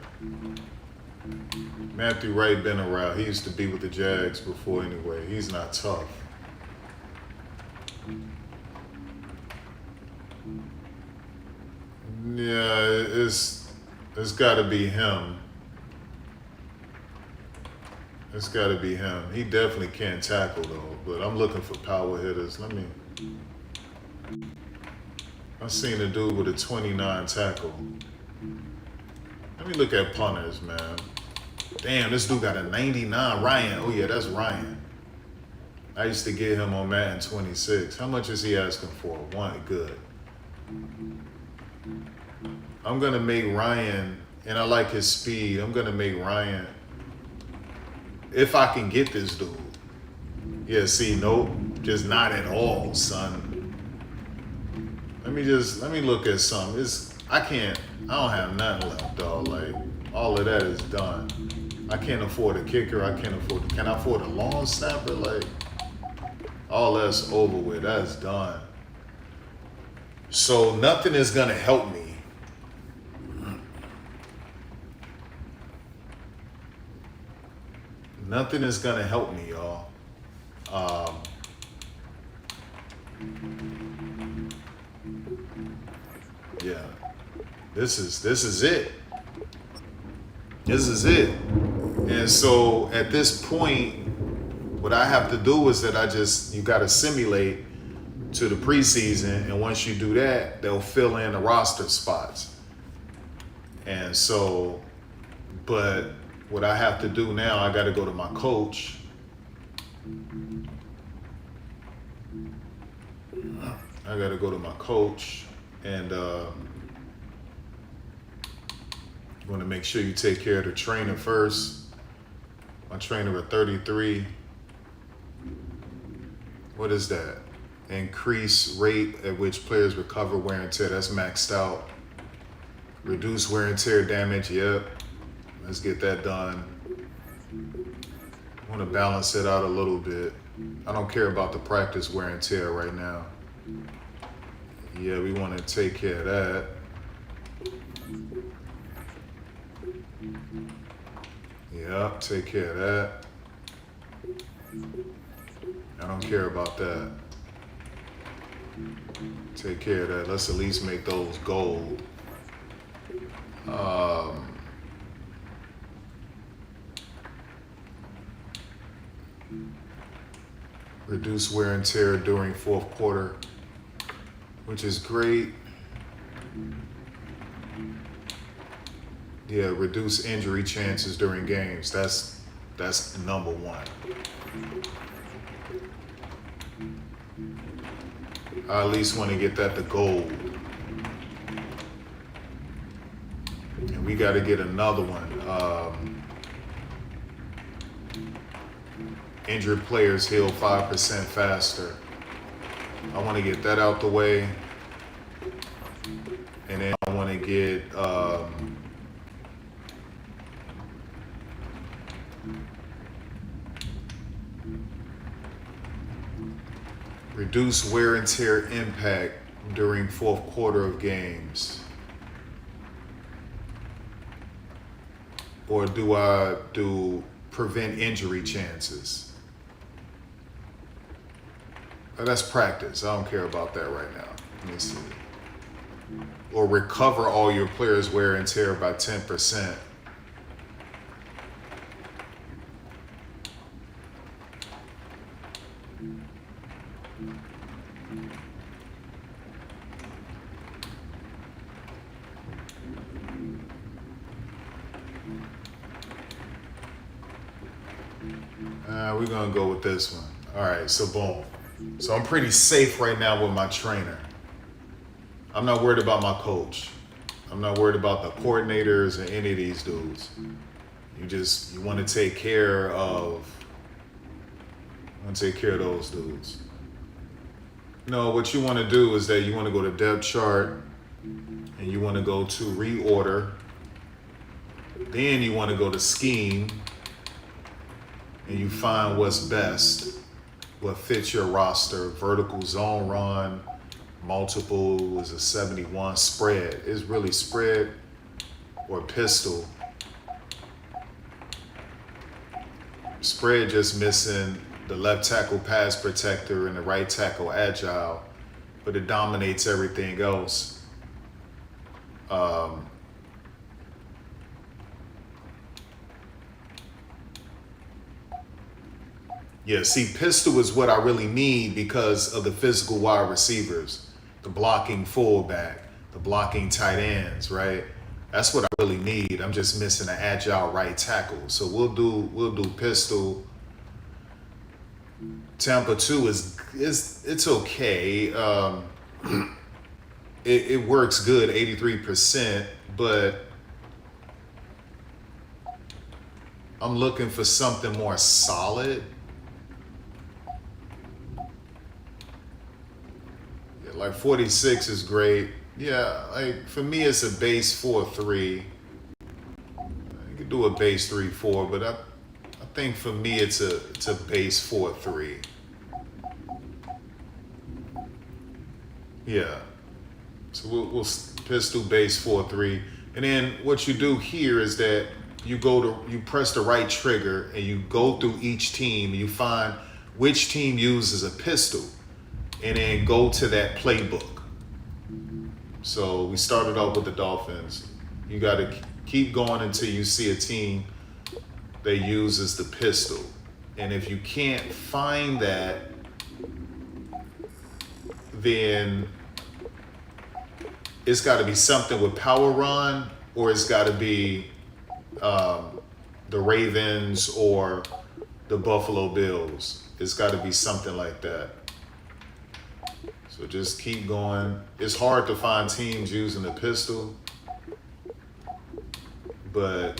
Matthew Wright been around. He used to be with the Jags before anyway. He's not tough. Yeah, it's got to be him. It's got to be him. He definitely can't tackle though. But I'm looking for power hitters. I seen a dude with a 29 tackle. Let me look at punters, man. Damn, this dude got a 99. Ryan. Oh yeah, that's Ryan. I used to get him on Madden 26. How much is he asking for? One, good. I'm gonna make Ryan, and I like his speed. I'm gonna make Ryan, if I can get this dude. Yeah, see, nope, just not at all, son. Let me look at something. I don't have nothing left, dog. Like, all of that is done. I can't afford a kicker. Can I afford a long snapper? Like, all that's over with. That's done. So nothing is gonna help me. Nothing is gonna help me, y'all. Yeah, this is it. This is it. And so at this point, what I have to do is that you got to simulate to the preseason, and once you do that, they'll fill in the roster spots. And so, but what I have to do now, I got to go to my coach. And you want to make sure you take care of the trainer first. My trainer at 33. What is that? Increase rate at which players recover wear and tear. That's maxed out. Reduce wear and tear damage. Yep. Let's get that done. I want to balance it out a little bit. I don't care about the practice wear and tear right now. Yeah, we want to take care of that. Yep, take care of that. I don't care about that. Take care of that. Let's at least make those gold. Reduce wear and tear during fourth quarter, which is great. Yeah, reduce injury chances during games. That's number one. I at least want to get that to gold. And we got to get another one. Injured players heal 5% faster. I want to get that out the way. And then I want to get reduce wear and tear impact during fourth quarter of games. Or do I do prevent injury chances? That's practice. I don't care about that right now. Let me see. Or recover all your players' wear and tear by 10%. We're going to go with this one. All right, so boom. So I'm pretty safe right now with my trainer. I'm not worried about my coach. I'm not worried about the coordinators or any of these dudes. You want to take care of those dudes. No, what you want to do is that you want to go to depth chart and you want to go to reorder. Then you want to go to scheme, and you find what's best, what fits your roster. Vertical zone run, multiple is a 71. Spread is really spread or pistol. Spread just missing the left tackle pass protector and the right tackle agile, but it dominates everything else. Yeah, see, pistol is what I really need because of the physical wide receivers, the blocking fullback, the blocking tight ends, right? That's what I really need. I'm just missing an agile right tackle. So we'll do pistol. Tampa 2 it's okay. It works good, 83%, but I'm looking for something more solid. Yeah, like 46 is great. Yeah, like for me it's a base 4-3. You could do a base 3-4, but I think for me it's a base 4-3. Yeah. So we'll pistol base 4-3. And then what you do here is that you press the right trigger and you go through each team and you find which team uses a pistol and then go to that playbook. So we started off with the Dolphins. You got to keep going until you see a team that uses the pistol. And if you can't find that, then it's got to be something with power run, or it's got to be the Ravens or the Buffalo Bills. It's got to be something like that. So just keep going. It's hard to find teams using a pistol, but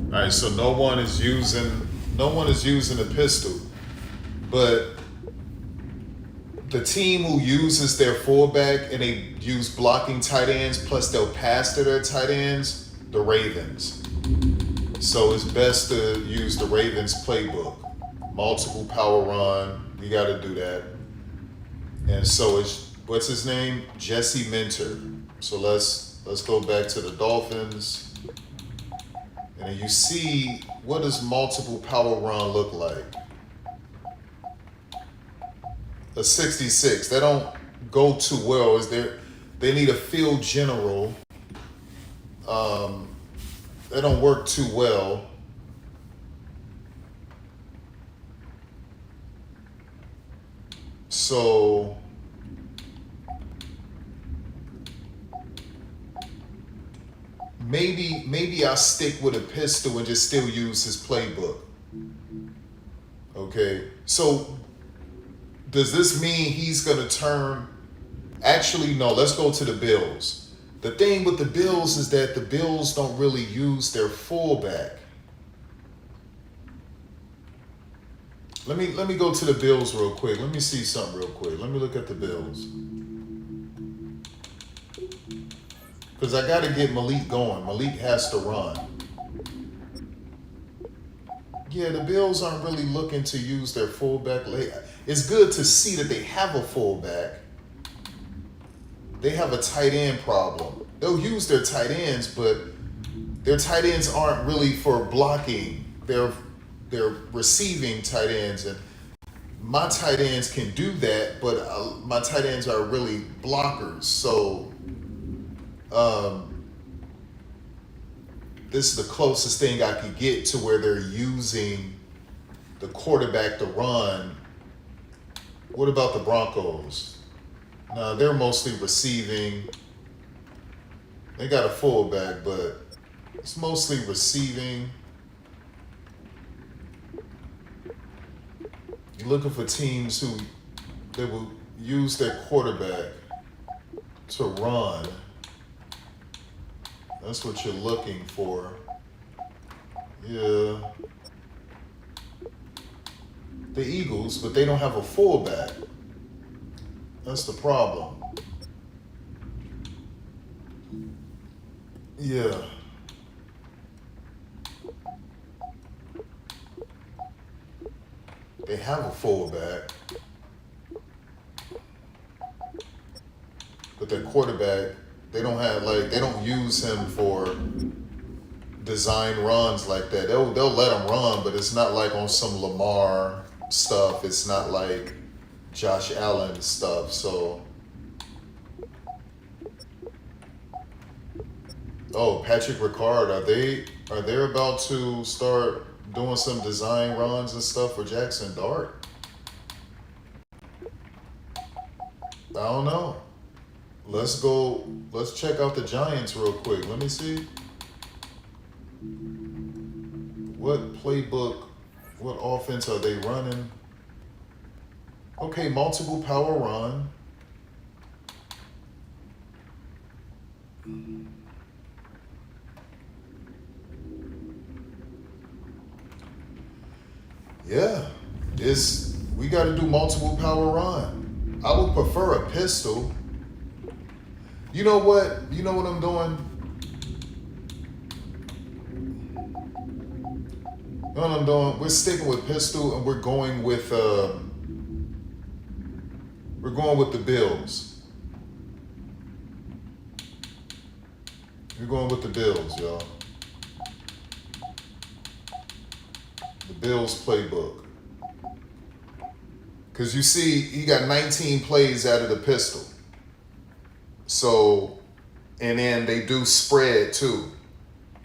all right, so no one is using a pistol, but the team who uses their fullback and they use blocking tight ends plus they'll pass to their tight ends, the Ravens. So it's best to use the Ravens playbook. Multiple power run, you got to do that. And so it's, what's his name? Jesse Minter. So let's go back to the Dolphins. And you see, what does multiple power run look like? A 66. They don't go too well. They need a field general. They don't work too well. So maybe I'll stick with a pistol and just still use his playbook. Okay, so does this mean he's gonna turn? Actually, no, let's go to the Bills. The thing with the Bills is that the Bills don't really use their fullback. Let me go to the Bills real quick. Let me see something real quick. Let me look at the Bills. Because I got to get Malik going. Malik has to run. Yeah, the Bills aren't really looking to use their fullback. It's good to see that they have a fullback. They have a tight end problem. They'll use their tight ends, but their tight ends aren't really for blocking. They're receiving tight ends, and my tight ends can do that, but my tight ends are really blockers. So this is the closest thing I could get to where they're using the quarterback to run. What about the Broncos? No, they're mostly receiving. They got a fullback, but it's mostly receiving. You're looking for teams who they will use their quarterback to run. That's what you're looking for. Yeah. The Eagles, but they don't have a fullback. That's the problem. Yeah. They have a fullback. But their quarterback, they don't use him for design runs like that. They'll let him run, but it's not like on some Lamar stuff. It's not like Josh Allen stuff. So, Patrick Ricard, are they about to start doing some design runs and stuff for Jackson Dart? I don't know. Let's check out the Giants real quick. Let me see. What playbook, what offense are they running? Okay, multiple power run. Yeah, we got to do multiple power run. I would prefer a pistol. You know what? You know what I'm doing? You know what I'm doing? We're sticking with pistol, and we're going with the Bills. We're going with the Bills, y'all. The Bills playbook. Because you see, he got 19 plays out of the pistol. So, and then they do spread too.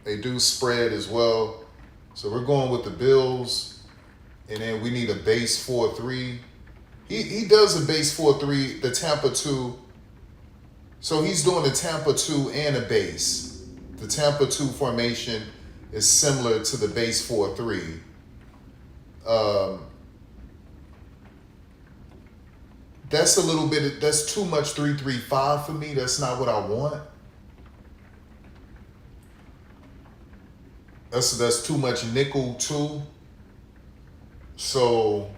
They do spread as well. So we're going with the Bills. And then we need a base 4-3. He does a base 4-3, the Tampa 2. So he's doing a Tampa 2 and a base. The Tampa 2 formation is similar to the base 4-3. That's that's too much 3-3-5 for me. That's not what I want. That's too much nickel too. So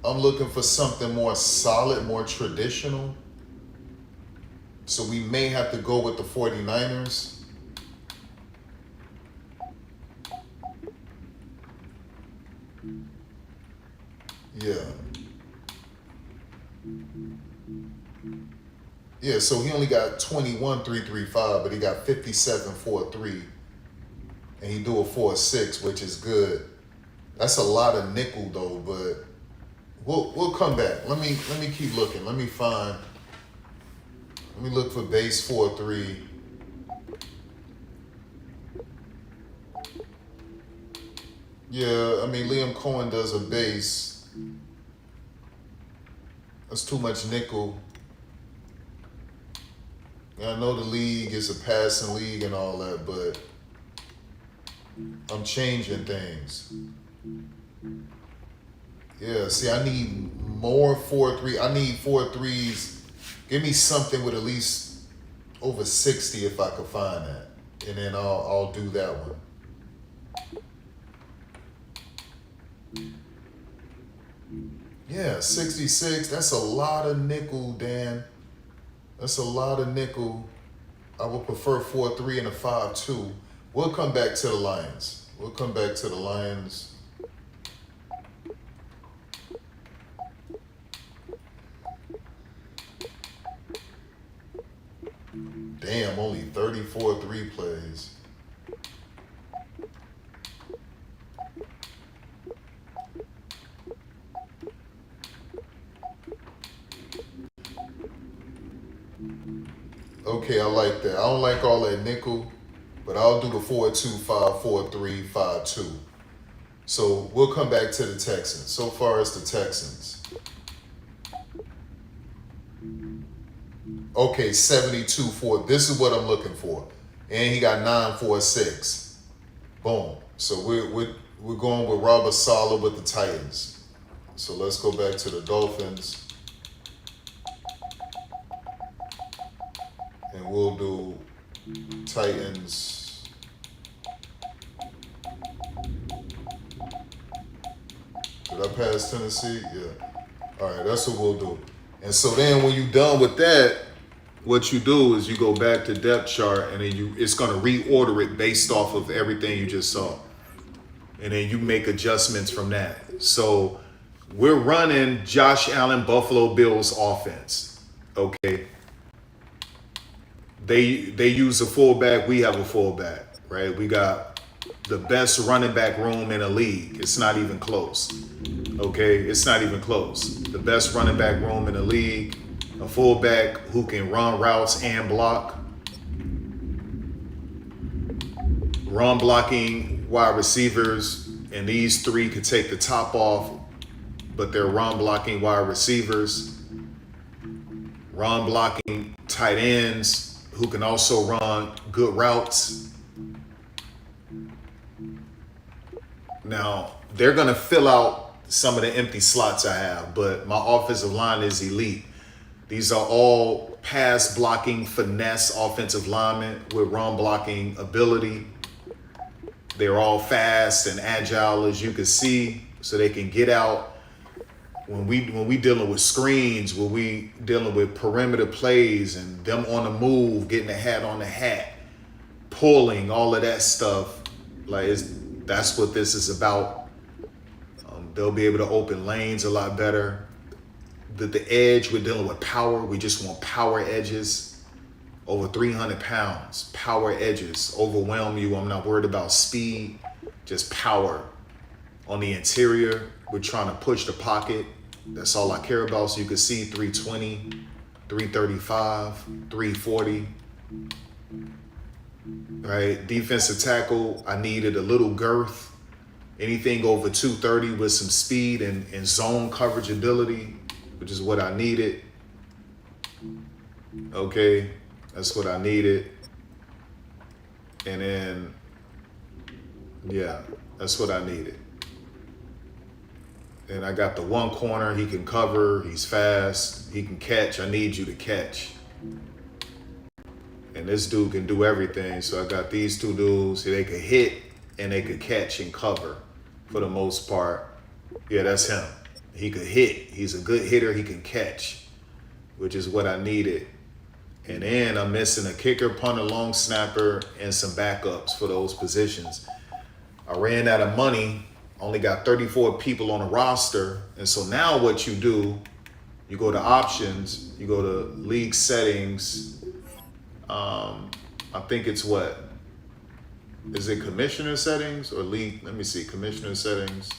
I'm looking for something more solid, more traditional. So we may have to go with the 49ers. Yeah. Yeah, so he only got 21 3-3-5, but he got 57 4-3. And he do a 4-6, which is good. That's a lot of nickel though, but we'll come back. Let me keep looking. Let me look for base 4-3. Yeah, I mean Liam Cohen does a base. That's too much nickel. I know the league is a passing league and all that, but I'm changing things. Yeah, see, I need more 4-3. I need 4-3s. Give me something with at least over 60 if I could find that. And then I'll do that one. Yeah, 66. That's a lot of nickel, Dan. That's a lot of nickel. I would prefer 4-3 and a 5-2. We'll come back to the Lions. Damn, only 34 3 plays. Okay, I like that. I don't like all that nickel, but I'll do the 4-2-5, 4-3, 5-2. So we'll come back to the Texans. So far as the Texans. Okay, 72-4. This is what I'm looking for. And he got 9-4-6. Boom. So we're going with Robert Saleh with the Titans. So let's go back to the Dolphins. And we'll do Titans. Did I pass Tennessee? Yeah. All right, that's what we'll do. And so then when you're done with that, what you do is you go back to depth chart, and then it's going to reorder it based off of everything you just saw. And then you make adjustments from that. So we're running Josh Allen, Buffalo Bills offense. Okay. They use a fullback. We have a fullback, right? We got the best running back room in the league. It's not even close. Okay. It's not even close. The best running back room in the league. A fullback who can run routes and block. Run blocking wide receivers, and these three could take the top off, but they're run blocking wide receivers. Run blocking tight ends who can also run good routes. Now, they're going to fill out some of the empty slots I have, but my offensive line is elite. These are all pass blocking, finesse offensive linemen with run blocking ability. They're all fast and agile, as you can see, so they can get out. When we dealing with screens, when we dealing with perimeter plays and them on the move, getting the hat on the hat, pulling, all of that stuff, that's what this is about. They'll be able to open lanes a lot better. The edge, we're dealing with power. We just want power edges. Over 300 pounds. Power edges. Overwhelm you. I'm not worried about speed. Just power. On the interior, we're trying to push the pocket. That's all I care about. So you can see 320, 335, 340. Right? Defensive tackle, I needed a little girth. Anything over 230 with some speed and zone coverage ability, which is what I needed. Okay, that's what I needed. And then, yeah, that's what I needed. And I got the one corner, he can cover, he's fast, he can catch. I need you to catch. And this dude can do everything. So I got these two dudes, they could hit and they could catch and cover for the most part. Yeah, that's him. He could hit. He's a good hitter. He can catch, which is what I needed. And then I'm missing a kicker, punter, long snapper, and some backups for those positions. I ran out of money. Only got 34 people on the roster. And so now what you do, you go to options, you go to league settings. I think it's what? Is it commissioner settings or league? Let me see, commissioner settings.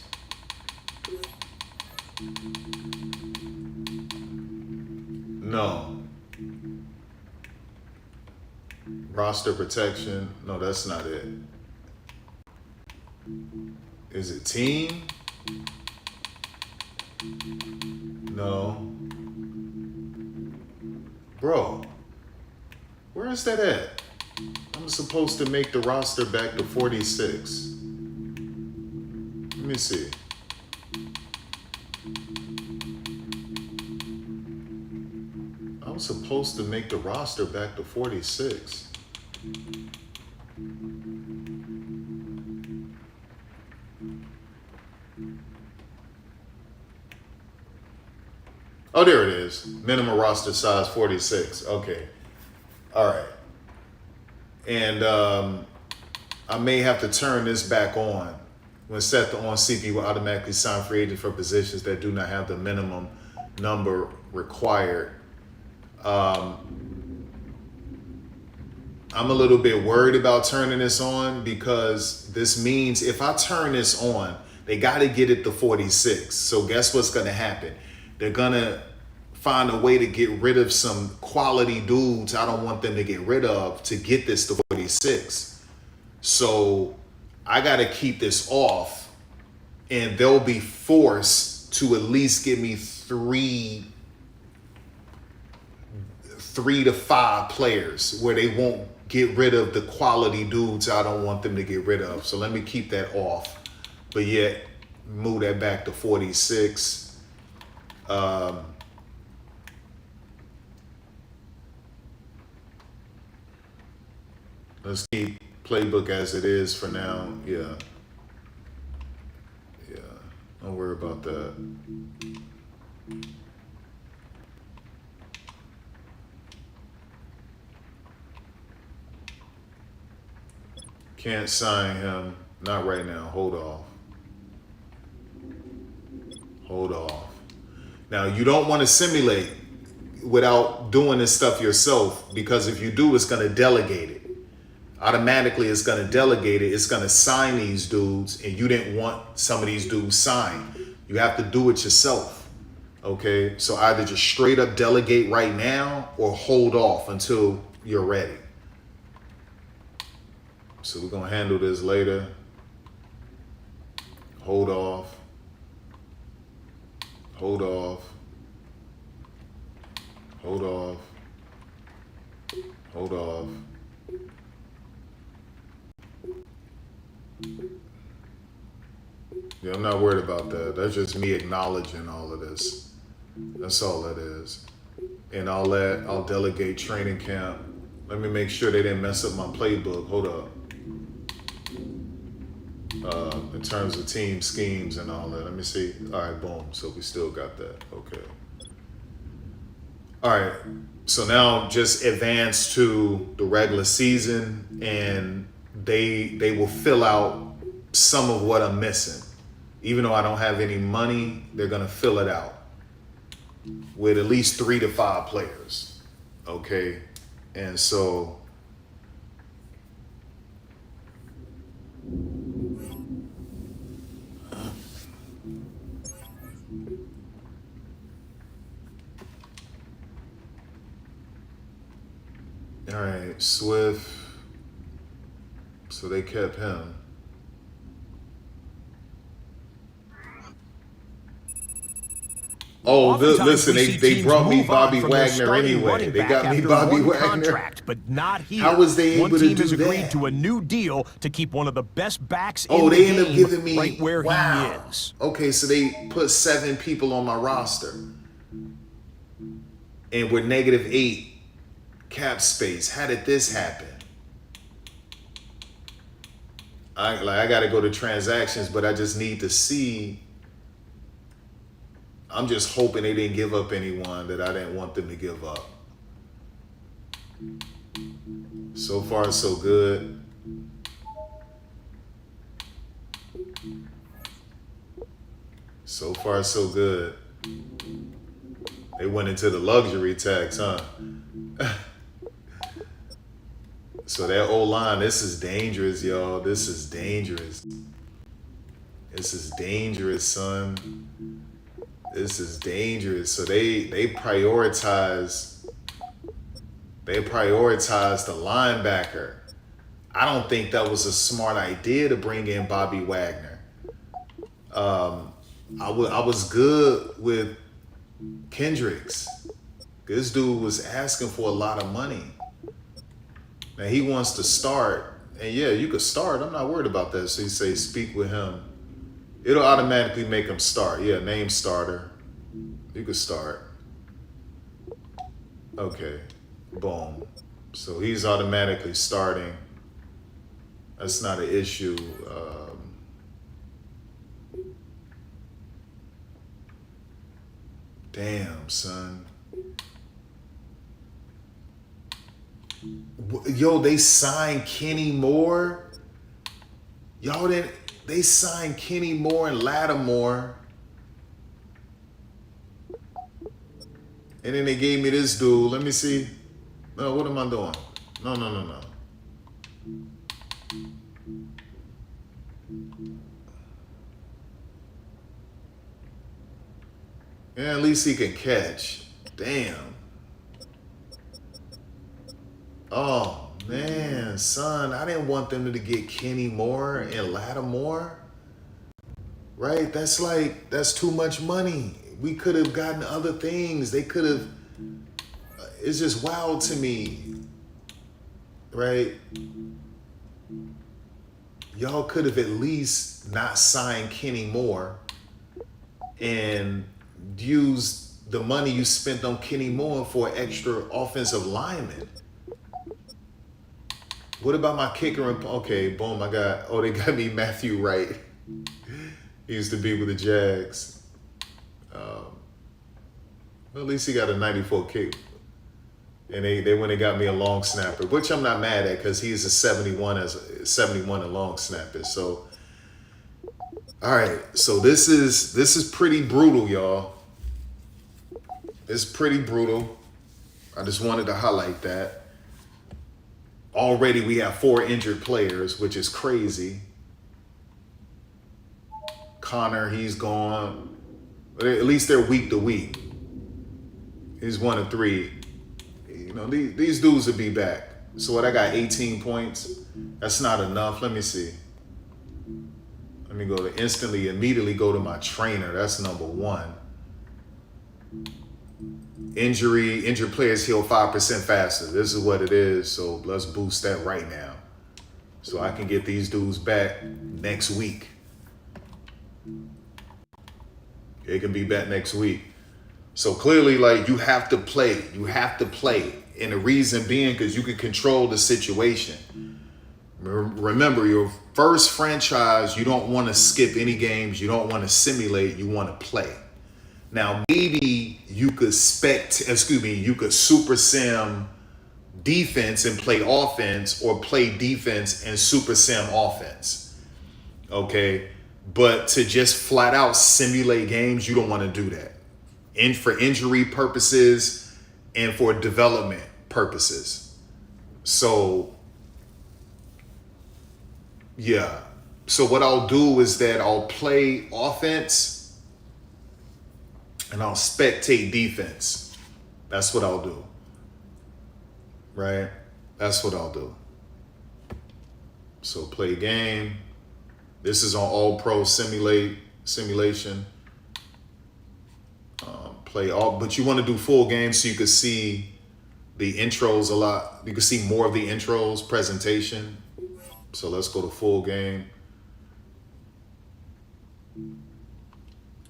No. Roster protection. No, that's not it. Is it team? No. Bro, where is that at? I'm supposed to make the roster back to 46. Let me see. I'm supposed to make the roster back to 46. Oh, there it is. Minimum roster size 46. Okay. All right. And I may have to turn this back on. When set to on CP will automatically sign free agents for positions that do not have the minimum number required. I'm a little bit worried about turning this on because this means if I turn this on, they got to get it to 46. So guess what's going to happen? They're going to find a way to get rid of some quality dudes I don't want them to get rid of to get this to 46. So I got to keep this off, and they'll be forced to at least give me three to five players where they won't get rid of the quality dudes I don't want them to get rid of. So let me keep that off, but yet move that back to 46. Let's keep playbook as it is for now. Yeah. Yeah. Don't worry about that. Can't sign him. Not right now. Hold off. Hold off. Now, you don't want to simulate without doing this stuff yourself, because if you do, it's going to delegate it. Automatically, it's going to delegate it. It's going to sign these dudes, and you didn't want some of these dudes signed. You have to do it yourself. Okay? So either just straight up delegate right now or hold off until you're ready. So we're going to handle this later. Hold off. Hold off. Hold off. Hold off. Yeah, I'm not worried about that. That's just me acknowledging all of this. That's all that is. And I'll delegate training camp. Let me make sure they didn't mess up my playbook. Hold up. In terms of team schemes and all that. Let me see. All right, boom. So we still got that. Okay. All right. So now just advance to the regular season, and they will fill out some of what I'm missing. Even though I don't have any money, they're going to fill it out with at least 3 to 5 players. Okay. And so all right, Swift. So they kept him. Oh, listen, they brought me Bobby Wagner anyway. They got me Bobby Wagner. Contract, but not here. How was they able to do that? One team has agreed to a new deal to keep one of the best backs in the game. Oh, they ended up giving me right where he is. Okay, so they put 7 people on my roster. And we're -8 cap space. How did this happen? I got to go to transactions, but I just need to see. I'm just hoping they didn't give up anyone that I didn't want them to give up. So far, so good. So far, so good. They went into the luxury tax, huh? So that O-line, this is dangerous, y'all. This is dangerous. This is dangerous, son. This is dangerous. So they prioritize the linebacker. I don't think that was a smart idea to bring in Bobby Wagner. I was good with Kendricks. This dude was asking for a lot of money. Now he wants to start, and yeah, you could start. I'm not worried about that. So you say speak with him. It'll automatically make him start. Yeah, name starter. You could start. Okay, boom. So he's automatically starting. That's not an issue. Damn, son. Yo, they signed Kenny Moore. Y'all didn't. They signed Kenny Moore and Lattimore. And then they gave me this dude. Let me see. No, what am I doing? No. Yeah, at least he can catch. Damn. Oh, man, son. I didn't want them to get Kenny Moore and Lattimore. Right? That's too much money. We could have gotten other things. They could have. It's just wild to me. Right? Y'all could have at least not signed Kenny Moore and used the money you spent on Kenny Moore for an extra offensive lineman. What about my kicker? Okay, boom, they got me Matthew Wright. He used to be with the Jags. Well, at least he got a 94 kick. And they went and got me a long snapper, which I'm not mad at because he's a 71 in long snappers. So, all right. So this is pretty brutal, y'all. It's pretty brutal. I just wanted to highlight that. Already we have 4 injured players, which is crazy. Connor, he's gone. At least they're week to week. He's 1 of 3. You know, these dudes will be back. So what, I got 18 points. That's not enough. Let me see. Let me go to immediately go to my trainer. That's number 1. Injured players heal 5% faster. This is what it is. So let's boost that right now. So I can get these dudes back next week. They can be back next week. So clearly, like, you have to play. You have to play. And the reason being because you can control the situation. Remember, your first franchise, you don't want to skip any games. You don't want to simulate. You want to play. Now, maybe you could you could super sim defense and play offense, or play defense and super sim offense. Okay? But to just flat out simulate games, you don't want to do that. And for injury purposes and for development purposes. So, yeah. So what I'll do is that I'll play offense and I'll spectate defense. That's what I'll do. Right? That's what I'll do. So play game. This is on All Pro simulation. But you want to do full game so you can see the intros a lot. You can see more of the intros presentation. So let's go to full game.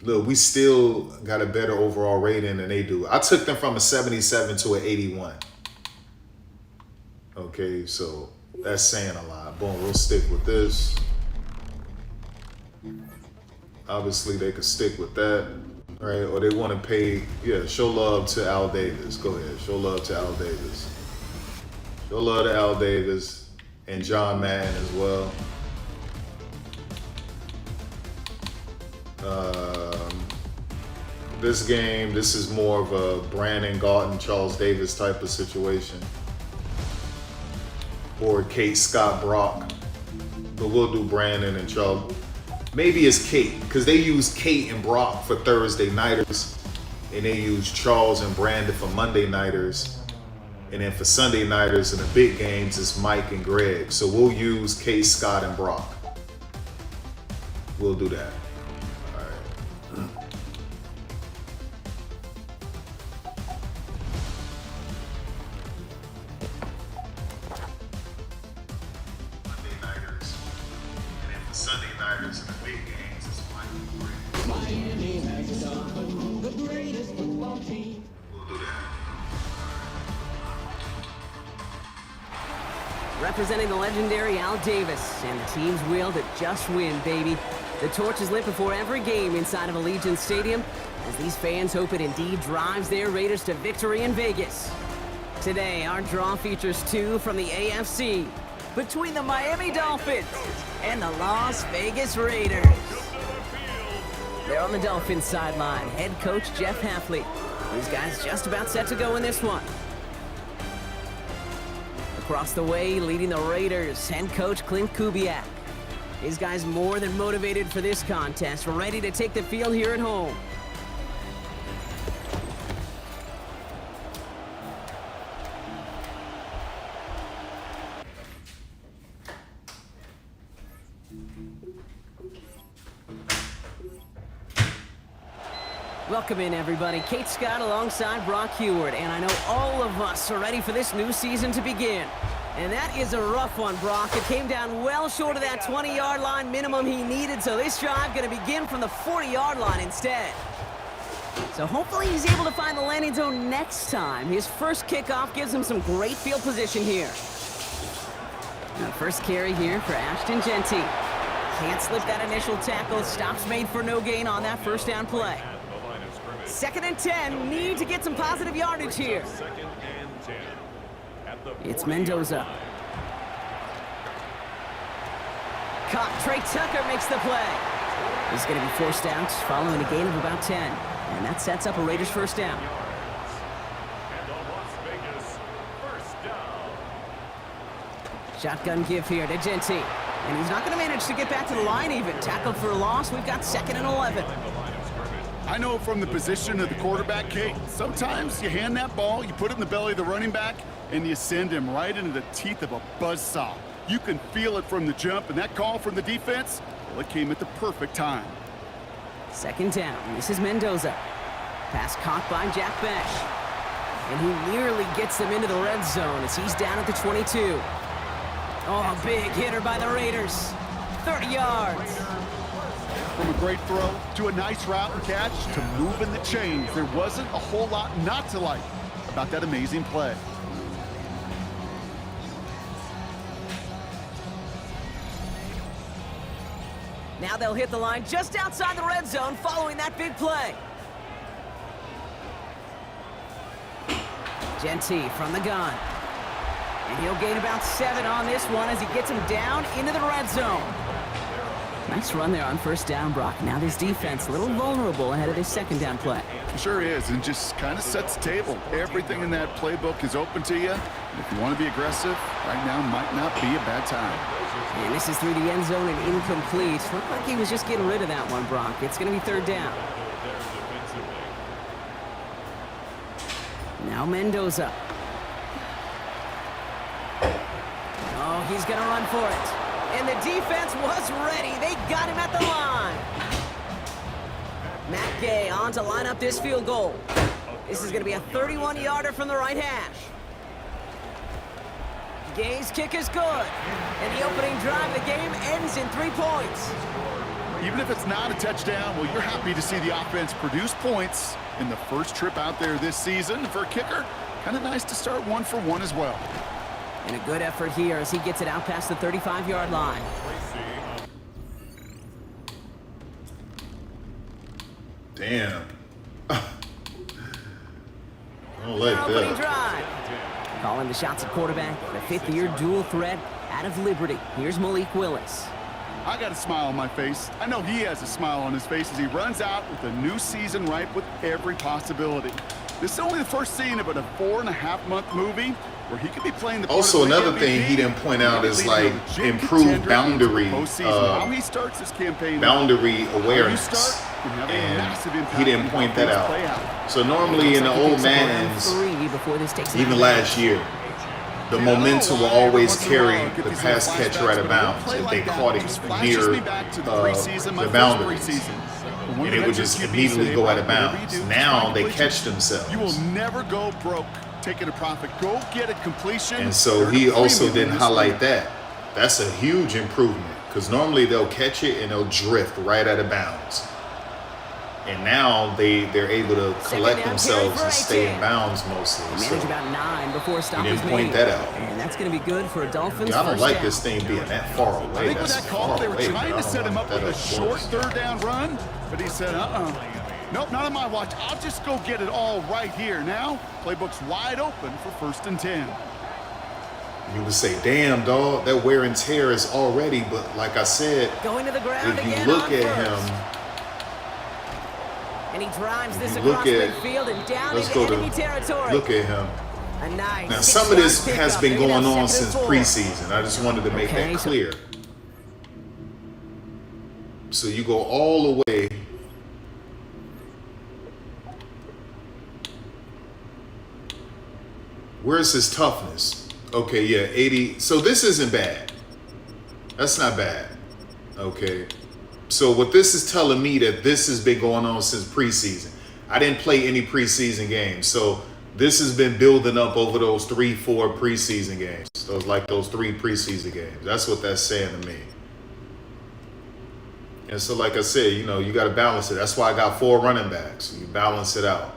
Look, we still got a better overall rating than they do. I took them from a 77 to an 81. Okay, so that's saying a lot. Boom, we'll stick with this. Obviously, they could stick with that, right? Or they want to pay, show love to Al Davis. Go ahead, show love to Al Davis. Show love to Al Davis and John Madden as well. This game, this is more of a Brandon Galton, Charles Davis type of situation. Or Kate Scott Brock. But we'll do Brandon and Charles. Maybe it's Kate, because they use Kate and Brock for Thursday nighters, and they use Charles and Brandon for Monday nighters, and then for Sunday nighters and the big games, it's Mike and Greg. So we'll use Kate, Scott, and Brock. We'll do that. All right. Monday nighters, and then for Sunday nighters and the big games, it's Mike and Greg. Miami has done the greatest football team. We'll do that. Representing the legendary Al Davis, and the team's will to just win, baby. The torch is lit before every game inside of Allegiant Stadium, as these fans hope it indeed drives their Raiders to victory in Vegas. Today, our draw features 2 from the AFC, between the Miami Dolphins and the Las Vegas Raiders. They're on the Dolphins sideline, head coach Jeff Hafley. These guys just about set to go in this one. Across the way, leading the Raiders, head coach Clint Kubiak. These guys more than motivated for this contest, ready to take the field here at home. Welcome in, everybody. Kate Scott alongside Brock Heward, and I know all of us are ready for this new season to begin. And that is a rough one, Brock. It came down well short of that 20-yard line minimum he needed, so this drive going to begin from the 40-yard line instead. So hopefully he's able to find the landing zone next time. His first kickoff gives him some great field position here. Now, first carry here for Ashton Genty. Can't slip that initial tackle. Stops made for no gain on that first down play. 2nd and 10. Need to get some positive yardage here. It's Mendoza. Caught. Trey Tucker makes the play. He's going to be forced out following a gain of about 10. And that sets up a Raiders first down. Shotgun give here to Genty. And he's not going to manage to get back to the line even. Tackled for a loss. We've got 2nd and 11. I know from the position of the quarterback, Kate, sometimes you hand that ball, you put it in the belly of the running back, and you send him right into the teeth of a buzzsaw. You can feel it from the jump, and that call from the defense, well, it came at the perfect time. 2nd down. This is Mendoza. Pass caught by Jack Besh. And he nearly gets them into the red zone as he's down at the 22. Oh, big hitter by the Raiders. 30 yards. From a great throw to a nice route and catch to moving the chains, there wasn't a whole lot not to like about that amazing play. Now they'll hit the line just outside the red zone following that big play. Genty from the gun. And he'll gain about 7 on this one as he gets him down into the red zone. Nice run there on first down, Brock. Now this defense a little vulnerable ahead of this 2nd down play. Sure is, and just kind of sets the table. Everything in that playbook is open to you. And if you want to be aggressive, right now might not be a bad time. And this is through the end zone and incomplete. Looked like he was just getting rid of that one, Brock. It's going to be 3rd down. Now Mendoza. Oh, he's going to run for it. And the defense was ready. They got him at the line. Matt Gay on to line up this field goal. This is going to be a 31-yarder from the right hash. Gay's kick is good. And the opening drive of the game ends in 3 points. Even if it's not a touchdown, well, you're happy to see the offense produce points in the first trip out there this season. For a kicker, kind of nice to start 1 for 1 as well. And a good effort here as he gets it out past the 35-yard line. Damn. I don't like Opening that. drive. Calling the shots at quarterback, the 5th-year dual threat out of Liberty. Here's Malik Willis. I got a smile on my face. I know he has a smile on his face as he runs out with a new season ripe with every possibility. This is only the first scene of a 4.5-month movie where he could be playing the part Also, of the another MVP, thing he didn't point out is like leading a legit improved contender boundary, into the postseason. How he starts his campaign, boundary how you awareness, start can have a massive and impact he didn't on point how that things play out. So normally in the old Maddens, even last year, the momentum will always carry the pass catcher out of bounds if they caught it near the boundary. And it would just immediately go out of bounds. Now they catch themselves. You will never go broke taking a profit. Go get a completion. And so he also didn't highlight that. That's a huge improvement because normally they'll catch it and they'll drift right out of bounds. And now they're able to collect themselves and stay in bounds mostly. So Manage about 9 before a stop he is didn't made. point that out. And that's going to be good for a Dolphins I don't first like down. this thing being that far away. I think with That's that call, far they were away, trying but I to set don't him want up with that a up short close. 3rd down run, but he said, nope, not on my watch. I'll just go get it all right here. Now, playbook's wide open for 1st and 10. You would say, damn, dog, that wear and tear is already, but like I said, Going to the ground if you again look on at first. him, And he drives this you look across at- midfield and down let's into go to enemy territory. look at him. A nice Now, some of this six-yard has pickup. been They're going gonna on have 2nd since and 4. preseason. I just wanted to make Okay, that so- clear. So you go all the way. Where's his toughness? Okay, yeah, 80. So this isn't bad. That's not bad. Okay. So what this is telling me that this has been going on since preseason. I didn't play any preseason games. So this has been building up over those 3-4 preseason games. Those 3 preseason games. That's what that's saying to me. And so like I said, you got to balance it. That's why I got 4 running backs. You balance it out.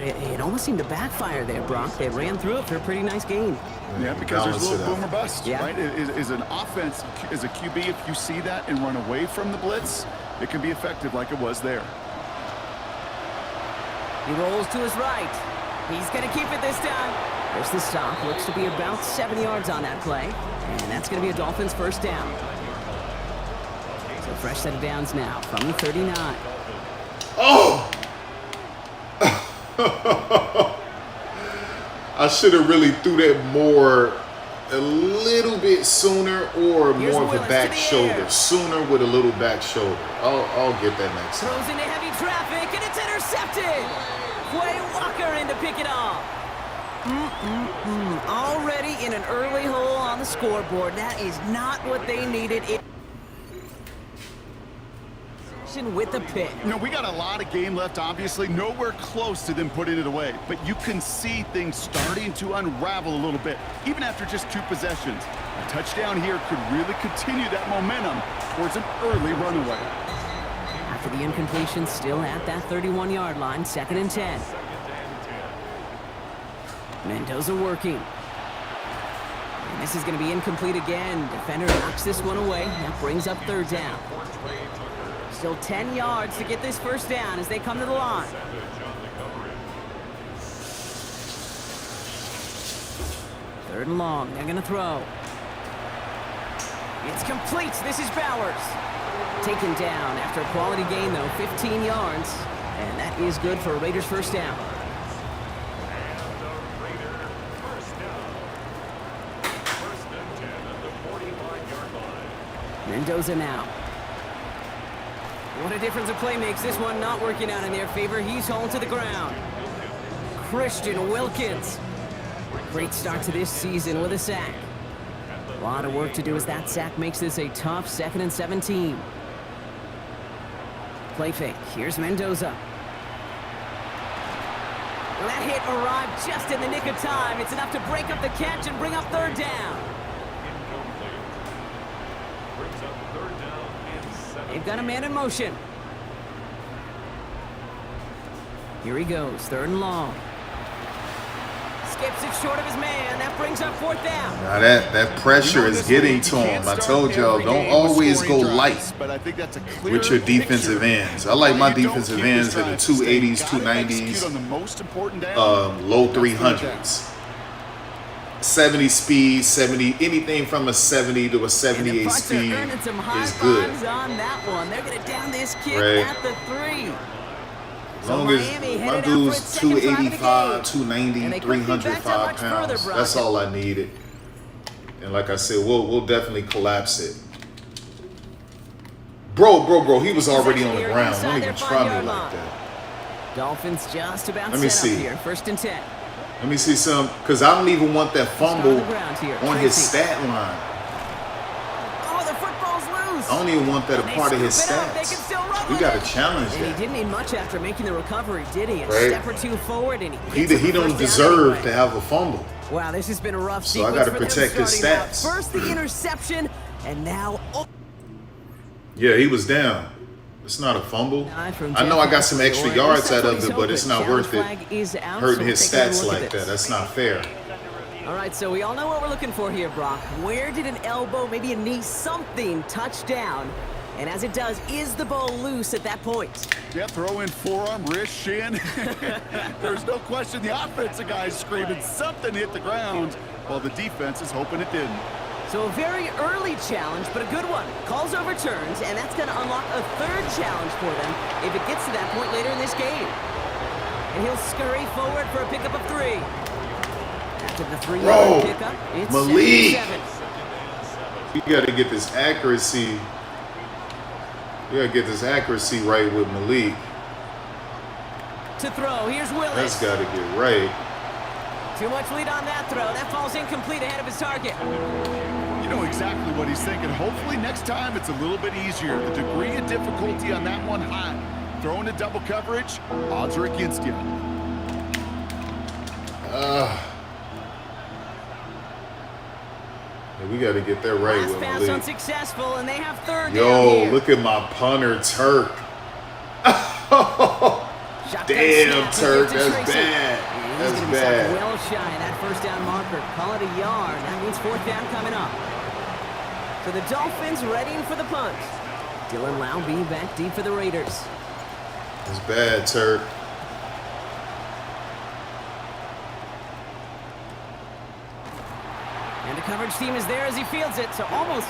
It almost seemed to backfire there, Brock. They ran through it for a pretty nice gain. Yeah, because there's a little boom or bust, yeah. right? Is an offense, as a QB, if you see that and run away from the blitz, it can be effective like it was there. He rolls to his right. He's going to keep it this time. There's the stop. Looks to be about 7 yards on that play. And that's going to be a Dolphins first down. So fresh set of downs now from the 39. Oh! I should have really threw that more, a little bit sooner, or Here's more of a Willis back to the shoulder. air. Sooner with a little back shoulder. I'll get that next time. Throws into heavy traffic, and it's intercepted. Quay Walker in to pick it off. Already in an early hole on the scoreboard. That is not what they needed. With the pick. You know, we got a lot of game left, obviously. Nowhere close to them putting it away. But you can see things starting to unravel a little bit, even after just 2 possessions. A touchdown here could really continue that momentum towards an early runaway. After the incompletion, still at that 31-yard line, 2nd and 10. Mendoza working. And this is going to be incomplete again. Defender knocks this one away. That brings up 3rd down. Still 10 yards to get this first down as they come to the line. Third and long. They're going to throw. It's complete. This is Bowers. Taken down after a quality gain, though. 15 yards. And that is good for a Raiders first down. Mendoza now. What a difference a play makes. This one not working out in their favor. He's hauled to the ground. Christian Wilkins. Great start to this season with a sack. A lot of work to do as that sack makes this a tough 2nd and 17. Play fake. Here's Mendoza. Well, that hit arrived just in the nick of time. It's enough to break up the catch and bring up 3rd down. They've got a man in motion. Here he goes, 3rd and long. Skips it short of his man. That brings up 4th down. Now that pressure is getting to him. I told y'all, don't always go light with your defensive ends. I like my defensive ends in the 280s, 290s, low 300s. 70 speed, 70, anything from a 70 to a 78 speed is good. On that one. They're going to down this kid at the 3. As long as my dude's 285, 290, 305 pounds, that's all I needed. And like I said, we'll definitely collapse it. Bro, he was already on the ground. Don't even try me like that. Dolphins just about Let me set see. up here. 1st and 10. Let me see some, because I don't even want that fumble on his stat line. Oh, the football's loose. I don't even want that a part of his stats. We got to challenge And that. he didn't need much after making the recovery, did he? A Right. step or 2 forward, and He don't deserve to have a fumble. Wow, this has been a rough So I sequence gotta for them protect his starting out. stats. First the interception, and now... Yeah, he was down. It's not a fumble. I know I got some extra yards out of it, but it's not worth it. Hurting his stats like that. That's not fair. All right, so we all know what we're looking for here, Brock. Where did an elbow, maybe a knee, something touch down? And as it does, is the ball loose at that point? Yeah, throw in forearm, wrist, shin. There's no question the offensive guy's screaming something hit the ground, while the defense is hoping it didn't. So a very early challenge, but a good one. Calls overturns, and that's going to unlock a 3rd challenge for them if it gets to that point later in this game. And he'll scurry forward for a pickup of 3. After the 3-yard pickup, it's Malik. 7. You got to get this accuracy. You got to get this accuracy right with Malik. To throw, here's Willis. That's got to get right. Too much lead on that throw. That falls incomplete ahead of his target. You know exactly what he's thinking. Hopefully next time it's a little bit easier. The degree of difficulty on that one high. Throwing to double coverage, odds are against you. We got to get that right Last with pass Malik. unsuccessful, and they have 3rd down Yo, here. look at my punter, Turk. Damn, Turk, that's bad. He's That's gonna be bad. well shy of that first down marker. Call it a yard. That means fourth down coming up. So the Dolphins readying for the punt. Dylan Lau being back deep for the Raiders. It's bad, Turk. And the coverage team is there as he fields it, so almost.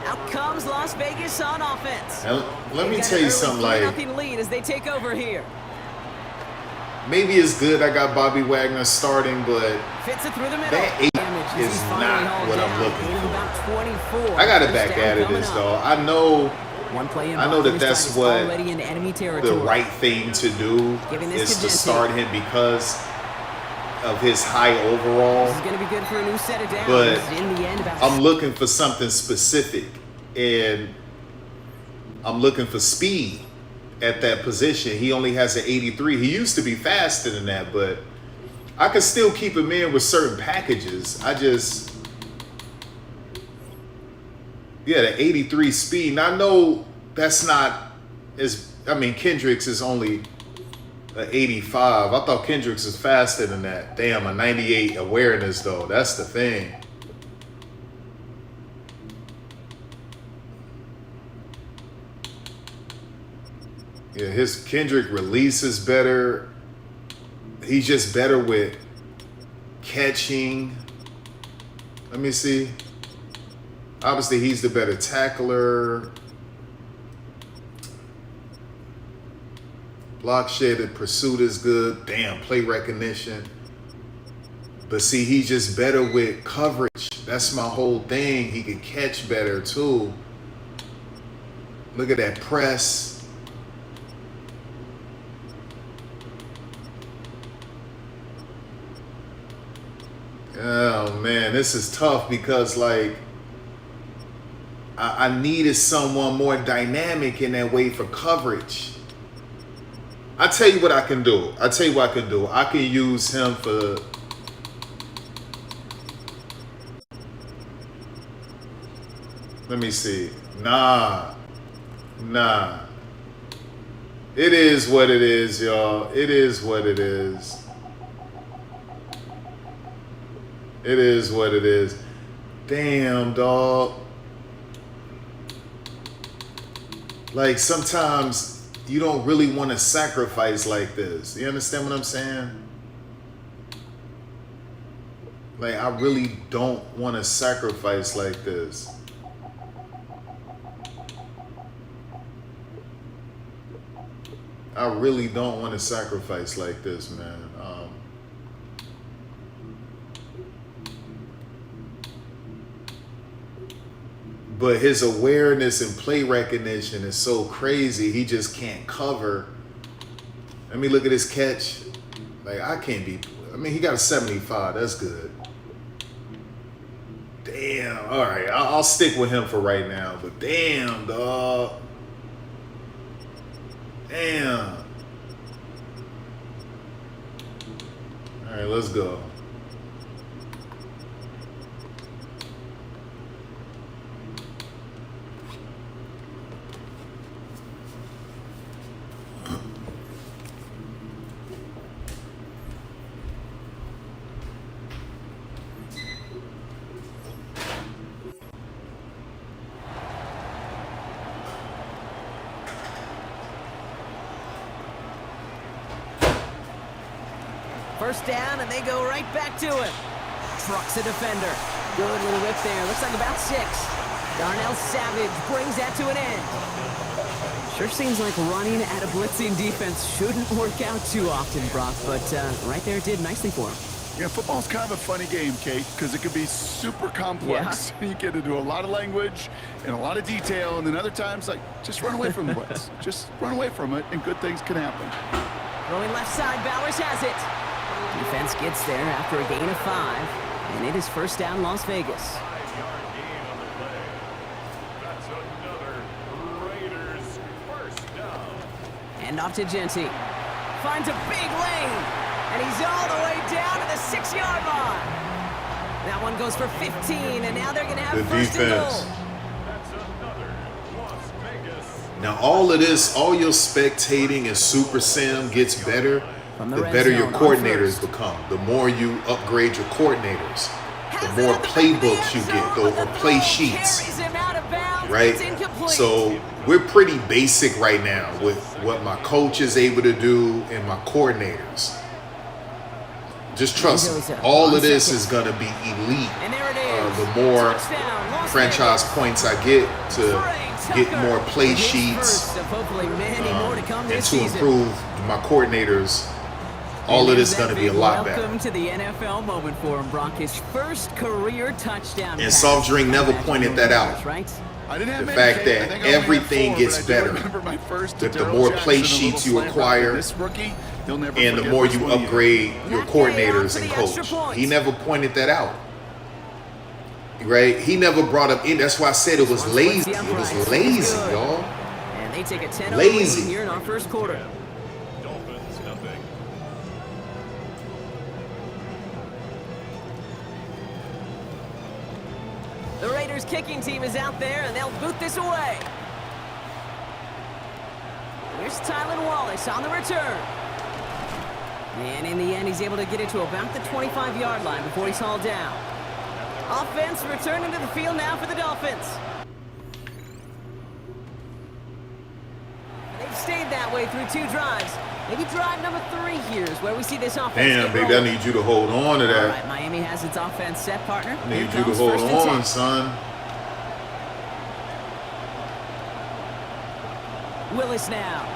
Out comes Las Vegas on offense. Now, let me tell you something, like, 3-0 lead as they take over here. maybe it's good I got Bobby Wagner starting, but Fits it through the middle. that 8 Damage as is he's finally not hauled what down. I'm looking Gain of for. about 24. I got to First back down out of coming this, up. though. I know One play in I know that Boston that's is what already in enemy territory. the right thing to do Giving this is to to Jesse. start him because of his high overall. This is going to be good for a new set of downs. But in the end, about I'm looking for something specific, and I'm looking for speed at that position. He only has an 83. He used to be faster than that, but I could still keep him in with certain packages. The 83 speed. And I know that's not as, I mean, Kendricks is only an 85. I thought Kendricks is faster than that. Damn, a 98 awareness, though. That's the thing. Yeah, his Kendrick release is better. He's just better with catching. Let me see. Obviously, he's the better tackler. Block shedded pursuit is good. Damn, play recognition. But see, he's just better with coverage. That's my whole thing. He can catch better too. Look at that press. Oh man, this is tough because like I needed someone more dynamic in that way for coverage. I tell you what I can do. I can use him for let me see. Nah. It is what it is, y'all. It is what it is. It is what it is. Damn, dog. Like, sometimes you don't really want to sacrifice like this. You understand what I'm saying? Like, I really don't want to sacrifice like this. I really don't want to sacrifice like this, man. But his awareness and play recognition is so crazy, he just can't cover. Let me look at his catch. Like, I can't be, I mean, he got a 75, that's good. Damn, all right, I'll stick with him for right now, but damn, dog. Damn. All right, let's go. First down, and they go right back to it. Trucks a defender. Good little whip there. Looks like about 6. Darnell Savage brings that to an end. Sure seems like running at a blitzing defense shouldn't work out too often, Brock, but right there it did nicely for him. Yeah, football's kind of a funny game, Kate, because it can be super complex. Yeah. You get into a lot of language and a lot of detail, and then other times, like, just run away from the blitz. Just run away from it, and good things can happen. Throwing left side, Bowers has it. Defense gets there after a gain of 5, and it is first down Las Vegas. And off to Genty. Finds a big lane, and he's all the way down to the 6-yard line. That one goes for 15, and now they're going to have Good first defense. and goal. Now, all of this, all your spectating and Super Sim gets better, the better your coordinators become. The more you upgrade your coordinators, the more playbooks you get, or play sheets, right? So we're pretty basic right now with what my coach is able to do and my coordinators. Just trust me, all of this is going to be elite. The more franchise points I get to get more play sheets and to improve my coordinators, all of this is going to be a lot better. Welcome to the NFL moment for him, Brock. His first career touchdown. And Soft Drink never pointed that out. The fact that everything gets better with the more play sheets you acquire and the more you upgrade your coordinators and coach. He never pointed that out. Right? He never brought up in. That's why I said it was lazy. It was lazy, y'all. And they take a 10-0 lazy lead here in our first quarter. The Raiders kicking team is out there, and they'll boot this away. Here's Tylan Wallace on the return. And in the end, he's able to get it to about the 25-yard line before he's hauled down. Offense returning to the field now for the Dolphins. They've stayed that way through 2 drives. Maybe drive number 3 here is where we see this offense. Damn, baby, I need you to hold on to that. All right, Miami has its offense set, partner. I need you to hold on, son. Willis now.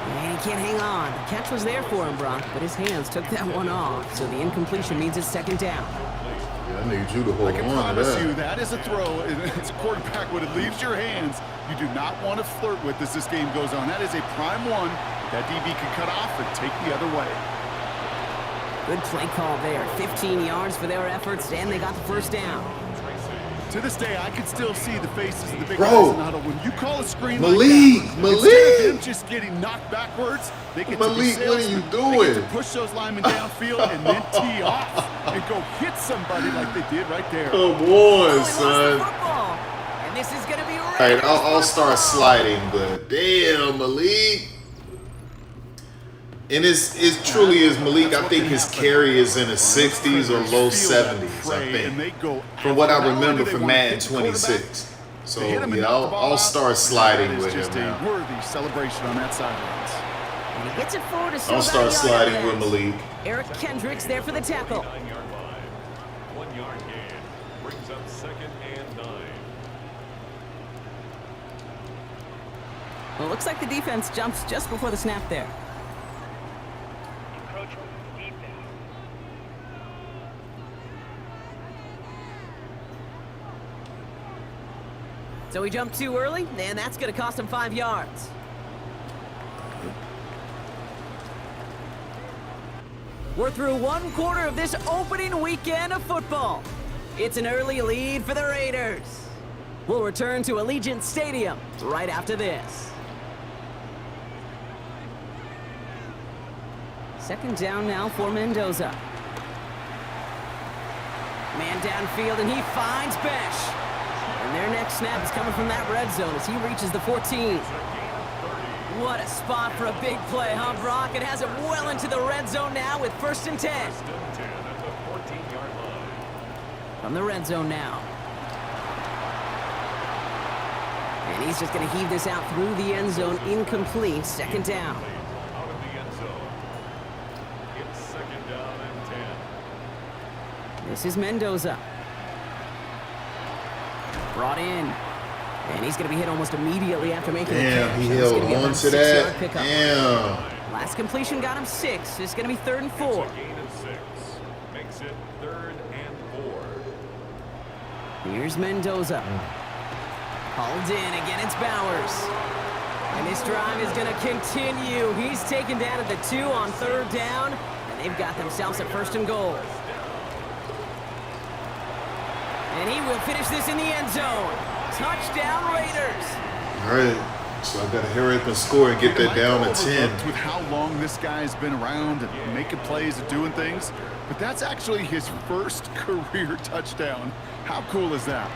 And he can't hang on. The catch was there for him, Brock, but his hands took that one off. So the incompletion means it's 2nd down. Yeah, I need you to hold on to that. I can promise you that is a throw. It's a quarterback when it leaves your hands. You do not want to flirt with as this game goes on. That is a prime one that DB can cut off and take the other way. Good play call there. 15 yards for their efforts, and they got the first down. To this day, I can still see the faces of the big guys in the huddle. When you call a screen Malik, like that, Malik, instead of them just getting knocked backwards, they get Malik, to be what are you doing? They get to push those linemen downfield and then tee off and go hit somebody like they did right there. Come on, son. And this is going to be all right, I'll start sliding, but damn, Malik. And it truly is Malik. I think his carry is in the 60s or low 70s, I think. From what I remember from Madden 26. So, yeah, I'll start sliding with him now. Just a worthy celebration on that sidelines. And he gets it forward to I'll start sliding with Malik. Eric Kendricks there for the tackle. 1 yard gain brings up 2nd and 9. Well, it looks like the defense jumps just before the snap there. So he jumped too early, and that's going to cost him 5 yards. We're through 1 quarter of this opening weekend of football. It's an early lead for the Raiders. We'll return to Allegiant Stadium right after this. 2nd down now for Mendoza. Man downfield, and he finds Besh. And their next snap is coming from that red zone as he reaches the 14. What a spot for a big play, huh, Brock? It has it well into the red zone now with 1st and 10. From the red zone now. And he's just going to heave this out through the end zone, incomplete, 2nd down. Out of the end zone. It's 2nd down and 10. This is Mendoza. Brought in. And he's going to be hit almost immediately after making the catch. He held on to that. Damn. Last completion got him 6. It's going to be 3rd and 4. Gain of 6. Makes it 3rd and 4. Here's Mendoza. Hauled in. Again, it's Bowers. And this drive is going to continue. He's taken down at the 2 on 3rd down. And they've got themselves a 1st and goal. And he will finish this in the end zone. Touchdown, Raiders. All right, so I got to hurry up and score and get that down to 10. With how long this guy's been around and making plays and doing things, but that's actually his first career touchdown. How cool is that?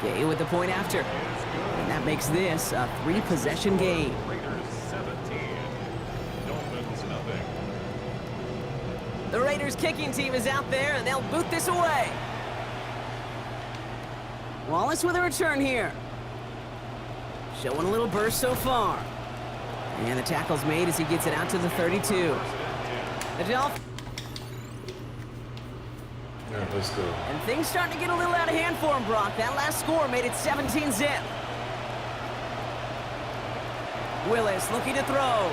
Gay with the point after. And that makes this a 3-possession game. Raiders 17. Dolphins nothing. The Raiders kicking team is out there, and they'll boot this away. Wallace with a return here. Showing a little burst so far. And the tackle's made as he gets it out to the 32. The Dolphins. Yeah, let's go. And things starting to get a little out of hand for him, Brock. That last score made it 17-zip. Willis looking to throw.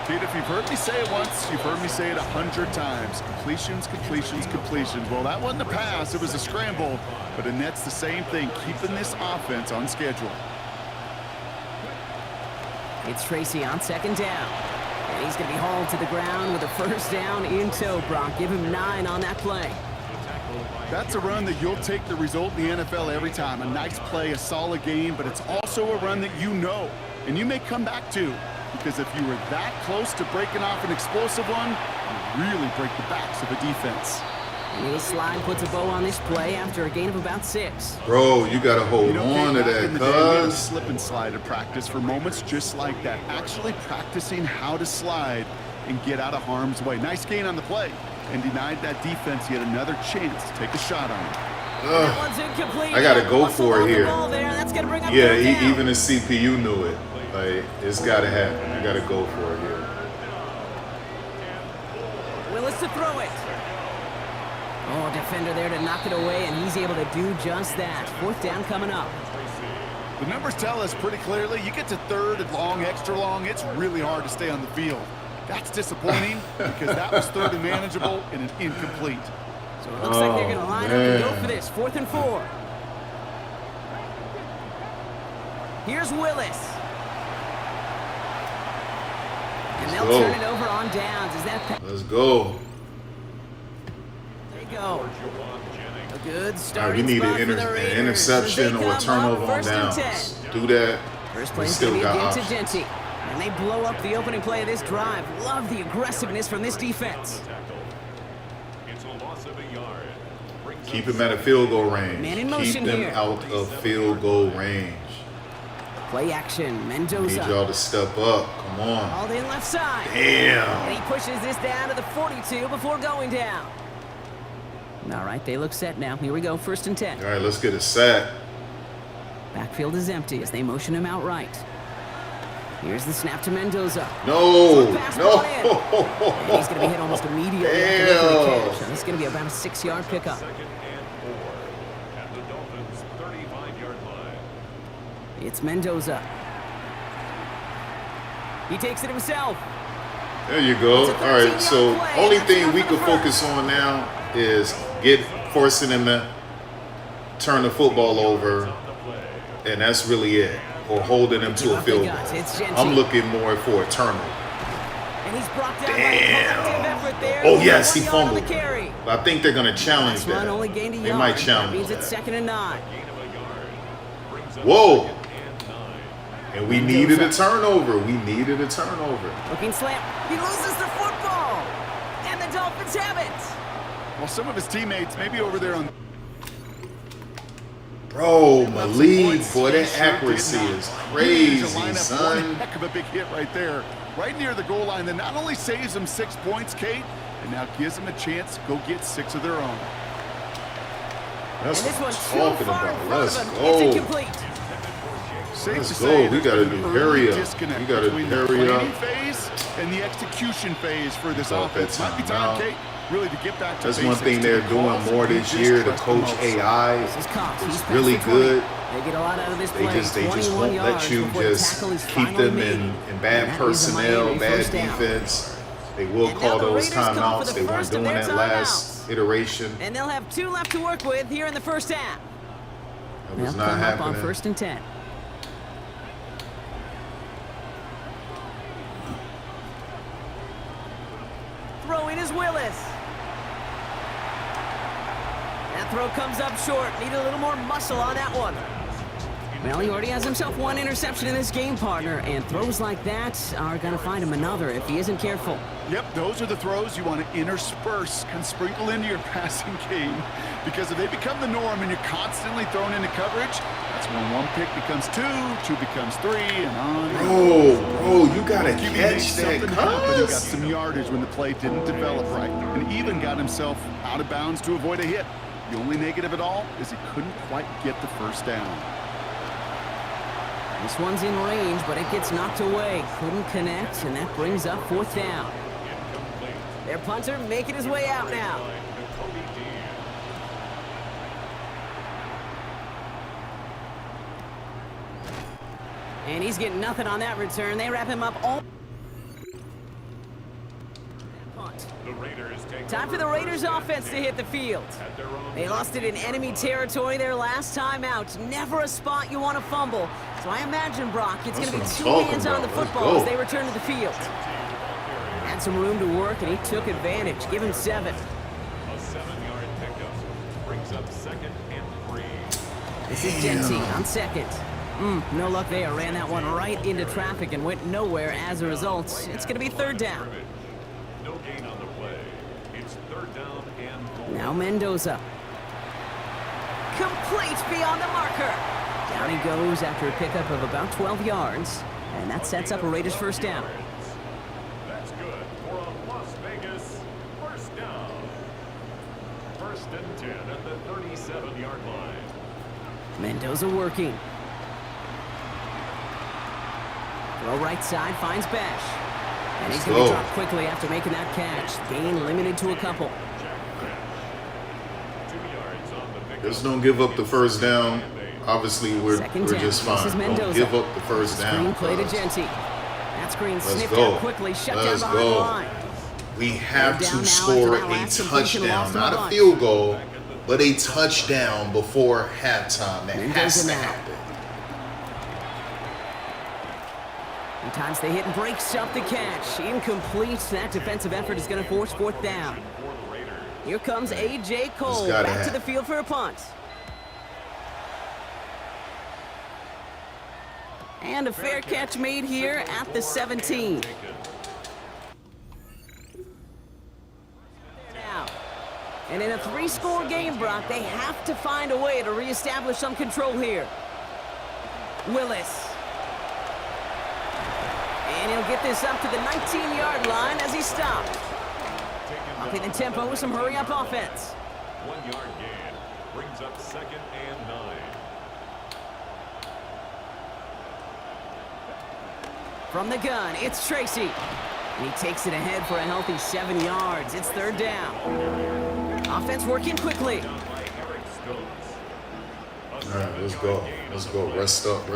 Pete, if you've heard me say it once, you've heard me say it 100 times. Completions, completions, completions. Well, that wasn't a pass. It was a scramble. But Annette's the same thing, keeping this offense on schedule. It's Tracy on second down. And he's going to be hauled to the ground with a first down in tow, Brock. Give him 9 on that play. That's a run that you'll take the result in the NFL every time. A nice play, a solid game, but it's also a run that you know, and you may come back to. Because if you were that close to breaking off an explosive one, you really break the backs of a defense. And his slide puts a bow on this play after a gain of about 6. Bro, you got to hold on to that, cuz. Slip and slide to practice for moments just like that. Actually practicing how to slide and get out of harm's way. Nice gain on the play and denied that defense yet another chance to take a shot on it. That one's incomplete. I got to go for it here. That's gonna bring up Yeah, third down. even the CPU knew it. Like, it's got to happen. You got to go for it here. Willis to throw it. Oh, defender there to knock it away, and he's able to do just that. 4th down coming up. The numbers tell us pretty clearly, you get to 3rd and long, extra long, it's really hard to stay on the field. That's disappointing because that was 3rd and manageable and an incomplete. So it looks like they're going to line up and go for this. 4th and 4. Here's Willis. And they'll turn it over on downs. Is that? Let's go. There you go. A good All right, starting we need spot an for the Raiders. interception As they or come turnover up, on 1st and downs. 10. Do that. First We play is still going to be got again to options. Denty. And they blow up the opening play of this drive. Love the aggressiveness from this defense. It's a loss of a yard. Keep him at a field goal range. Man in Keep motion them here. out of field goal range. Play action. Need Mendoza. y'all to step up. Come on. Hauled in left side. Damn. And he pushes this down to the 42 before going down. All right, they look set now. Here we go, 1st and 10. All right, let's get a sack. Backfield is empty as they motion him out right. Here's the snap to Mendoza. No. Short pass No. brought in. And he's going to be hit almost immediately after making the Damn. catch. And it's going to be about a 6-yard pickup. 2nd and 4 at the Dolphins' 35-yard line. It's Mendoza. He takes it himself. There you go. It's a All right, 13-yard so play. only That's thing enough we for can the focus first. on now is forcing them to turn the football over, and that's really it. Or holding them to a field goal. It's Genty. I'm looking more for a turnover. And he's brought down Damn. by a collective effort there. Oh yes, 1 he yard on the fumbled. carry. But I think they're going to challenge Last run that. only gained a They yard. might That challenge means it's that. 2nd and 9. Gain of a yard. Brings up Whoa. 2nd and 9. And we needed a turnover. We needed a turnover. Looking slam. He loses the football. And the Dolphins have it. Well, some of his teammates, maybe over there on... Bro, Malik, boy, that He sure accuracy did not. is He managed to crazy, line up son. One heck of a big hit right there, right near the goal line that not only saves them 6 points, Kate, and now gives them a chance to go get 6 of their own. That's And this what one's I'm too talking far in about. front Let's of him. It's go. incomplete. Safe Let's to go. say We there's gotta been do an hurry early up. disconnect We gotta between the hurry up. planning phase and the execution phase for this Thought offense. that Might be time time, out. Kate, really to get back to That's basics. one thing to they're the doing calls more that we this just year to trust the coach most. AI. This is Cox. He's It's back really for 20. good. They get a lot out of this play. They just 21 won't let yards you before the just tackle is keep finally them made. in And bad that is a personnel, Miami bad first down. defense. They will And now call the those Raiders come for timeouts. the They weren't first of doing their that last iteration. And they'll have 2 left to work with here in the first half. That They'll was not come up on happening. 1st and 10. Throwing is Willis. That throw comes up short. Need a little more muscle on that one. Well, he already has himself one interception in this game, partner, and throws like that are going to find him another if he isn't careful. Yep, those are the throws you want to intersperse and sprinkle into your passing game. Because if they become the norm and you're constantly thrown into coverage, that's when one pick becomes two becomes three, and on and on. Bro, you gotta QB catch made something that, happen. He got cuz. some yardage when the play didn't develop right, and even got himself out of bounds to avoid a hit. The only negative at all is he couldn't quite get the first down. This one's in range, but it gets knocked away. Couldn't connect, and that brings up 4th down. Their punter making his way out now. And he's getting nothing on that return. They wrap him up all. Time for the Raiders offense to hit the field. They lost it in enemy territory their last time out. Never a spot you want to fumble. So I imagine, Brock, it's going to be 2 hands on the football as they return to the field. Had some room to work, and he took advantage. Give him 7. A 7-yard pickup brings up 2nd and 3. This is Genty on 2nd. No luck there. Ran that one right into traffic and went nowhere as a result. It's going to be 3rd down. No gain on the play. It's 3rd down and 4. Now Mendoza. Complete beyond the marker. Down he goes after a pickup of about 12 yards. And that sets up a Raiders 1st down. That's good for a Las Vegas 1st down. 1st and 10 at the 37-yard line. Mendoza working. Throw right side, finds Bash. And he's going to drop quickly after making that catch. Gain limited to a couple. 2 yards on the pickup. Just don't give up the 1st down. Obviously, we're just fine. Don't give up the 1st down. Screen play to Genty. That screen sniffed go. out quickly, shut down Let's behind the go. line. We have Down to now score after that a last completion, touchdown, lost not the a bunch. field goal, but a touchdown before halftime. That has Mendoza to now. happen. Sometimes they hit and breaks up the catch. Incomplete. That defensive effort is going to force 4th down. Here comes A.J. Cole back to the field for a punt. And a fair catch made here at the 17. Now, and in a 3-score game, Brock, they have to find a way to reestablish some control here. Willis. And he'll get this up to the 19-yard line as he stopped. Upping the tempo with some hurry-up offense. 1-yard gain brings up 2nd and 9. From the gun, it's Tracy. And he takes it ahead for a healthy 7 yards. It's 3rd down. Offense working quickly. All right, let's go. Let's go. Rest up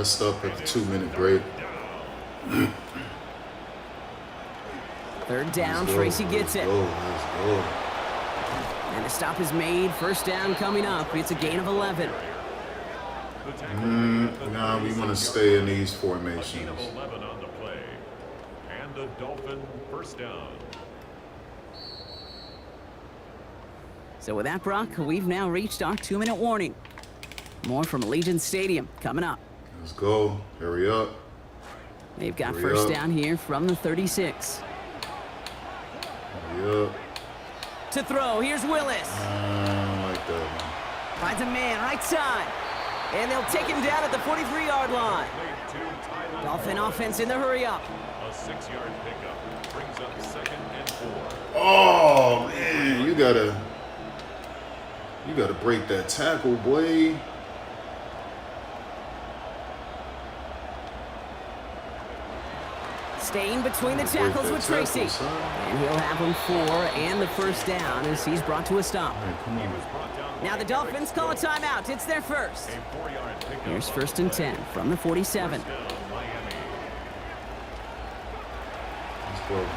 at the 2-minute break. 3rd down, Tracy gets it. Let's go. And the stop is made. 1st down coming up. It's a gain of 11. Nah, we want to stay in these formations. 11 on the play. And a Dolphin 1st down. So with that, Brock, we've now reached our 2-minute warning. More from Allegiant Stadium coming up. Let's go. Hurry up. They've got 1st down here from the 36. Hurry up. To throw, here's Willis. I don't like that one. Finds a man right side. And they'll take him down at the 43-yard line. Dolphin offense in the hurry up. A 6-yard pickup brings up 2nd and 4. Oh man, you gotta break that tackle, boy. Staying between the tackles with Tracy. And he'll have him 4 and the 1st down as he's brought to a stop. Come on. Now the Dolphins call a timeout. It's their first. Here's 1st and 10 from the 47.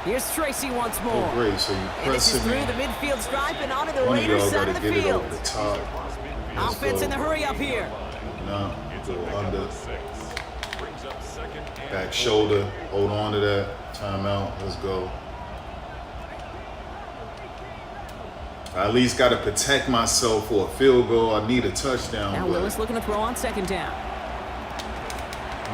Here's Tracy once more. Oh, great. So you And this is pressing through me. the midfield stripe and onto the One of Raiders y'all side gotta of the get it field. over the top. Let's Offense go. in the hurry up here. No, go under. Brings up 2nd and Back shoulder. Hold on to that. Timeout. Let's go. I at least got to protect myself for a field goal. I need a touchdown. Now but Willis looking to throw on 2nd down.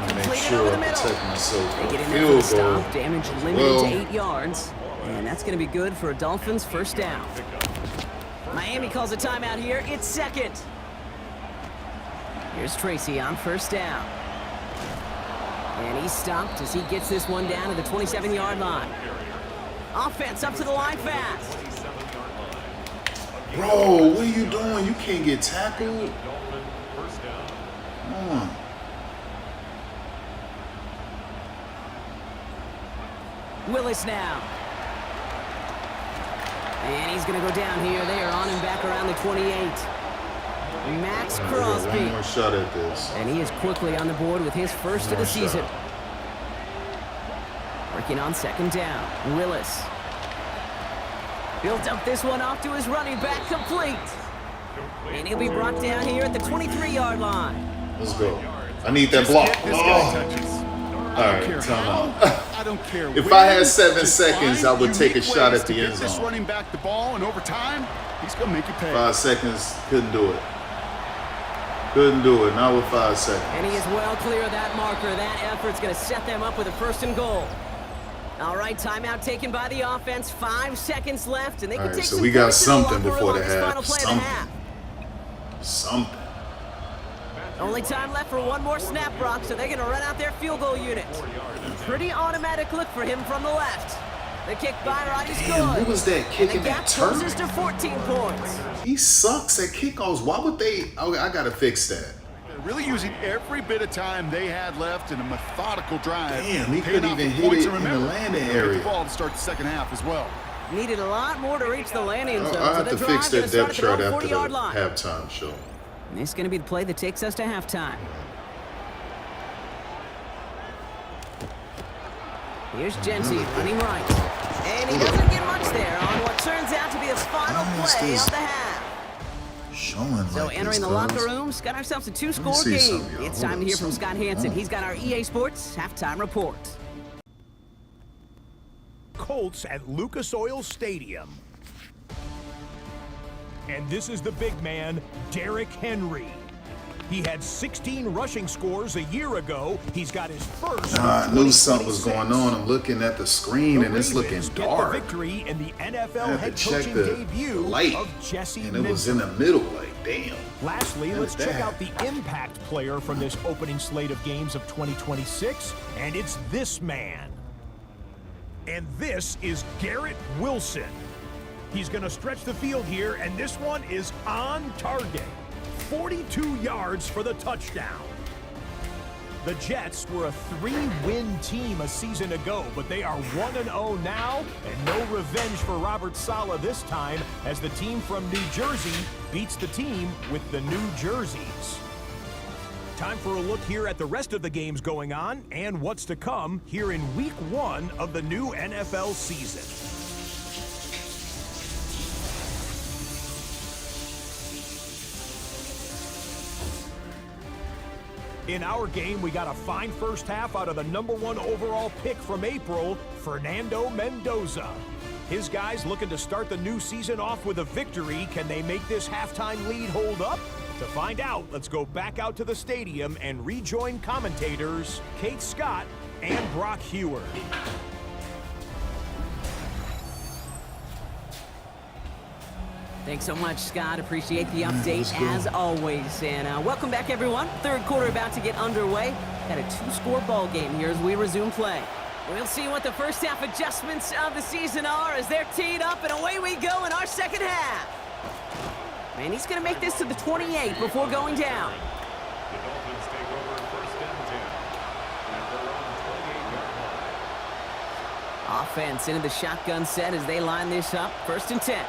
Completed sure over the I middle. protect myself. They get in there for the Field goal. stop. Damage limited to 8 yards. And that's going to be good for a Dolphins first down. Miami calls a timeout here. It's second. Here's Tracy on first down. And he's stopped as he gets this one down to the 27-yard line. Offense up to the line fast. Bro, what are you doing? You can't get tackled. Come on. Willis now. And he's going to go down here. They are on him back around the 28. Max Crosby. One more shot at this. And he is quickly on the board with his first of the season. Working on second down. Willis. He'll dump this one off to his running back, complete. And he'll be brought down here at the 23-yard line. Let's go. I need that block. Get this guy touches. All right, time out. I don't care. If when, I had 7 just seconds, find I would take a unique shot ways at to the get end this zone. running back the ball, and over time, he's gonna make you pay. 5 seconds, couldn't do it. Couldn't do it, not with 5 seconds. And he is well clear of that marker. That effort's going to set them up with a first and goal. All right, timeout taken by the offense. 5 seconds left, and they can All right, take so some we got points to something locker room before on the this final half. play of the half. Something. Only time left for one more snap, Brock, so they're going to run out their field goal unit. Pretty automatic look for him from the left. The kick by Roddy's good. Damn, what was that kick And in the that gap turn? closes to 14 points. He sucks at kickoffs. Why would they? Oh, I gotta fix that. They're really using every bit of time they had left in a methodical drive. Damn, he Paying couldn't off even the hit points, it and in the remember, landing they get area. the ball to start the second half as well. Needed a lot more to reach the landing zone. I'll so have the to drive fix gonna that start depth at the chart own after the 40-yard line. halftime show. And this is going to be the play that takes us to halftime. Here's Genty running right. And he doesn't get much there on what turns out to be the final play of the half. Showing So like entering this, the cuz. locker rooms, got ourselves a 2-score see game. something, y'all. It's Hold time on, to hear from something. Scott Hansen. Hold on. He's got our EA Sports halftime report. Colts at Lucas Oil Stadium. And this is the big man, Derrick Henry. He had 16 rushing scores a year ago. He's got his first. I knew something was going on. I'm looking at the screen and it's looking Ravens get dark. the victory in the I NFL had head to check coaching the debut light, of Jesse and it was Minter. in the middle. Like, damn. Lastly, Look let's at check that. out the impact player from this opening slate of games of 2026, and it's this man. And this is Garrett Wilson. He's going to stretch the field here, and this one is on target. 42 yards for the touchdown. The Jets were a 3-win team a season ago, but they are 1-0 now, and no revenge for Robert Saleh this time as the team from New Jersey beats the team with the New Jerseys. Time for a look here at the rest of the games going on and what's to come here in Week 1 of the new NFL season. In our game, we got a fine first half out of the #1 overall pick from April, Fernando Mendoza. His guys looking to start the new season off with a victory. Can they make this halftime lead hold up? To find out, let's go back out to the stadium and rejoin commentators Kate Scott and Brock Heward. Thanks so much, Scott. Appreciate the update as always. And welcome back, everyone. Third quarter about to get underway. Got a 2-score ball game here as we resume play. We'll see what the first half adjustments of the season are as they're teed up, and away we go in our second half. And he's going to make this to the 28 before going down. The Dolphins take over first and 10. At their own 28-yard line. Offense into the shotgun set as they line this up. First and 10.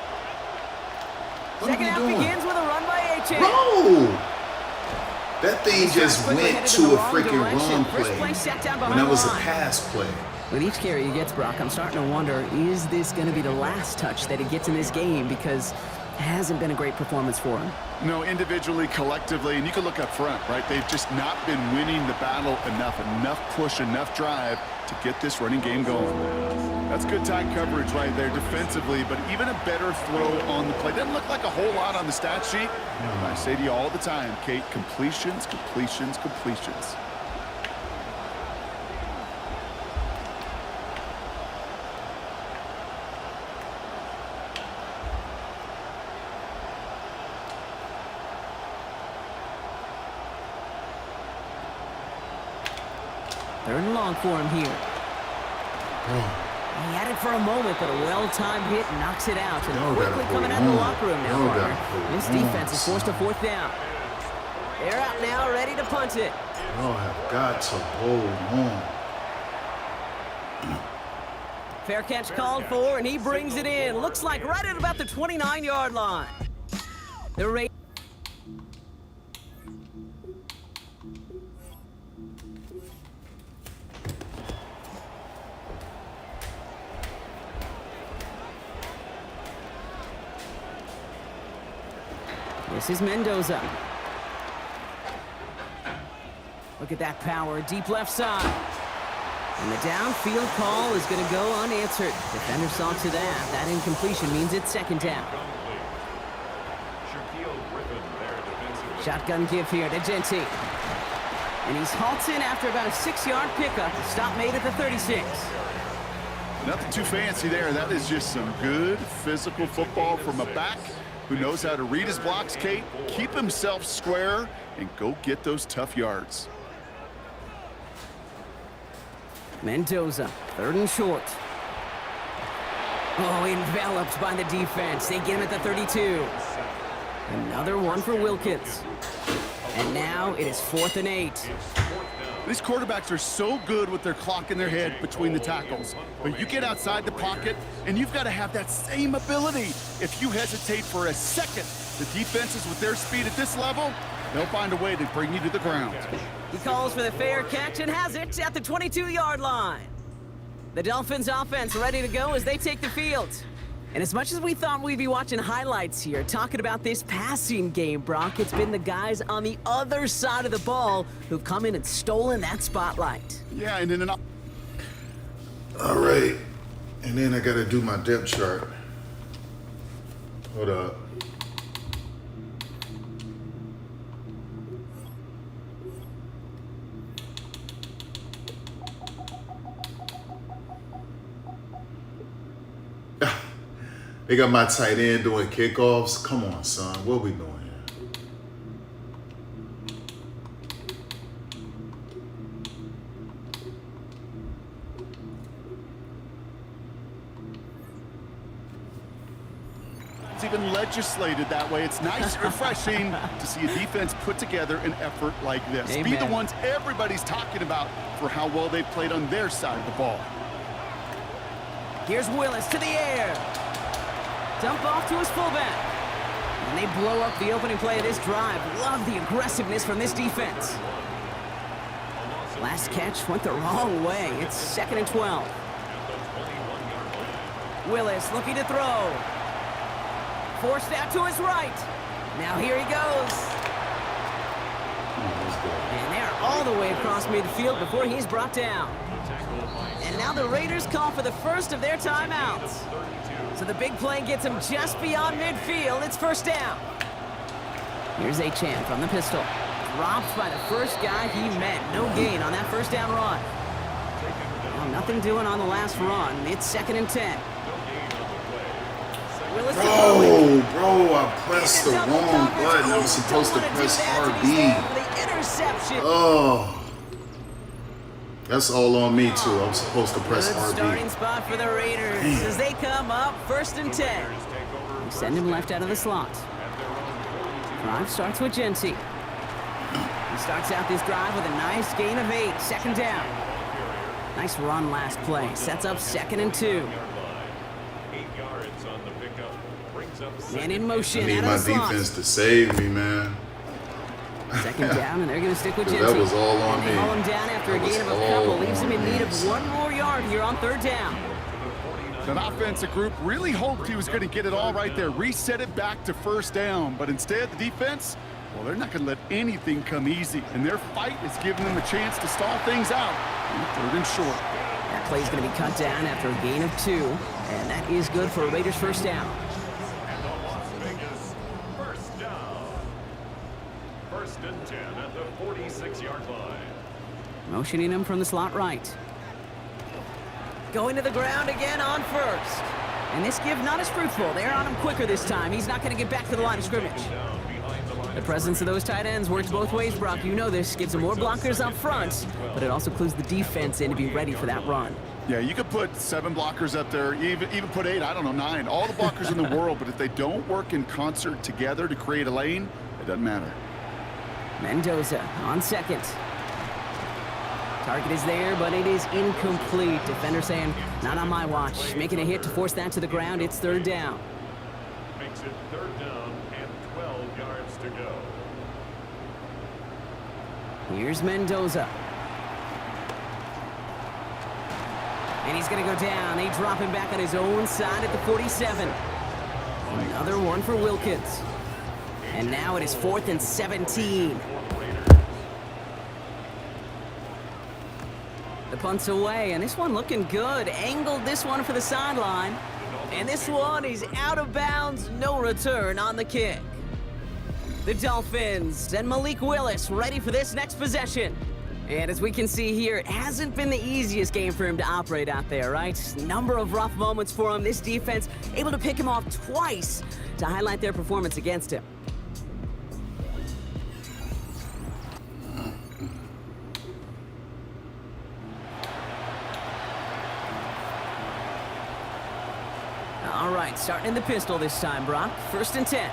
What are Second we half doing? begins with a run by H.A. Bro! That thing just quickly went headed to in the a wrong freaking direction. run First play play set down when behind that was the a line. pass play. With each carry he gets, Brock, I'm starting to wonder, is this going to be the last touch that he gets in this game? Because it hasn't been a great performance for him. No, individually, collectively, and you can look up front, right? They've just not been winning the battle enough push, enough drive to get this running game going. That's good tight coverage right there defensively, but even a better throw on the play. Doesn't look like a whole lot on the stat sheet. I say to you all the time, Kate, completions, completions, completions. Third and long for him here. He had it for a moment, but a well-timed hit knocks it out. And quickly coming out of the locker room now, partner. This defense is forced to fourth down. They're out now, ready to punt it. Y'all have got to hold on. Fair catch called for, and he brings it in. Looks like right at about the 29-yard line. The Raiders. This is Mendoza. Look at that power, deep left side. And the downfield call is going to go unanswered. Defender saw to that. That incompletion means it's second down. Shotgun give here to Genty. And he's halted after about a 6-yard pickup. Stop made at the 36. Nothing too fancy there. That is just some good physical football from a back who knows how to read his blocks, Kate, keep himself square, and go get those tough yards. Mendoza, third and short. Oh, enveloped by the defense. They get him at the 32. Another one for Wilkins. And now it is 4th and 8. These quarterbacks are so good with their clock in their head between the tackles. But you get outside the pocket, and you've got to have that same ability. If you hesitate for a second, the defenses with their speed at this level, they'll find a way to bring you to the ground. He calls for the fair catch and has it at the 22-yard line. The Dolphins offense ready to go as they take the field. And as much as we thought we'd be watching highlights here, talking about this passing game, Brock, it's been the guys on the other side of the ball who've come in and stolen that spotlight. Yeah, and then All right. And then I got to do my depth chart. Hold up. They got my tight end doing kickoffs. Come on, son. What we doing here? it's even legislated that way. It's nice and refreshing to see a defense put together an effort like this. Amen. Be the ones everybody's talking about for how well they've played on their side of the ball. Here's Willis to the air. Dump off to his fullback. And they blow up the opening play of this drive. Love the aggressiveness from this defense. Last catch went the wrong way. It's 2nd and 12. Willis looking to throw. Forced out to his right. Now here he goes. And they're all the way across midfield before he's brought down. And now the Raiders call for the first of their timeouts. So the big play gets him just beyond midfield. It's first down. Here's Achane from the pistol. Dropped by the first guy he met. No gain on that first down run. Well, nothing doing on the last run. It's 2nd and 10. Bro, I pressed the wrong button. I was supposed to press RB. Oh. That's all on me, too. I'm supposed to press Good RB. starting spot for the Raiders as they come up 1st and 10. They send him left out of the slot. Drive starts with Genty. He starts out this drive with a nice gain of 8. 2nd down. Nice run last play. Sets up 2nd and 2. Man in motion I need out my of the slot. defense to save me, man. 2nd down, and they're going to stick with Genty. That was all on and they me. haul him down after a That gain of was a couple. all Leaves him in on need me. of 1 more yard here on 3rd down. That offensive group really hoped he was going to get it all right there, reset it back to 1st down. But instead, the defense, well, they're not going to let anything come easy. And their fight is giving them a chance to stall things out. 3rd and short. That play is going to be cut down after a gain of 2. And that is good for a Raiders first down. And the Las Vegas first down. 1st and 10 at the 46-yard line. Motioning him from the slot right. Going to the ground again on 1st. And this give not as fruitful. They're on him quicker this time. He's not going to get back to the line of scrimmage. Down behind the line The presence of those tight ends works both ways, Brock. You know this. Gives them more blockers up front, but it also clues the defense in to be ready for that run. Yeah, you could put 7 blockers up there, even put 8, I don't know, 9. All the blockers in the world, but if they don't work in concert together to create a lane, it doesn't matter. Mendoza on second. Target is there, but it is incomplete. Defender saying, not on my watch. Making a hit to force that to the ground. It's third down. Makes it third down and 12 yards to go. Here's Mendoza. And he's going to go down. They drop him back on his own side at the 47. Another one for Wilkins. And now it is 4th and 17. The punt's away, and this one looking good. Angled this one for the sideline. And this one is out of bounds. No return on the kick. The Dolphins and Malik Willis ready for this next possession. And as we can see here, it hasn't been the easiest game for him to operate out there, right? Number of rough moments for him. This defense able to pick him off twice to highlight their performance against him. All right, starting in the pistol this time, Brock. 1st and 10.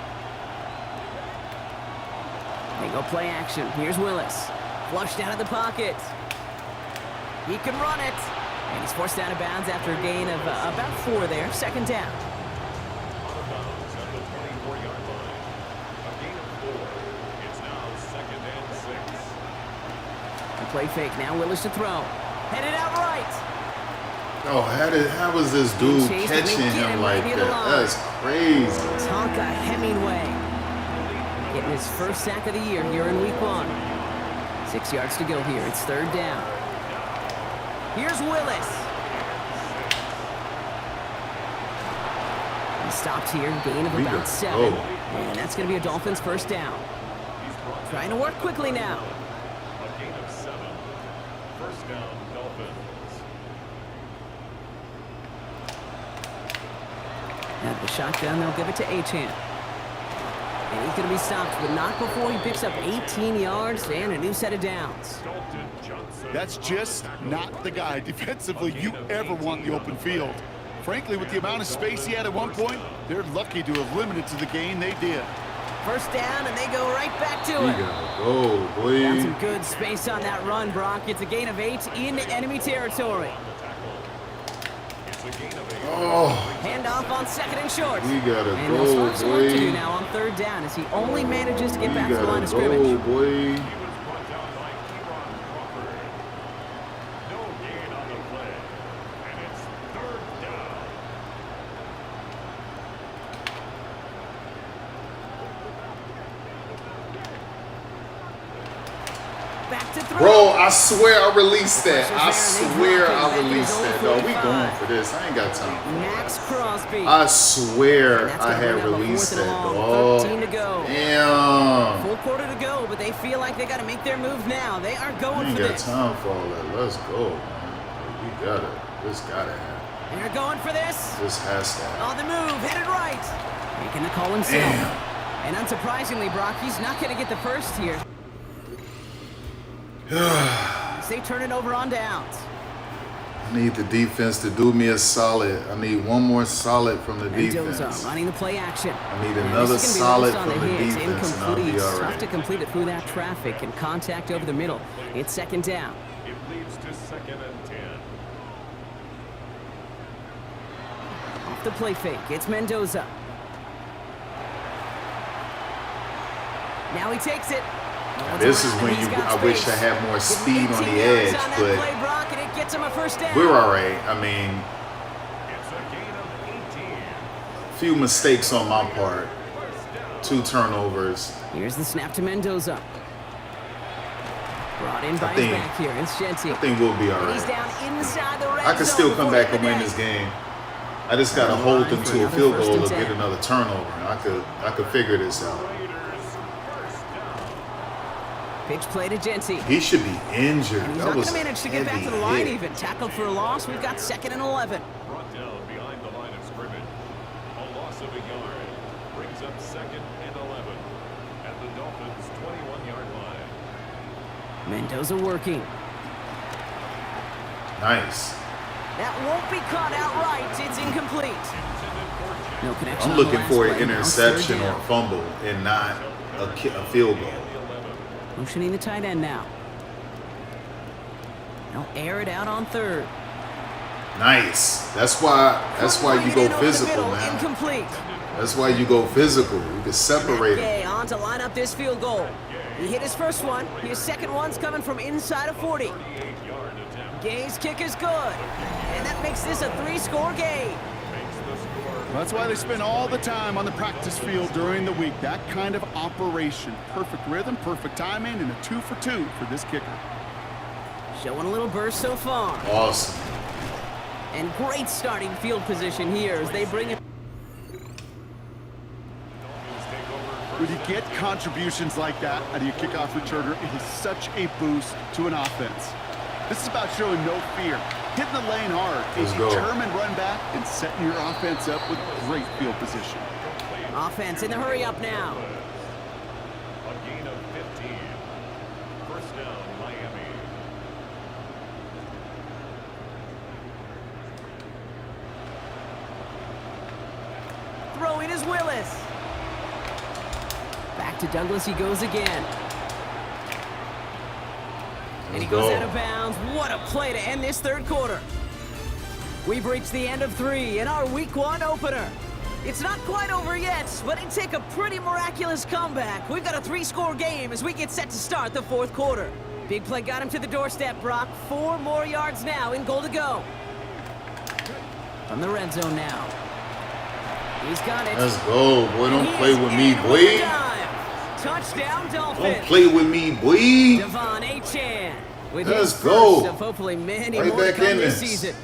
They go play action. Here's Willis. Flushed out of the pocket. He can run it. And he's forced out of bounds after a gain of about 4 there. 2nd down. Out of bounds at the 24-yard line. A gain of 4. It's now 2nd and 6. The play fake. Now Willis to throw. Headed out right. Oh, how was this dude catching him like that? That's crazy. Tonka Hemingway getting his first sack of the year here in week 1. 6 yards to go here. It's 3rd down. Here's Willis. He stopped here. Gain of about 7. And that's going to be a Dolphins 1st down. Trying to work quickly now. A gain of 7. 1st down, Dolphins. At the shotgun, they'll give it to Achane. And he's going to be stopped, but not before he picks up 18 yards and a new set of downs. That's just not the guy defensively you ever want in the open field. Frankly, with the amount of space he had at one point, they're lucky to have limited to the gain they did. 1st down, and they go right back to We it. gotta go, boy. Got some good space on that run, Brock. It's a gain of 8 in enemy territory. Oh, Handoff on 2nd and short. we gotta And go, they'll start work to do boy. now on 3rd down as he only manages to get We back to the line gotta of go, scrimmage. boy. No gain on the play. And it's 3rd down. Back to throw. Bro, I swear I released that. I swear I released that. No, we going for this. I ain't got time. Max Crosby. I swear That's I gonna had bring up a released 4th and that, long. dog. 13 to go. Damn. Full quarter to go, but they feel like they got to make their move now. They are We going ain't for got this. time for all that. Let's go, man. We got it. This gotta happen. They're going for this. This has to happen. On the move, headed right. Making the call himself. Damn. And unsurprisingly, Brock, he's not going to get the first here. As they turn it over on downs. I need the defense to do me a solid. I need one more solid from the Mendoza defense. running the play action. I need And another this is solid gonna be from the released on defense, and I'll be Incomplete. all Tough right. to complete it through that traffic and contact over the middle. It's 2nd down. It leads to 2nd and 10. Off the play fake, it's Mendoza. Now he takes it. This is when I wish I had more speed on the edge, but Play, Brock, and it gets him a 1st down. we're all right. I mean, It's a gain of 18. few mistakes on my part. 2 turnovers. Here's the snap to Mendoza. Brought in by his think- back here. It's Shenty. I think we'll be all He's right. down inside the red I can zone still come before back the and win day. this game. I just gotta hold them to a Another field 1st goal and or 10. get another turnover. And I could figure this out. Pitch play to Genty. He should be injured. And he's That not going was to manage to get back to the line heavy hit. even. Tackled for a loss. We've got 2nd and 11. Brought down behind the line of scrimmage. A loss of a yard brings up 2nd and 11. And the Dolphins' 21-yard line. Mendoza working. Nice. That won't be caught outright. It's incomplete. No connection. I'm on the looking last for play. an Now interception third or down. a fumble and not a field goal. Motioning the tight end now. They'll air it out on third. Nice. That's why you go physical, man. Incomplete. That's why you go physical. You can separate it. Gay on to line up this field goal. He hit his first one. His second one's coming from inside of 40. Gay's kick is good. And that makes this a 3-score game. That's why they spend all the time on the practice field during the week. That kind of operation. Perfect rhythm, perfect timing, and a 2 for 2 for this kicker. Showing a little burst so far. Awesome. And great starting field position here as they bring it. When you get contributions like that out of your kickoff returner, it is such a boost to an offense. This is about showing no fear, hitting the lane hard, Let's a go. determined run back, and setting your offense up with great field position. Offense in the hurry up now. A gain of 15. First down, Miami. Throwing is Willis. Back to Douglas he goes again. And he goes out of bounds. What a play to end this third quarter. We've reached the end of 3 in our Week 1 opener. It's not quite over yet, but it'd take a pretty miraculous comeback. We've got a 3-score game as we get set to start the fourth quarter. Big play got him to the doorstep, Brock. 4 more yards now in goal to go. From the red zone now. He's got it. Let's go, boy. And Don't he play is with in me, with boy. the dive. Touchdown, Dolphins. Don't play with me, boy. Devon Achan with Let's his go. first of hopefully many Right more to back come in this this. season.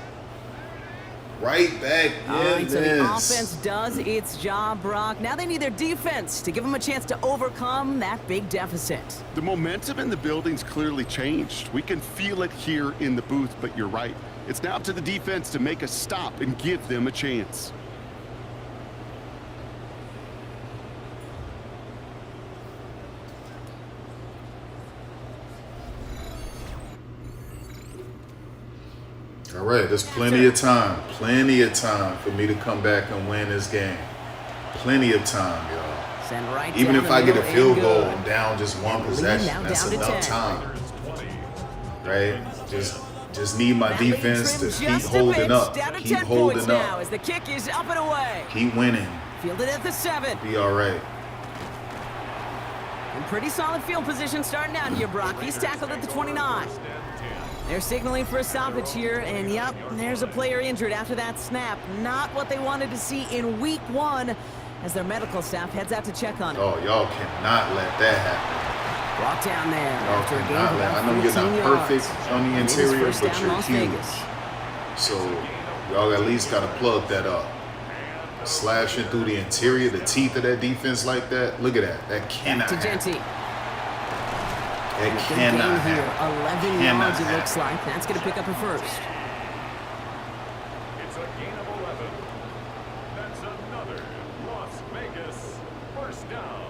Right back All in right, so the this. offense does its job, Brock. Now they need their defense to give them a chance to overcome that big deficit. The momentum in the building's clearly changed. We can feel it here in the booth, but you're right. It's now up to the defense to make a stop and give them a chance. All right, there's plenty of time for me to come back and win this game. Plenty of time, y'all. Send right Even down if the I get a middle field and goal good. and down just one And possession, now that's down to enough 10. time, right? Just need my That lead defense to trimmed keep just a holding bit. up, Down to keep 10 points holding now up, as the kick is up and away. keep winning. Fielded at the 7. Be all right. In pretty solid field position starting out here, Brock. He's tackled at the 29. They're signaling for a stoppage here, and yep, there's a player injured after that snap. Not what they wanted to see in Week 1 as their medical staff heads out to check on it. Oh, y'all cannot let that happen. Brought down there Y'all after a gain cannot of let. about I know you're 14 not yards. perfect on the And it is interior, first but down, you're Las huge. Vegas. So y'all at least gotta plug that up. Slashing through the interior, the teeth of that defense like that. Look at that. That cannot To happen. Genty. That Good cannot gain here. happen. 11 Cannot yards, it looks happen. like. That's going to pick up a first. It's a gain of 11. That's another Las Vegas first down.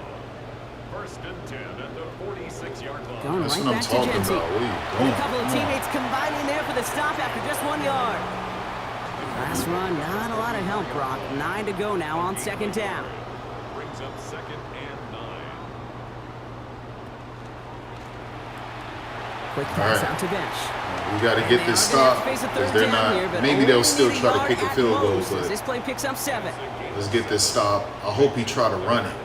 First and 10 at the 46-yard line. Going That's right what I'm back to talking Genty. about. What are you And doing? a couple of Come on. teammates combining there for the stop after just 1 yard. Last run, not a lot of help, Brock. 9 to go now on second down. Brings up second and 9. Quick pass All right. out to Bench. We got to get this stop because they're not. Maybe they'll still try to kick a field goal, but This play picks up 7. let's get this stop. I hope he try to run it.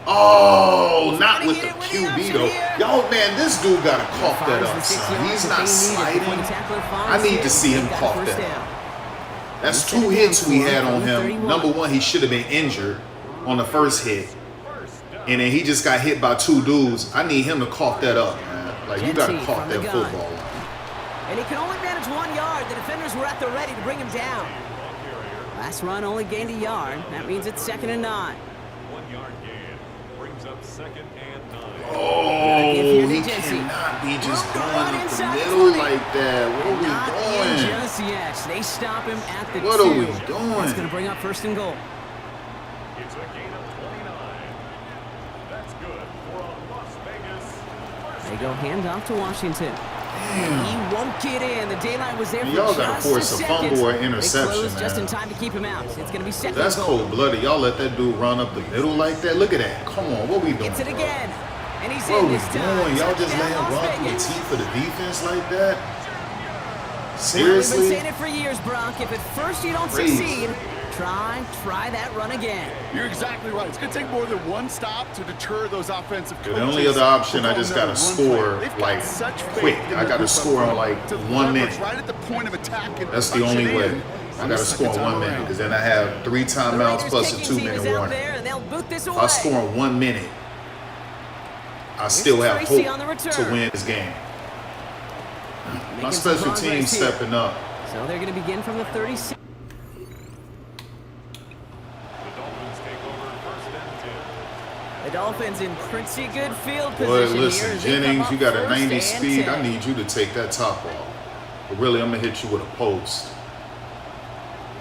Oh, not with the QB though. Y'all, man, this dude got to cough that up, son. He's not sliding. I need to see him cough that up. That's 2 hits we had on him. Number 1, he should have been injured on the first hit. And then he just got hit by 2 dudes. I need him to cough that up, man. Like, you got to Genty cough from the that gun. football up. And he can only manage 1 yard. The defenders were at the ready to bring him down. Last run only gained a yard. That means it's second and 9. 1 yard gain. Brings up second and 9. Oh, Give he here to Genty. cannot be just Room to going run up the inside middle 20. like that. What are Not we in doing? just yet. They stop him at the 2. What are we doing? That's going to bring up first and goal. It's a gain of 29. They go handoff to Washington. He won't get in. The daylight was there for Y'all gotta just force a a second. fumble or They interception, closed just in man. time to keep him out. It's going to be second. That's goal. cold-blooded. Y'all let that dude run up the middle like that? Look at that. Come on, what we doing? Gets it bro? again. And he's What in we this time. doing? Y'all just let Touchdown, him Las run through the Vegas. teeth of the defense like that? Well, we've been Seriously? saying it for years, Brock. If at first you don't Crazy. succeed, try that run again. You're exactly right. It's going to take more than one stop to deter those offensive coaches. The only other option, from I just calling gotta another score run play. They've got like such faith quick. in I their gotta group score up in front like to 1 leverage minute. right at the point of attack. And That's the punch only it way. in I on the gotta score in second 1 time minute around. because then I have 3 The timeouts Raiders plus a kicking 2 team is minute out warning. there, and they'll boot this If away. I score in 1 minute, I still have Tracy on the hope to return. win this game. My Making some special team progress here. stepping up. So they're going to begin from the 36. The Dolphins take over first and 10. The Dolphins in pretty good field Boy, position here. listen, as they come Jennings, up you got a first 90 and speed. 10. I need you to take that top off. But really, I'm gonna hit you with a post.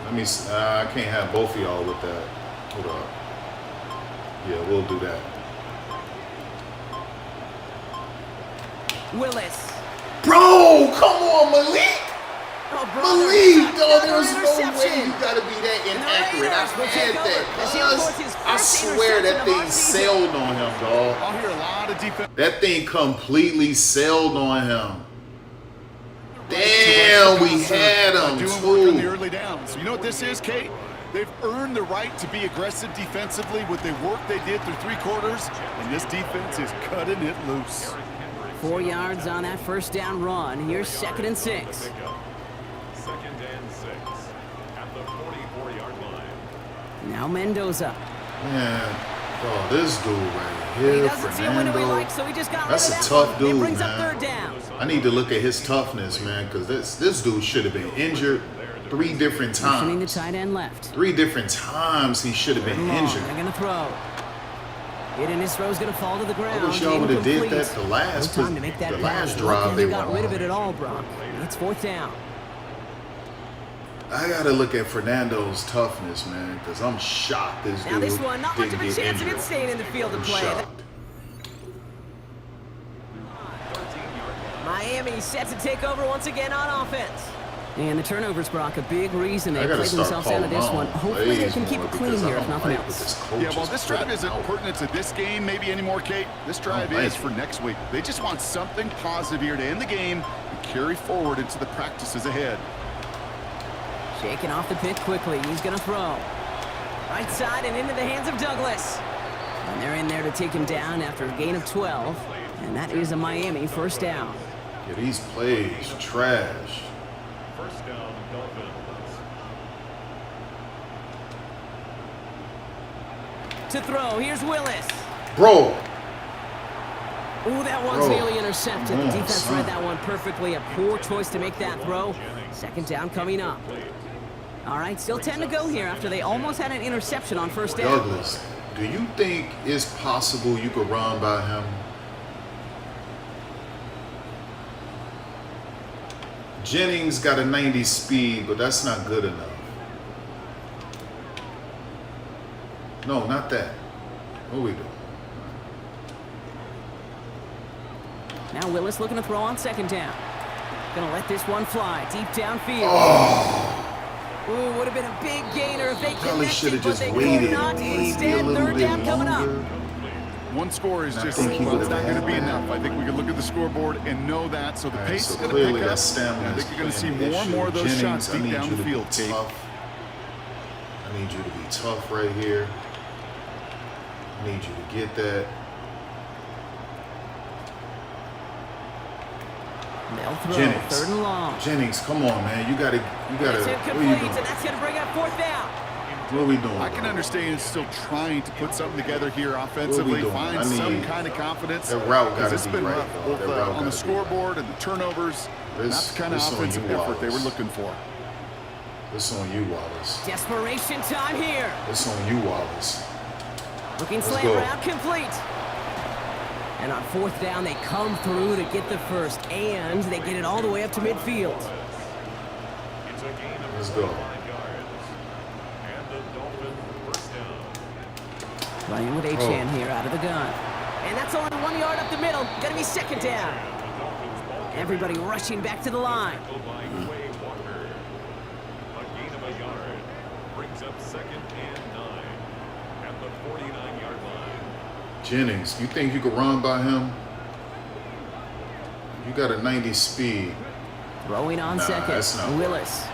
Let me. I can't have both of y'all with that. Hold up. Yeah, we'll do that. Willis. Bro, come on, Malik. Oh, Malik, brother. no, there's no way Interception. you gotta be that And the inaccurate. I Raiders will had take over that. as he records his I first swear interception that of thing our season. sailed on him, dog. I'll hear a lot of defense. That thing completely sailed on him. Damn, we had him Doing work on the too. early downs. You know what this is, Kate? They've earned the right to be aggressive defensively with the work they did through 3 quarters, and this defense is cutting it loose. 4 yards on that first down run. Here's 2nd and 6. Second and 6 at the 44-yard line. Now Mendoza. Man, bro, this dude right He here, doesn't see a window he Fernando. likes, so he just got That's rid a of that tough one. dude, It brings up man. 3rd down. I need to look at his toughness, man, because this dude should have been injured 3 different Motioning the times. tight end left. 3 different times he should have been Long, injured. they're going to throw. Hit in his throw's going to fall to the ground. I wish y'all would have did Incomplete. that the last, No time to make that the pass. last drive Luckily they they got went rid of on. it at all, Brock. It's 4th down. I gotta look at Fernando's toughness, man, because I'm shocked this Now dude this one, not much didn't of a get chance of injured. it staying in the field to I'm play. shocked. Miami set to take over once again on offense. And the turnovers, Brock, a big reason they I gotta played start themselves out of calling this my one. own Hopefully they plays can keep more it clean because I here, if don't nothing like what else. this coach Yeah, well, is this drive putting isn't out. pertinent to this game maybe anymore, Kate. This drive like is it. for next week. They just want something positive here to end the game and carry forward into the practices ahead. Shaking off the pick quickly. He's going to throw. Right side and into the hands of Douglas. And they're in there to take him down after a gain of 12. And that is a Miami 1st down. Yeah, these plays trash. First down, Dolphins. To throw, here's Willis. Bro, Ooh, that one's Bro, nearly intercepted. come The on, defense son. read that one perfectly. A poor choice to make that throw. 2nd down coming up. All right, still 10 to go here after they almost had an interception on 1st down. Douglas, do you think it's possible you could run by him? Jennings got a 90 speed, but that's not good enough. No, not that. What are we doing? Now Willis looking to throw on 2nd down. Gonna let this one fly deep downfield. Oh, Ooh, would have been a big gainer if they probably should connected, have but just they waited could not. maybe a Instead, little 3rd bit down coming up. longer. One score is I just, think he well, it's would've not going to had be that. enough. I think we can look at the scoreboard and know that. So the All right, pace so is going to clearly pick up. that stamina And I is think you're going to see playing an more and more of those issue. shots Jennings, deep I down need the you to field, be Kate. tough. I need you to be tough right here. I need you to get that. They'll throw. Jennings. 3rd and long. Jennings, come on, man. You gotta. It's What are you incomplete, doing? and that's gonna bring up 4th down. What are we doing? I can bro? understand still trying to put something together here offensively, doing? find I some need- kind of confidence. that route gotta 'Cause it's be been right, rough, though. both That route on gotta the be scoreboard and the turnovers. This- Not the kind of this on offensive you, effort they were Wallace. looking for. It's on you, Wallace. Desperation time here. It's on you, Wallace. Looking Let's slant go. route complete. And on 4th down, they come through to get the first, and they get it all the way up to midfield. It's a gain of Let's go. 5 yards. And the Dolphins first down. Running with Achane here out of the gun. And that's only 1 yard up the middle. Gonna be second down. Everybody rushing back to the line. A gain of a yard brings up 2nd and 9 at the 49-yard line. Jennings, you think you could run by him? You got a 90 speed. Throwing on Nah, second. that's not Willis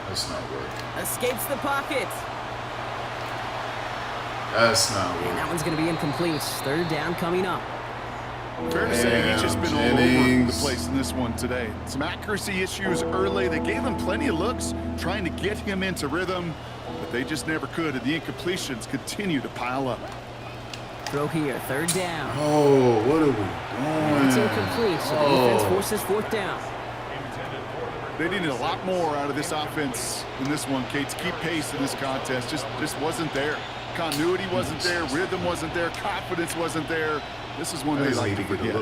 That's not working. escapes the pocket. That's not And working. that one's going to be incomplete. Third down coming up. Fair to say he's just been all over the Jennings. place in this one today. Some accuracy issues early. They gave him plenty of looks trying to get him into rhythm, but they just never could. And the incompletions continue to pile up. Throw here. Third down. Oh, what are we It's doing? incomplete, so the defense forces fourth down. They needed a lot more out of this offense in this one, Kate, to keep pace in this contest. Just wasn't there. Continuity wasn't there. Rhythm wasn't there. Confidence wasn't there. This is one I they just like need to to get forget. a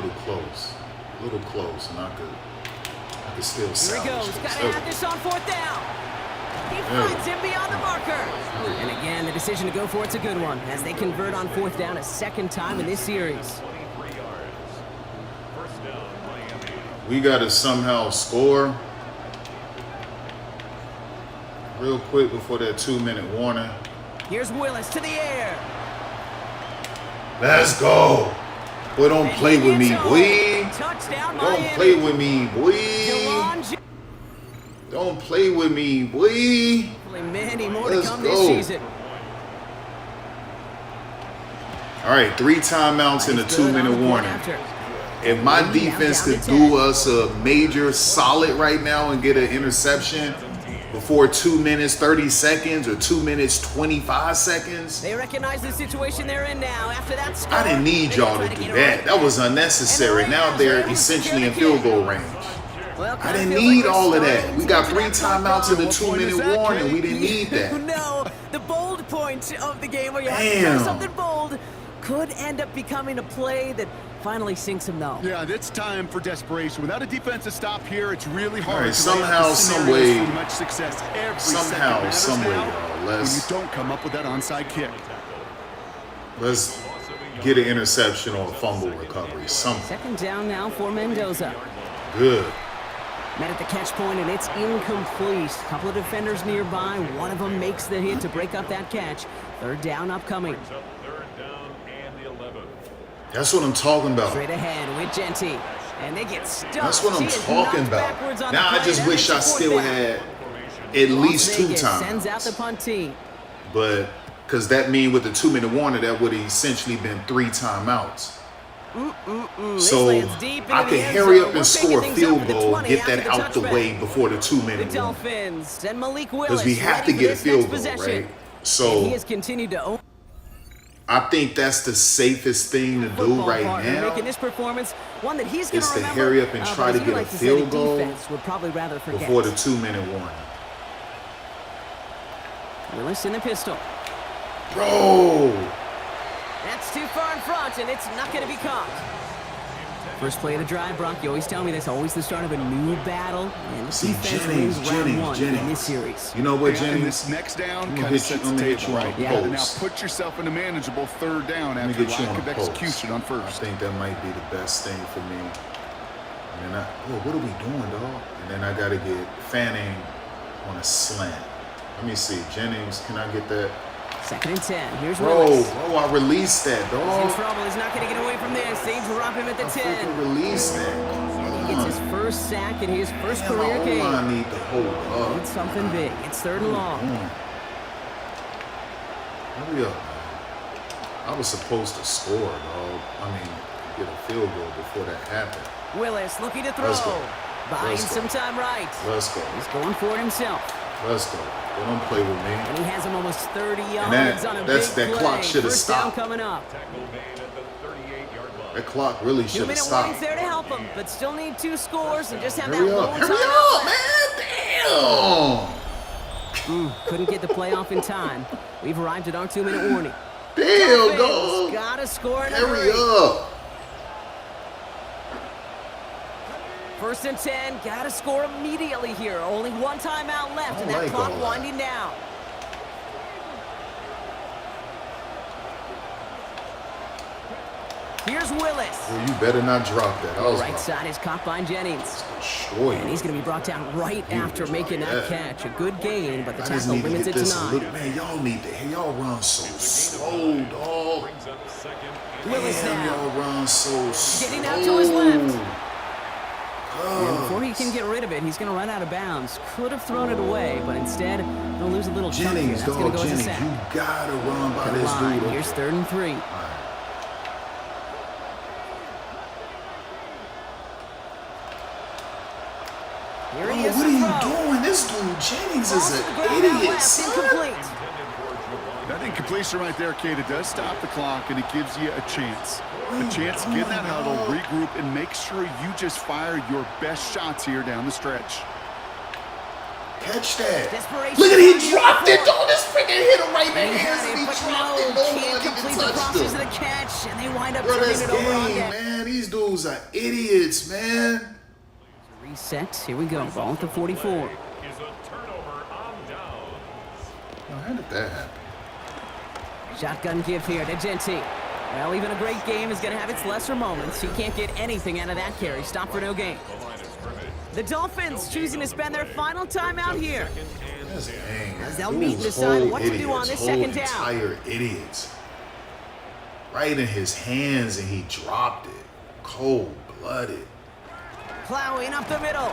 little close, and I could still Here he salvage goes. this. Got to have this on fourth down. He finds him beyond the marker. And again, the decision to go for it's a good one as they convert on fourth down a second time in this series. 23 yards. First down, Miami. We got to somehow score real quick before that 2-minute warning. Here's Willis to the air. Let's go. Boy, don't play with me, boy. Touchdown, Don't Miami. play with me, boy. Delon J- Don't play with me, boy. Hopefully many more Let's to come go. this season. All right, 3 timeouts and a He's good on the 2-minute point warning. after. If my Now defense down could to do 10. us a major solid right now and get an interception before 2 minutes, 30 seconds or 2 minutes, 25 seconds, They recognize the situation they're in now. After that score, I didn't need they y'all try to do get it that. right That was back. unnecessary. And the Now Rams are they're able to essentially in secure the field goal kick. range. Well, I kinda didn't feels need like all of we're that. starting We to got get 3 to that point, timeouts and a though. 2-minute that, warning. We Kate? didn't need that. No, the bold point of the game where you have to Damn. do something bold could end up becoming a play that finally sinks him though. Yeah, it's time for desperation. Without a defensive stop here, it's really hard. All right, to lay out somehow, the some scenarios way- for much success. Every second Somehow, matters some way, now y'all. when you Let's don't come up with that onside kick. get an interception or a fumble recovery. Something Second down now for Mendoza. good. Met at the catch point and it's incomplete. A couple of defenders nearby. One of them makes the hit to break up that catch. Third down upcoming. Brings up 3rd down and the 11. That's what I'm talking about. Straight ahead with Genty. And they get stuck. That's what I'm talking about. Now I just wish I still had at least 2 Sends out the times. punt team. But because that mean with the 2-minute warning, that would have essentially been 3 timeouts. So lands deep into I the could end hurry zone. up We're and score a picking things field up at the goal, 20 get after that the out the touchback. way before the The 2-minute warning. Dolphins and Malik Willis. Because we have to ready get a for this field next goal, possession. right? And So he has continued to own I think that's the safest thing to do football right partner, now. making this performance one that he's going is to to remember. hurry up and but try as to you get a like to say, field the goal defense would probably rather forget. before the 2-minute warning. Willis in the pistol. Bro, That's too far in front, and it's not going to be caught. First play of the drive, Brock. You always tell me that's always the start of a new battle. And the see defense wins round one in this Jennings. series. You know what, Yeah, and Jennings? this next down I'm kind gonna of hit you- sets I'm the gonna hit table, you on right? a Yeah. And now post. put yourself in a manageable 3rd down Let me after get you lack on of a post. execution on I first. think that might be the best thing for me. And then what are we doing, dog? And then I gotta get Fanning on a slant. Let me see, Jennings, can I get that? 2nd and 10. Here's Bro, Willis. I released that, He's in dog. trouble. He's not going to get away from this. They drop him at the I 10. freaking released that. He gets his first sack in his first Damn, career my game. O-line need to hold up. It's something big. It's 3rd and long. Hurry up, man. I was supposed to score, dog. I mean, get a field goal before that happened. Willis looking to throw. Let's go. Buying Let's go. some time right. Let's go. He's going for it himself. Let's go. They don't play with me. And he has him almost 30 yards that- on a that's- big that play. clock should have First down stopped. coming up. Tackle made at the 38-yard line. That clock really should have 2-minute stopped. warning's there to help him, but still need 2 scores and just have Hurry that up. lone Hurry timeout up, left. man. Damn. Couldn't get the play off in time. We've arrived at our 2-minute warning. Damn, Dolphins dog. gotta score in a Hurry hurry. up. 1st and 10, gotta score immediately here. Only 1 timeout left, and that like clock all that. winding down. Here's Willis. Well, you better not drop that. Right side is caught by Jennings. And he's going to be brought down right after making that catch. A good gain, but the tackle limits it to 9. Man, y'all run so slow, dog. Willis now. Y'all run so slow. Getting out to his left. And before he can get rid of it, he's going to run out of bounds. Could have thrown it away, but instead, he'll lose a little chunk here. That's going to go as a sack. You got to run by this dude. Here's 3rd and 3. Here he is. What are you doing? This dude Jennings is an idiot, son. That incompletion right there, Kate, it does stop the clock, and it gives you a chance. A chance to get in that huddle, regroup, and make sure you just fire your best shots here down the stretch. Catch that. Look at it, he dropped it, dog. This freaking hit him right in the hands, and he dropped it. No one even touched him. The catch, and they wind up Bro, turning that's it over on game, man. These dudes are idiots, man. Reset. Here we go. Ball at the 44. Is a turnover on downs. Now, how did that happen? Shotgun give here to Genty. Well, even a great game is going to have its lesser moments. He can't get anything out of that carry. Stop for no gain. The Dolphins choosing to spend their final time out here. As they'll meet and decide what to do on this second down. Entire idiots. Right in his hands, and he dropped it. Cold-blooded. Plowing up the middle.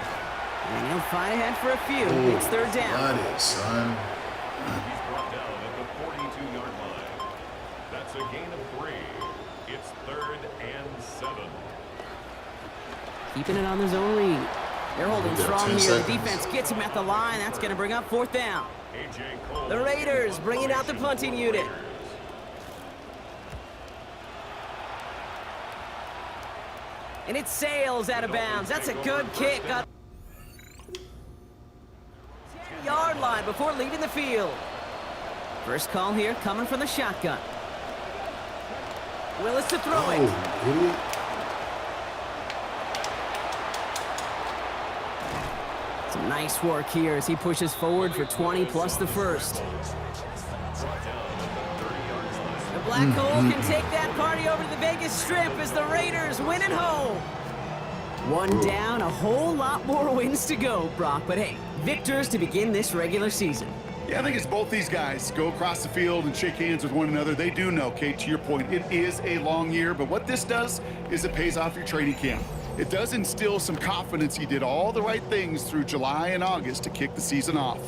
And he'll fight ahead for a few. It's 3rd down. Cold-blooded, son. He's brought down at the 42-yard line. That's a gain of 3. It's 3rd and 7. Keeping it on his own read. They're holding strong here. 10 The seconds. defense gets him at the line. That's going to bring up 4th down. The Raiders bringing out the punting unit. And it sails out of bounds. That's a good kick. 10-yard line before leaving the field. First call here coming from the shotgun. Willis to throw it. Idiot. Some nice work here as he pushes forward for 20 plus the first. The Black Hole can take that party over to the Vegas Strip as the Raiders win at home. 1 down, a whole lot more wins to go, Brock. But hey, victors to begin this regular season. Yeah, I think it's both these guys go across the field and shake hands with one another. They do know, Kate, to your point, it is a long year, but what this does is it pays off your training camp. It does instill some confidence he did all the right things through July and August to kick the season off.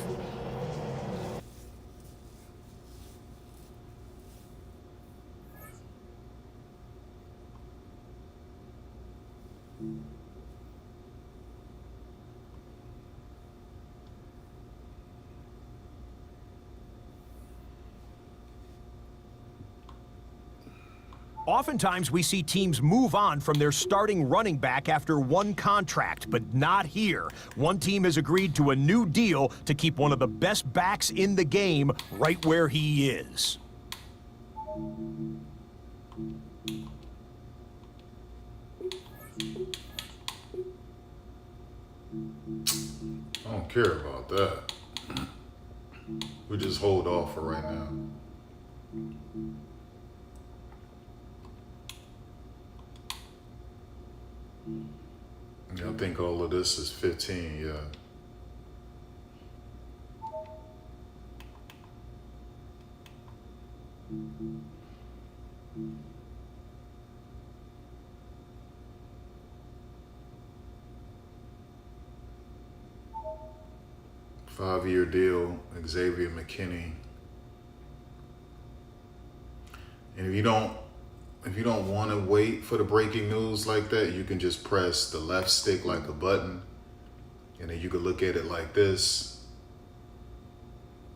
Oftentimes, we see teams move on from their starting running back after one contract, but not here. One team has agreed to a new deal to keep one of the best backs in the game right where he is. I don't care about that. We just hold off for right now. I think all of this is 15, yeah. Five-year deal, Xavier McKinney. And if you don't want to wait for the breaking news like that, you can just press the left stick like a button, and then you can look at it like this.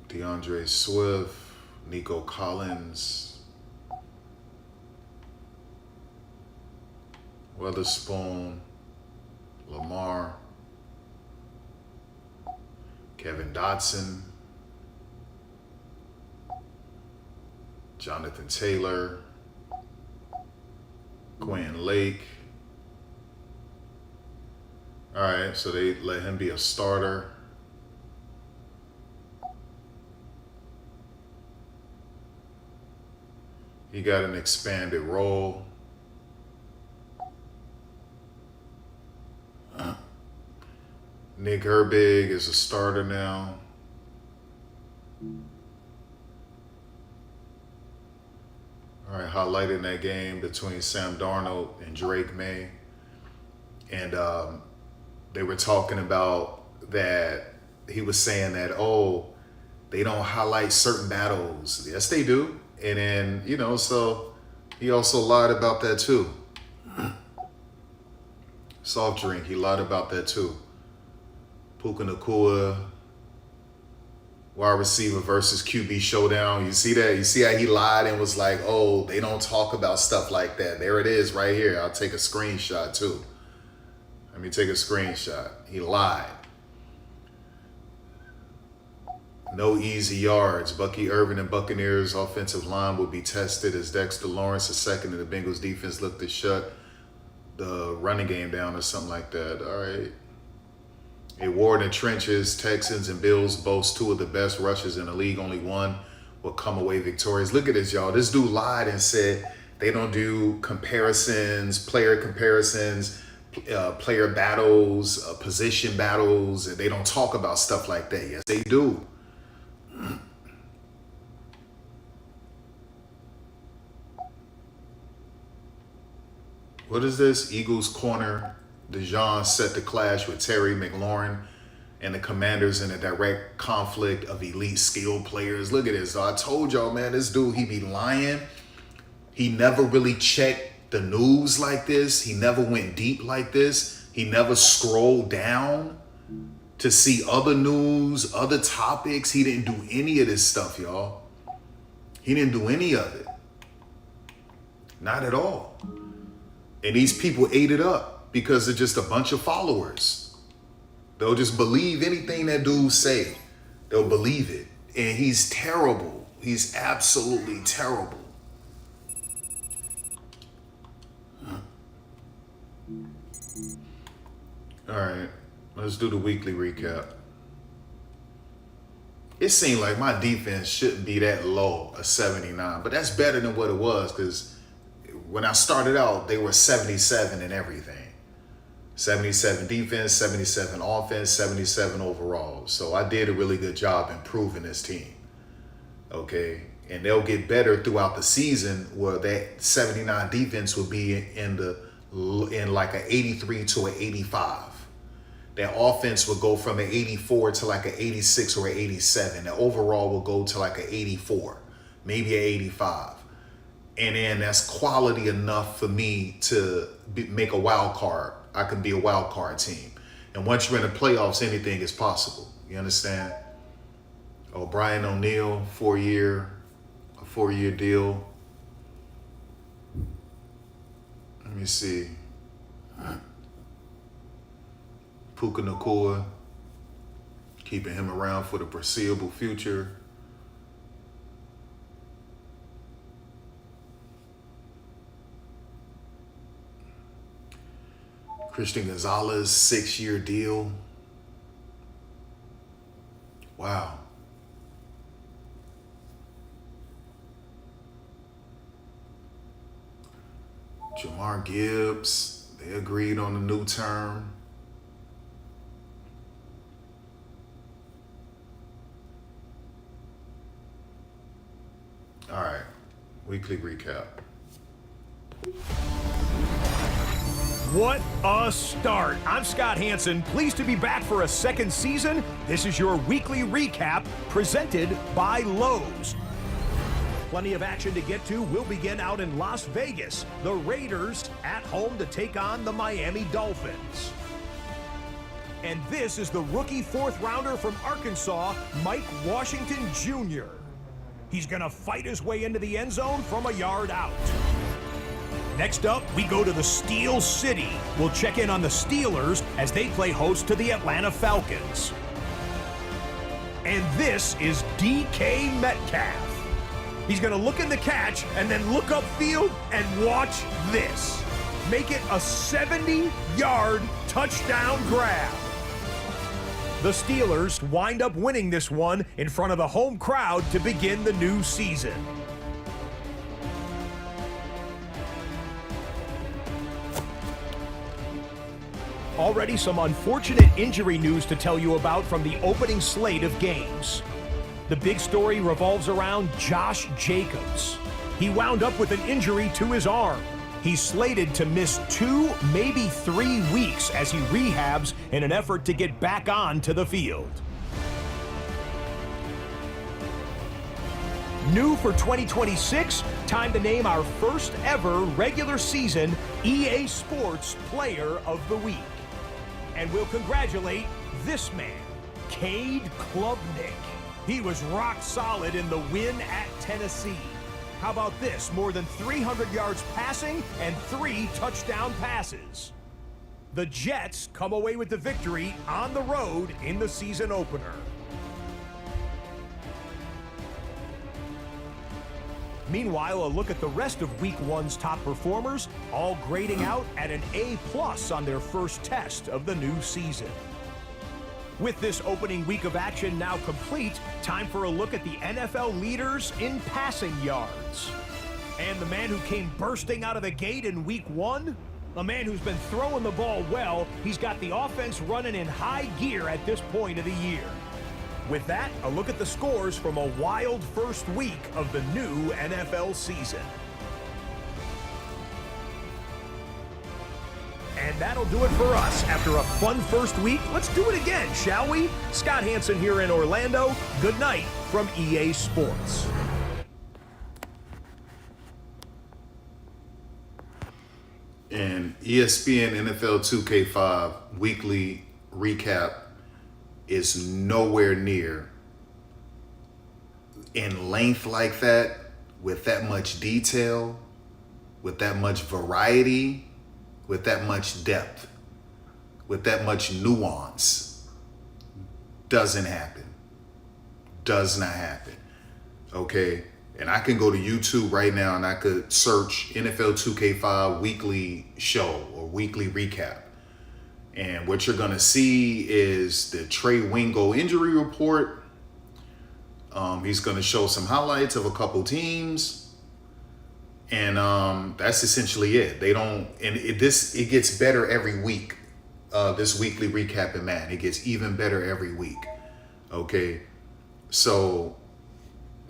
DeAndre Swift, Nico Collins, Witherspoon, Lamar, Kevin Dotson, Jonathan Taylor, Quentin Lake. All right, so they let him be a starter. He got an expanded role. Nick Herbig is a starter now. All right, highlighting that game between Sam Darnold and Drake May. And they were talking about that. He was saying that, oh, they don't highlight certain battles. Yes, they do. And then, you know, so he also lied about that too. Soft Drink, he lied about that too. Puka Nacua, wide receiver versus QB showdown. You see that? You see how he lied and was like, oh, they don't talk about stuff like that. There it is right here. I'll take a screenshot too. Let me take a screenshot. He lied. No easy yards. Bucky Irvin and Buccaneers offensive line will be tested as Dexter Lawrence, the second, and the Bengals defense looked to shut the running game down or something like that. All right. A war in the trenches. Texans and Bills boast two of the best rushes in the league. Only one will come away victorious. Look at this, y'all. This dude lied and said they don't do comparisons, player battles, position battles, and they don't talk about stuff like that. Yes, they do. What is this? Eagles corner DeJean set the clash with Terry McLaurin and the Commanders in a direct conflict of elite skill players. Look at this. I told y'all, man, this dude, he be lying. He never really checked the news like this. He never went deep like this. He never scrolled down to see other news, other topics. He didn't do any of this stuff, y'all. He didn't do any of it. Not at all. And these people ate it up because they're just a bunch of followers. They'll just believe anything that dudes say. They'll believe it. And he's terrible. He's absolutely terrible. All right, let's do the weekly recap. It seemed like my defense shouldn't be that low, a 79, but that's better than what it was because when I started out, they were 77 in everything. 77 defense, 77 offense, 77 overall. So I did a really good job improving this team. Okay, and they'll get better throughout the season where that 79 defense will be in like an 83 to an 85. That offense will go from an 84 to like an 86 or an 87. The overall will go to like an 84, maybe an 85. And then that's quality enough for me to make a wild card. I can be a wild card team. And once you're in the playoffs, anything is possible. You understand? Brian O'Neill, a 4-year deal. Let me see. Puka Nacua, keeping him around for the foreseeable future. Christian Gonzalez, 6-year deal. Wow. Jamar Gibbs, they agreed on a new term. All right, weekly recap. What a start. I'm Scott Hansen, pleased to be back for a second season. This is your weekly recap presented by Lowe's. Plenty of action to get to. We'll begin out in Las Vegas. The Raiders at home to take on the Miami Dolphins. And this is the rookie fourth rounder from Arkansas, Mike Washington Jr. He's going to fight his way into the end zone from a yard out. Next up, we go to the Steel City. We'll check in on the Steelers as they play host to the Atlanta Falcons. And this is DK Metcalf. He's going to look in the catch and then look upfield and watch this. Make it a 70-yard touchdown grab. The Steelers wind up winning this one in front of the home crowd to begin the new season. Already some unfortunate injury news to tell you about from the opening slate of games. The big story revolves around Josh Jacobs. He wound up with an injury to his arm. He's slated to miss 2, maybe 3 weeks as he rehabs in an effort to get back onto the field. New for 2026, time to name our first ever regular season EA Sports Player of the Week. And we'll congratulate this man, Cade Klubnik. He was rock solid in the win at Tennessee. How about this? More than 300 yards passing and 3 touchdown passes. The Jets come away with the victory on the road in the season opener. Meanwhile, a look at the rest of Week 1's top performers, all grading out at an A+ on their first test of the new season. With this opening week of action now complete, time for a look at the NFL leaders in passing yards. And the man who came bursting out of the gate in Week 1, a man who's been throwing the ball well, he's got the offense running in high gear at this point of the year. With that, a look at the scores from a wild first week of the new NFL season. And that'll do it for us. After a fun first week, let's do it again, shall we? Scott Hansen here in Orlando. Good night from EA Sports. And ESPN NFL 2K5 weekly recap is nowhere near in length like that, with that much detail, with that much variety, with that much depth, with that much nuance. Doesn't happen. Does not happen. Okay? And I can go to YouTube right now and I could search NFL 2K5 weekly show or weekly recap. And what you're going to see is the Trey Wingo injury report. He's going to show some highlights of a couple teams. And that's essentially it. They don't, and it gets better every week. This weekly recap in Madden, it gets even better every week. Okay. So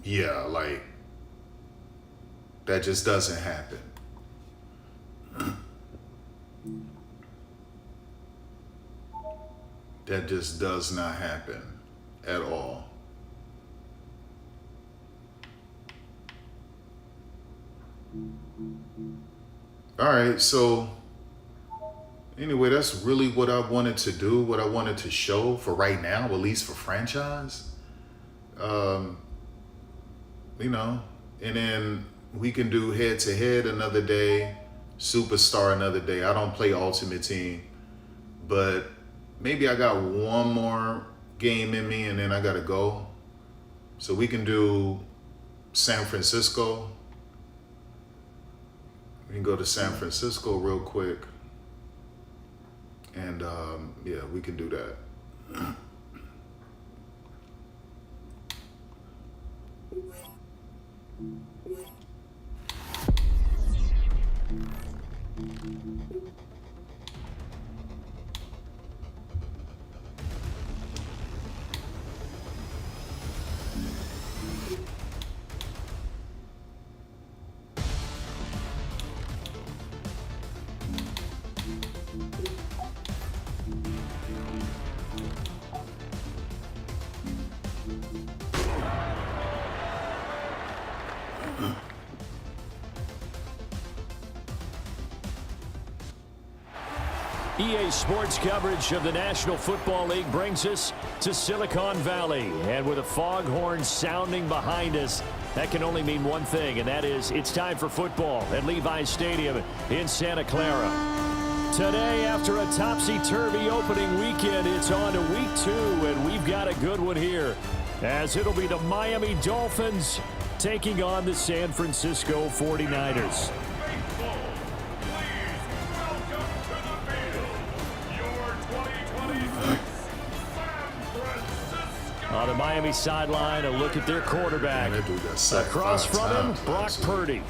yeah, like that just doesn't happen. That just does not happen at all. All right, so anyway, that's really what I wanted to do, what I wanted to show for right now, at least for franchise. You know, and then we can do head-to-head another day, superstar another day. I don't play Ultimate Team, but maybe I got one more game in me and then I gotta go. So we can do San Francisco. We can go to San Francisco real quick. And yeah, we can do that. EA Sports coverage of the National Football League brings us to Silicon Valley. And with a foghorn sounding behind us, that can only mean one thing, and that is it's time for football at Levi's Stadium in Santa Clara. Today, after a topsy-turvy opening weekend, it's on to week 2, and we've got a good one here, as it'll be the Miami Dolphins taking on the San Francisco 49ers. On the Miami sideline, a look at their quarterback. Across from him, Brock Purdy.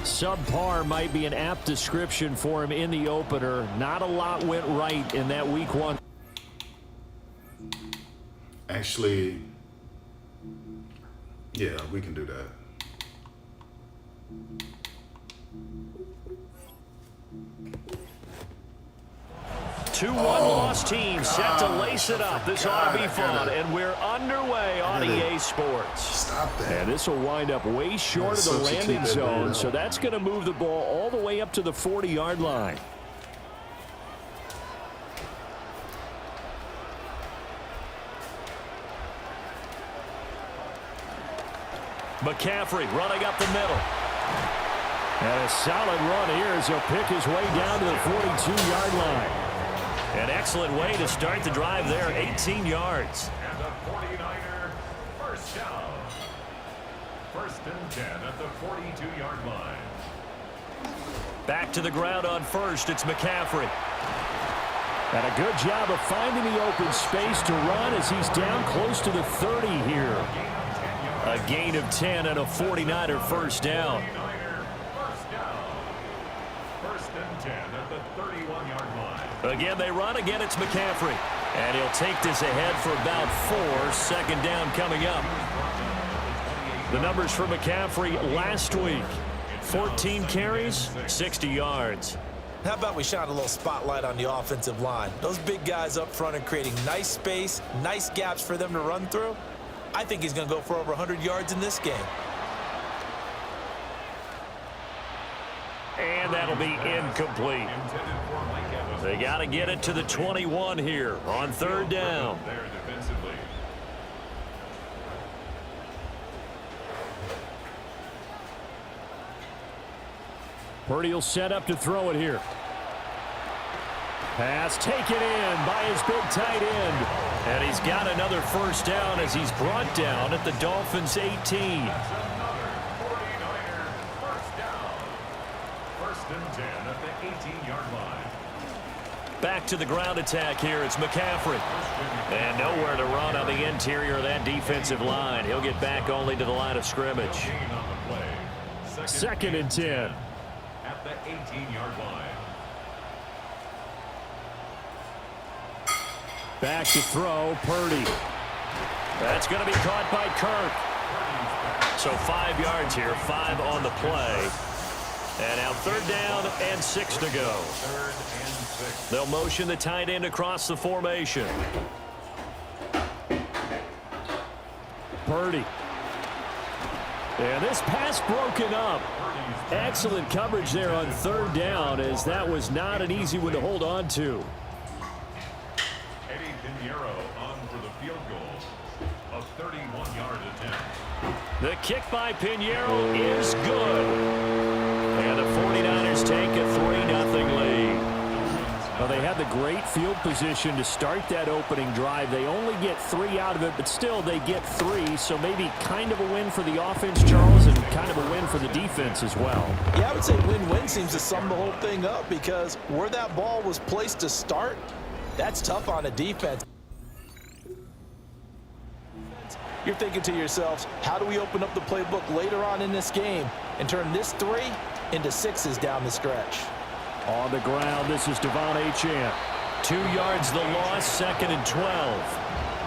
Subpar might be an apt description for him in the opener. Not a lot went right in that week 1. Actually, yeah, we can do that. Two one-loss teams set to lace it up. This ought to be fun, and we're underway on EA Sports. Stop that. And this will wind up way short of the landing zone, so that's going to move the ball all the way up to the 40-yard line. McCaffrey running up the middle. And a solid run here as he'll pick his way down to the 42-yard line. An excellent way to start the drive there, 18 yards. And the 49er first down. First and 10 at the 42-yard line. Back to the ground on first, it's McCaffrey. And a good job of finding the open space to run as he's down close to the 30 here. A gain of 10 and a 49er first down. First and 10 at the 31-yard line. Again, they run. Again, it's McCaffrey. And he'll take this ahead for about 4. Second down coming up. The numbers for McCaffrey last week. 14 carries, 60 yards. How about we shine a little spotlight on the offensive line? Those big guys up front are creating nice space, nice gaps for them to run through. I think he's going to go for over 100 yards in this game. And that'll be incomplete. They got to get it to the 21 here on third down. There defensively. Purdy will set up to throw it here. Pass taken in by his big tight end. And he's got another first down as he's brought down at the Dolphins' 18. That's another 49er first down. First and 10 at the 18-yard line. Back to the ground attack here. It's McCaffrey. And nowhere to run on the interior of that defensive line. He'll get back only to the line of scrimmage. Gain on the play. Second and 10. At the 18-yard line. Back to throw, Purdy. That's going to be caught by Kirk. So 5 yards here, 5 on the play. And now third down and 6 to go. They'll motion the tight end across the formation. Purdy. And this pass broken up. Excellent coverage there on third down, as that was not an easy one to hold on to. On for the field goal. A 31-yard attempt. The kick by Pinheiro is good. And the 49ers take a 3-0 lead. Well, they had the great field position to start that opening drive. They only get 3 out of it, but still they get 3. So maybe kind of a win for the offense, Charles, and kind of a win for the defense as well. Yeah, I would say win-win seems to sum the whole thing up, because where that ball was placed to start, that's tough on a defense. You're thinking to yourselves, how do we open up the playbook later on in this game and turn this 3 into 6s down the stretch? On the ground, this is Devon Achane. 2 yards the loss, second and 12.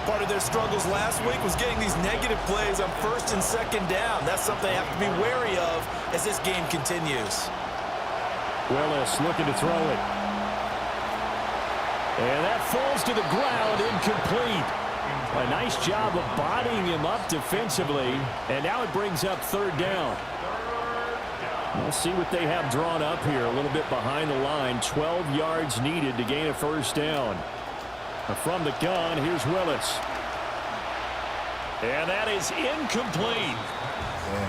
Part of their struggles last week was getting these negative plays on first and second down. That's something they have to be wary of as this game continues. Willis looking to throw it. And that falls to the ground, incomplete. A nice job of bodying him up defensively. And now it brings up third down. We'll see what they have drawn up here. A little bit behind the line. 12 yards needed to gain a first down. From the gun, here's Willis. And that is incomplete.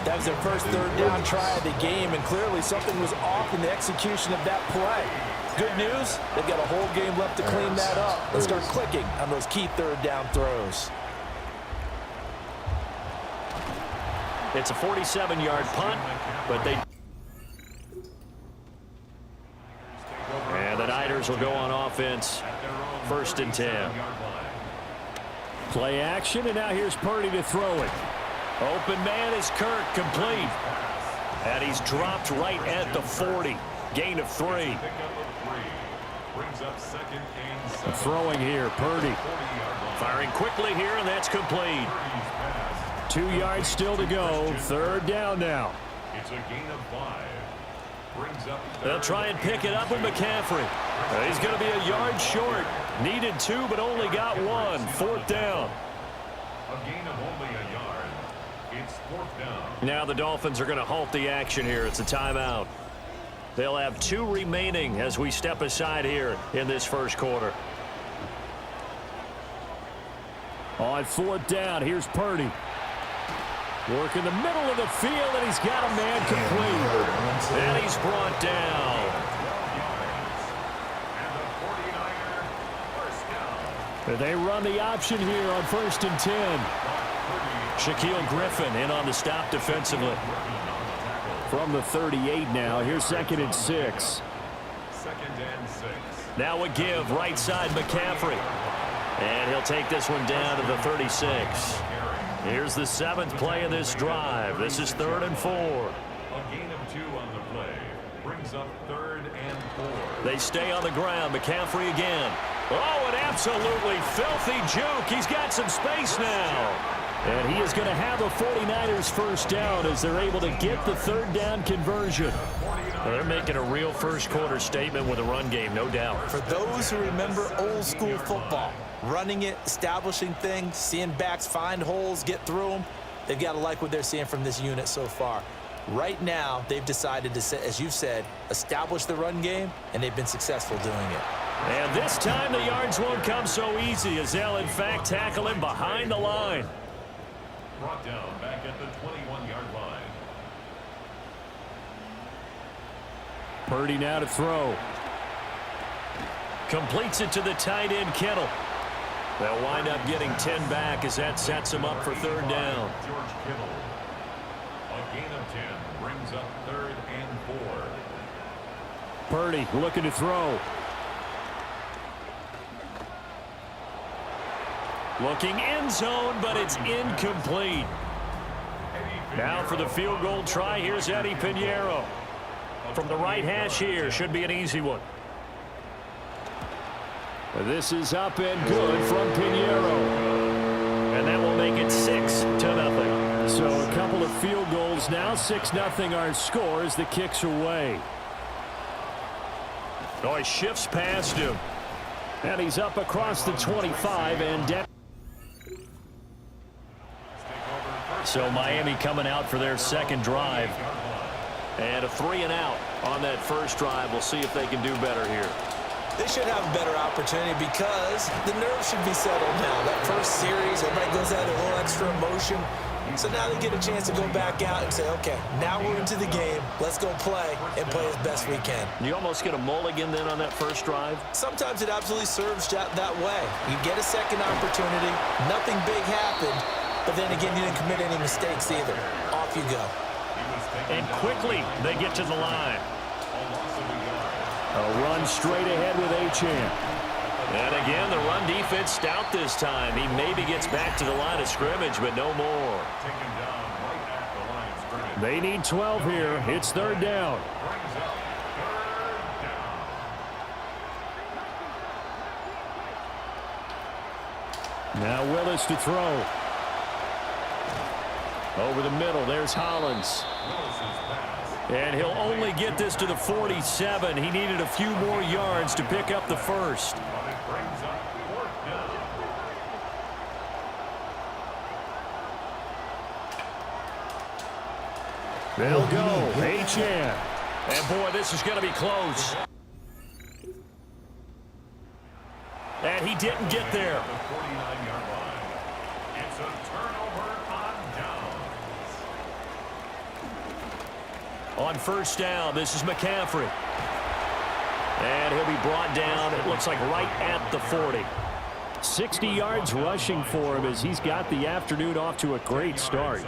That was their first third down try of the game, and clearly something was off in the execution of that play. Good news, they've got a whole game left to clean that up and start clicking on those key third down throws. It's a 47-yard punt, but they... And the Niners will go on offense, first and 10. Play action, and now here's Purdy to throw it. Open man is Kirk, complete. And he's dropped right at the 40. Gain of 3. Throwing here, Purdy. Firing quickly here, and that's complete. 2 yards still to go. 3rd down now. It's a gain of 5. Brings up They'll try and pick it up with McCaffrey. He's going to be a yard short. Needed 2, but only got 1. 4th down. a gain of only a yard. It's 4th down. Now the Dolphins are going to halt the action here. It's a timeout. They'll have 2 remaining as we step aside here in this first quarter. On 4th down, here's Purdy. Work in the middle of the field, and he's got a man complete. And he's brought down. They run the option here on 1st and 10. Shaquille Griffin in on the stop defensively. From the 38 now, here's 2nd and 6. 2nd and 6. Now a give, right side McCaffrey. And he'll take this one down to the 36. Here's the 7th play of this drive. This is 3rd and 4. A gain of 2 on the play. Brings up 3rd and 4. They stay on the ground. McCaffrey again. Oh, an absolutely filthy juke. He's got some space now. And he is going to have a 49ers first down as they're able to get the 3rd down conversion. Well, they're making a real first quarter statement with a run game, no doubt. For those who remember old school football, running it, establishing things, seeing backs find holes, get through them, they've got to like what they're seeing from this unit so far. Right now, they've decided to, as you've said, establish the run game, and they've been successful doing it. And this time the yards won't come so easy as they'll, in fact, tackle him behind the line. Brought down back at the 21-yard line. Purdy now to throw. Completes it to the tight end, Kittle. They'll wind up getting 10 back as that sets him up for 3rd down. George Kittle. A gain of 10 brings up 3rd and 4. Purdy looking to throw. Looking end zone, but it's incomplete. Now for the field goal try, here's Eddie Pinheiro. From the right hash here, should be an easy one. This is up and good from Pinheiro. And that will make it 6-0. So a couple of field goals now, 6-0 our score as the kick's away. Oh, he shifts past him. And he's up across the 25 and down. So Miami coming out for their 2nd drive. And a 3-and-out on that first drive. We'll see if they can do better here. They should have a better opportunity because the nerves should be settled now. That first series, everybody goes out a little extra emotion. So now they get a chance to go back out and say, okay, now we're into the game. Let's go play and play as best we can. You almost get a mulligan then on that first drive? Sometimes it absolutely serves that way. You get a second opportunity. Nothing big happened. But then again, you didn't commit any mistakes either. Off you go. And quickly, they get to the line. A run straight ahead with Achane. And again, the run defense stout this time. He maybe gets back to the line of scrimmage, but no more. They need 12 here. It's 3rd down. Now Willis to throw. Over the middle, there's Hollins. And he'll only get this to the 47. He needed a few more yards to pick up the first. They'll go. Achane. And boy, this is going to be close. And he didn't get there. On 1st down, this is McCaffrey. And he'll be brought down, it looks like right at the 40. 60 yards rushing for him as he's got the afternoon off to a great start.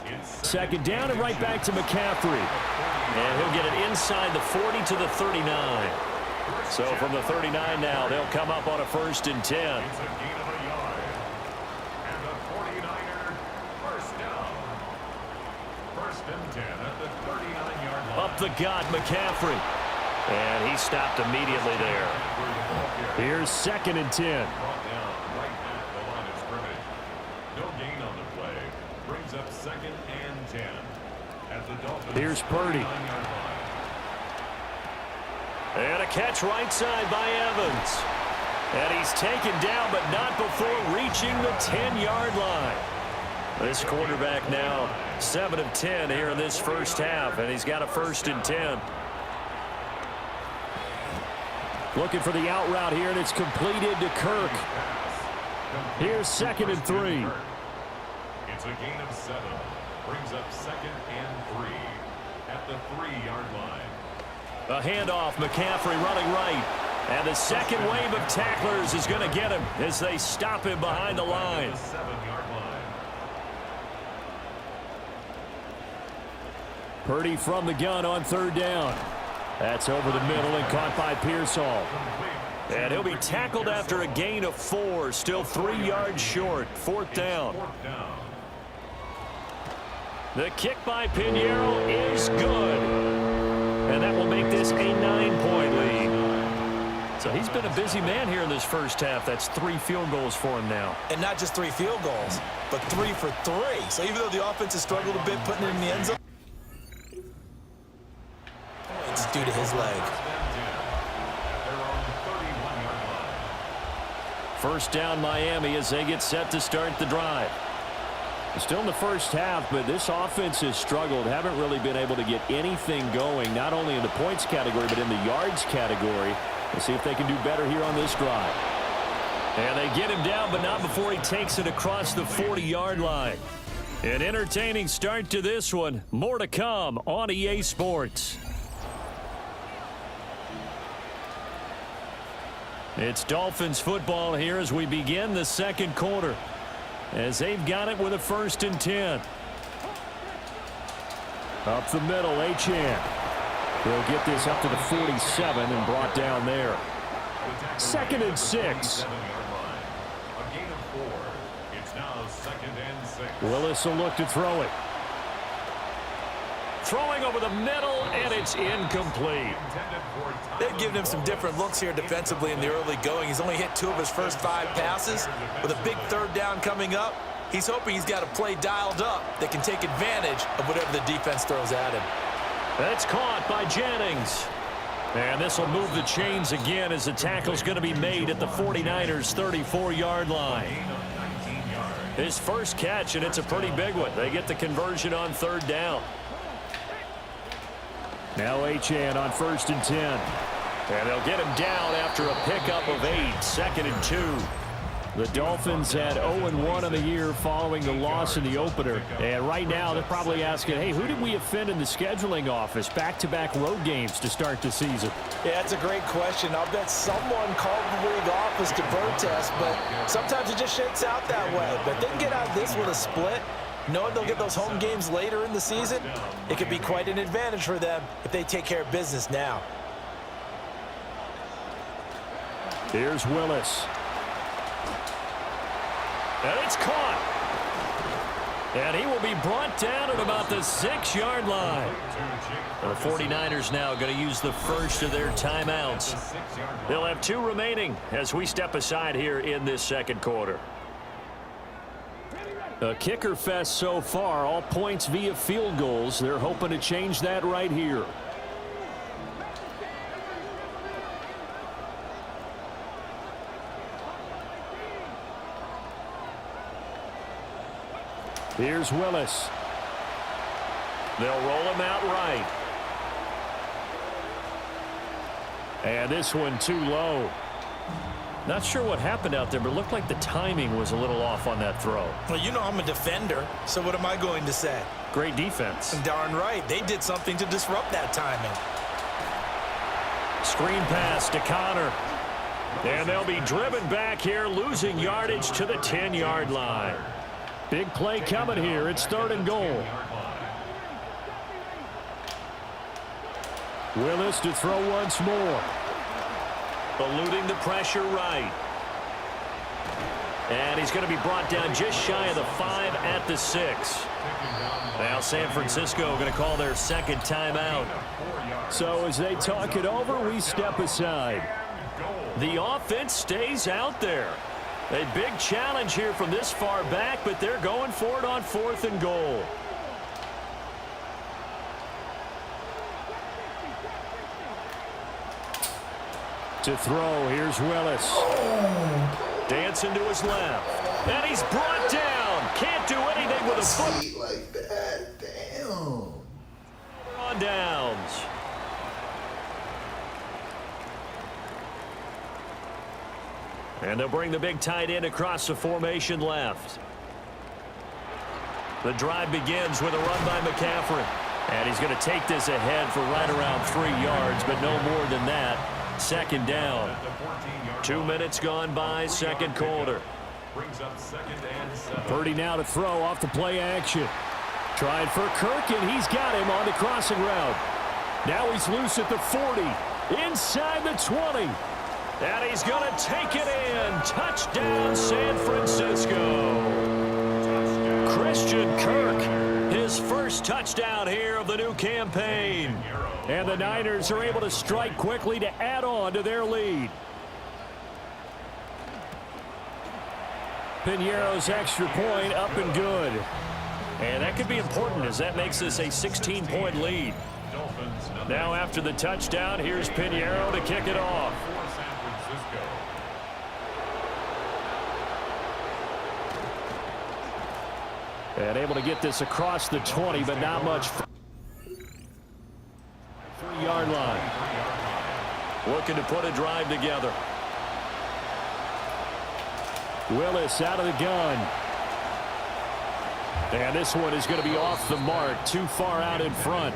2nd down and right back to McCaffrey. And he'll get it inside the 40 to the 39. So from the 39 now, they'll come up on a 1st and 10. First and 10 at the 39-yard line. Up the gut, McCaffrey. And he stopped immediately there. Here's 2nd and 10. Brought down right at the line of scrimmage. No gain on the play. Brings up 2nd and 10 at the Dolphins. Here's Purdy. 39-yard line. And a catch right side by Evans. And he's taken down, but not before reaching the 10-yard line. This quarterback now 7 of 10 here in this first half, and he's got a 1st and 10. Looking for the out route here, and it's completed to Kirk. Here's 2nd and 3. It's a gain of 7. Brings up 2nd and 3 at the 3-yard line. A handoff, McCaffrey running right. And the second wave of tacklers is going to get him as they stop him behind the line. 7-yard line. Purdy from the gun on 3rd down. That's over the middle and caught by Pearsall. And he'll be tackled after a gain of 4. Still 3 yards short. 4th down. The kick by Pinheiro is good. And that will make this a 9-point lead. So he's been a busy man here in this first half. That's 3 field goals for him now. And not just 3 field goals, but 3 for 3. So even though the offense has struggled a bit putting it in the end zone, it's due to his leg. First down Miami as they get set to start the drive. Still in the first half, but this offense has struggled. Haven't really been able to get anything going, not only in the points category, but in the yards category. We'll see if they can do better here on this drive. And they get him down, but not before he takes it across the 40-yard line. An entertaining start to this one. More to come on EA Sports. It's Dolphins football here as we begin the second quarter. As they've got it with a 1st and 10. Up the middle, Achane. He'll get this up to the 47 and brought down there. 2nd and 6. A gain of 4. It's now 2nd and 6. Willis will look to throw it. Throwing over the middle, and it's incomplete. They've given him some different looks here defensively in the early going. He's only hit 2 of his first 5 passes. With a big 3rd down coming up, he's hoping he's got a play dialed up that can take advantage of whatever the defense throws at him. That's caught by Jennings. And this will move the chains again as the tackle's going to be made at the 49ers' 34-yard line. His first catch, and it's a pretty big one. They get the conversion on 3rd down. Now Achane on 1st and 10. And they'll get him down after a pickup of 8. 2nd and 2. The Dolphins had 0-1 on the year following the loss in the opener. And right now they're probably asking, hey, who did we offend in the scheduling office? Back-to-back road games to start the season. Yeah, that's a great question. I'll bet someone called the league office to protest, but sometimes it just shakes out that way. But they can get out of this with a split. Knowing they'll get those home games later in the season, it could be quite an advantage for them if they take care of business now. Here's Willis. And it's caught. And he will be brought down at about the 6-yard line. The 49ers now going to use the first of their timeouts. They'll have 2 remaining as we step aside here in this second quarter. A kicker fest so far, all points via field goals. They're hoping to change that right here. Here's Willis. They'll roll him out right. And this one too low. Not sure what happened out there, but it looked like the timing was a little off on that throw. Well, you know I'm a defender, so what am I going to say? Great defense. Darn right. They did something to disrupt that timing. Screen pass to Connor. And they'll be driven back here, losing yardage to the 10-yard line. Big play coming here. It's 3rd and goal. Willis to throw once more. Eluding the pressure right. And he's going to be brought down just shy of the 5 at the 6. Now San Francisco going to call their second timeout. So as they talk it over, we step aside. The offense stays out there. A big challenge here from this far back, but they're going for it on 4th and goal. To throw, here's Willis. Dancing to his left. And he's brought down. Can't do anything with a foot. Like that, damn. On downs. And they'll bring the big tight end across the formation left. The drive begins with a run by McCaffrey. And he's going to take this ahead for right around 3 yards, but no more than that. Second down. 2 minutes gone by, second quarter. Purdy now to throw off the play action. Tried for Kirk, and he's got him on the crossing route. Now he's loose at the 40, inside the 20. And he's going to take it in. Touchdown, San Francisco. Christian Kirk, his first touchdown here of the new campaign. And the Niners are able to strike quickly to add on to their lead. Piñeiro's extra point up and good. And that could be important as that makes this a 16-point lead. Now after the touchdown, here's Piñeiro to kick it off. And able to get this across the 20, but not much. 3-yard line. Looking to put a drive together. Willis out of the gun. And this one is going to be off the mark, too far out in front.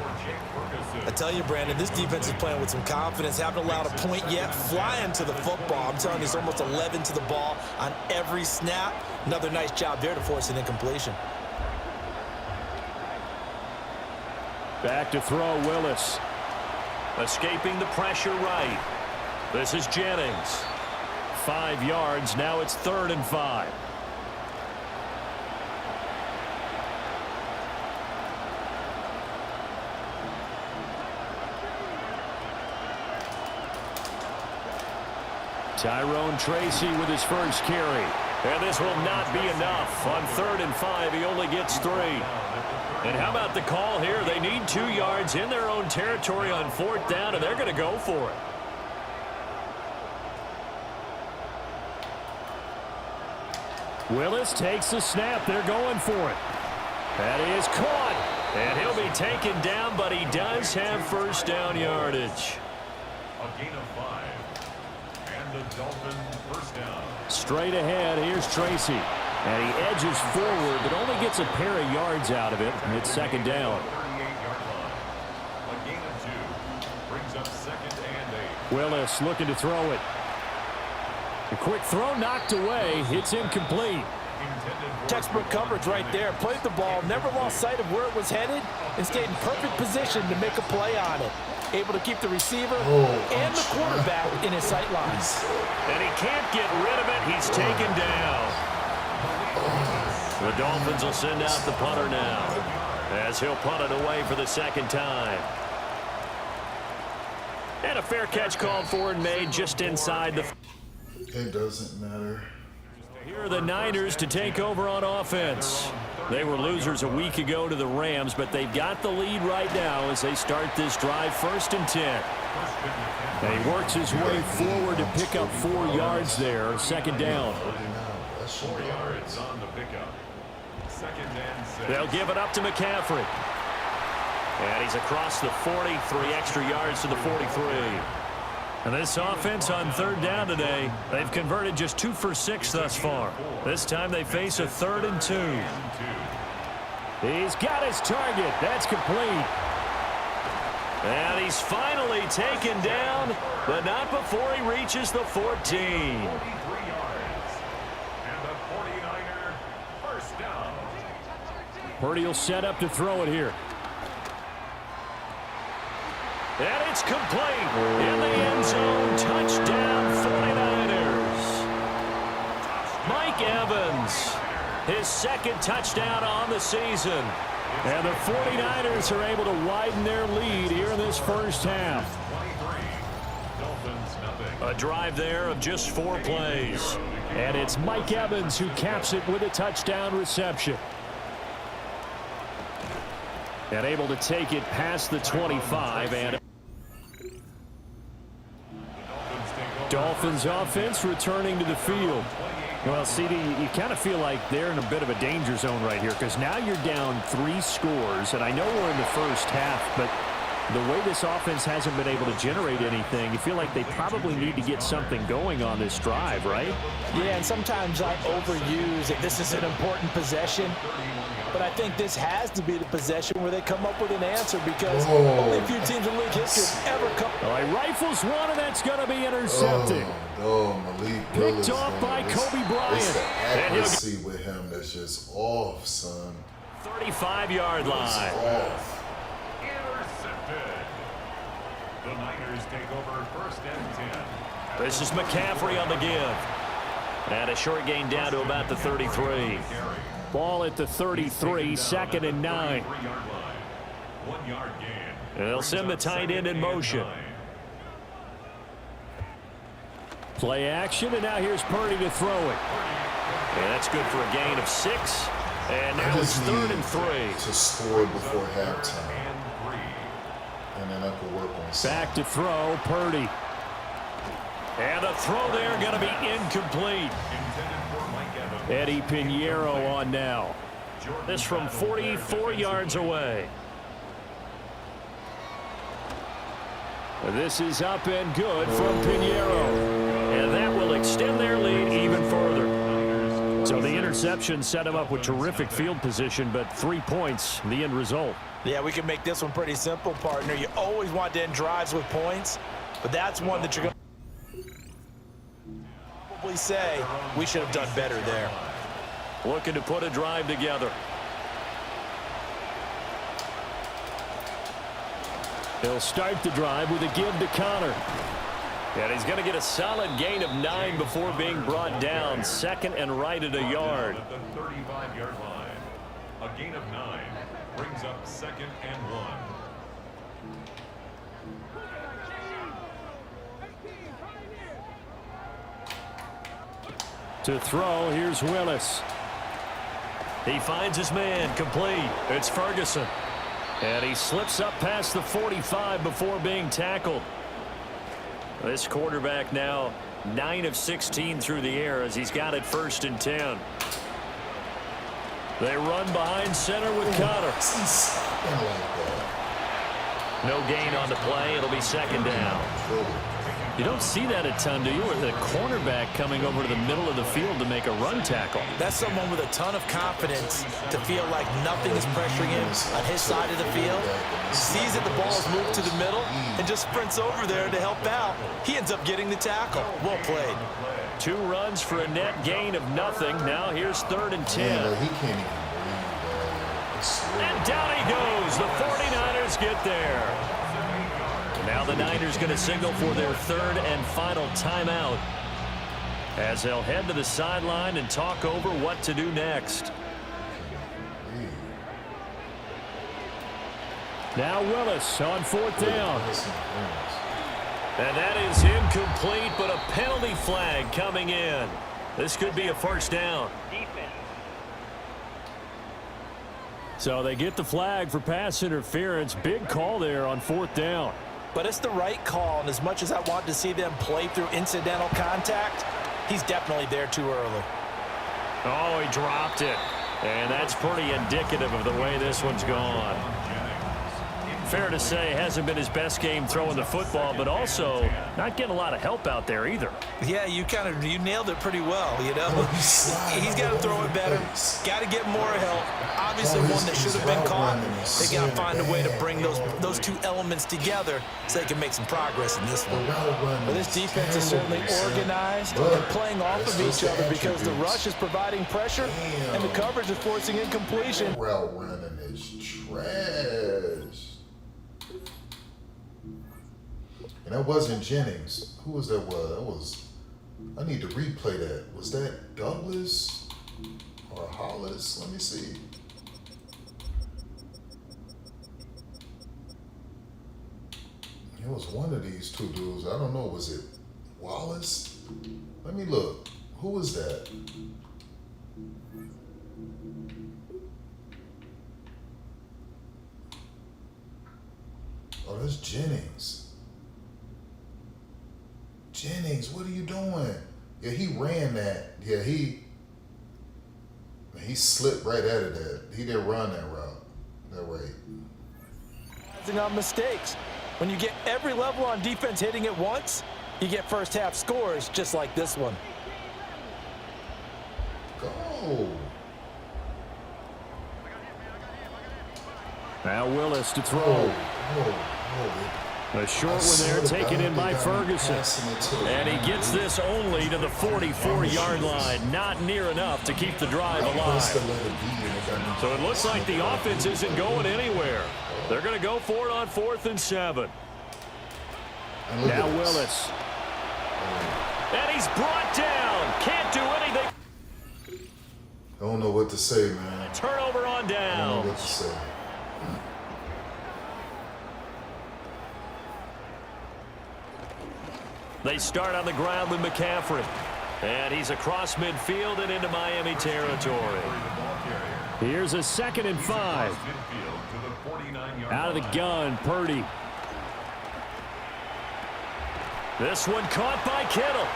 I tell you, Brandon, this defense is playing with some confidence. Haven't allowed a point yet. Flying to the football. I'm telling you, it's almost 11 to the ball on every snap. Another nice job there to force an incompletion. Back to throw, Willis. Escaping the pressure right. This is Jennings. 5 yards. Now it's 3rd and 5. Tyrone Tracy with his first carry. And this will not be enough. On 3rd and 5, he only gets 3. And how about the call here? They need 2 yards in their own territory on 4th down, and they're going to go for it. Willis takes the snap. They're going for it. That is caught. And he'll be taken down, but he does have first down yardage. A gain of 5. And the Dolphins first down. Straight ahead, here's Tracy. And he edges forward, but only gets a pair of yards out of it. And it's 2nd down. 38-yard line. A gain of 2. Brings up 2nd and 8. Willis looking to throw it. A quick throw knocked away. It's incomplete. Textbook coverage right there. Played the ball, never lost sight of where it was headed, and stayed in perfect position to make a play on it. Able to keep the receiver and the quarterback in his sight lines. And he can't get rid of it. He's taken down. The Dolphins will send out the punter now as he'll punt it away for the 2nd time. And a fair catch called for and made just inside the... It doesn't matter. Here are the Niners to take over on offense. They were losers a week ago to the Rams, but they've got the lead right now as they start this drive 1st and 10. And he works his way forward to pick up 4 yards there. 2nd down. 4 yards on the pickup. 2nd and 6. They'll give it up to McCaffrey. And he's across the 40, 3 extra yards to the 43. And this offense on 3rd down today, they've converted just 2 for 6 thus far. This time they face a 3rd and 2. He's got his target. That's complete. And he's finally taken down, but not before he reaches the 14. 43 yards. And the 49er first down. Purdy will set up to throw it here. And it's complete in the end zone. Touchdown, 49ers. Mike Evans. His second touchdown on the season. And the 49ers are able to widen their lead here in this first half. A drive there of just 4 plays. And it's Mike Evans who caps it with a touchdown reception. And able to take it past the 25. And Dolphins offense returning to the field. Well, CD, you kind of feel like they're in a bit of a danger zone right here because now you're down 3 scores, and I know we're in the first half, but the way this offense hasn't been able to generate anything, you feel like they probably need to get something going on this drive, right? Yeah, and sometimes I overuse it. This is an important possession, but I think this has to be the possession where they come up with an answer because only a few teams in league history have ever come. All right, rifles one, and that's going to be intercepted. Malik picked off by Kobe Bryant. It's the accuracy with him that's just off, son. 35-yard line. Off. Intercepted. The Niners take over 1st and 10. This is McCaffrey on the give. And a short gain down to about the 33. Ball at the 33, 2nd and 9. 1 yard gain. And they'll send the tight end in motion. Play action, and now here's Purdy to throw it. And that's good for a gain of 6. And now it's 3rd and 3. To score before halftime. And then I could work on back to throw, Purdy. And a throw there going to be incomplete. Eddie Pinheiro on now. This from 44 yards away. This is up and good from Pinheiro. And that will extend their lead even further. So the interception set him up with terrific field position, but 3 points, the end result. Yeah, we can make this one pretty simple, partner. You always want to end drives with points, but that's one that you're going to probably say we should have done better there. Looking to put a drive together. He'll start the drive with a give to Connor. And he's going to get a solid gain of 9 before being brought down. 2nd and right at a yard. At the 35-yard line. A gain of 9 brings up 2nd and 1. To throw, here's Willis. He finds his man, complete. It's Ferguson. And he slips up past the 45 before being tackled. This quarterback now 9 of 16 through the air as he's got it 1st and 10. They run behind center with Connor. No gain on the play. It'll be 2nd down. You don't see that a ton, do you? With a cornerback coming over to the middle of the field to make a run tackle. That's someone with a ton of confidence to feel like nothing is pressuring him on his side of the field. Sees that the ball is moved to the middle and just sprints over there to help out. He ends up getting the tackle. Well played. 2 runs for a net gain of nothing. Now here's 3rd and 10. Yeah, he can't even breathe. And down he goes. The 49ers get there. Now the Niners going to signal for their 3rd and final timeout as they'll head to the sideline and talk over what to do next. Now Willis on 4th down. And that is incomplete, but a penalty flag coming in. This could be a 1st down. So they get the flag for pass interference. Big call there on 4th down. But it's the right call, and as much as I want to see them play through incidental contact, he's definitely there too early. Oh, he dropped it. And that's pretty indicative of the way this one's gone. Fair to say, hasn't been his best game throwing the football, but also not getting a lot of help out there either. Yeah, you nailed it pretty well, you know. He's got to throw it better. Got to get more help. Obviously, one that should have been caught. They got to find a way to bring those 2 elements together so they can make some progress in this one. But this defense is certainly organized and playing off of each other because the rush is providing pressure and the coverage is forcing incompletion. Route running is trash. And that wasn't Jennings. Who was that? That was I need to replay that. Was that Douglas or Hollis? Let me see. It was one of these two dudes. I don't know. Was it Wallace? Let me look. Who was that? Oh, that's Jennings. Jennings, what are you doing? Yeah, he ran that. Yeah, he slipped right out of that. He didn't run that route. That way. On mistakes. When you get every level on defense hitting at once, you get first half scores just like this one. Go. Now Willis to throw. A short one there taken in by Ferguson. And he gets this only to the 44-yard line. Not near enough to keep the drive alive. So it looks like the offense isn't going anywhere. They're going to go for it on 4th and 7. Now Willis. And he's brought down. Can't do anything. I don't know what to say, man. Turnover on down. I don't know what to say. They start on the ground with McCaffrey. And he's across midfield and into Miami territory. Here's a 2nd and 5. Out of the gun, Purdy. This one caught by Kittle.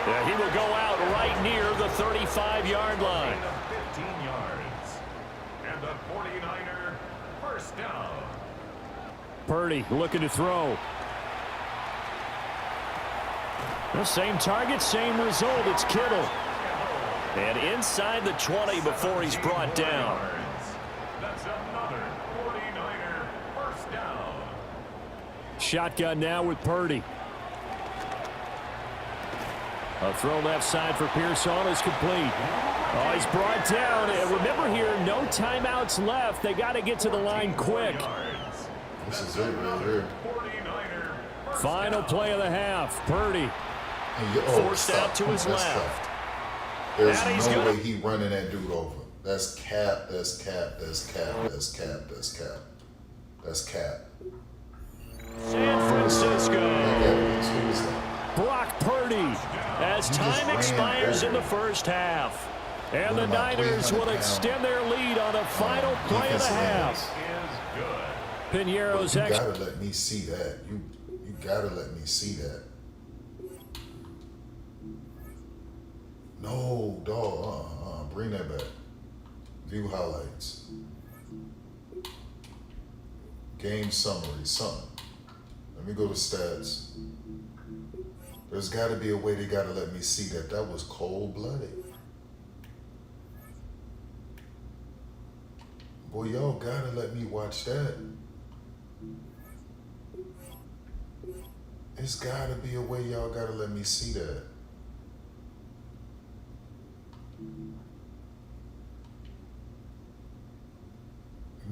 Yeah, he will go out right near the 35-yard line. 15 yards. And the 49er first down. Purdy looking to throw. The same target, same result. It's Kittle. And inside the 20 before he's brought down. That's another 49er first down. Shotgun now with Purdy. A throw left side for Pearson is complete. Oh, he's brought down. And remember here, no timeouts left. They got to get to the line quick. This is it right here. Final play of the half. Purdy. Forced out to his left. There's no way he running that dude over. That's cap, that's cap, that's cap, that's cap, that's cap. That's cap. San Francisco. Who is that? Brock Purdy as time expires in the first half. And the Niners will extend their lead on the final play of the half. Piñeiro's you gotta let me see that. You gotta let me see that. No, dog. Bring that back. View highlights. Game summary, something. Let me go to stats. There's got to be a way they got to let me see that. That was cold-blooded. Boy, y'all got to let me watch that. It's got to be a way y'all got to let me see that.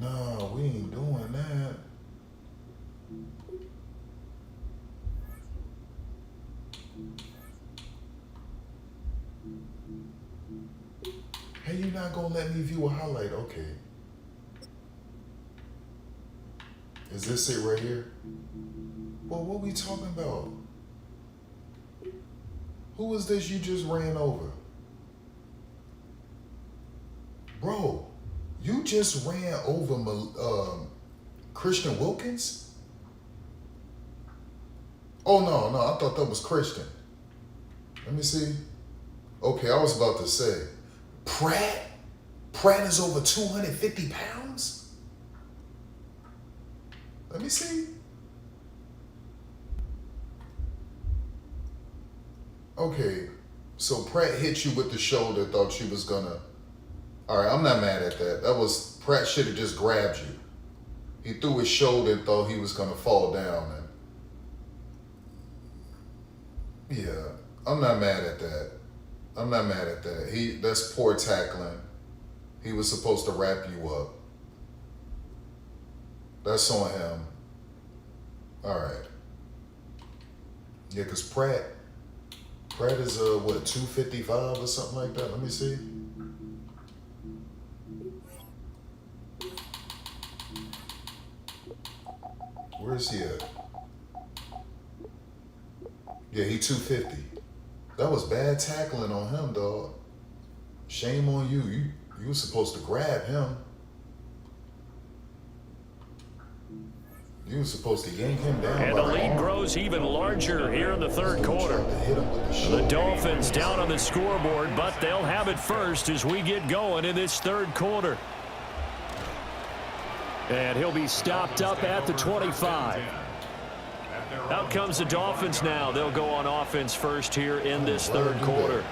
No, we ain't doing that. Hey, you not gonna let me view a highlight? Okay. Is this it right here? Well, what we talking about? Who was this you just ran over? Bro, you just ran over Christian Wilkins? Oh, no, I thought that was Christian. Let me see. Okay, I was about to say, Pratt is over 250 pounds? Let me see. Okay, so Pratt hit you with the shoulder, thought she was gonna. All right, I'm not mad at that. Pratt should have just grabbed you. He threw his shoulder and thought he was gonna fall down. And yeah, I'm not mad at that. That's poor tackling. He was supposed to wrap you up. That's on him. All right. Yeah, because Pratt Pratt is, what, 255 or something like that? Let me see. Where is he at? Yeah, he 250. That was bad tackling on him, dog. Shame on you. You were supposed to grab him. You were supposed to yank him down. And the lead grows even larger here in the third quarter. The Dolphins down on the scoreboard, but they'll have it first as we get going in this third quarter. And he'll be stopped up at the 25. Out comes the Dolphins now. They'll go on offense first here in this third quarter.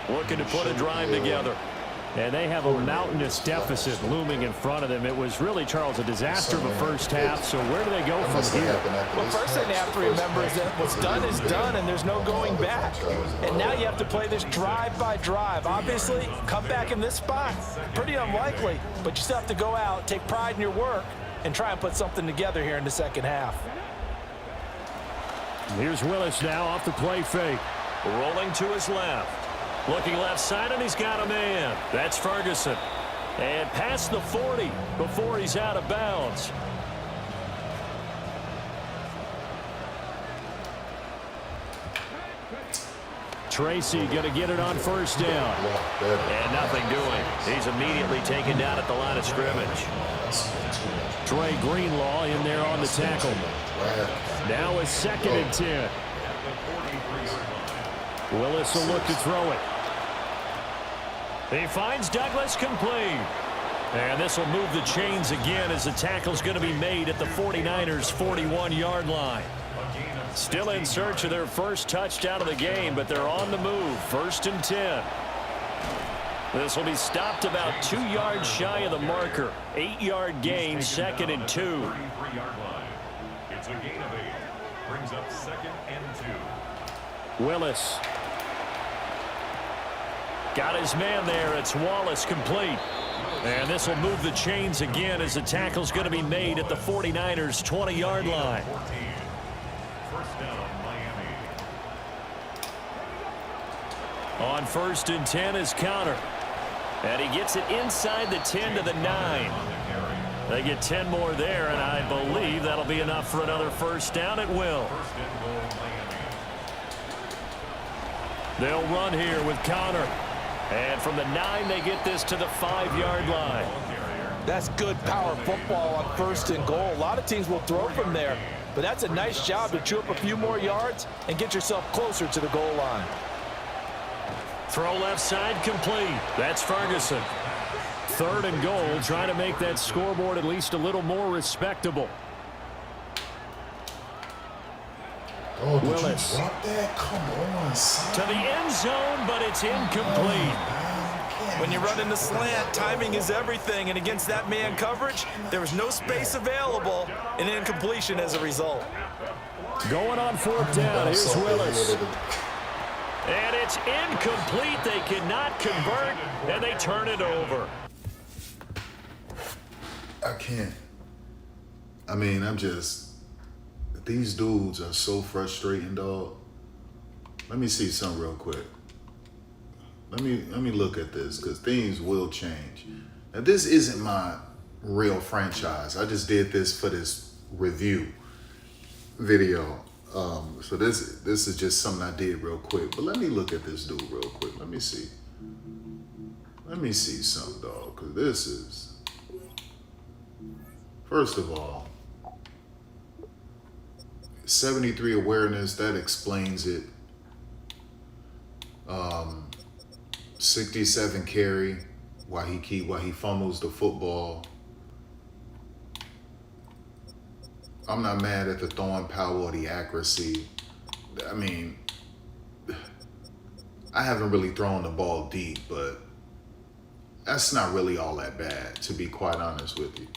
Looking to put a drive together. And they have a mountainous deficit looming in front of them. It was really, Charles, a disaster of a first half. So where do they go from here? Well, first thing they have to remember is that what's done is done, and there's no going back. And now you have to play this drive by drive. Obviously, come back in this spot, pretty unlikely. But you still have to go out, take pride in your work, and try and put something together here in the second half. Here's Willis now off the play fake. Rolling to his left. Looking left side, and he's got a man. That's Ferguson. And past the 40 before he's out of bounds. Tracy going to get it on first down. And nothing doing. He's immediately taken down at the line of scrimmage. Trey Greenlaw in there on the tackle. Now a 2nd and 10. Willis will look to throw it. He finds Douglas complete. And this will move the chains again as the tackle's going to be made at the 49ers' 41-yard line. Still in search of their first touchdown of the game, but they're on the move. 1st and 10. This will be stopped about 2 yards shy of the marker. 8-yard gain, 2nd and 2. It's a gain of 8. Brings up 2nd and 2. Willis. Got his man there. It's Wallace complete. And this will move the chains again as the tackle's going to be made at the 49ers' 20-yard line. First down, Miami. On 1st and 10 is Counter. And he gets it inside the 10 to the 9. They get 10 more there, and I believe that'll be enough for another first down. It will. They'll run here with Counter. And from the 9, they get this to the 5-yard line. That's good power football on 1st and goal. A lot of teams will throw from there, but that's a nice job to chew up a few more yards and get yourself closer to the goal line. Throw left side complete. That's Ferguson. 3rd and goal, trying to make that scoreboard at least a little more respectable. Oh, did Willis. you drop that? Come on, son. To the end zone, but it's incomplete. When you're running the slant, timing is everything, and against that man coverage, there was no space available, and incompletion as a result. Going on 4th down, here's Willis. And it's incomplete. They cannot convert, and they turn it over. I can't. I mean, these dudes are so frustrating, dog. Let me see something real quick. Let me look at this, because things will change. Now, this isn't my real franchise. I just did this for this review video. So this is just something I did real quick. But let me look at this dude real quick. Let me see. Let me see something, dog, because this is... First of all, 73 awareness, that explains it. 67 carry, while he fumbles the football. I'm not mad at the throwing power or the accuracy. I mean, I haven't really thrown the ball deep, but that's not really all that bad, to be quite honest with you.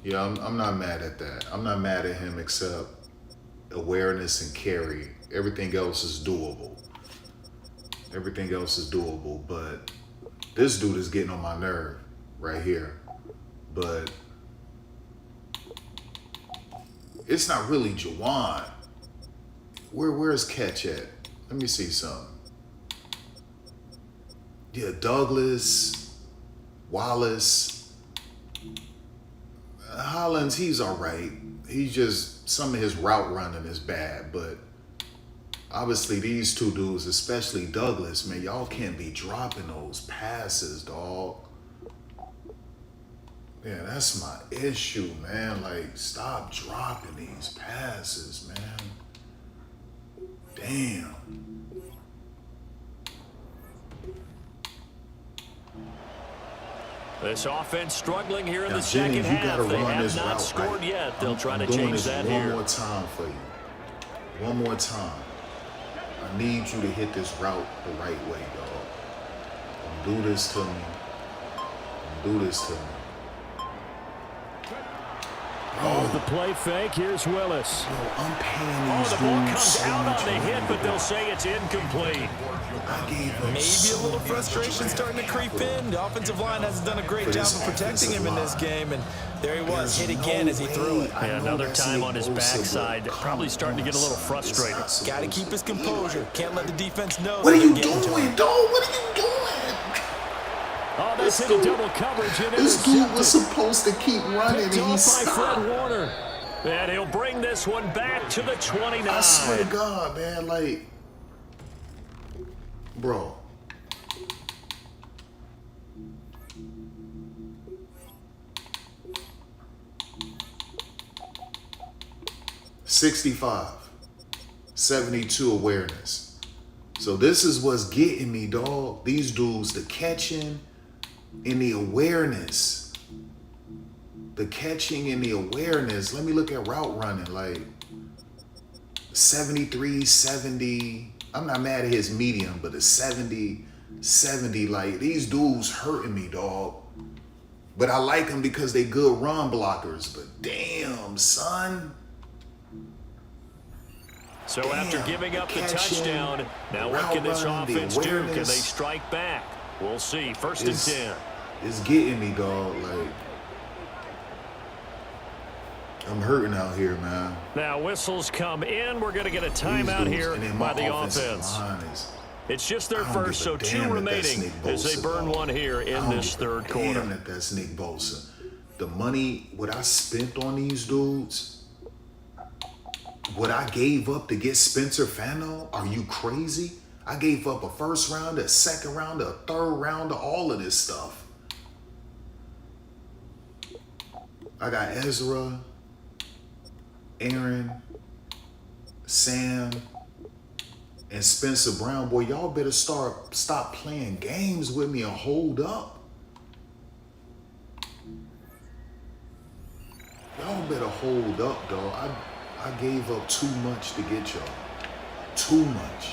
Yeah, I'm not mad at that. I'm not mad at him except awareness and carry. Everything else is doable. Everything else is doable, but this dude is getting on my nerve right here. But it's not really Jawan. Where's catch at? Let me see something. Yeah, Douglas, Wallace, Hollins, he's all right. He's just, some of his route running is bad, but obviously these two dudes, especially Douglas, man, y'all can't be dropping those passes, dog. Yeah, that's my issue, man. Like, stop dropping these passes, man. Damn. This offense struggling here in Now, the Jenny, second half. They have not route scored right. yet. They'll try to doing change this that one here. more time for you. One more time. I need you to hit this route the right way, dog. Don't do this to me. Don't do this to me. Oh, the play fake. Here's Willis. Yo, I'm paying these The ball dudes comes so out much on the hit, money, but they'll dog. say it's incomplete. I gave him Maybe so a little much frustration money. starting to creep in. The offensive line hasn't done a great job of protecting him in this game, and there he was, hit again as he threw it. Yeah, another time on his backside, probably starting to get a little frustrated. Got to keep his composure. Can't let the defense know. What are that you they're getting to doing, him. dog? What are you doing? Oh, that's into double coverage and This dude intercepted. was supposed to keep running and Picked he off by stopped. Fred Warner. And he'll bring this one back to the 29. I swear to God, man, like, bro. $65, 72 awareness. So this is what's getting me, dog. These dudes, the catching and the awareness. The catching and the awareness. Let me look at route running, like 73, 70. I'm not mad at his medium, but a 70, like these dudes hurting me, dog. But I like them because they good run blockers. But damn, son. So after giving up the touchdown, now what can this offense do? Can they strike back? We'll see. First and 10. It's getting me, dog. Like, I'm hurting out here, man. Now whistles come in. We're going to get a timeout here by the offense. It's just their first, so 2 remaining as they burn one here in this third quarter. Damn that that's Nick Bosa. The money, what I spent on these dudes, what I gave up to get Spencer Fano, are you crazy? I gave up a first round, a second round, a third round, all of this stuff. I got Ezra, Aaron, Sam, and Spencer Brown. Boy, y'all better stop playing games with me and hold up. Y'all better hold up, dog. I gave up too much to get y'all. Too much.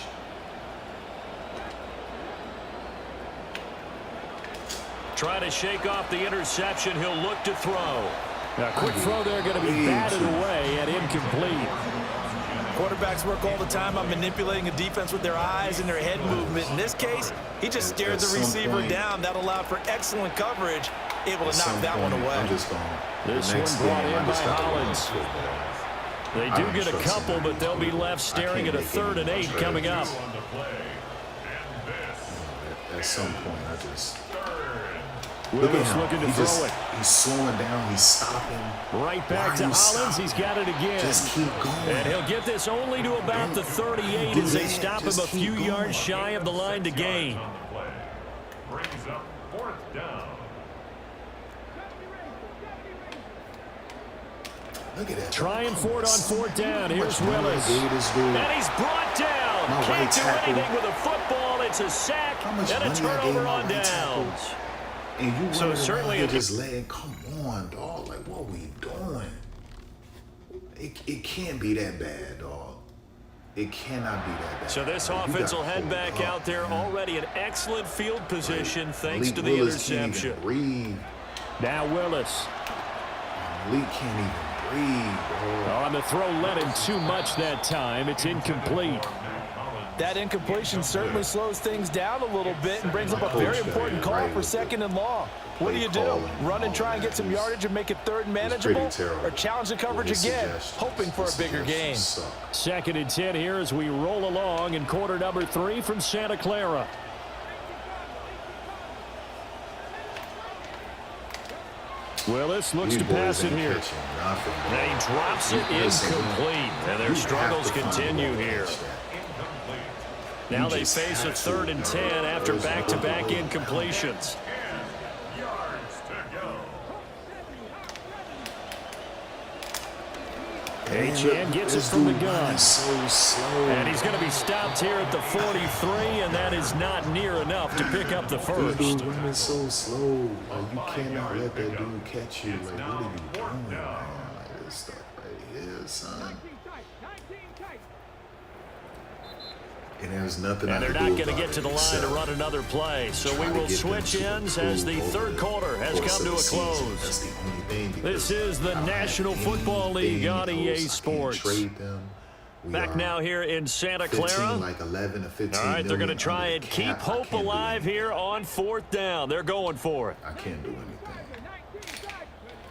Try to shake off the interception. He'll look to throw. Now, quick throw there going to be batted away and incomplete. Quarterbacks work all the time on manipulating a defense with their eyes and their head movement. In this case, he just stared the receiver down. That allowed for excellent coverage, able to knock that one away. I'm just going. This one brought in by Hollins. They do get a couple, but they'll be left staring at a 3rd and 8 coming up. At some point, I just... Willis looking to throw it. He's slowing down. He's stopping. Right back to Hollins. He's got it again. Just keep going. And he'll get this only to about the 38 as they stop him a few yards shy of the line to gain. Brings up 4th down. Look at that. Trying for it on 4th down. Here's Willis. And he's brought down. Can't do anything with a football. It's a sack and a turnover on downs. And you so certainly just letting, come on, dog. Like, what we doing? It can't be that bad, dog. It cannot be that bad. So this like, offense will head back out there, already in excellent field position thanks to the interception. Now Willis. Malik can't even breathe, bro. On the throw, let him too much that time. It's incomplete. That incompletion certainly slows things down a little bit and brings up a very important call for 2nd and long. What do you do? Run and try and get some yardage and make it third and manageable? Or challenge the coverage again, hoping for a bigger gain? 2nd and 10 here as we roll along in quarter number 3 from Santa Clara. Willis looks to pass it here. And he drops it incomplete. And their struggles continue here. Now they face a 3rd and 10 after back-to-back incompletions. H.N. gets it from the gun. And he's going to be stopped here at the 43, and that is not near enough to pick up the first. Dude running so slow. Like, you cannot let that dude catch you. Like, what are you doing, man? Like, this stuff right here, son. And there's nothing I can do about it. And they're not going to get to the line to run another play. So we will switch ends as the 3rd quarter has come to a close. This is the National Football League on EA Sports. Back now here in Santa Clara. Like 11 or 15 All right, they're going to try and keep hope alive here on 4th down. They're going for it. I can't do anything.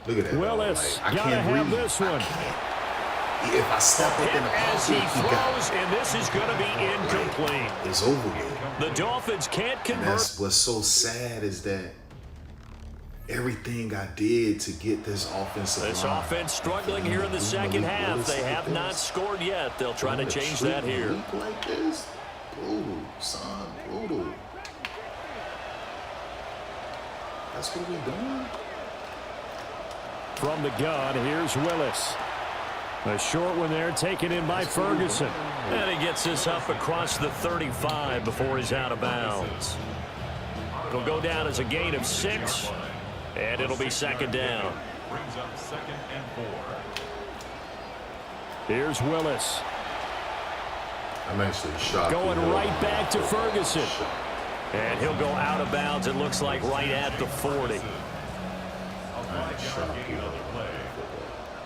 Look at that. Willis, got to have this one. If I step up in the as he throws, and this is going to be incomplete. It's over with. The Dolphins can't convert. And that's what's so sad is that everything I did to get this offensive line. This offense struggling here in the second half. They have not scored yet. They'll try to change that here. Like this, brutal, son, brutal. That's what we're doing. From the gun, here's Willis. A short one there, taken in by Ferguson. And he gets this up across the 35 before he's out of bounds. It'll go down as a gain of 6, and it'll be 2nd down. Brings up 2nd and 4. Here's Willis. I'm actually shocked. Going right back to Ferguson. And he'll go out of bounds, it looks like, right at the 40.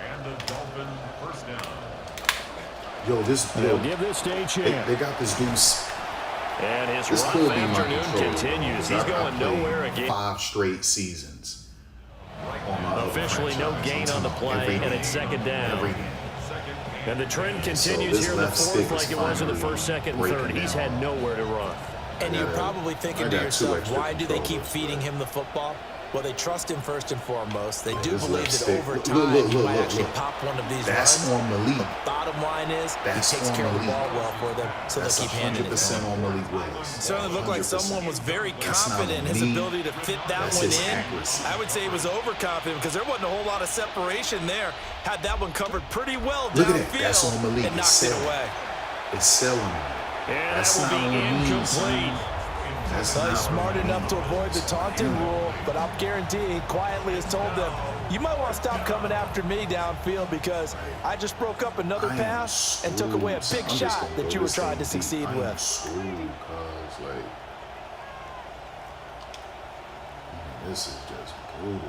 And the Dolphin first down. Yo, they'll give this to H.N. They got this dude. And his rough afternoon continues. He's going nowhere again. 5 straight seasons. Officially no gain on the play, and it's 2nd down. And the trend continues here in the 4th like it was in the 1st, 2nd, and 3rd. He's had nowhere to run. And you're probably thinking to yourself, why do they keep feeding him the football? Well, they trust him first and foremost. They do believe that over time he might actually pop one of these runs. On Malik. The bottom line is he takes care of the ball well for them, so they keep handing it to him. On Malik Willis. It certainly looked like someone was very confident in his ability to fit that one in. Accuracy. I would say he was overconfident because there wasn't a whole lot of separation there. Had that one covered pretty well downfield. Look at that. That's on Malik. And knocked it away. It's selling. And that will be incomplete. He's smart enough to avoid the taunting rule, but I'll guarantee he quietly has told them, you might want to stop coming after me downfield because I just broke up another pass and took away a big shot that you were trying to succeed with. This is just brutal.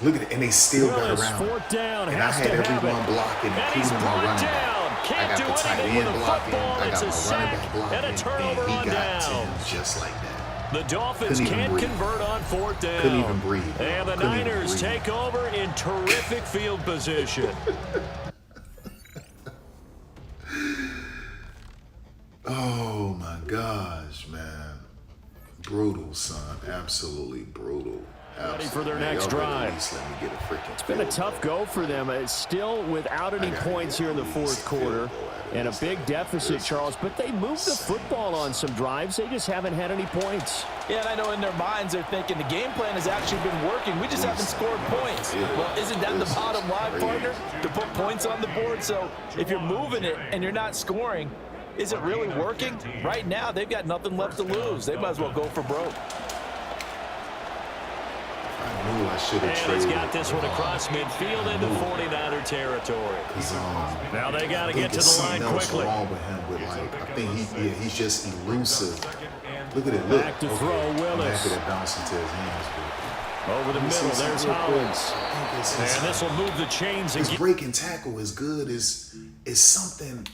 Look at it, and they still got around. 4th down, and I had everyone blocking, including my running back. I got the tight end blocking, I got my running back blocking, and he got 10 just like that. The Dolphins can't convert on 4th down. Couldn't even breathe. And the Niners take over in terrific field position. Oh my gosh, man. Brutal, son. Absolutely brutal. Ready for their next drive. It's been a tough go for them. It's still without any points here in the 4th quarter and a big deficit, Charles, but they moved the football on some drives. They just haven't had any points. Yeah, and I know in their minds they're thinking the game plan has actually been working. We just haven't scored points. Well, isn't that the bottom line, partner? To put points on the board. So if you're moving it and you're not scoring, is it really working? Right now, they've got nothing left to lose. They might as well go for broke. I should have traded. And he's got this one across midfield into 49er territory. Now they got to get to the line quickly. Wrong with him, but like, I think he's just elusive. Look at it. Look. Back to throw, Willis. That bounce into his hands. Over the middle, there's Hollins. And this will move the chains. His breaking tackle is good. Is something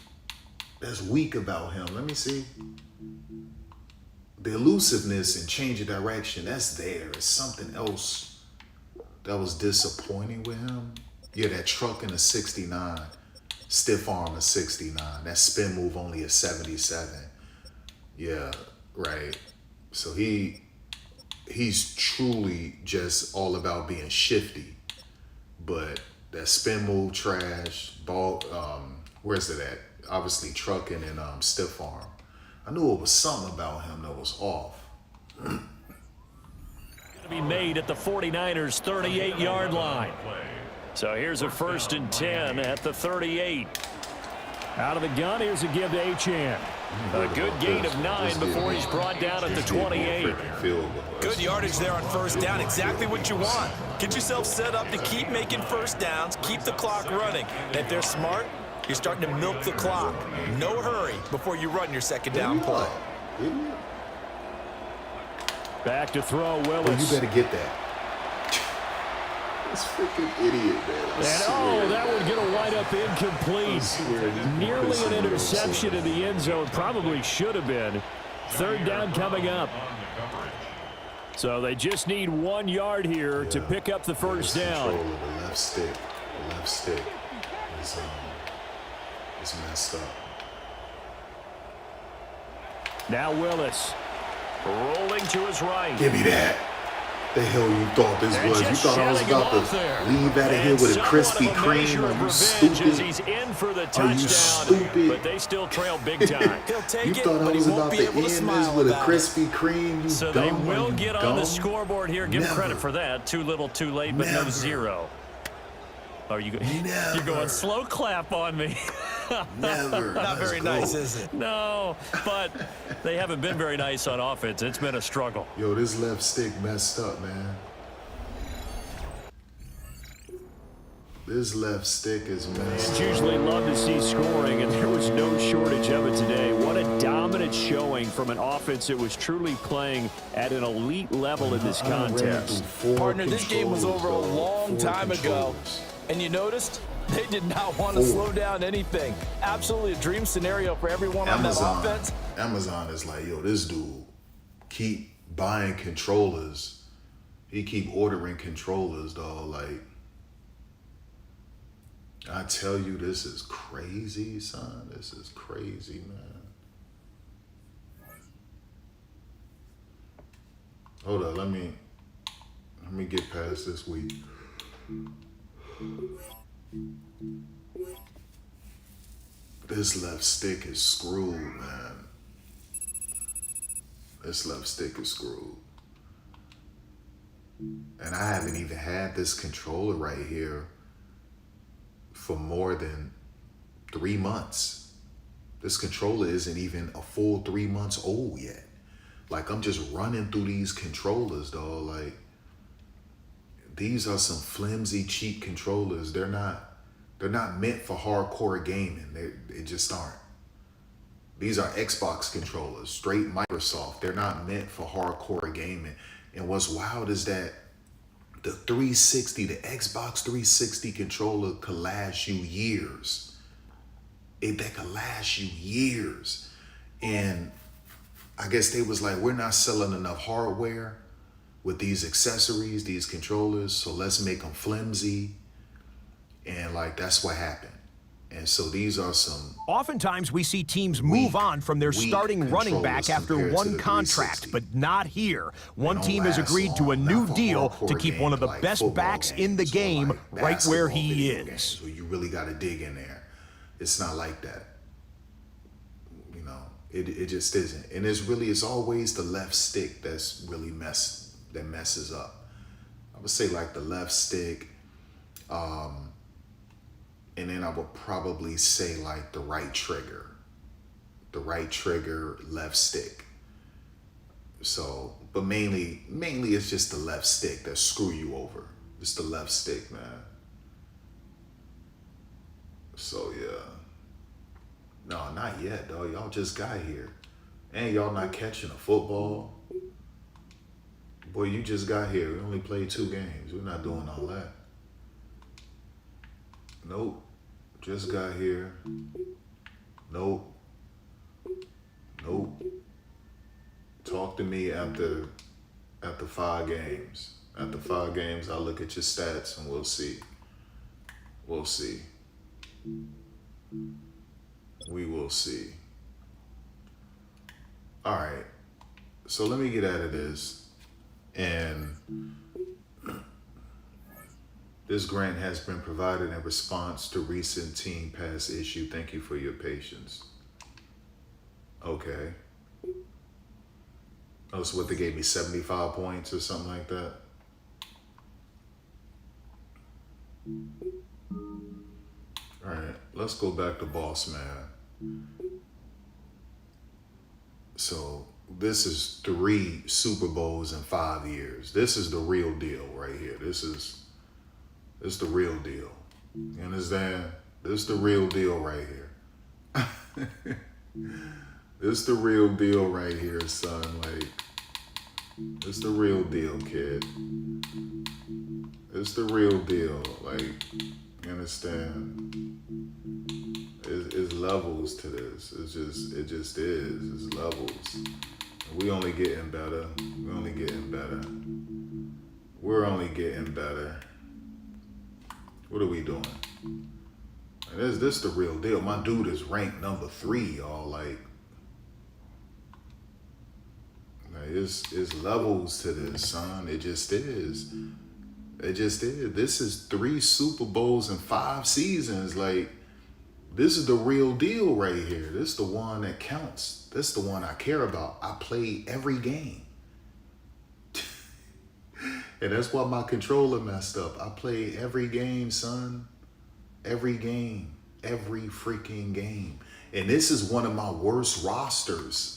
that's weak about him. Let me see. the elusiveness and change of direction, that's there. It's something else that was disappointing with him. Yeah, that truck in a 69, stiff arm a 69, that spin move only a 77. Yeah, right. So he's truly just all about being shifty. But that spin move trash, ball, where's it at? Obviously trucking and stiff arm. I knew it was something about him that was off. Going to be made at the 49ers 38-yard line. So here's a 1st and 10 at the 38. Out of the gun, here's a give to Achane. A good gain of 9 before he's brought down at the 28. Good yardage there on 1st down. Exactly what you want. Get yourself set up to keep making 1st downs, keep the clock running. And if they're smart, you're starting to milk the clock. No hurry before you run your 2nd down play. Back to throw, Willis. Oh, you better get that. This freaking idiot, man. That would get a wind up incomplete. Nearly an interception in the end zone. Probably should have been. 3rd down coming up. So they just need 1 yard here to pick up the 1st down. The left stick is messed up. Now Willis rolling to his right. Give me that. The hell you thought this was? You thought I was about to leave out of here with a Krispy Kreme? Are you stupid? He's in for the touchdown. Are you stupid? But they still trail big time. You thought I was about to end this with a Krispy Kreme? You so dumb, they will get on the dumb? scoreboard here. Give credit for that. Too little, too late, but no 0. Are you? You're going slow clap on me. Never. Not very nice, is it? No, but they haven't been very nice on offense. It's been a struggle. Yo, this left stick messed up, man. This left stick is messed up. Usually love to see scoring, and there was no shortage of it today. What a dominant showing from an offense that was truly playing at an elite level in this contest. Partner, this game was over a long time ago. And you noticed? They did not want to slow down anything. Absolutely a dream scenario for everyone on that offense. Amazon is like, yo, this dude keep buying controllers. He keep ordering controllers, dog. Like, I tell you, this is crazy, son. This is crazy, man. Hold up, let me get past this week. This left stick is screwed, man. This left stick is screwed. And I haven't even had this controller right here for more than 3 months. This controller isn't even a full 3 months old yet. Like, I'm just running through these controllers, dog. Like, these are some flimsy, cheap controllers. They're not meant for hardcore gaming. They just aren't. These are Xbox controllers, straight Microsoft. They're not meant for hardcore gaming. And what's wild is that the 360, the Xbox 360 controller could last you years. That could last you years. And I guess they was like, we're not selling enough hardware with these accessories, these controllers, so let's make them flimsy. And like, that's what happened. And so these are some... Oftentimes we see teams move on from their starting running back after one contract, but not here. One team has agreed to a new deal to keep one of the best backs in the game right where he is. So you really got to dig in there. It's not like that. You know, it just isn't. And it's always the left stick that's really messes up. I would say like the left stick, and then I would probably say like the right trigger, left stick. So, but mainly it's just the left stick that screw you over. It's the left stick, man. So yeah. No, not yet, though. Y'all just got here. And y'all not catching a football. Boy, you just got here. We only played 2 games. We're not doing all that. Nope. Just got here. Nope. Talk after 5 games. After 5 games, I'll look at your stats and we'll see. We'll see. We will see. All right. So let me get out of this. And this grant has been provided in response to recent Team Pass issue. Thank you for your patience. Okay. Oh, so what, they gave me 75 points or something like that? All right, let's go back to Boss Man. So this is 3 Super Bowls in 5 years. This is the real deal right here. This is the real deal. You understand? This is the real deal right here. This the real deal right here, son. Like, this the real deal, kid. It's the real deal. Like, you understand? It's levels to this. It just is. It's levels. We only getting better. We're only getting better. We're only getting better. What are we doing? And this the real deal. My dude is ranked number 3, y'all. Like it's levels to this, son. It just is. It just is. This is 3 Super Bowls in 5 seasons. Like, this is the real deal right here. This is the one that counts. This is the one I care about. I play every game. And that's why my controller messed up. I play every game, son. Every game. Every freaking game. And this is one of my worst rosters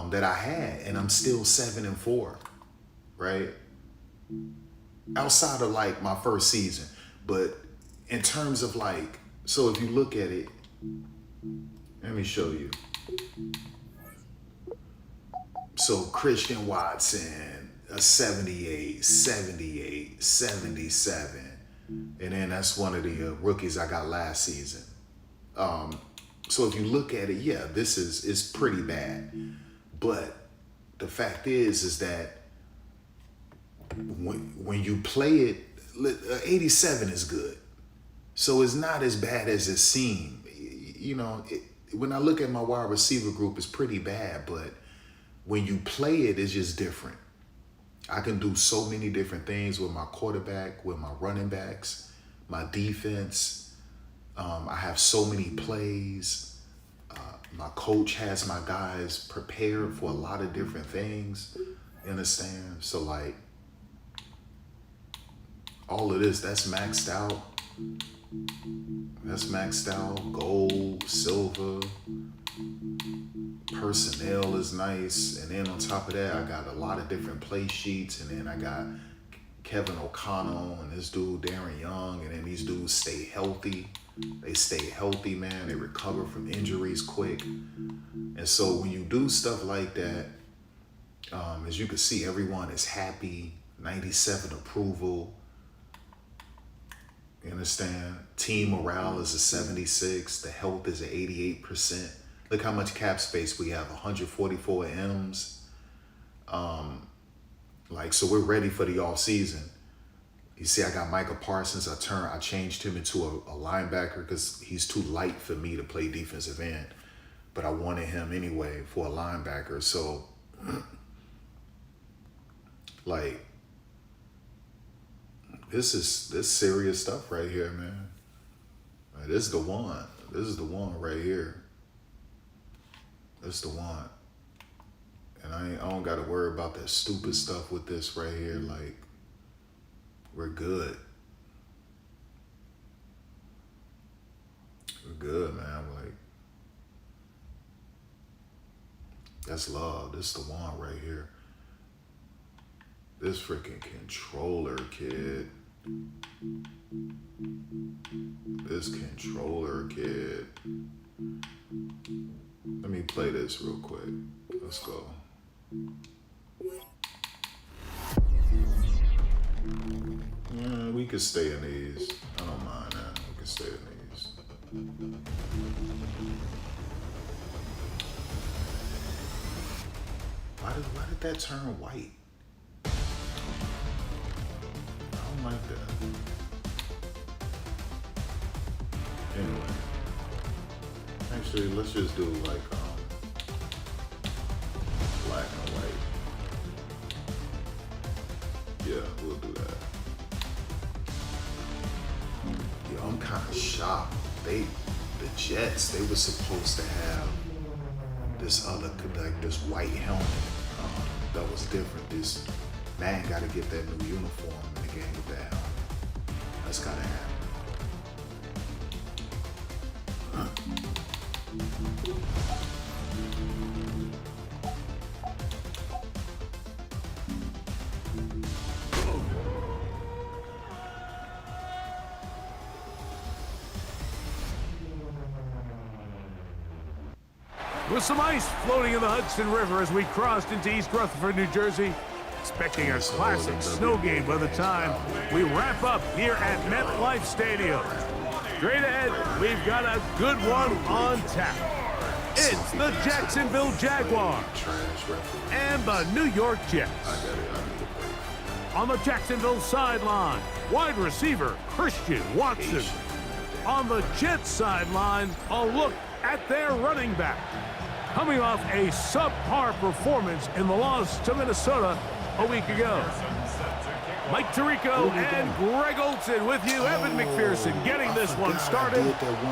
that I had. And I'm still 7-4. Right? Outside of like my first season. But in terms of like, so if you look at it, let me show you. So Christian Watson, a 78, 78, 77. And then that's one of the rookies I got last season. So if you look at it, yeah, this is pretty bad. But the fact is that when you play it, 87 is good. So it's not as bad as it seemed. You know, when I look at my wide receiver group, it's pretty bad. But when you play it, it's just different. I can do so many different things with my quarterback, with my running backs, my defense. I have so many plays. My coach has my guys prepared for a lot of different things. You understand? So like, all of this, that's maxed out. That's maxed out. Gold, silver, personnel is nice. And then on top of that, I got a lot of different play sheets. And then I got Kevin O'Connell and this dude, Darren Young. And then these dudes stay healthy. They stay healthy, man. They recover from injuries quick. And so when you do stuff like that, as you can see, everyone is happy. 97 approval. You understand? Team morale is a 76. The health is an 88%. Look how much cap space we have, 144 M's. So we're ready for the off season. You see, I got Micah Parsons. I changed him into a linebacker because he's too light for me to play defensive end. But I wanted him anyway for a linebacker. So, like, this serious stuff right here, man. Like, this is the one. This is the one right here. This is the one. And I don't got to worry about that stupid stuff with this right here. Like, we're good. We're good, man. Like, that's love. This is the one right here. This freaking controller, kid. This controller, kid. Let me play this real quick. Let's go. Yeah, we could stay in these. I don't mind that. We could stay in these. Why Why did that turn white? I don't like that. Anyway. Actually, let's just do like black and white. Yeah, we'll do that. Yo, I'm kind of shocked. The Jets, they were supposed to have this other, like this white helmet that was different. This man got to get that new uniform in the game with that helmet. That's gotta happen. With some ice floating in the Hudson River as we crossed into East Rutherford, New Jersey, expecting a classic snow game by the time we wrap up here at MetLife Stadium. Straight ahead, we've got a good one on tap. It's the Jacksonville Jaguars and the New York Jets. On the Jacksonville sideline, wide receiver Christian Watson. On the Jets sideline, a look at their running back. Coming off a subpar performance in the loss to Minnesota a week ago. Mike Tirico and Greg Olson with you. Evan McPherson getting this one started.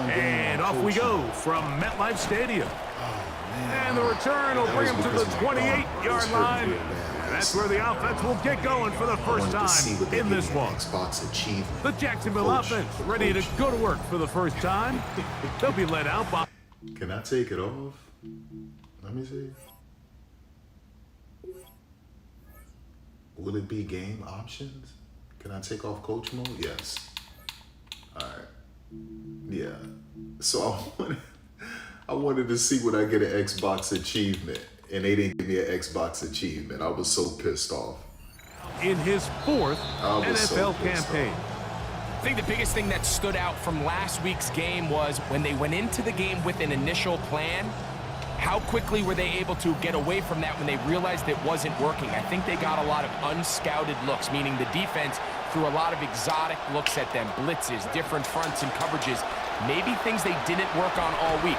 And off we go from MetLife Stadium. And the return will bring him to the 28-yard line. And that's where the offense will get going for the first time in this one. The Jacksonville offense ready to go to work for the first time. They'll be led out by... Can I take it off? Let me see. Will it be game options? Can I take off coach mode? Yes. All right. Yeah. So I wanted to see would I get an Xbox achievement, and they didn't give me an Xbox achievement. I was so pissed off. In his fourth NFL campaign. I think the biggest thing that stood out from last week's game was when they went into the game with an initial plan, how quickly were they able to get away from that when they realized it wasn't working? I think they got a lot of unscouted looks, meaning the defense threw a lot of exotic looks at them, blitzes, different fronts and coverages, maybe things they didn't work on all week.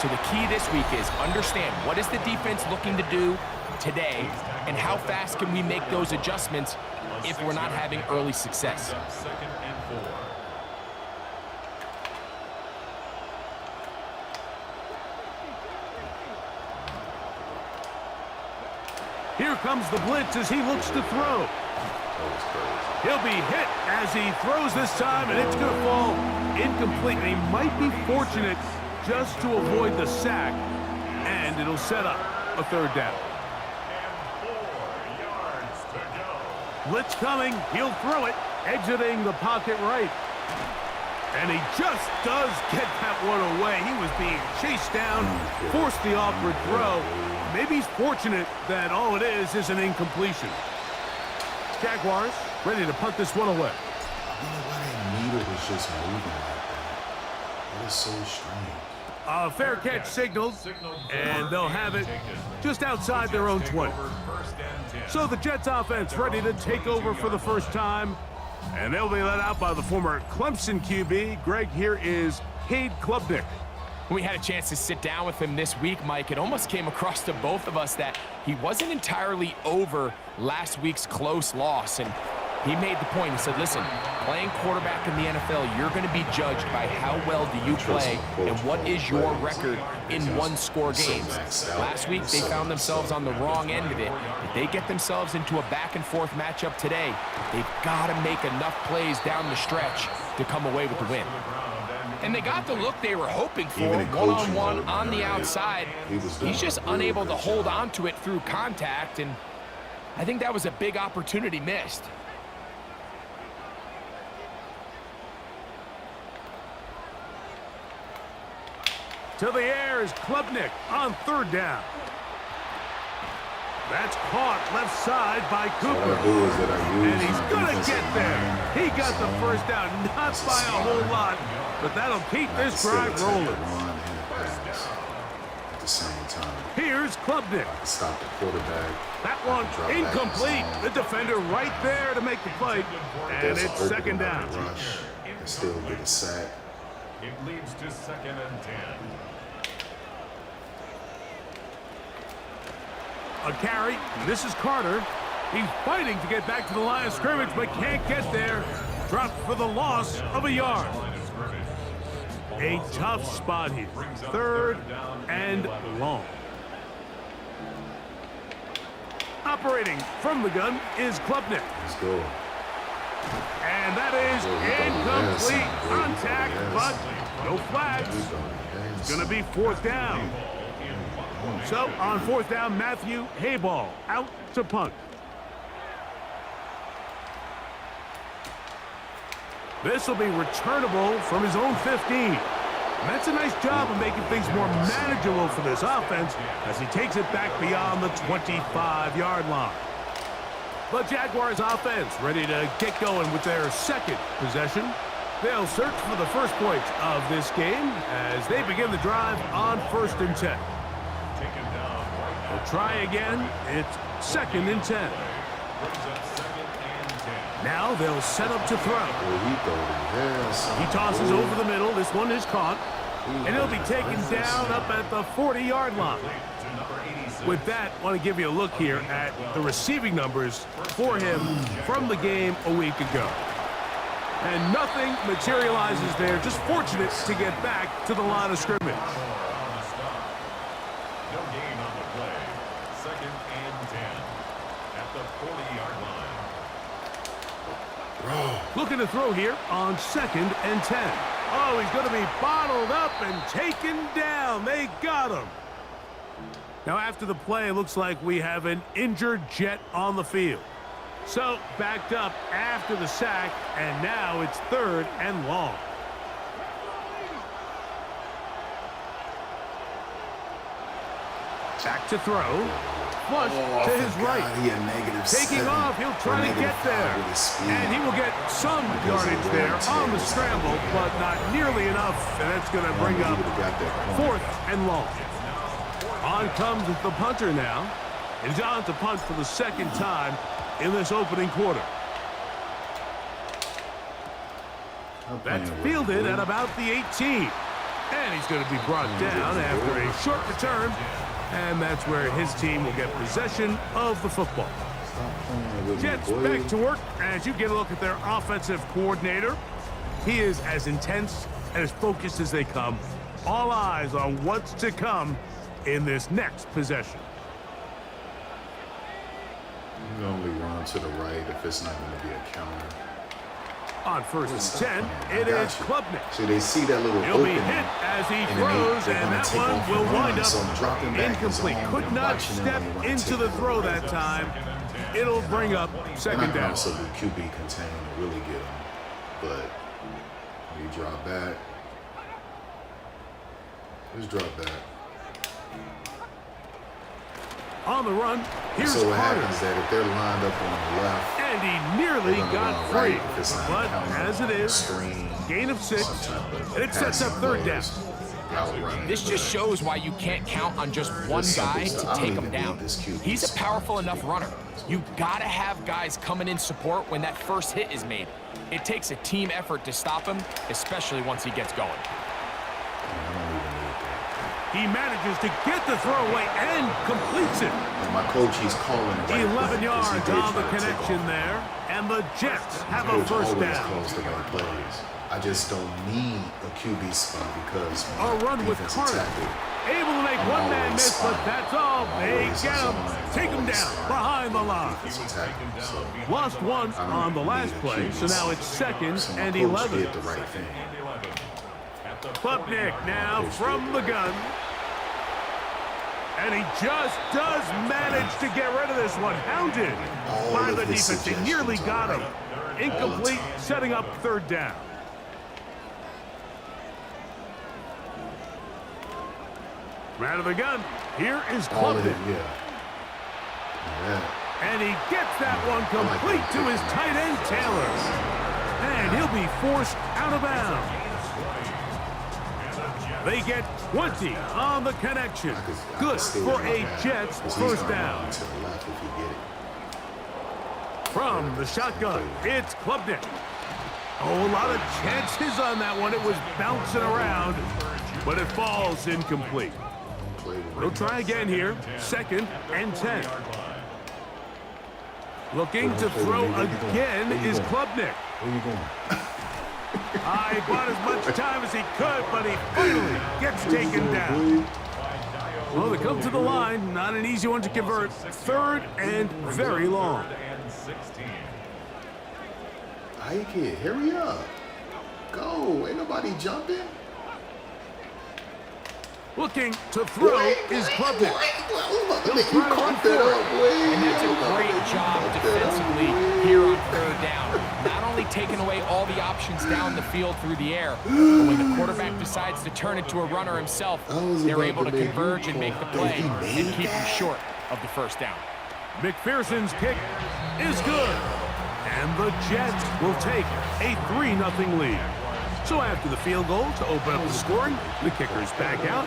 So the key this week is understand what is the defense looking to do today and how fast can we make those adjustments if we're not having early success. Here comes the blitz as he looks to throw. He'll be hit as he throws this time, and it's going to fall incomplete. And he might be fortunate just to avoid the sack, and it'll set up a third down. Blitz coming, he'll throw it, exiting the pocket right. And he just does get that one away. He was being chased down, forced the awkward throw. Maybe he's fortunate that all it is an incompletion. Jaguars ready to punt this one away. I wonder why that meter was just moving like that. That is so strange. A fair catch signaled, and they'll have it just outside their own 20. So the Jets offense ready to take over for the first time, and they'll be led out by the former Clemson QB. Greg, here is Cade Klubnik. We had a chance to sit down with him this week, Mike. It almost came across to both of us that he wasn't entirely over last week's close loss. And he made the point. He said, listen, playing quarterback in the NFL, you're going to be judged by how well do you play and what is your record in one-score games. Last week, they found themselves on the wrong end of it. If they get themselves into a back-and-forth matchup today, they've got to make enough plays down the stretch to come away with the win. And they got the look they were hoping for, one-on-one on the outside. He's just unable to hold on to it through contact, and I think that was a big opportunity missed. To the air is Klubnik on third down. That's caught left side by Cooper. And he's going to get there. He got the first down, not by a whole lot, but that'll keep this drive rolling. the same time. Here's Klubnik. Stop the quarterback. That one incomplete. The defender right there to make the play. And it's second down. Rush and still get a sack. It leads to 2nd and 10. A carry. This is Carter. He's fighting to get back to the line of scrimmage, but can't get there. Dropped for the loss of a yard. A tough spot here. 3rd and long. Operating from the gun is Klubnik. Let's go. And that is incomplete contact, but no flags. It's going to be 4th down. So on 4th down, Matthew Hayball out to punt. This will be returnable from his own 15. And that's a nice job of making things more manageable for this offense as he takes it back beyond the 25-yard line. The Jaguars offense ready to get going with their 2nd possession. They'll search for the first point of this game as they begin the drive on 1st and 10. They'll try again. It's 2nd and 10. Now they'll set up to throw. He tosses over the middle. This one is caught. And he'll be taken down up at the 40-yard line. With that, I want to give you a look here at the receiving numbers for him from the game a week ago. And nothing materializes there. Just fortunate to get back to the line of scrimmage. No gain on the play. 2nd and 10 at the 40-yard line. Looking to throw here on 2nd and 10. Oh, he's going to be bottled up and taken down. They got him. Now, after the play, it looks like we have an injured Jet on the field. So, backed up after the sack, and now it's 3rd and long. Back to throw. Flush to his right. Taking off, he'll try to get there. And he will get some yardage there on the scramble, but not nearly enough. And that's going to bring up 4th and long. On comes the punter now. And he's on to punt for the 2nd time in this opening quarter. That's fielded at about the 18. And he's going to be brought down after a short return. And that's where his team will get possession of the football. Jets back to work as you get a look at their offensive coordinator. He is as intense and as focused as they come. All eyes on what's to come in this next possession. You normally run to the right if it's not going to be a counter. On 1st and 10, it is Klubnik. So they see that little He'll be hit as he throws, and that one will wind up incomplete. Could not step into the throw that time. It'll bring up 2nd down. Also do QB contain to really get him. But when you drop back, just drop back. On the run, here's so what Carter. happens that if they're lined up on the left, and he nearly got free. Right, but as it is, gain of 6, and it sets up 3rd down. This just shows why you can't count on just one guy to take him down. He's a powerful enough runner. You gotta have guys coming in support when that first hit is made. It takes a team effort to stop him, especially once he gets going. He manages to get the throw away and completes it. My coach, he's calling it right 11 yards on the connection there, and the Jets have a 1st down. Calls the right plays. I just don't need a QB spot because a run with Carter. Able to make one man miss, but that's all. They get him. Take him down behind the line. Lost one on the last play, so now it's 2nd and 11. Did the right thing. Klubnik now from the gun. And he just does manage to get rid of this one. Hounded by the defense. They nearly got him. Incomplete, setting up 3rd down. Out of the gun. Here is Klubnik. And he gets that one complete to his tight end, Taylor. And he'll be forced out of bounds. They get 20 on the connection. Good for a Jets first down. From the shotgun, it's Klubnik. Oh, a lot of chances on that one. It was bouncing around, but it falls incomplete. They'll try again here. 2nd and 10. Looking to throw again is Klubnik. Where you going? He bought as much time as he could, but he finally gets taken down. Well, they come to the line. Not an easy one to convert. 3rd and very long. Hey, kid, hurry up. Go. Ain't nobody jumping. Looking to throw is Klubnik. And that's a great job defensively here on 3rd down. Not only taking away all the options down the field through the air, but when the quarterback decides to turn it to a runner himself, they're able to converge and make the play and keep him short of the 1st down. McPherson's kick is good. And the Jets will take a 3-0 lead. So after the field goal to open up the scoring, the kicker's back out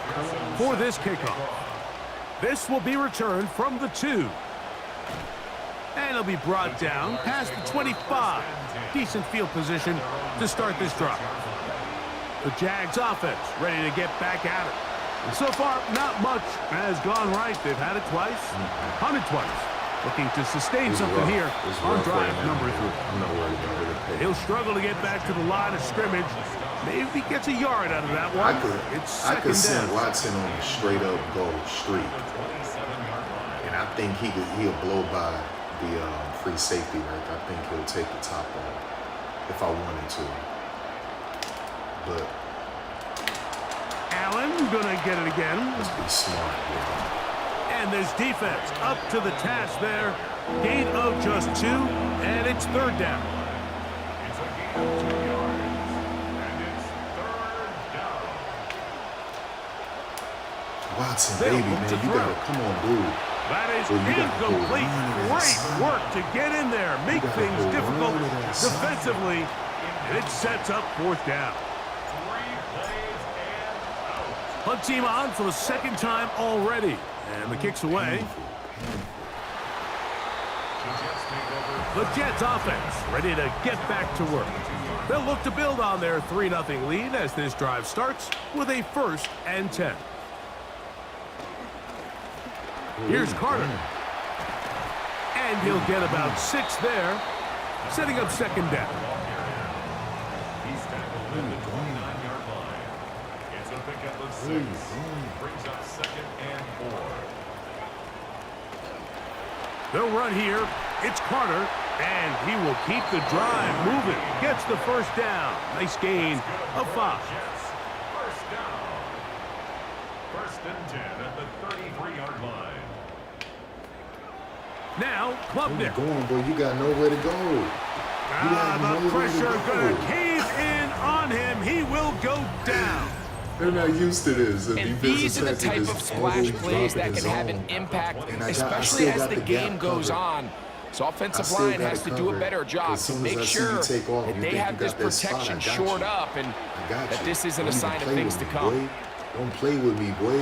for this kickoff. This will be returned from the 2. And it'll be brought down past the 25. Decent field position to start this drive. The Jags offense ready to get back at it. And so far, not much has gone right. They've had it twice, punted twice. Looking to sustain something here on drive number 3. I'm not worried about it. He'll struggle to get back to the line of scrimmage. Maybe he gets a yard out of that one. I could send Watson on a straight-up goal streak. And I think he'll blow by the free safety right. I think he'll take the top off if I wanted to. But Allen gonna get it again. Let's be smart here. And there's defense up to the task there. Gain of just 2, and it's 3rd down. It's a gain of 2 yards, and it's 3rd down. Watson, baby, man, you gotta, come on, dude. That is incomplete. Great work to get in there, make things difficult defensively, and it sets up 4th down. 3 plays and out. Punt team on for the 2nd time already. And the kick's away. The Jets offense ready to get back to work. They'll look to build on their 3-0 lead as this drive starts with a 1st and 10. Here's Carter. And he'll get about 6 there, setting up 2nd down. He's tackled at the 29-yard line. It's a pickup of 6. Brings up 2nd and 4. They'll run here. It's Carter, and he will keep the drive moving. Gets the 1st down. Nice gain of 5. Jets, 1st down. 1st and 10 at the 33-yard line. Now, Klubnik. Where you going, boy? You got nowhere to go. The pressure going to cave in on him. He will go down. They're not used to this. And these are the type of splash plays that can have an impact, especially as the game goes on. So offensive line has to do a better job to make sure that they have this protection shored up and that this isn't a sign of things to come. Don't play with me, boy.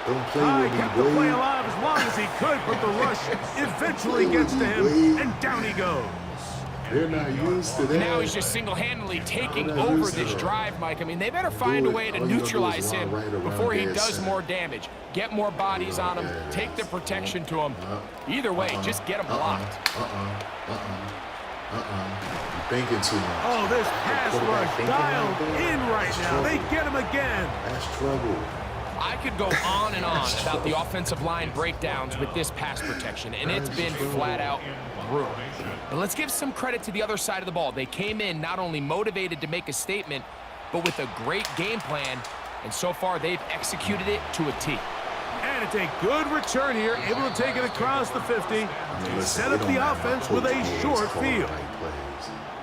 Don't play with me, kept the boy. play alive as long as he could, but the rush eventually gets to him, and down he goes. They're not used to that. Now he's just single-handedly taking over this drive, Mike. I mean, they better find a way to neutralize him before he does more damage. Get more bodies on him, take the protection to him. Either way, just get him blocked. You're thinking too much. Oh, this pass rush dialed in right now. They get him again. That's trouble. I could go on and on about the offensive line breakdowns with this pass protection, and it's been flat-out brutal. But let's give some credit to the other side of the ball. They came in not only motivated to make a statement, but with a great game plan, and so far they've executed it to a T. And it's a good return here, able to take it across the 50, set up the offense with a short field.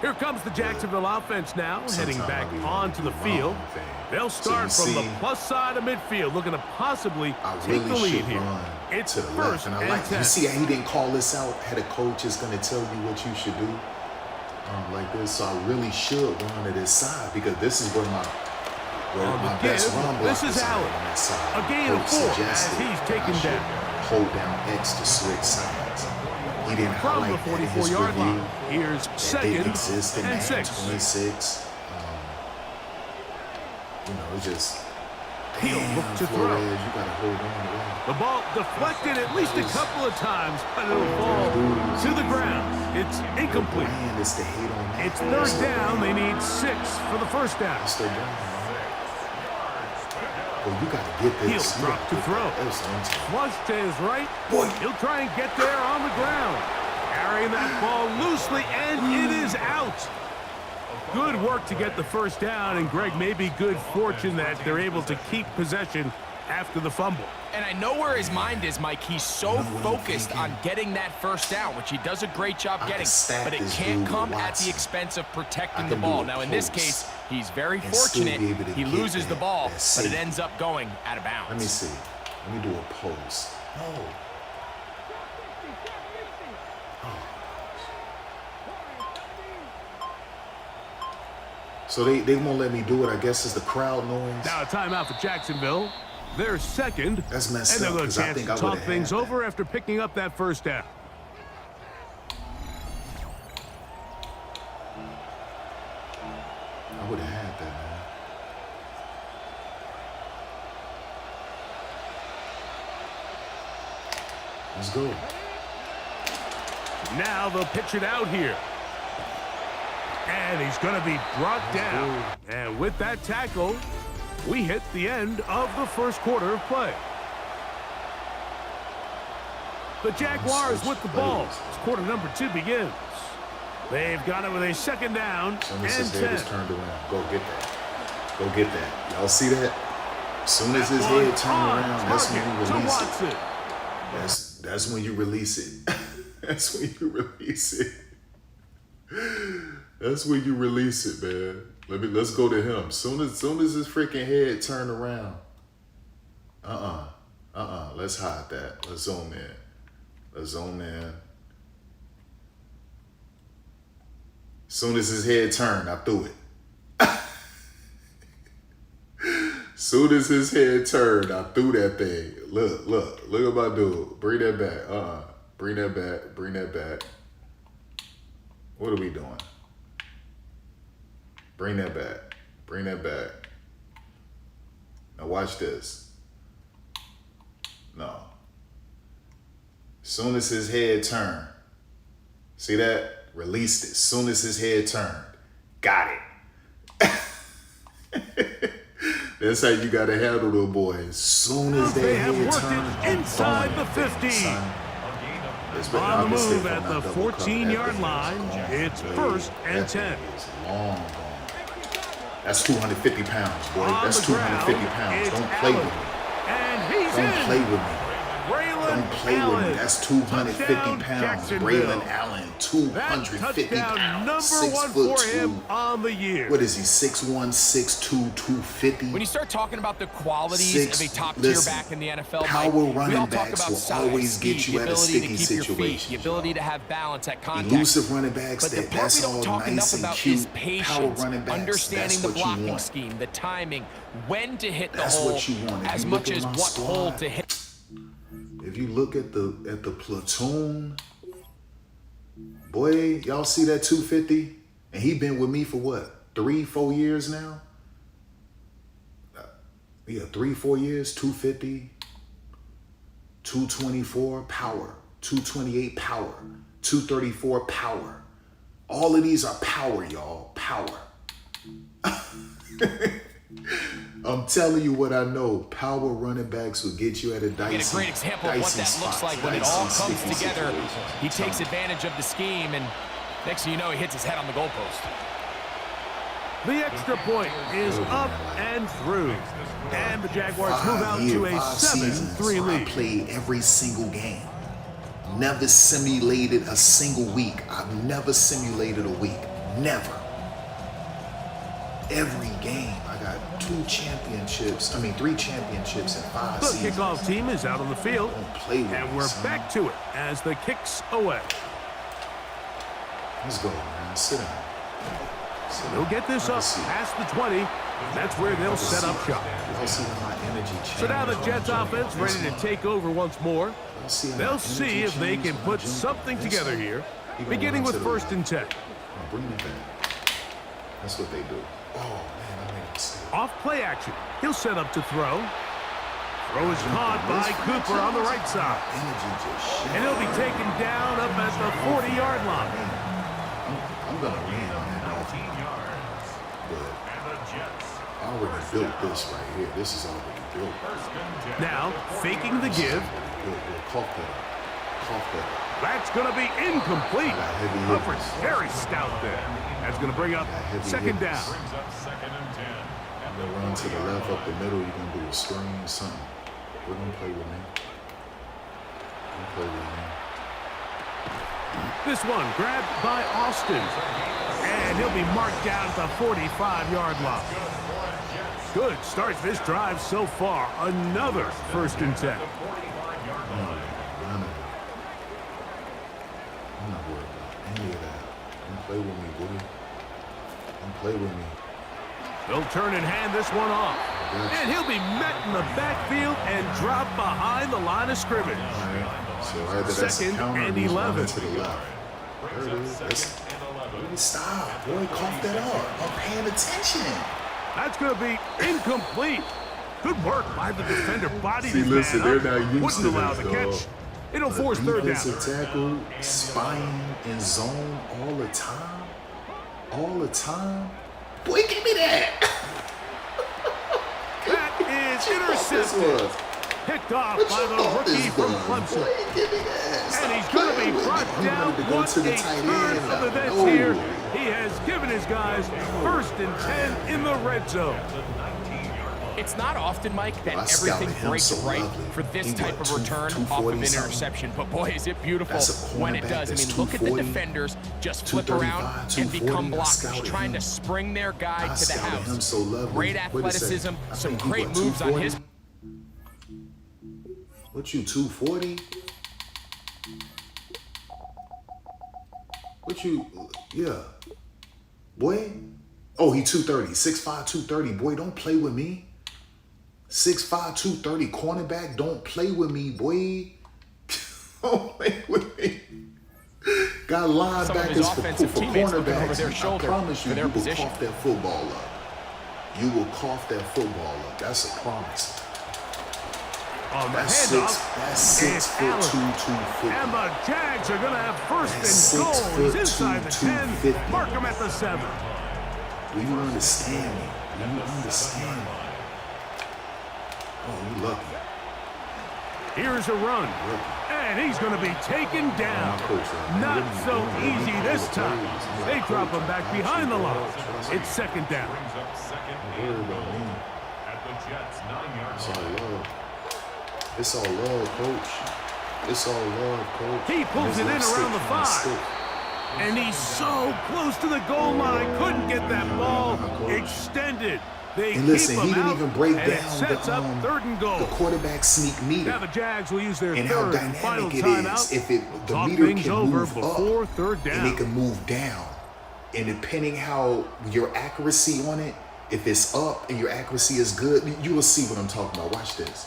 Here comes the Jacksonville offense now, heading back onto the field. They'll start from the plus side of midfield, looking to possibly take the lead here. It's to the 1st left, and I like and 10. You see how he didn't call this out? Had a coach is going to tell you what you should do like this. So I really should run to this side because this is where On the give, this is Allen. A gain of 4 as he's taken down. Hold down X to switch sides. He didn't From the highlight that in his 44-yard review. line, here's That second didn't exist in and Madden 6. 26. You know, it's just... He'll Damn, look to throw. Flores, you gotta hold on to that. The ball deflected at least a couple of times, but it'll fall to the ground. It's incomplete. Brand is to hate on that. It's third down. They need 6 for the first down. It's third down. Well, you gotta get this. He'll drop to throw. Flush to his right. Boy. He'll try and get there on the ground. Carrying that ball loosely, and it is out. Good work to get the first down, and Greg, maybe good fortune that they're able to keep possession after the fumble. And I know where his mind is, Mike. He's so focused on getting that first down, which he does a great job getting, but it can't come at the expense of protecting the ball. Now, in this case, he's very fortunate. He loses the ball, but it ends up going out of bounds. Let me see. Let me do a post. No. So they won't let me do it. I guess it's the crowd noise. Now a timeout for Jacksonville. They're second. That's messed and up, they'll have 'cause a I chance think to I talk would've things had over after picking up that first down. I would have had that, man. Let's go. Now they'll pitch it out here. And he's going to be brought down. And with that tackle, we hit the end of the first quarter of play. The Jaguars with the ball as quarter number 2 begins. They've got it with a second down and 10. His head is turned around. Go get that. Go get that. Y'all see that? As soon as his head turned around, that's when you release it. That's when you release it. That's when you release it. That's when you release it, man. Let's go to him. Soon as his freaking head turned around. Let's hide that. Let's zoom in. Let's zoom in. Soon as his head turned, I threw it. Soon as his head turned, I threw that thing. Look at my dude. Bring that back. Bring that back. Bring that back. What are we doing? Bring that back. Bring that back. Now watch this. No. Soon as his head turned. See that? Released it. Soon as his head turned. Got it. That's how you gotta handle the boys. Soon as they head turned. Inside the 50. On the move at the 14-yard line, it's first and 10. Long gone. That's 250 pounds, boy. That's 250 pounds. Don't play with me. And he's in. Don't play with me. Don't play with me. That's 250 pounds. Braylon Allen, 250 pounds. 6'2" on the year. What is he? 6'1", 6'2", 250. When you start talking about the qualities of a top-tier back in the NFL, power Mike, running we all talk backs about will size, always speed, get you the at a ability sticky to keep situation. your feet, the ability to have balance at contact. Elusive running backs, but the part that's we don't all talk nice enough and about cute. is patience, Power running backs, understanding that's the what you blocking want. scheme, the timing, when to hit the That's hole, what you want. If as you look much at as my what squad, hole to hit. If you look at the platoon, boy, y'all see that 250? And he been with me for what? 3-4 years now? Yeah, 3-4 years, 250, 224 power, 228 power, 234 power. All of these are power, y'all. Power. I'm telling you what I know. Power running backs will get you at a dicey. Get a great example of what that looks like when it all comes together. He takes advantage of the scheme, and next thing you know, he hits his head on the goalpost. The extra point is up and through. And the Jaguars move out to a 7-3 lead. I played every single game. Never simulated a single week. I've never simulated a week. Never. Every game. I got 3 championships in 5 seasons. The kickoff team is out on the field. Don't play with and me, we're son. back to it as the kick's away. Let's go, man. Sit down. He'll get this up past the 20. That's where they'll set up shop. Y'all see how my energy changed. So now the Jets offense ready to take over once more. They'll see if they can put something together here, beginning with 1st and 10. Bring it back. That's what they do. Oh, man, I made a mistake. Off play action. He'll set up to throw. Throw is caught by Cooper on the right side. And he'll be taken down up at the 40-yard line. I'm going to win on that. 19 yards. But And the Jets. I already built this right here. This is already built. First and 10. Now, faking the give. Cough that up. Cough that up. That's going to be incomplete. Heavy Hubbard's very stout there. That's going to bring up 2nd down. Brings up 2nd and 10. I'm going to run to the left, up the middle. You're going to do a screen or something. We're going to play with me. Don't play with me. This one grabbed by Austin. And he'll be marked down at the 45-yard line. Good start this drive so far. Another 1st and 10. I'm not worried about any of that. Don't play with me, buddy. Don't play with me. They'll turn and hand this one off. And he'll be met in the backfield and drop behind the line of scrimmage. So either that's a 2nd counter and or he's 11. running to the left. There it is. Stop, boy. Cough that up. I'm paying attention. That's going to be incomplete. Good work by the defender. Body See, listen, they're not used wouldn't to allow this, the dog. catch. It'll force 3rd down. Defensive tackle, spying in zone all the time. All the time. Boy, give me that. That is intercepted. Picked off by the rookie from Clemson. Boy, give me that. And he's going to be brought down once a third of the vets here. He has given his guys 1st and 10 in the red zone. It's not often, Mike, that I scouted everything him breaks so right lovely. for this He type got of return off of an 240 something. interception. But boy, is it beautiful That's a when it cornerback does. I that's mean, look at the 240, defenders just flip around 235, and become 240. I blockers, scouted trying to him. spring their guy I to the scouted him house. so lovely. Great Wait a second. athleticism, I some think he great what, moves on 240? his. What you, 240? What you, yeah. Boy. Oh, he 230. 6'5", 230. Boy, don't play with me. 6'5", 230 cornerback. Don't play with me, boy. Don't play with me. Got linebackers for cornerbacks. I promise you, you will cough that football up. You will cough that football up. That's a promise. On the That's handoff, that's 6 foot Allen. 250. And the Jags are going to have 1st That's and goal. 6 He's foot inside the 10. 250. Mark him at the 7. Do you understand me? Do you understand me? Oh, you lucky. Here's a run. And he's going to be taken down. Not so easy this time. They drop him back behind the line. It's 2nd down. Brings up 2nd and 11 at the Jets' 9-yard It's all line. love. It's all love, coach. It's all love, coach. He pulls it in around the 5. And he's so close to the goal line. Couldn't get that ball extended. They And listen, keep he him didn't out, even break and it down sets up 3rd and goal. the quarterback sneak meter. Now the Jags will use their And how 3rd and final dynamic it timeout. is if the Talk meter things can over move before up 3rd down. and it can move down. And depending how your accuracy on it, if it's up and your accuracy is good, you will see what I'm talking about. Watch this.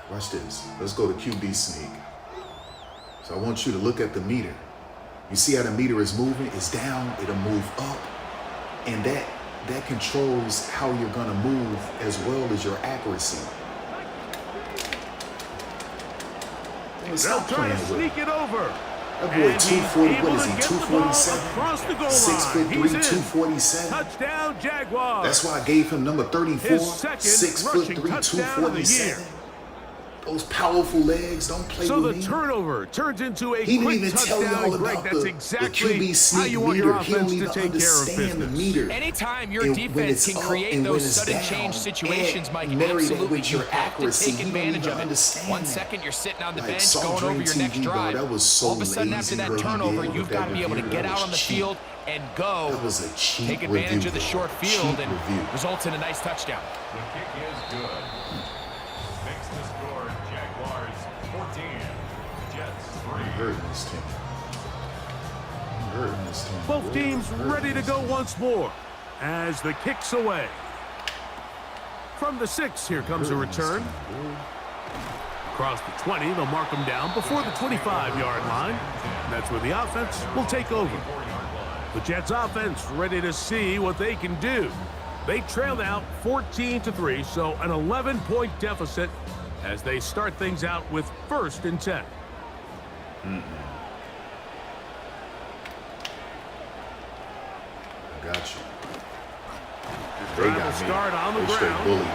Watch this. Let's go to QB sneak. So I want you to look at the meter. You see how the meter is moving? It's down, it'll move up. And that controls how you're gonna move as well as your accuracy. They'll try to sneak it over. That boy, And 240, he's what able is to he, get the ball 247? across the goal line. 6'3", He's in. 247. Touchdown, Jaguars. That's why I gave him number 34. His second rushing 6'3", touchdown of the year. 247. Those powerful legs, don't play So with the me. turnover turns into a He didn't quick even tell you touchdown. all Greg, about that's the exactly QB how sneak you want your meter. He don't offense to even take care of understand the business. meter. Anytime your And when defense it's can up create and when those it's sudden down, change situations, and Mike, marry that absolutely, with you your have to accuracy, take you don't advantage even of it. understand 1 that. second, you're sitting on the Like bench going over your next Softdrinktv, drive. dog, that was so All of a sudden, after lazy that what he turnover, did you've with got to that be able to review. get That out was on the cheap. field and go. That was a cheap Take advantage review, of the bro. short field Cheap and review. results in a nice touchdown. The kick is good. Makes the score Jaguars 14, Jets 3. I'm hurting this team. I'm hurting this team. Both teams ready to go once more. as the kick's away. From the 6, here comes a return. Across the 20, they'll mark him down before the 25-yard line. And that's where the offense will take over. The Jets offense ready to see what they can do. They trailed out 14-3, so an 11-point deficit as they start things out with 1st and 10. I got you. Drive will start on the ground.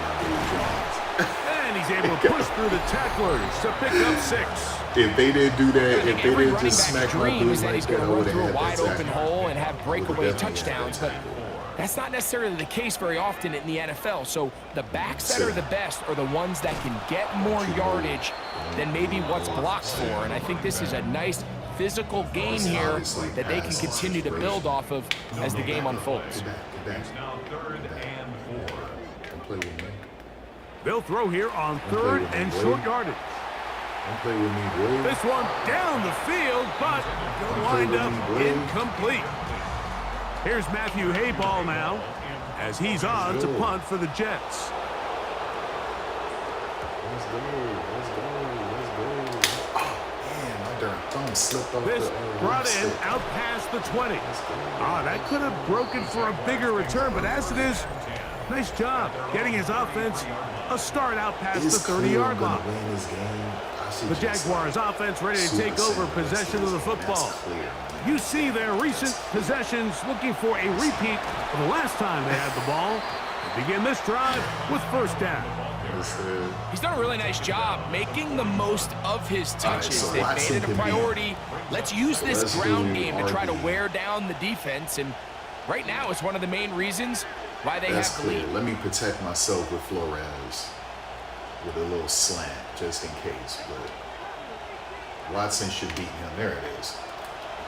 And he's able to push through the tacklers to pick up 6. If they didn't do that, if they didn't just smack my dream dude is that like he's that, going I to run would through a have wide had that open tackle. hole and have breakaway Would've definitely had touchdowns, that but tackle. that's not necessarily the case very often in the NFL. So the backs that are the best are the ones that can get more yardage than maybe what's blocked for. And I think this is a nice physical game here that they can continue to build off of as the game unfolds. It's now 3rd and 4. Don't play with me. They'll throw here on 3rd and short yardage. Don't play with me, boy. This one down the field, but will wind up incomplete. Here's Matthew Hayball now, as he's on to punt for the Jets. Let's go. Oh, man, my darn thumb slipped off This the brought in out past the 20. That could have broken for a bigger return, but as it is, nice job getting his offense a start out past the 30-yard line. The Jaguars offense ready to take over possession of the football. You see their recent possessions looking for a repeat of the last time they had the ball. They begin this drive with 1st down. He's done a really nice job making the most of his touches. They've made it a priority. Let's use this ground game to try to wear down the defense. And right now, it's one of the main reasons why they have the lead. Let me protect myself with Flores with a little slant, just in case. But Watson should beat him. There it is.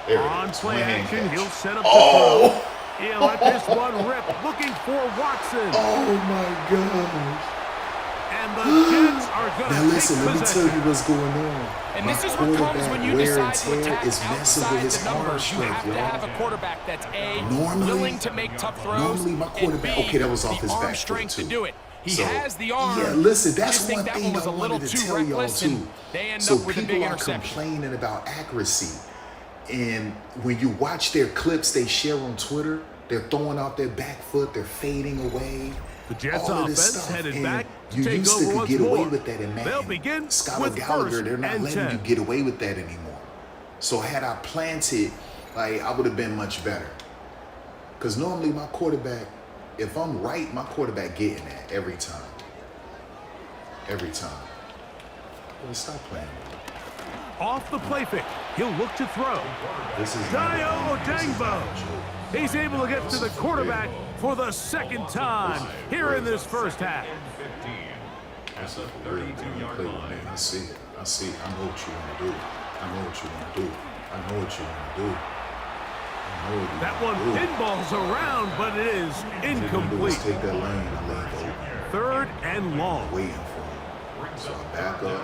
There On it is. play action, Catch. he'll set up the throw. He'll let this one rip, looking for Watson. Oh my gosh. And the Jets are going Now to listen, take let me possession. tell you what's going on. And this is what comes when you decide to attack outside his the arm numbers. You have strength, to y'all. have a quarterback that's Normally- willing to make tough throws. Normally my and quarterback, B, okay, that was off his the arm back foot, strength to too. do it. He So, has the arm. Yeah, listen, I that's just think one that thing one was I a little wanted to too tell y'all reckless, too. and they end So up with a big people are interception. complaining about accuracy, and when you watch their clips they share on Twitter, they're throwing out their back foot, they're fading away. The Jets all of this offense stuff. headed And back to you take used over to could once get away more. with that in Madden. They'll begin Scott with Gallagher, 1st they're not and letting 10. you get away with that anymore. So had I planted, like, I would have been much better. Because normally my quarterback, if I'm right, my quarterback getting that every time. Every time. Well, stop playing. Off the play fake, he'll look to throw. This is Dio Odengbo. He's able to get to the quarterback for the 2nd time here in this 1st half. At the 32-yard line. I see it. I see it. I know what you want to do. I know what you want to do. I know what you want to do. I know what you That wanna one do. pinballs around, but it is All you do is incomplete. take that lane and leave open. 3rd and long. Waiting for him. So I back up.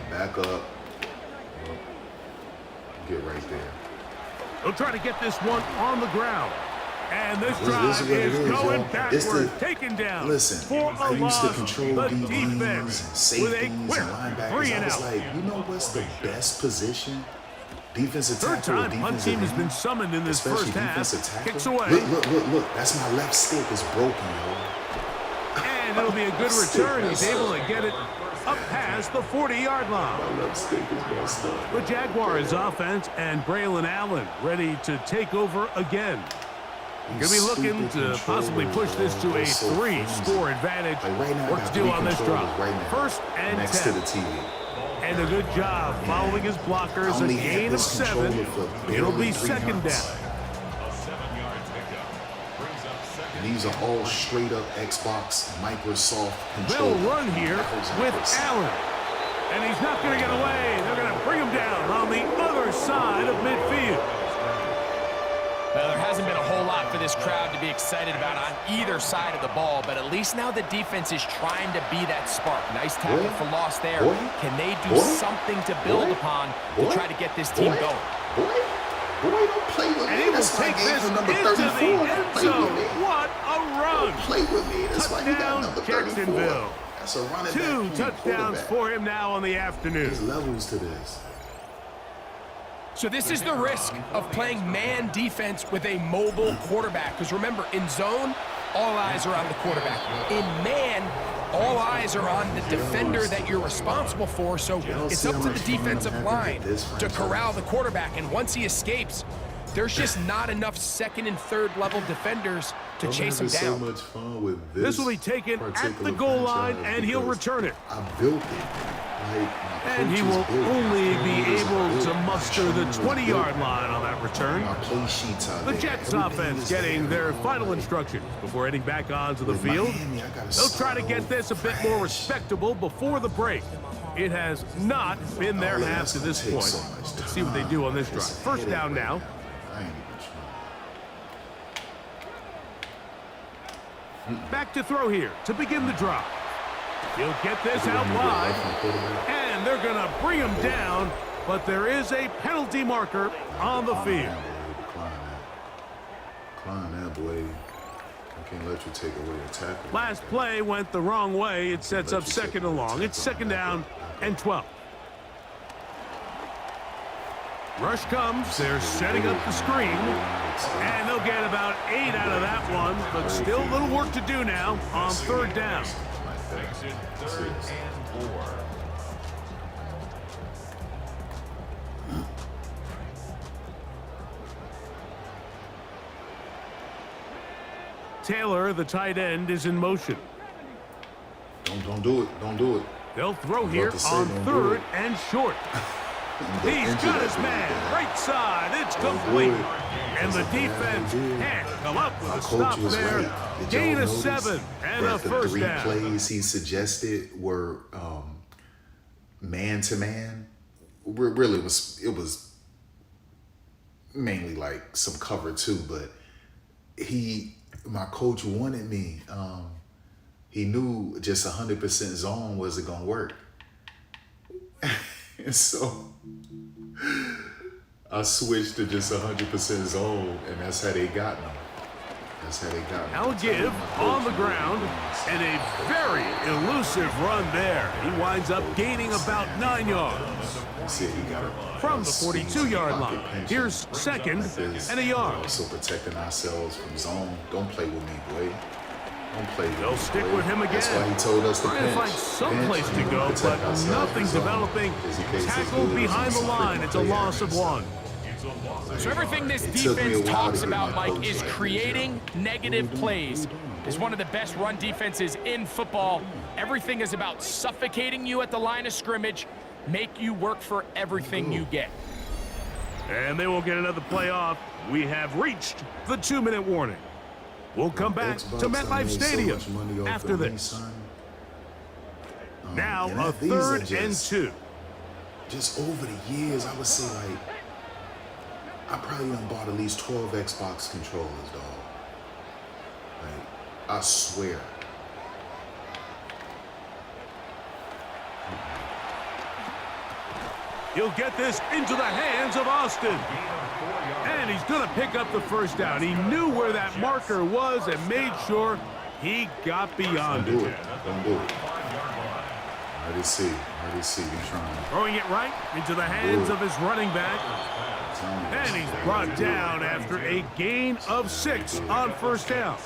Back up. Get right there. They'll try to get this one on the ground. And this This drive is what it is is, going y'all. backward, taken down. Listen, for I a used to loss. control The DBs and defense safeties with a and quick linebackers. 3 and I was out. like, you know what's the best position? Defensive 3rd tackle. time punt team has been summoned in this Especially 1st half. defensive tackle. Kicks away. Look. That's my left stick is broken, yo. And it'll be a good return. He's able to get it up past the 40-yard line. My left stick is messed up. The Jaguars offense and Braylon Allen ready to take over again. Going to be looking to possibly push this to a 3-score advantage. Like right now, I Work got to do 3 on this controllers drive. right now, 1st and next 10. to the TV. And a good job following his blockers. A only had gain of this 7. controller for It'll barely be 3 2nd yards. down. And these are all straight up Xbox, Microsoft They'll controllers. run here with Allen. And he's not going to get away. They're going to bring him down on the other side of midfield. Well, there hasn't been a whole lot for this crowd to be excited about on either side of the ball, but at least now the defense is trying to be that spark. Nice tackle for loss there. Can they do something to build upon to try to get this team going? Boy, don't play with And me. he will That's why I take gave this him number into 34. the end Play with zone. me. What a run! Don't play with me. That's why you got Touchdown, number 34. Jacksonville. That's a running back. 2 touchdowns for him now on the afternoon. There's levels to this. So this is the risk of playing man defense with a mobile quarterback. Because remember, in zone, all eyes are on the quarterback. In man, all eyes are on the defender that you're responsible for. So it's up to the defensive line to corral the quarterback. And once he escapes, there's just not enough second and third level defenders to chase him down. So much fun with This will be taken at the goal line, and he'll return it. I built it. And he will only be able to muster the 20-yard line on that return. The Jets offense getting their final instructions before heading back onto the field. They'll try to get this a bit more respectable before the break. It has not been their half to this point. Let's see what they do on this drive. First down now. Back to throw here to begin the drive. He'll get this out wide, and they're going to bring him down, but there is a penalty marker on the field. Decline that, boy. I can't let you take away a tackle. Last play went the wrong way. It sets up second and long. It's second down and 12. Rush comes. They're setting up the screen, and they'll get about 8 out of that one, but still a little work to do now on third down. Taylor, the tight end, is in motion. Don't do it. Don't do it. They'll throw here on third and short. He's got his man, right side, it's complete. And the defense can't come up with a stop there. Gain of 7 and a first down. The 3 plays he suggested were man-to-man. Really, it was mainly like some cover too, but my coach wanted me. He knew just 100% zone wasn't gonna work. And so I switched to just 100% zone, and that's how they got me. Now give on the ground, and a very elusive run there. He winds up gaining about 9 yards. From the 42-yard line. Here's second and a yard. Also protecting ourselves from zone. Don't play with me, boy. Don't play with me. They'll stick with him again. That's why he told us to trying to find some place to go, but nothing developing. Tackled behind the line. It's a loss of 1. So everything this defense talks about, Mike, is creating negative plays. It's one of the best run defenses in football. Everything is about suffocating you at the line of scrimmage, make you work for everything you get. And they will get another play off. We have reached the 2-minute warning. We'll come back to MetLife Stadium after this. Now a third and 2. Just over the years, I would say like, I probably done bought at least 12 Xbox controllers, dog. Like, I swear. He'll get this into the hands of Austin. And he's going to pick up the first down. He knew where that marker was and made sure he got beyond it. Don't do it. Ready to see. He's trying. Throwing it right into the hands of his running back. And he's brought down after a gain of 6 on first down.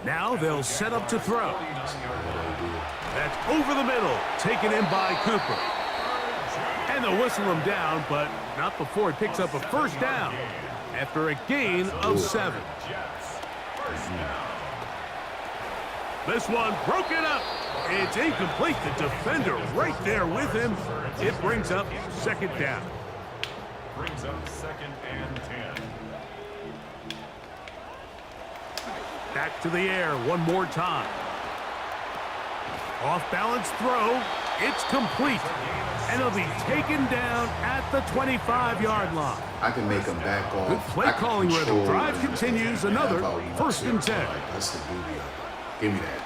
Now they'll set up to throw. That's over the middle, taken in by Cooper. And they'll whistle him down, but not before he picks up a first down after a gain of 7. This one broken up. It's incomplete. The defender right there with him. It brings up second down. Brings up second and 10. Back to the air one more time. Off balance throw. It's complete. And it'll be taken down at the 25-yard line. I can make them back off. Good play calling where the drive continues. Another first and 10. That's the beauty of it. Give me that.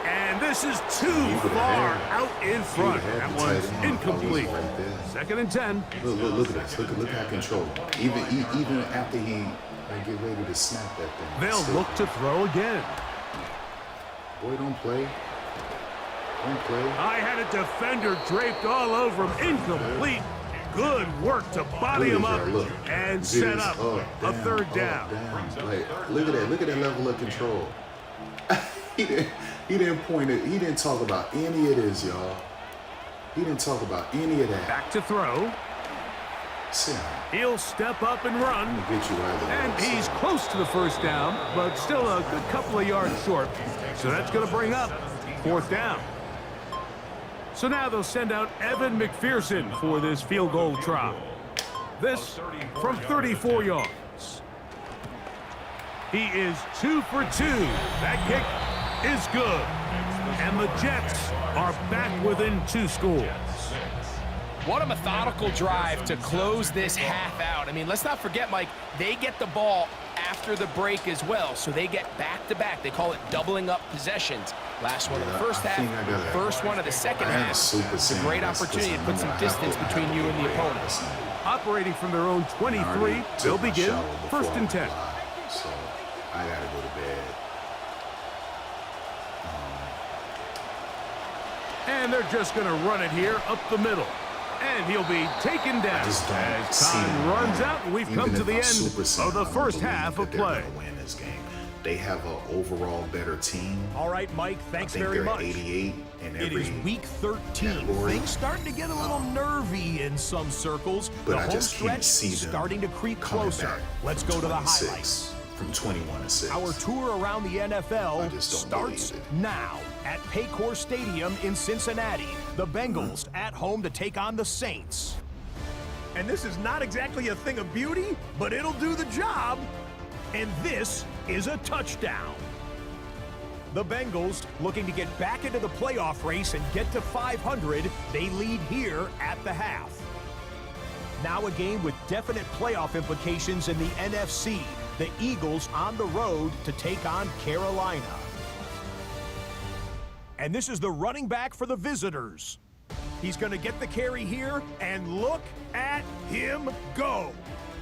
And This is too far out in front. That one's incomplete. Right there. 2nd and 10. Look at this. Look how controlled. Even after he get ready to snap that thing. They'll look to throw again. Boy, don't play. Don't play. I had a defender draped all over him. Incomplete. Good work to body him up and set up a 3rd down. Like, look at that. Look at that level of control. He didn't point it. He didn't talk about any of this, y'all. He didn't talk about any of that. Back to throw. He'll step up and run. Get you right there. And he's close to the 1st down, but still a good couple of yards short. So that's going to bring up 4th down. So now they'll send out Evan McPherson for this field goal try. This from 34 yards. He is 2 for 2. That kick is good. And the Jets are back within 2 scores. What a methodical drive to close this half out. I mean, let's not forget, Mike, they get the ball after the break as well, so they get back-to-back. They call it doubling up possessions. Last one of the first half, first one of the second half. It's a great opportunity to put some distance between you and the opponent. Operating from their own 23, they'll begin 1st and 10. So I gotta go to bed. And they're just going to run it here up the middle. And he'll be taken down as time runs out, and we've come to the end of the first half of play. Win this game. They have an overall better team. All right, Mike, thanks very much. 88 in every It is week 13. category. Things starting to get a little nervy in some circles. But the I home just can't stretch see them starting to creep coming closer. back Let's go to the highlights. From 21-6. Our tour around the NFL I just don't starts believe it. now at Paycor Stadium in Cincinnati. The Bengals at home to take on the Saints. And this is not exactly a thing of beauty, but it'll do the job. And this is a touchdown. The Bengals looking to get back into the playoff race and get to 500. They lead here at the half. Now a game with definite playoff implications in the NFC. The Eagles on the road to take on Carolina. And this is the running back for the visitors. He's going to get the carry here, and look at him go.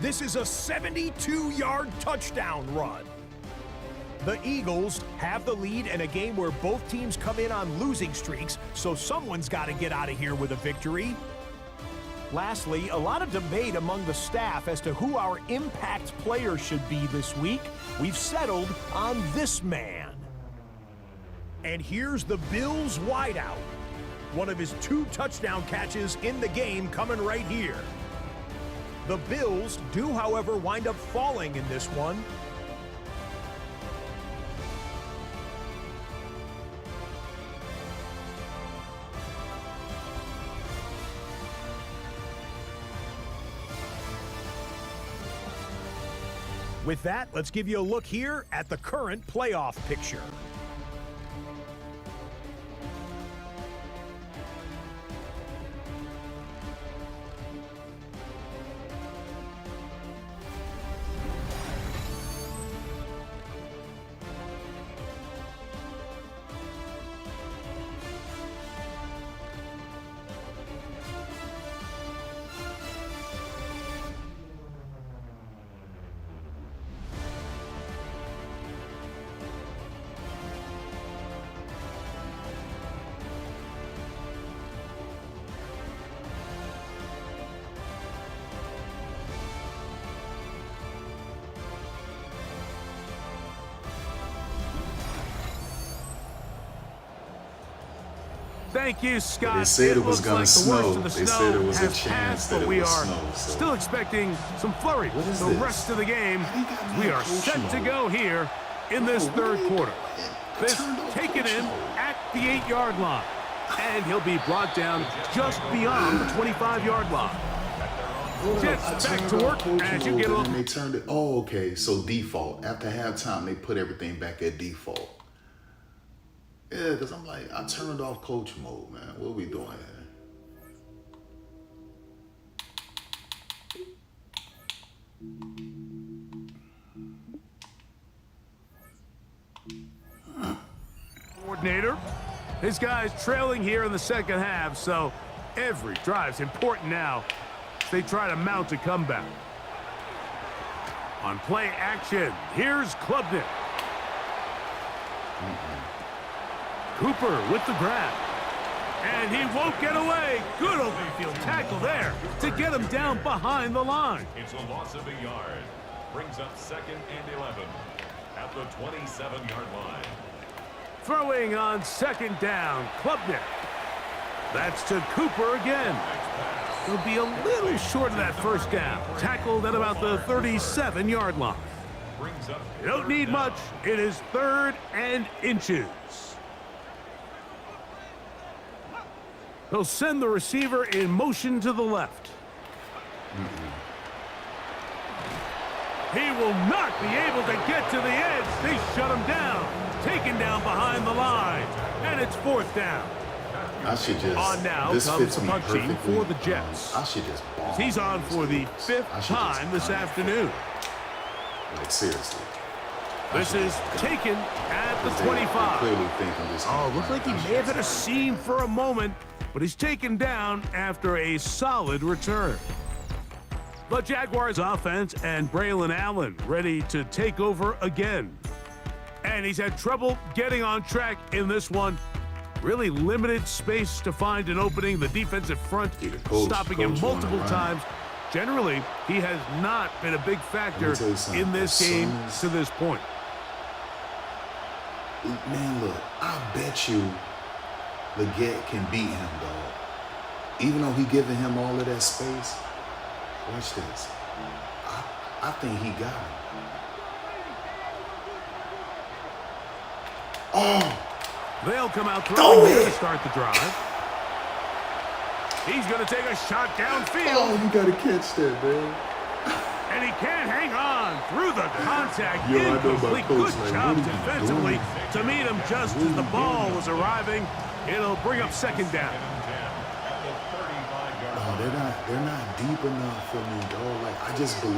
This is a 72-yard touchdown run. The Eagles have the lead in a game where both teams come in on losing streaks, so someone's got to get out of here with a victory. Lastly, a lot of debate among the staff as to who our impact player should be this week. We've settled on this man. And here's the Bills wideout. One of his 2 touchdown catches in the game coming right here. The Bills do, however, wind up falling in this one. With that, let's give you a look here at the current playoff picture. Thank you, Scott. They said it was looks gonna like snow. The worst of the They snow said it was a has chance passed, that but it we would are snow, so. still expecting some flurries. What is The this? rest of the game, we are coach set to mode. go here in this third quarter. This turned off taken coach in mode. at the 8-yard line. And he'll be brought down just beyond the 25-yard line. Jets back to work as you get a And they turned it. Oh, okay. So default. After halftime, they put everything back at default. Yeah, because I'm like, I turned off coach mode, man. What are we doing here? coordinator. His guy's trailing here in the second half, so every drive's important now as they try to mount a comeback. On play action, here's Klubnik. Cooper with the grab. And he won't get away. Good open field tackle there to get him down behind the line. It's a loss of a yard. Brings up 2nd and 11 at the 27-yard line. Throwing on 2nd down, Klubnik. That's to Cooper again. He'll be a little short of that first down. Tackled at about the 37-yard line. You don't need much. It is 3rd and inches. He'll send the receiver in motion to the left. He will not be able to get to the edge. They shut him down. Taken down behind the line. And it's 4th down. I should just. On now this comes fits the me punching perfectly. for the Jets. I should just ball. He's on for the 5th time this afternoon. Like, seriously. This is taken at the 25. Clearly think I'm just. Oh, looked like he may have hit a seam for a moment, but he's taken down after a solid return. The Jaguars offense and Braylon Allen ready to take over again. And he's had trouble getting on track in this one. Really limited space to find an opening. The defensive front stopping him multiple times. Generally, he has not been a big factor in this game to this point. Man, look, I bet you Leggett can beat him, dog. Even though he giving him all of that space. Watch this. I think he got him. Oh! They'll come out throwing here to start the drive. He's going to take a shot downfield. Oh, you got to catch that, man. And he can't hang on through the contact. Yo, I know my Incomplete. coach, Good like, job what are you defensively doing? to meet him just as the ball was arriving. It'll bring up 2nd down. Oh, they're not deep enough for me, dog. Like, I just believe,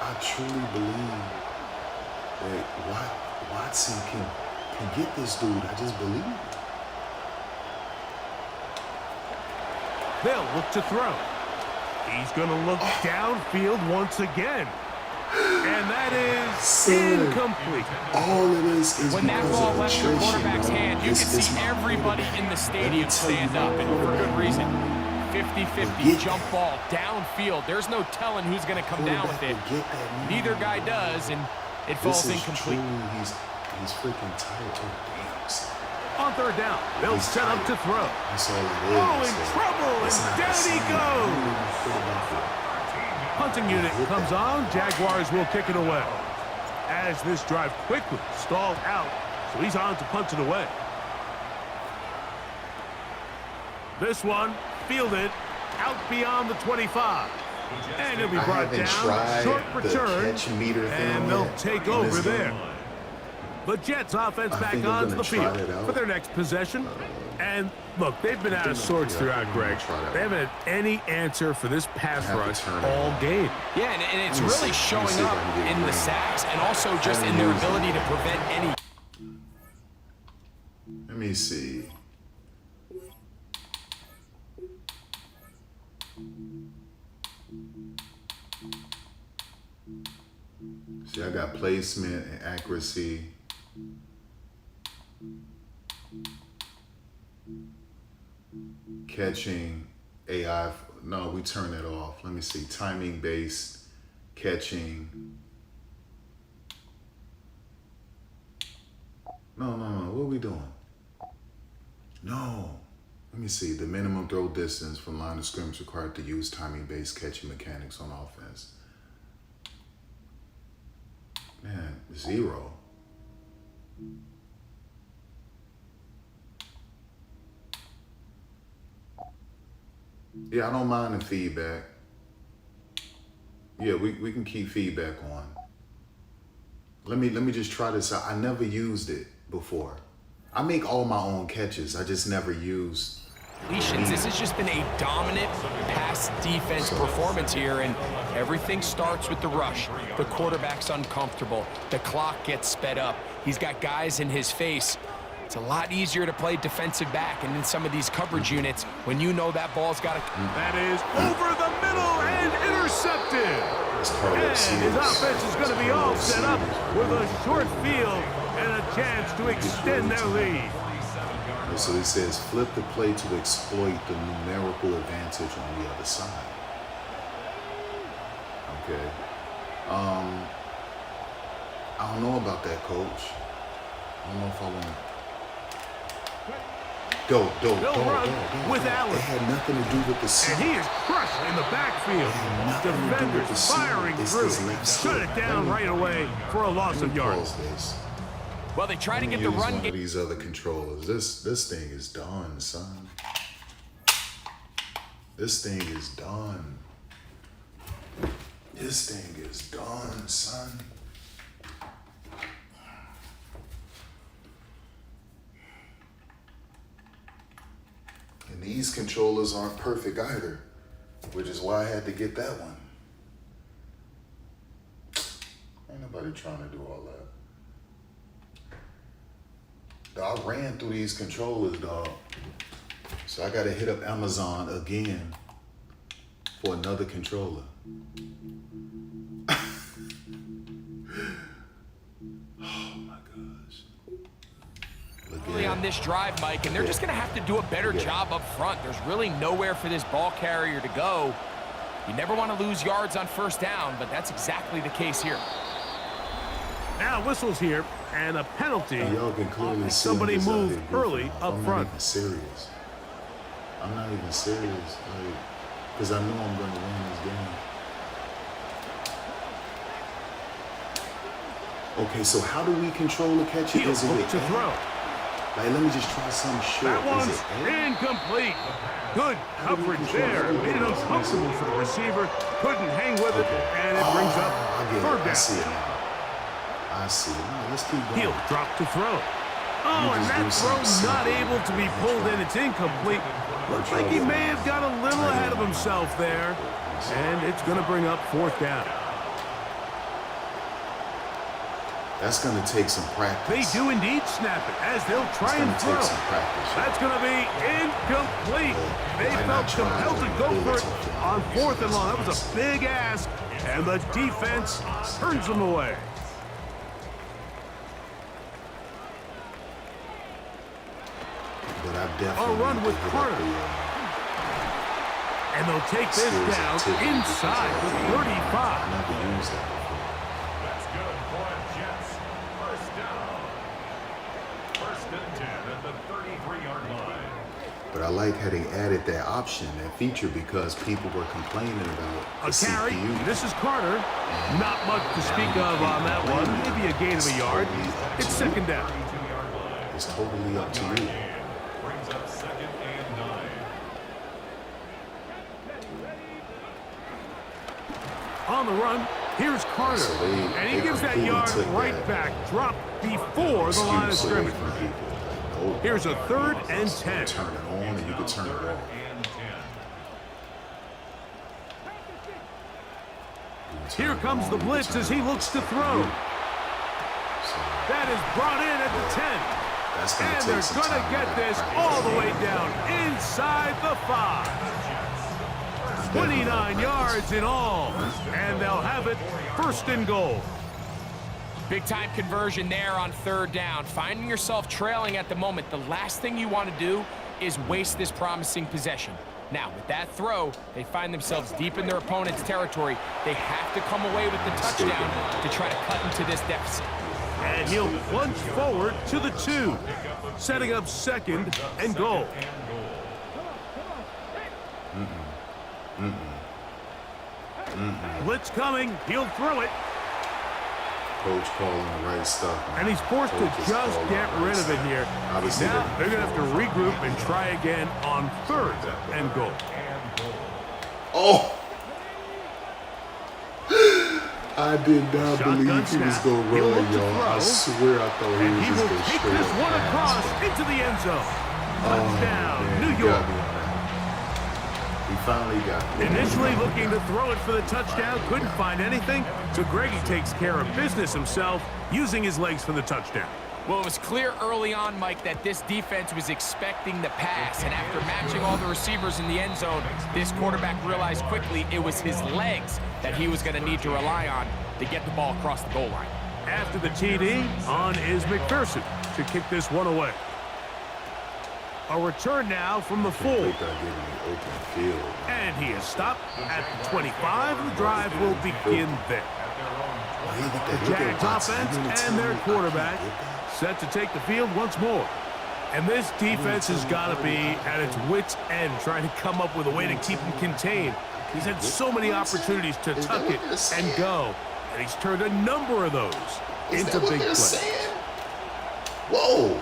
I truly believe that Watson can get this dude. I just believe it. They'll look to throw. He's going to look downfield once again. And that is incomplete. All of this is when that because ball of left the attrition, quarterback's dog. hand, you can see everybody in the stadium stand up, and for good reason. 50-50 jump ball downfield. There's no telling who's going to come down with it. Neither guy does, and it falls incomplete. He's freaking tired. Oh, damn. On 3rd down, they'll set up to throw. That's all it is. Oh, in trouble, and down he goes. Punting unit comes on. Jaguars will kick it away. As this drive quickly stalled out, so he's on to punt it away. This one fielded out beyond the 25. And he'll be brought down. Short return, and they'll take over there. The Jets offense back onto the field for their next possession. And look, they've been out of sorts throughout, Greg. They haven't had any answer for this pass rush all game. Yeah, and it's really showing up in the sacks and also just in their ability to prevent any. Let me see. See, I got placement and accuracy. Catching, AI, no, we turn that off. Let me see, timing based, catching. No, what are we doing? No, let me see, the minimum throw distance from line of scrimmage required to use timing based catching mechanics on offense. Man, 0. Yeah, I don't mind the feedback. Yeah, we can keep feedback on. Let me just try this out. I never used it before. I make all my own catches. I just never used. This has just been a dominant pass defense performance here, and everything starts with the rush. The quarterback's uncomfortable. The clock gets sped up. He's got guys in his face. It's a lot easier to play defensive back and in some of these coverage units when you know that ball's got to... That is over the middle and intercepted. And his offense is going to be all set up with a short field and a chance to extend their lead. So it says flip the play to exploit the numerical advantage on the other side. Okay. I don't know about that, Coach. I don't know if I want to. Go. With Allen. It had nothing to do with the seam. And he is crushed in the backfield. Defenders firing through. Shut it down right away for a loss of yards. Well, they try to get the run game. These other controllers. This thing is done, son. This thing is done. This thing is done, son. And these controllers aren't perfect either, which is why I had to get that one. Ain't nobody trying to do all that. Dog, I ran through these controllers, dog. So I gotta hit up Amazon again for another controller. On this drive, Mike, and they're just going to have to do a better job up front. There's really nowhere for this ball carrier to go. You never want to lose yards on first down, but that's exactly the case here. Now whistles here, and a penalty. Y'all can clearly see somebody moved early up front. I'm not even serious. I'm not even serious, because I know I'm going to win this game. Okay, so how do we control the catch? Is it to throw? Like, let me just try some shit. That one's incomplete. Good coverage there. Made it uncomfortable for the receiver. Couldn't hang with it, and it brings up third down. I see it now. I see it. No, let's keep going. He'll drop to throw. Oh, and that throw not able to be pulled in. It's incomplete. Looks like he may have got a little ahead of himself there, and it's going to bring up fourth down. That's going to take some practice. They do indeed snap it as they'll try and throw. That's going to be incomplete. They felt compelled to go for it on fourth and long. That was a big ask, and the defense turns them away. But I've definitely a run with Carter. And they'll take this down inside the 35. I never used that before. That's good for the Jets. First down. First and 10 at the 33-yard line. But I like how they added that option, that feature, because people were complaining about a carry. CPU. This is Carter. Not much to speak of on that one. Maybe a gain of a yard. It's second down. It's totally up to you. Brings up second and 9. On the run, here's Carter. So and he gives that yard right back. Dropped before the line of scrimmage. Here's a 3rd and 10. Turn it on and you can turn it off. Here comes the blitz as he looks to throw. That is brought in at the 10. And they're going to get this all the way down inside the 5. 29 yards in all. And they'll have it first and goal. Big-time conversion there on third down. Finding yourself trailing at the moment, the last thing you want to do is waste this promising possession. Now, with that throw, they find themselves deep in their opponent's territory. They have to come away with the touchdown to try to cut into this deficit. And he'll plunge forward to the 2, setting up second and goal. Blitz coming. He'll throw it. Coach calling the right stuff. Man. And he's forced to just get rid of it here. Obviously, now they're going to have to regroup and try again on third and goal. Oh! I did not believe he was going to run, y'all. I swear I thought he was just going to take this one across into the end zone. Touchdown, New York. He finally got it. Initially looking to throw it for the touchdown, couldn't find anything, so Greggy takes care of business himself, using his legs for the touchdown. Well, it was clear early on, Mike, that this defense was expecting the pass. And after matching all the receivers in the end zone, this quarterback realized quickly it was his legs that he was going to need to rely on to get the ball across the goal line. After the TD, on is McPherson to kick this one away. A return now from the full. And he is stopped at the 25, and the drive will begin there. The Jags offense and their quarterback set to take the field once more. And this defense has got to be at its wits' end, trying to come up with a way to keep him contained. He's had so many opportunities to tuck it and go, and he's turned a number of those into big plays. Whoa!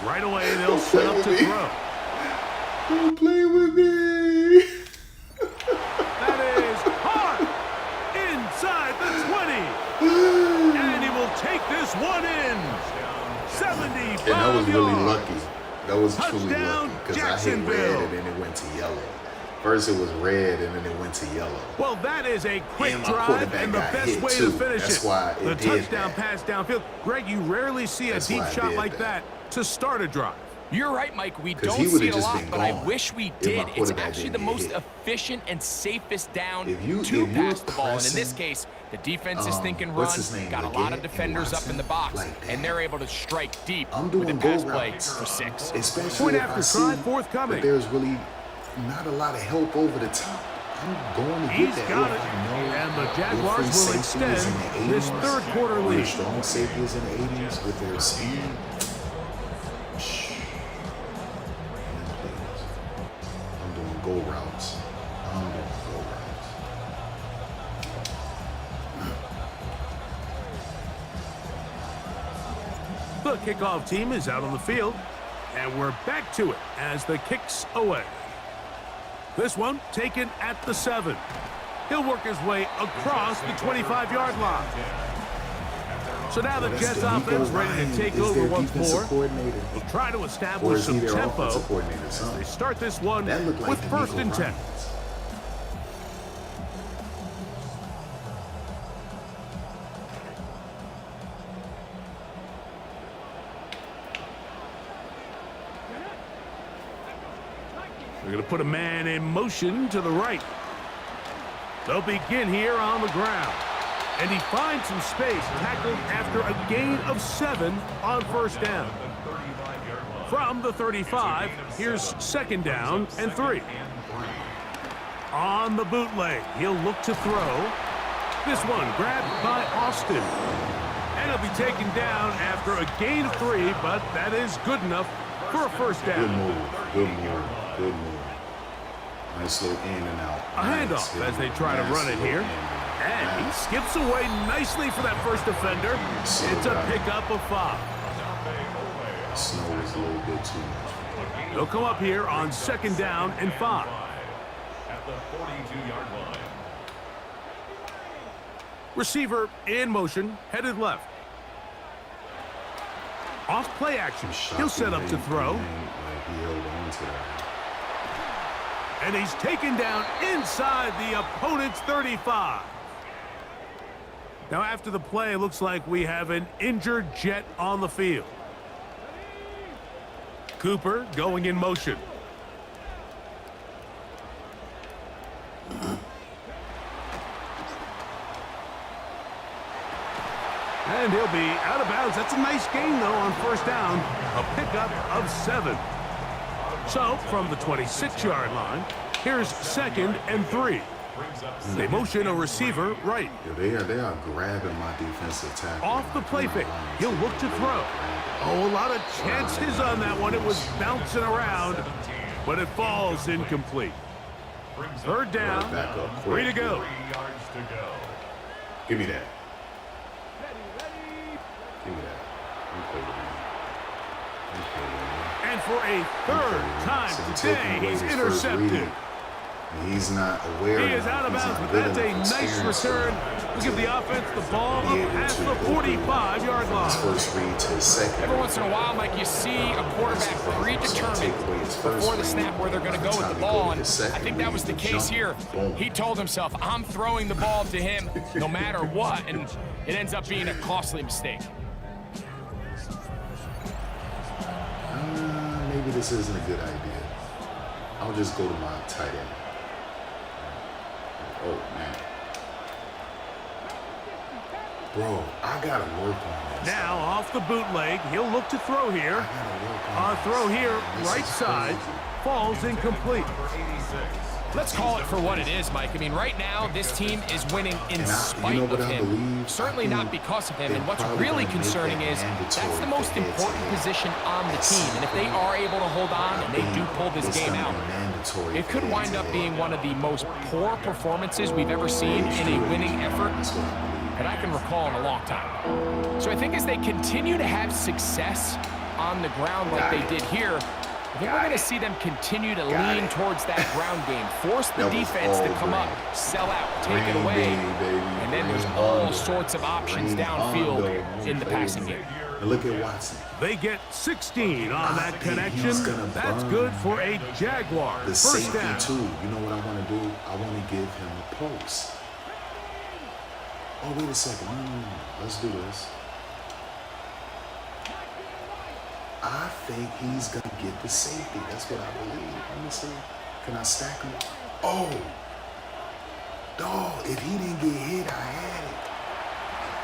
Right away, they'll set up to throw. Don't play with me. That is hard inside the 20. And he will take this one in. 75 And that was really yards. lucky. That was truly Touchdown, lucky because I hit red and then it went to yellow. First it was red and then it went to yellow. Well, that is a quick And my drive quarterback and the got best hit way too. to finish That's it. why it The did touchdown that. pass downfield. Greg, you rarely see a That's deep why I shot did like that to start a drive. You're right, Mike. We 'Cause don't he see would've it a just lot, been but I gone wish we if my did. It's quarterback actually didn't the get most hit. efficient and safest down If you to were pass the ball. And in this pressing, case, the defense is thinking what's run, his name, got a Leggett lot of and defenders up in the box, Watson, like that. and they're able to strike deep I'm with doing the pass go play routes. for 6. Especially Point if after I see try, forthcoming. that there's really not a lot of help over the top. I'm going to get He's that. got if it. I know And the their Jaguars free will safety is extend in the this 80s, third quarter their lead. strong safety is in the 80s with their speed. I'm doing go routes. The kickoff team is out on the field, and we're back to it as the kick's away. This one taken at the 7. He'll work his way across the 25-yard line. So now the Jets offense ready to take over once more. They'll try to establish some tempo as they start this one with 1st and 10. They're going to put a man in motion to the right. They'll begin here on the ground. And he finds some space, tackled after a gain of 7 on 1st down. From the 35, here's 2nd down and 3. On the bootleg, he'll look to throw. This one grabbed by Austin. And he'll be taken down after a gain of 3, but that is good enough for a 1st down. Good move. Nice little in and out. A handoff as they try to run it here. And he skips away nicely for that first defender. It's a pickup of 5. Snow is a little bit too much. They'll come up here on 2nd down and 5. At the 42-yard line. Receiver in motion, headed left. Off play action. He'll set up to throw. He held on to that. And he's taken down inside the opponent's 35. Now after the play, it looks like we have an injured Jet on the field. Cooper going in motion. And he'll be out of bounds. That's a nice gain, though, on 1st down. A pickup of 7. So, from the 26-yard line, here's 2nd and 3. They motion a receiver right. Yeah, they are grabbing my defensive tackle. Off the play fake, he'll look to throw. Oh, a lot of chances on that one. It was bouncing around, but it falls incomplete. 3rd down, Back up. 3 to go. 3 yards to go. Give me that. Give me that. I'm cool with that. And for a 3rd time today, he's intercepted. He's not aware. He is out of bounds, but that's a nice return. We'll give the offense the ball up past the 45-yard line. First read to his 2nd. Every once in a while, Mike, you see a quarterback predetermined before the snap where they're going to go with the ball, and I think that was the case here. He told himself, I'm throwing the ball to him no matter what, and it ends up being a costly mistake. this isn't a good idea. I'll just go to my tight end. Oh, man. Bro, I gotta work on this. Now, off the bootleg, he'll look to throw here. Throw here, right side, falls incomplete. Let's call it for what it is, Mike. I mean, right now, this team is winning in spite of him. Certainly not because of him. And what's really concerning is that's the most important position on the team. And if they are able to hold on and they do pull this game out, it could wind up being one of the most poor performances we've ever seen in a winning effort that I can recall in a long time. So I think as they continue to have success on the ground like they did here, I think we're going to see them continue to lean towards that ground game, force the defense to come up, sell out, take it away, and then there's all sorts of options downfield in the passing game. And look at Watson. They get 16 on that connection. That's good for a Jaguar. The First safety, down. too. You know what I want to do? I want to give him a post. Oh, wait a second. Let's do this. I think he's going to get the safety. That's what I believe. Let me see. Can I stack him? Oh! Dog, if he didn't get hit, I had it.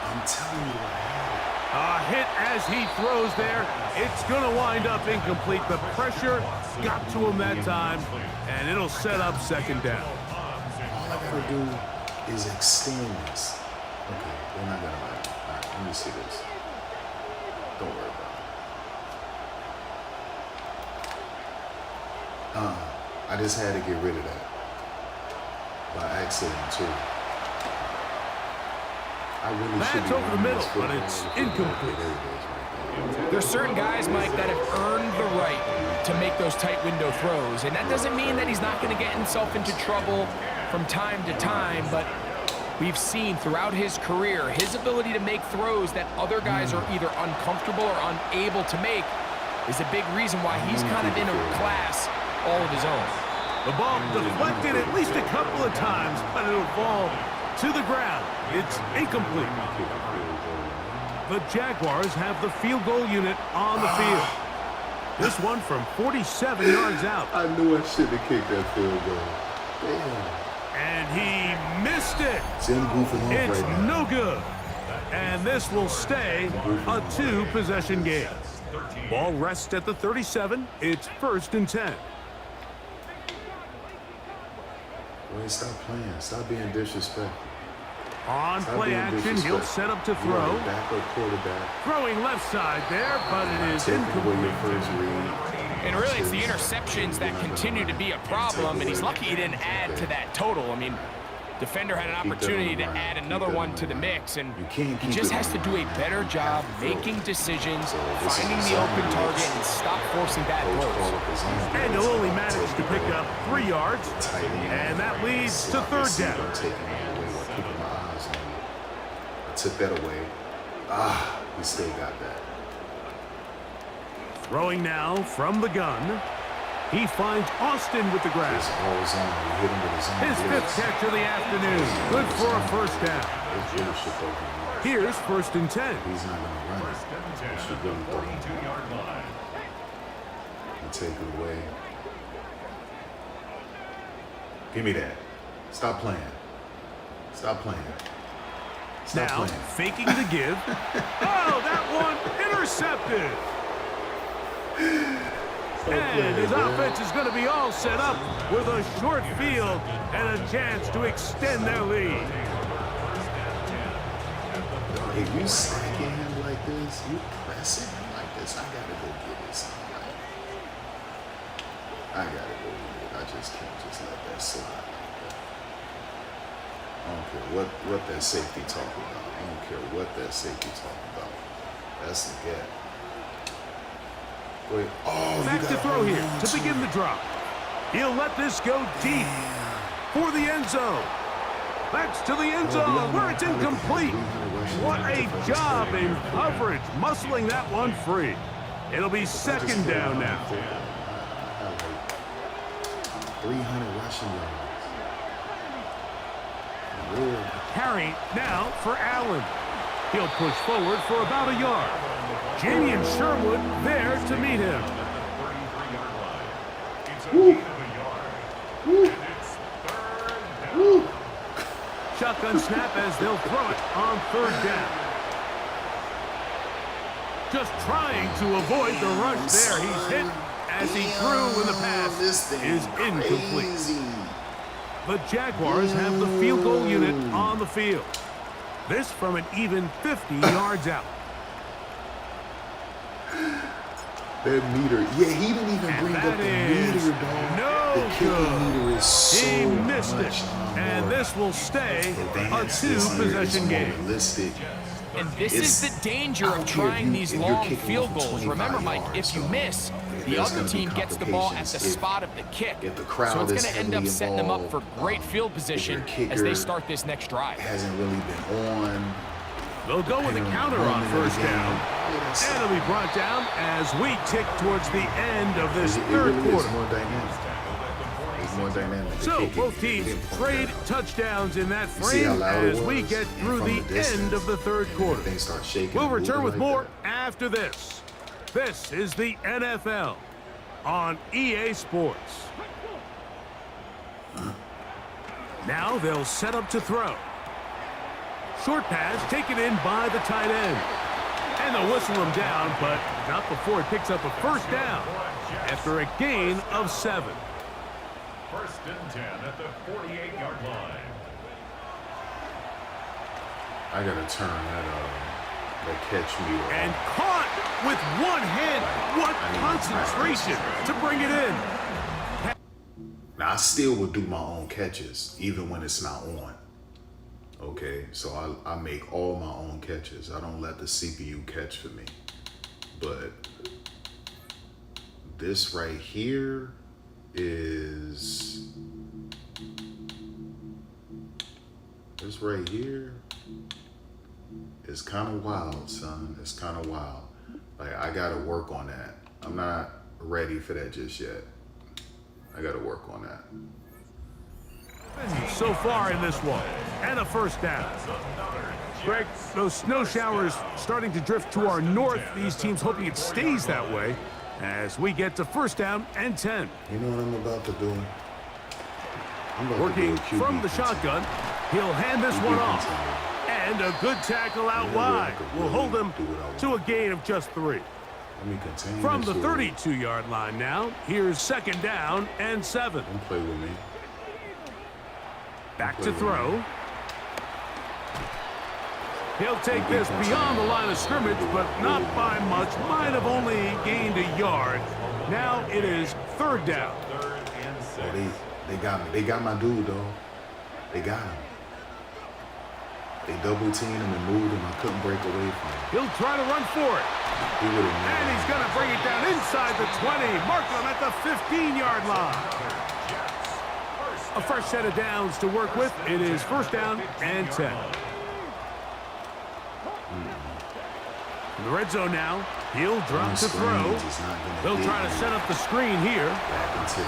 I'm telling you, I had it. A hit as he throws there. It's going to wind up incomplete. The pressure got to him that time, and it'll set up second down. All I got to do is extend this. Okay, they're not going to like it. All right, let me see this. Don't worry about it. I just had to get rid of that by accident too. I really That's over the middle, but it's incomplete. There's certain guys, Mike, that have earned the right to make those tight window throws, and that doesn't mean that he's not going to get himself into trouble from time to time, but we've seen throughout his career his ability to make throws that other guys are either uncomfortable or unable to make is a big reason why he's kind of in a class all of his own. The ball deflected at least a couple of times, but it'll fall to the ground. It's incomplete. The Jaguars have the field goal unit on the field. This one from 47 yards out. I knew I should have kicked that field goal. Damn. And he missed it. It's right no good. And this will stay a two-possession game. Ball rests at the 37. It's 1st and 10. Wait, stop playing. Stop being disrespectful. On play action, he'll set up to throw. Backup quarterback. Throwing left side there, but it is incomplete. And really, it's the interceptions that continue to be a problem, and he's lucky he didn't add to that total. I mean, defender had an opportunity to add another one to the mix, and he just has to do a better job making decisions, finding the open target, and stop forcing bad throws. And he'll only manage to pick up 3 yards, and that leads to 3rd down. I took that away. We still got that. Throwing now from the gun. He finds Austin with the grab. His 5th catch of the afternoon. Good for a 1st down. Here's 1st and 10. He's not going to run it. He should go and throw it. And take it away. Give me that. Stop playing. Stop playing. Stop now, playing. faking the give. Oh, that one intercepted. And his offense is going to be all set up with a short field and a chance to extend their lead. If you stacking him like this, you pressing him like this, I got to go get it. I got to go get it. I just can't just let that slide like that. I don't care what that safety talking about. I don't care what that safety talking about. That's the gap. Wait. Oh, back to throw here to begin the drop. He'll let this go deep for the end zone. That's to the end zone where it's incomplete. What a job in coverage, muscling that one free. It'll be 2nd down now. 300 rushing yards. Carry now for Allen. He'll push forward for about a yard. Jamie and Sherwood there to meet him. That's a gain of a yard. And it's third down. Shotgun snap as they'll throw it on third down. Just trying to avoid the rush there. He's hit as he threw when the pass is incomplete. The Jaguars have the field goal unit on the field. This from an even 50 yards out. That meter, yeah, he didn't even bring up the meter, dog. No the kicking meter is so He missed much it, and this will stay a two-possession game. And this is the danger of trying these long field goals. Remember, Mike, if you miss, the other team gets the ball at the spot of the kick. So it's going to end up setting them up for great field position as they start this next drive. Hasn't really been on. They'll go with a counter on first down, and it'll be brought down as we tick towards the end of this third quarter. More dynamic. So both teams trade touchdowns in that frame as we get through the end of the third quarter. We'll return with more after this. This is the NFL on EA Sports. Now they'll set up to throw. Short pass taken in by the tight end. And they'll whistle him down, but not before he picks up a first down after a gain of 7. First and 10 at the 48-yard line. I gotta turn that catch meter. And caught with one hand. What concentration to bring it in. Now I still would do my own catches even when it's not on. Okay, so I make all my own catches. I don't let the CPU catch for me. But this right here is kind of wild, son. It's kind of wild. Like, I gotta work on that. I'm not ready for that just yet. I gotta work on that. So far in this one, and a first down. Greg, those snow showers starting to drift to our north. These teams hoping it stays that way as we get to first down and 10. You know what I'm about to do? Working from the shotgun, he'll hand this one off. And a good tackle out wide will hold him to a gain of just 3. From the 32-yard line now, here's second down and 7. Don't play with me. Back to throw. He'll take this beyond the line of scrimmage, but not by much. Might have only gained a yard. Now it is third down. Oh, they got me. They got my dude, though. They got him. They double-teamed him and moved him. I couldn't break away from him. He'll try to run for it. And he's going to bring it down inside the 20. Mark him at the 15-yard line. A fresh set of downs to work with. It is first down and 10. In the red zone now. He'll drop to throw. They'll try to set up the screen here.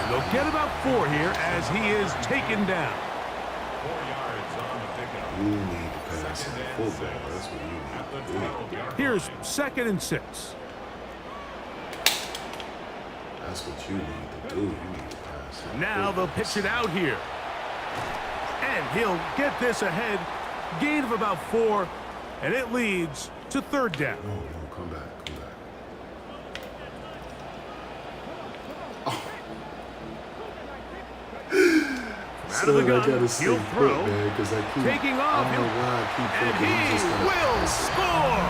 They'll get about 4 here as he is taken down. 4 yards on the pickup. You need to pass in football. That's what you need to do. Here's second and 6. That's what you need to do. You need to pass in Now they'll pitch it out here. And he'll get this ahead. Gain of about 4. And it leads to third down. No, come back. Out of the gun, he'll throw, taking off, and he will score!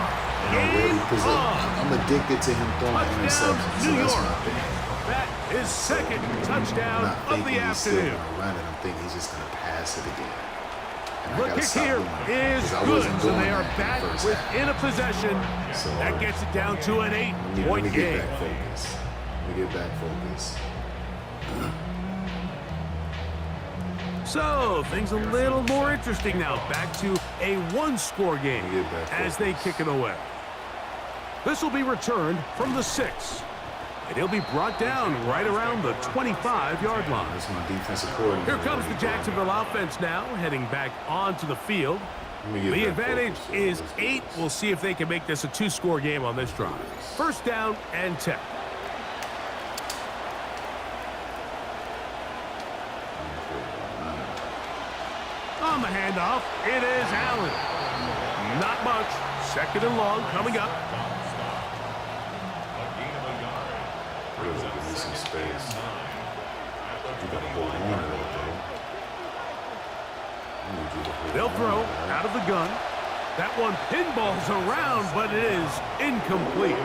Game on! I'm addicted to him throwing interceptions, so that's my thing. That is second touchdown of the afternoon. I'm thinking he's just going to pass it again. The kick here is good, so they are back within a possession. That gets it down to an 8-point game. Let me get back focused. So, things a little more interesting now. Back to a one-score game as they kick it away. This will be returned from the 6. And he'll be brought down right around the 25-yard line. That's my defensive coordinator. Here comes the Jacksonville offense now, heading back onto the field. The advantage is 8. We'll see if they can make this a 2-score game on this drive. First down and 10. the handoff. It is Allen. Not much. 2nd and long coming up. Give me some space. You gotta hold on to that, though. I need you to hold They'll on throw to that. out of the gun. That one pinballs around, but it is incomplete.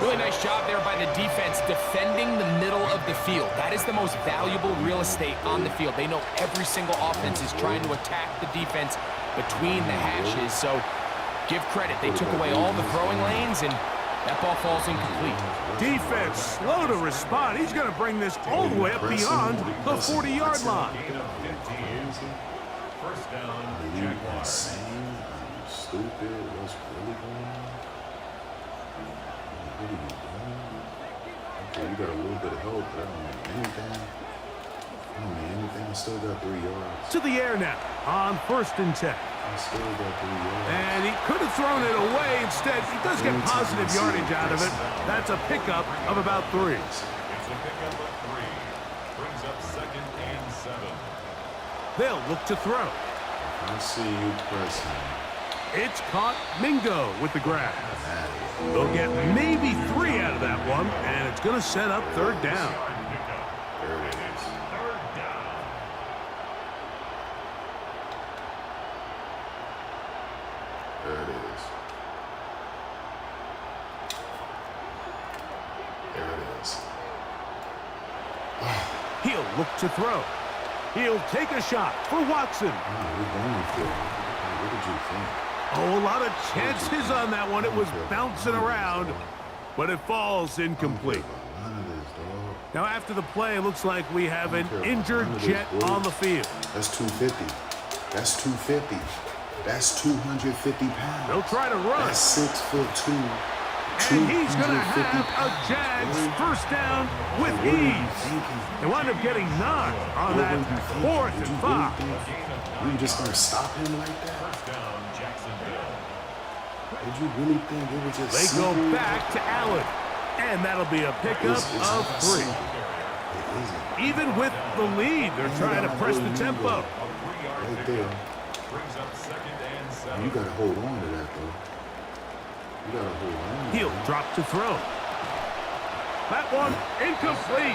Really nice job there by the defense defending the middle of the field. That is the most valuable real estate on the field. They know every single offense is trying to attack the defense between the hashes. So give credit. They took away all the throwing lanes, and that ball falls incomplete. Defense slow to respond. He's going to bring this all the way up beyond the 40-yard line. First down, Are you Jaguars. insane? Are you stupid? What's really going on? What are you doing? Okay, you got a little bit of help, but I don't mean anything. I don't mean anything. I still got 3 yards. To the air now on 1st and 10. I still got 3 yards. And he could have thrown it away. Instead, he does get positive yardage out of it. That's a pickup of about 3. It's a pickup of 3. Brings up 2nd and 7. They'll look to throw. I see you pressing. It's caught. Mingo with the grab. They'll get maybe 3 out of that one, and it's going to set up 3rd down. There it is. Third down. There it is. There it is. He'll look to throw. He'll take a shot for Watson. We're going for it. What did you think? Oh, a lot of chances on that one. It was bouncing around, but it falls incomplete. None of this, dog. Now, after the play, it looks like we have an injured Jet on the field. That's 250. That's 250. That's 250 pounds. They'll try to run. That's 6'2". And he's going to have a Jags first down with ease. They wind up getting 9 on that 4th and 5. You just going to stop him like that? First down, Jacksonville. Did you really think it was just They simple? go back to Allen. And that'll be a pickup It's of not 3. simple. It isn't. Even with the lead, they're trying to press the tempo. Right there. Brings up 2nd and 7. You got to hold on to that, though. You got to hold on. He'll drop to throw. That one incomplete.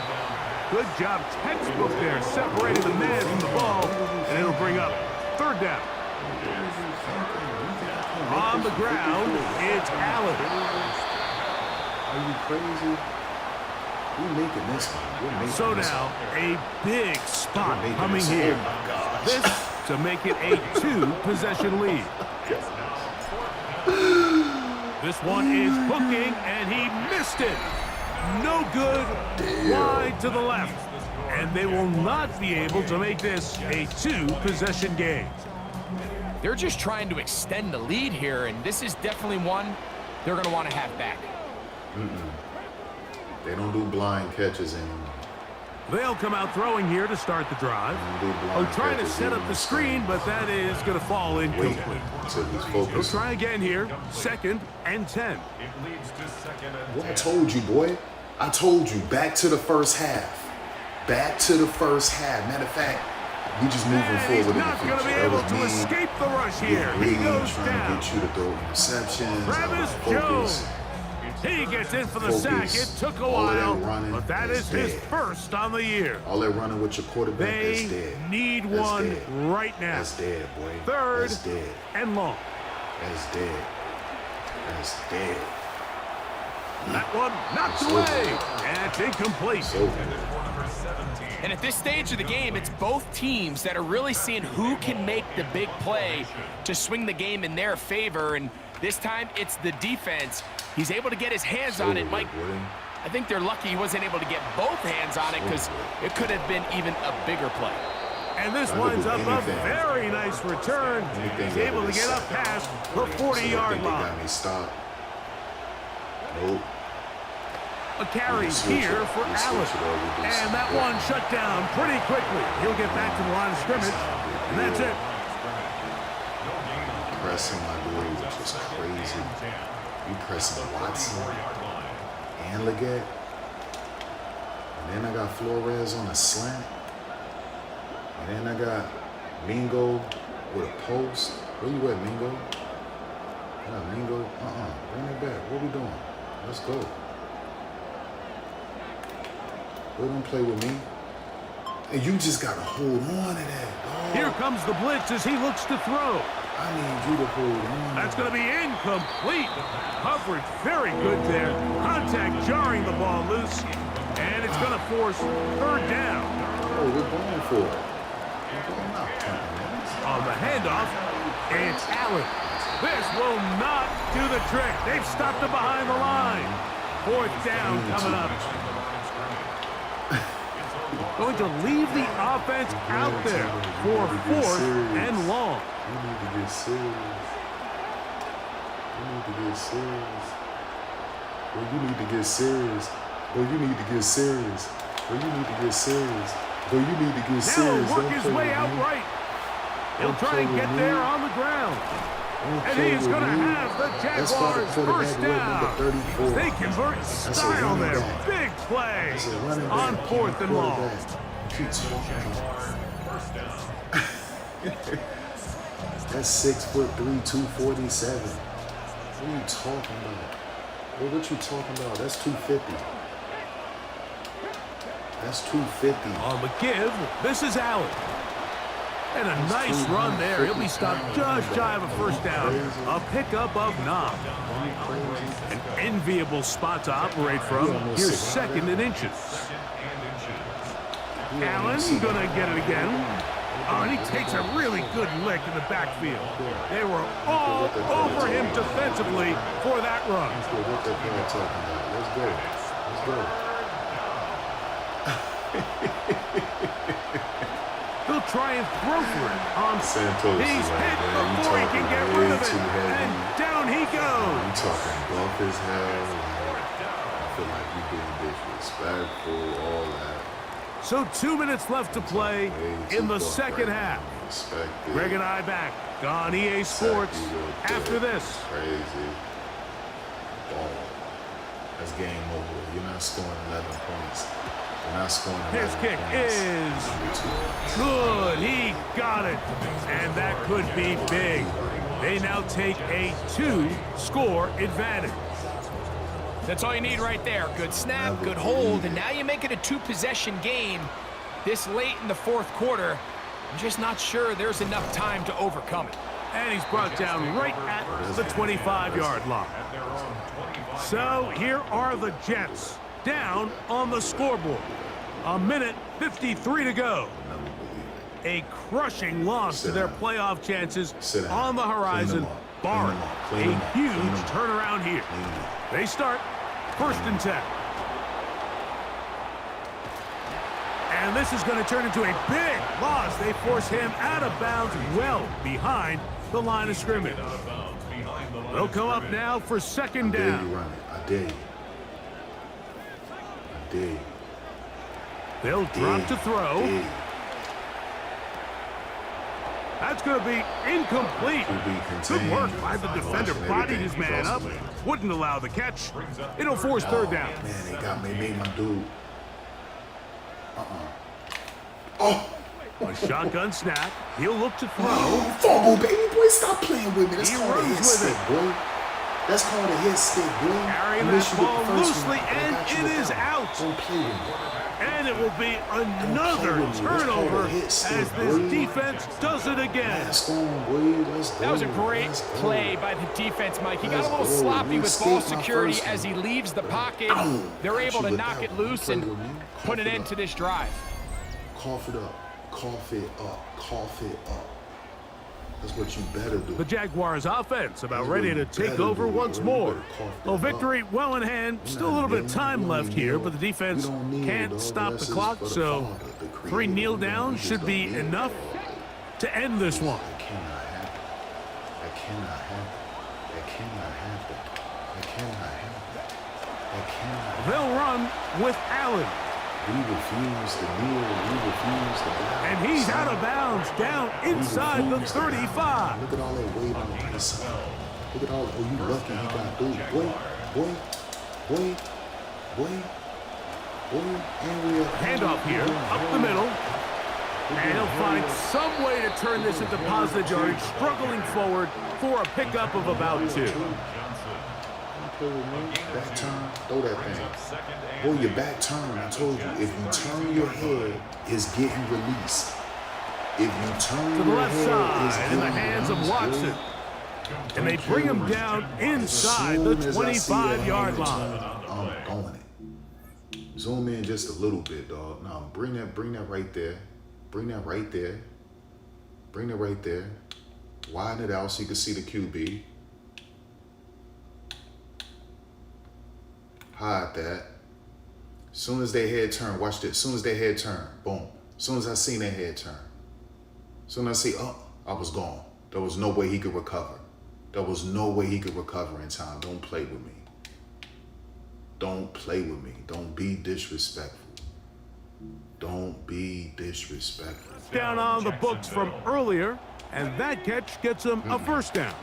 Good job, textbook there, separating the man from the ball, and it'll bring up 3rd down. On the ground, it's Allen. Are you crazy? We're making this one. We're making So this now, one. a big spot We're making coming this here. one. Oh, my gosh. This to make it a 2-possession lead. This one is hooking, and he missed it. No good. Wide to the left. And they will not be able to make this a 2-possession game. They're just trying to extend the lead here, and this is definitely one they're going to want to have back. They don't do blind catches anymore. They'll come out throwing here to start the drive. Trying to set up the screen, but that is going to fall incomplete. So he's They'll focused. try again here. 2nd and 10. It leads to 2nd and Well, I 10. told you, boy. I told you. Back to the first half. Back to the first half. Matter of fact, we just moving And forward he's in the not going to be future. That able was to me escape the rush here. He really goes trying down. to get you to throw interceptions. Travis Jones. He gets in for the sack. It took a All of that while, running but that is is his dead. first on the year. All that running with your quarterback is They dead. need That's one dead. right now. That's dead, boy. 3rd That's dead. and long. That's dead. That's dead. That one knocked It's away, over. and it's incomplete. It's over. Number 17. And at this stage of the game, it's both teams that are really seeing who can make the big play to swing the game in their favor. And this time, it's the defense. He's able to get his hands on it. Mike, I think they're lucky he wasn't able to get both hands on it because it could have been even a bigger play. And this winds up a very nice return. He's able to get up past the 40-yard line. Got me stopped. Nope. A carry here for Allen. And that one shut down pretty quickly. He'll get back to the line of scrimmage, and that's it. Pressing my boy, which is crazy. You pressing Watson and Leggett. And then I got Flores on a slant. And then I got Mingo with a post. Where you at, Mingo? Nah, Mingo. Bring it back. What we doing? Let's go. They don't play with me. And you just got to hold on to that, dog. Here comes the blitz as he looks to throw. I need you to hold on. That's going to be incomplete. Coverage very good there. Contact jarring the ball loose. And it's going to force third down. Oh, we're going for it. We're going out. On the handoff, it's Allen. This will not do the trick. They've stopped him behind the line. Fourth down coming up. Going to leave the offense out there for fourth and long. You need to get serious. You need to get serious. Well, you need to get serious. Well, you need to get serious. Well, you need to get serious. Well, you need to get serious. Now work his way out right. He'll try and get there on the ground. And he is going to have the Jaguars first down. They convert style there. Big play on fourth and long. That's 6'3", 247. What are you talking about? Well, what you talking about? That's 250. That's 250. On the give, this is Allen. And a nice run there. He'll be stopped just shy of a first down. A pickup of 9. An enviable spot to operate from. Here's second and inches. Allen gonna get it again. Oh, and he takes a really good lick in the backfield. They were all over him defensively for that run. What that guy talking about? Let's go. He'll try and throw for it on Santos. He's hit before he can get rid of it. And down he goes. You talking buff as hell. I feel like you being disrespectful, all that. So 2 minutes left to play in the second half. Greg and I back on EA Sports after this. Crazy. Ball. That's game over. You're not scoring 11 points. You're not scoring 11 His kick is good. He got it. And that could be big. They now take a 2-score advantage. That's all you need right there. Good snap, good hold, and now you make it a 2-possession game this late in the fourth quarter. I'm just not sure there's enough time to overcome it. And he's brought down right at the 25-yard line. So here are the Jets down on the scoreboard. 1:53 to go. A crushing loss to their playoff chances on the horizon, barring a huge turnaround here. They start first and 10. And this is going to turn into a big loss. They force him out of bounds well behind the line of scrimmage. They'll come up now for second down. I dare you. They'll drop to throw. That's going to be incomplete. Good work by the defender. Bodied his man up. Wouldn't allow the catch. It'll force third down. Man, they made my dude. A shotgun snap. He'll look to throw. Fumble, baby boy. Stop playing with me. That's called a hit with stick, it. boy. That's called a hit stick, boy. Carrying that ball loosely, and it is out. Don't play with me. And it will be another turnover as this defense does it again. Let's go, boy. Let's go. That was a great play by the defense, Mike. He got a little sloppy with ball security as he leaves the pocket. They're able to knock it loose and put an end to this drive. Cough it up. Cough it up. Cough it up. That's what you better do. The Jaguars offense about ready to take over once more. Well, victory well in hand. Still a little bit of time left here, but the defense can't stop the clock, so 3 kneel downs should be enough to end this one. That cannot happen. That cannot happen. That cannot happen. That cannot happen. That cannot happen. They'll run with Allen. We refuse to kneel. We refuse to bow. And he's out of bounds, down inside the 35. Look at all that weight on his side. Look at all that. Oh, you lucky he got through. Boy. Handoff here, up the middle. And he'll find some way to turn this into positive yardage, struggling forward for a pickup of about 2. Back turn, throw that thing. Boy, your back turn, I told you, if you turn your head, it's getting released. If you turn To the left head, side in the hands of Watson. And they bring him down inside the 25-yard line. I'm going it. Zoom in just a little bit, dog. No, bring that right there. Bring that right there. Bring it right there. Widen it out so you can see the QB. Hide that. Soon as their head turn, watch this. Soon as their head turn, boom. Soon as I seen their head turn. Soon as I see, oh, I was gone. There was no way he could recover. There was no way he could recover in time. Don't play with me. Don't play with me. Don't be disrespectful. Don't be disrespectful. Down on the books from earlier, and that catch gets him a first down.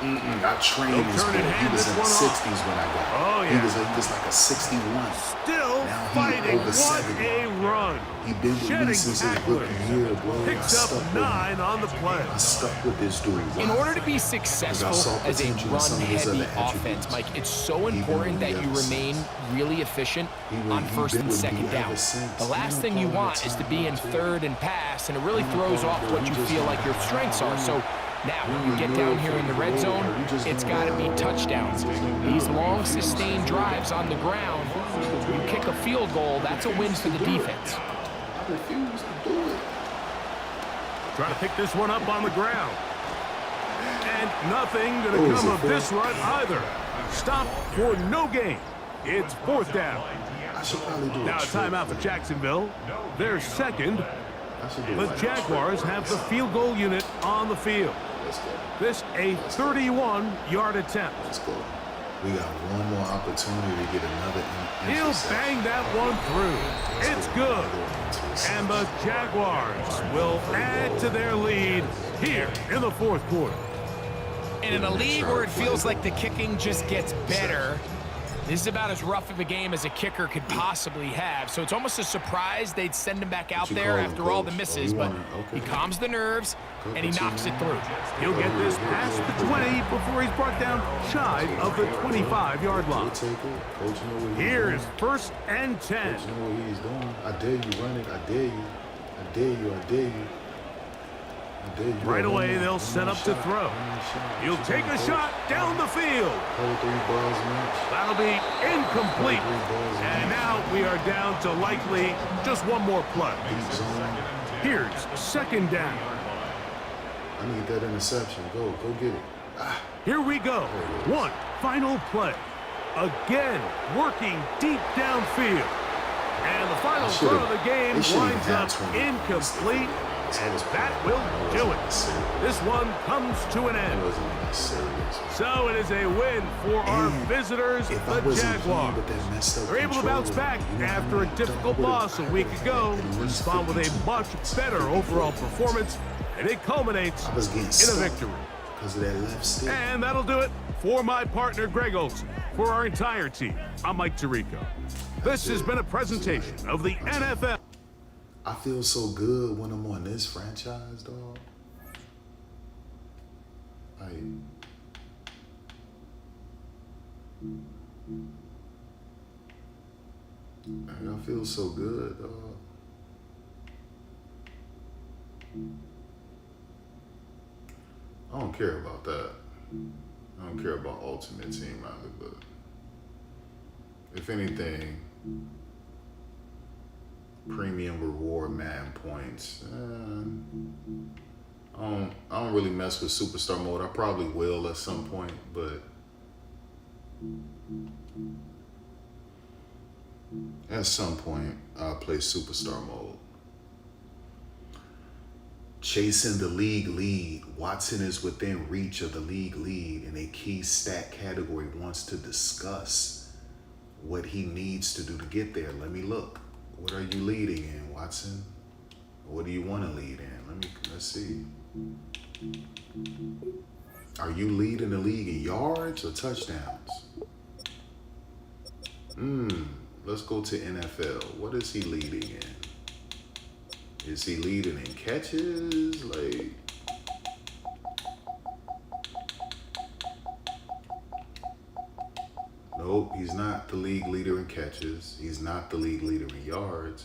I trained this boy. He was in the 60s when I got him. Oh, yeah. He was like a 61. Still Now he fighting. over 70. What a run. He been with me since his rookie year, bro. Picks up 9 on the play. I stuck with this dude. In order to be successful as a run-heavy offense, Mike, it's so important that you remain really efficient on first and second down. The last thing you want is to be in third and pass, and it really throws off what you feel like your strengths are. So now, when you get down here in the red zone, it's got to be touchdowns. These long, sustained drives on the ground, you kick a field goal, that's a win for the defense. I refuse to do it. Trying to pick this one up on the ground. And nothing going to come of this run either. Stop for no gain. It's fourth down. I should probably do it. Now a timeout for Jacksonville. They're second. The Jaguars have the field goal unit on the field. This a 31-yard attempt. Let's go. We got one more opportunity to get another He'll bang that one through. It's good. And the Jaguars will add to their lead here in the fourth quarter. And in a league where it feels like the kicking just gets better, this is about as rough of a game as a kicker could possibly have. So it's almost a surprise they'd send him back out there after all the misses, but he calms the nerves and he knocks it through. He'll get this past the 20 before he's brought down shy of the 25-yard line. Here's first and 10. Coach know what he's doing. I dare you, run it. I dare you. I dare you. I dare you. Right away, they'll set up to throw. He'll take a shot down the field. That'll be incomplete. And now we are down to likely just one more play. Here's second down. I need that interception. Go get it. Here we go. One final play. Again, working deep downfield. And the final throw of the game winds up incomplete. And that will do it. This one comes to an end. So it is a win for our visitors, the Jaguars. They're able to bounce back after a difficult loss a week ago, respond with a much better overall performance, and it culminates in a victory. And that'll do it for my partner, Greg Olson. For our entire team, I'm Mike Tirico. This has been a presentation of the NFL. I feel so good when I'm on this franchise, dog. I feel so good, dog. I don't care about that. I don't care about Ultimate Team either, but if anything, premium reward Madden points. I don't really mess with superstar mode. I probably will at some point, but at some point I'll play superstar mode. Chasing the league lead. Watson is within reach of the league lead in a key stat category. Wants to discuss what he needs to do to get there. Let me look. What are you leading in, Watson? What do you want to lead in? Let's see. Are you leading the league in yards or touchdowns? let's go to NFL. What is he leading in? Is he leading in catches? Like, nope, he's not the league leader in catches. He's not the league leader in yards.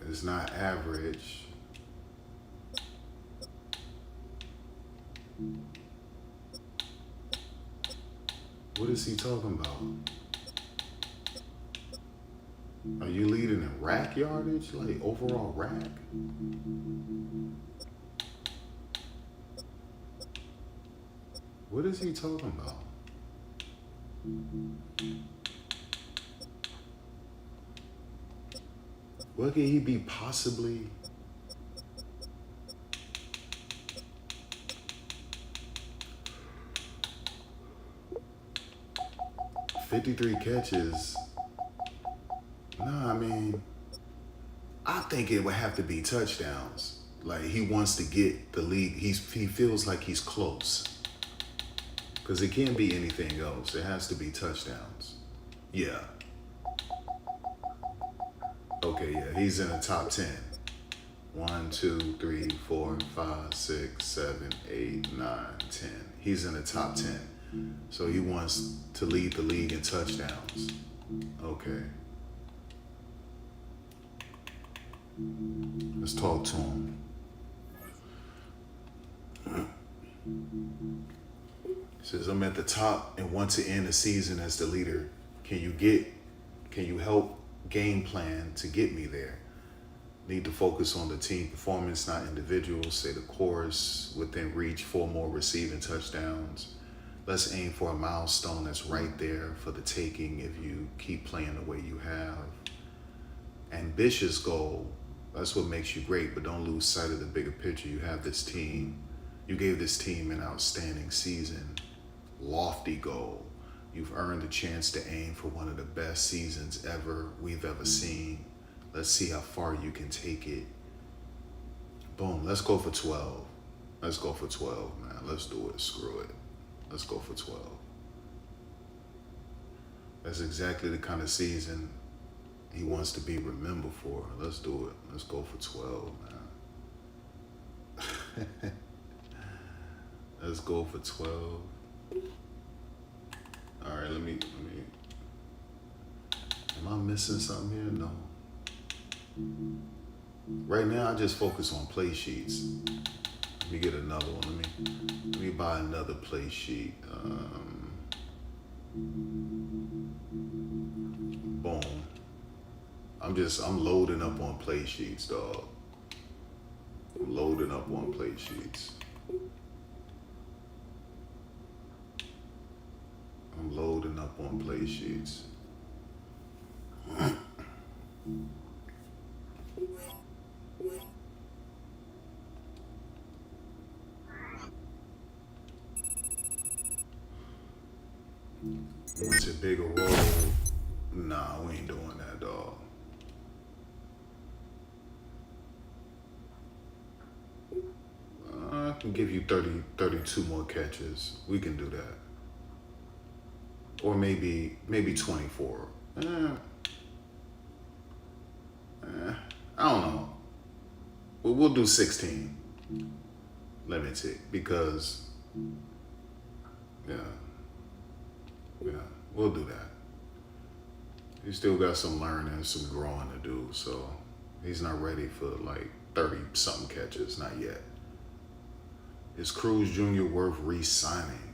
It's not average. What is he talking about? Are you leading in rack yardage? Like overall rack? What is he talking about? What could he be possibly? $53 catches. Nah, I mean, I think it would have to be touchdowns. Like, he wants to get the league. He feels like he's close. Because it can't be anything else. It has to be touchdowns. Yeah. Okay, yeah, he's in the top 10. 1, 2, 3, 4, 5, 6, 7, 8, 9, 10. He's in the top 10. So he wants to lead the league in touchdowns. Okay. Let's talk to him. He says, I'm at the top and want to end the season as the leader. Can you help game plan to get me there? Need to focus on the team performance, not individuals. Say the chorus, within reach, 4 more receiving touchdowns. Let's aim for a milestone that's right there for the taking if you keep playing the way you have. Ambitious goal. That's what makes you great, but don't lose sight of the bigger picture. You have this team. You gave this team an outstanding season. Lofty goal. You've earned the chance to aim for one of the best seasons we've ever seen. Let's see how far you can take it. Boom, let's go for 12. Let's go for 12, man. Let's do it, screw it. Let's go for 12. That's exactly the kind of season he wants to be remembered for. Let's do it. Let's go for 12, man. Let's go for 12. All right, let me. Am I missing something here? No. Right now, I just focus on play sheets. Let me get another one. Let me buy another play sheet. Boom. I'm loading up on play sheets, dog. I'm loading up on play sheets. I'm loading up on play sheets. What's a bigger role? Nah, we ain't doing that, dog. I can give you 32 more catches. We can do that. Or maybe 24. I don't know. We'll do 16 limited because, yeah, we'll do that. He's still got some learning, some growing to do, so he's not ready for like 30-something catches, not yet. Is Cruz Jr. worth re-signing?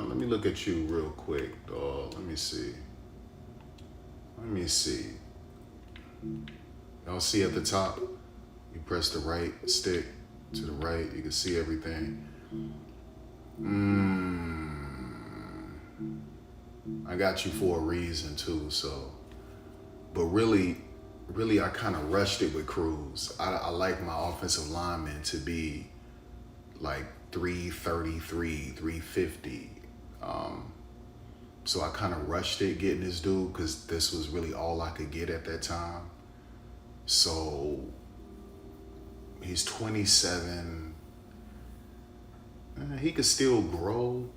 Let me look at you real quick, dog. Let me see. Y'all see at the top? You press the right stick to the right. You can see everything. I got you for a reason too, so. But really, I kind of rushed it with Cruz. I like my offensive linemen to be like 333, 350. So I kind of rushed it getting this dude because this was really all I could get at that time. So he's 27. He could still grow.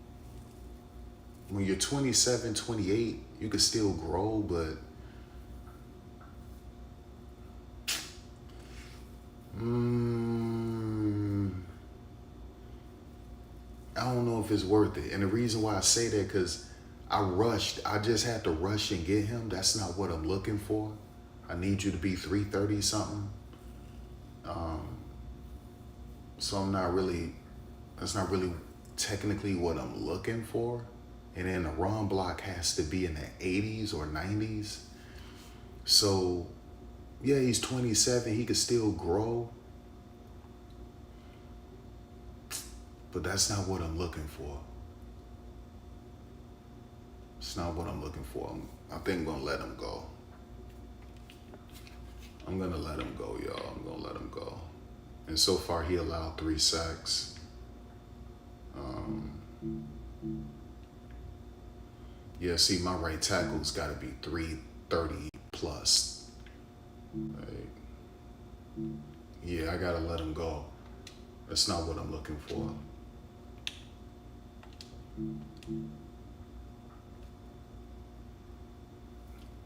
when you're 27, 28, you can still grow, but I don't know if it's worth it. And the reason why I say that, because I rushed. I just had to rush and get him. That's not what I'm looking for. I need you to be 330 something. So that's not really technically what I'm looking for. And then the run block has to be in the 80s or 90s. So yeah, he's 27. He could still grow. But that's not what I'm looking for. It's not what I'm looking for. I think I'm going to let him go. I'm going to let him go, y'all. I'm going to let him go. And so far, he allowed 3 sacks. Yeah, see, my right tackle's got to be 330 plus. Right. Yeah, I got to let him go. That's not what I'm looking for.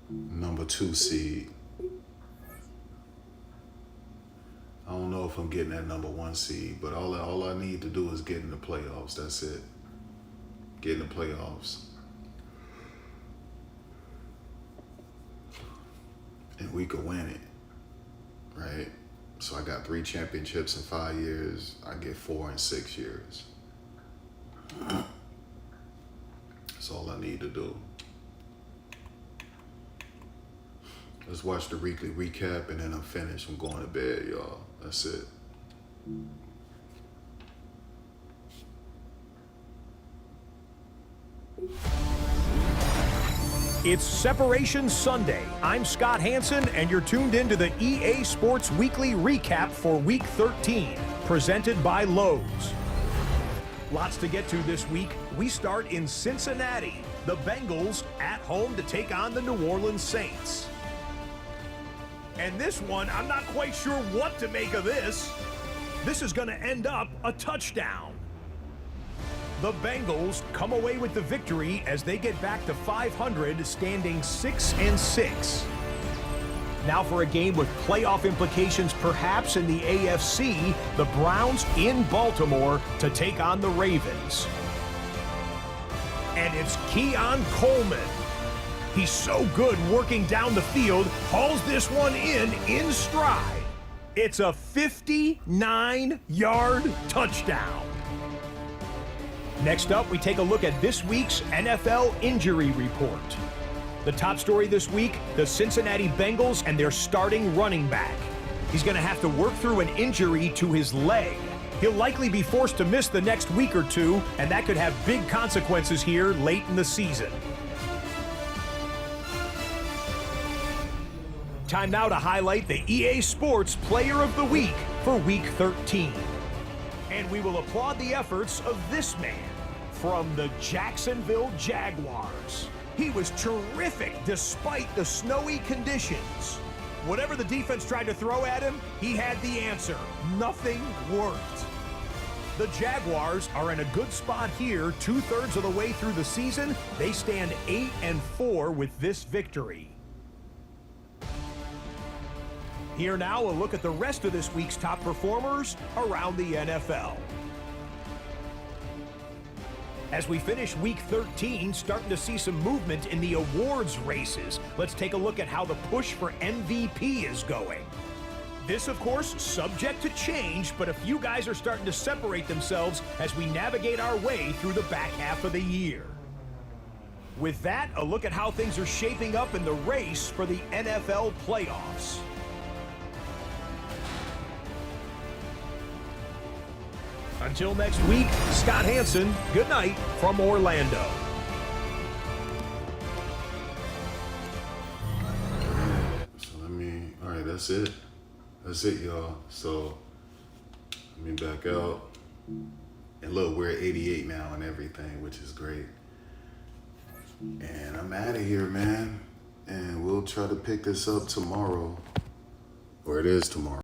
Number 2 seed. I don't know if I'm getting that number 1 seed, but all I need to do is get in the playoffs. That's it. Get in the playoffs. And we could win it, right? So I got 3 championships in 5 years. I get 4 in 6 years. That's all I need to do. Let's watch the weekly recap, and then I'm finished. I'm going to bed, y'all. That's it. It's Separation Sunday. I'm Scott Hansen, and you're tuned into the EA Sports Weekly Recap for Week 13, presented by Lowe's. Lots to get to this week. We start in Cincinnati. The Bengals at home to take on the New Orleans Saints. And this one, I'm not quite sure what to make of this. This is going to end up a touchdown. The Bengals come away with the victory as they get back to 500, standing 6-6. Now for a game with playoff implications perhaps in the AFC, the Browns in Baltimore to take on the Ravens. And it's Keon Coleman. He's so good working down the field, hauls this one in stride. It's a 59-yard touchdown. Next up, we take a look at this week's NFL injury report. The top story this week, the Cincinnati Bengals and their starting running back. He's going to have to work through an injury to his leg. He'll likely be forced to miss the next week or two, and that could have big consequences here late in the season. Time now to highlight the EA Sports Player of the Week for Week 13. And we will applaud the efforts of this man from the Jacksonville Jaguars. He was terrific despite the snowy conditions. Whatever the defense tried to throw at him, he had the answer. Nothing worked. The Jaguars are in a good spot here, 2/3 of the way through the season. They stand 8-4 with this victory. Here now, a look at the rest of this week's top performers around the NFL. As we finish Week 13, starting to see some movement in the awards races. Let's take a look at how the push for MVP is going. This, of course, subject to change, but a few guys are starting to separate themselves as we navigate our way through the back half of the year. With that, a look at how things are shaping up in the race for the NFL playoffs. Until next week, Scott Hansen, good night from Orlando. So all right, that's it. That's it, y'all. So, let me back out. And look, we're at 88 now and everything, which is great. And I'm out of here, man. And we'll try to pick this up tomorrow. Or it is tomorrow.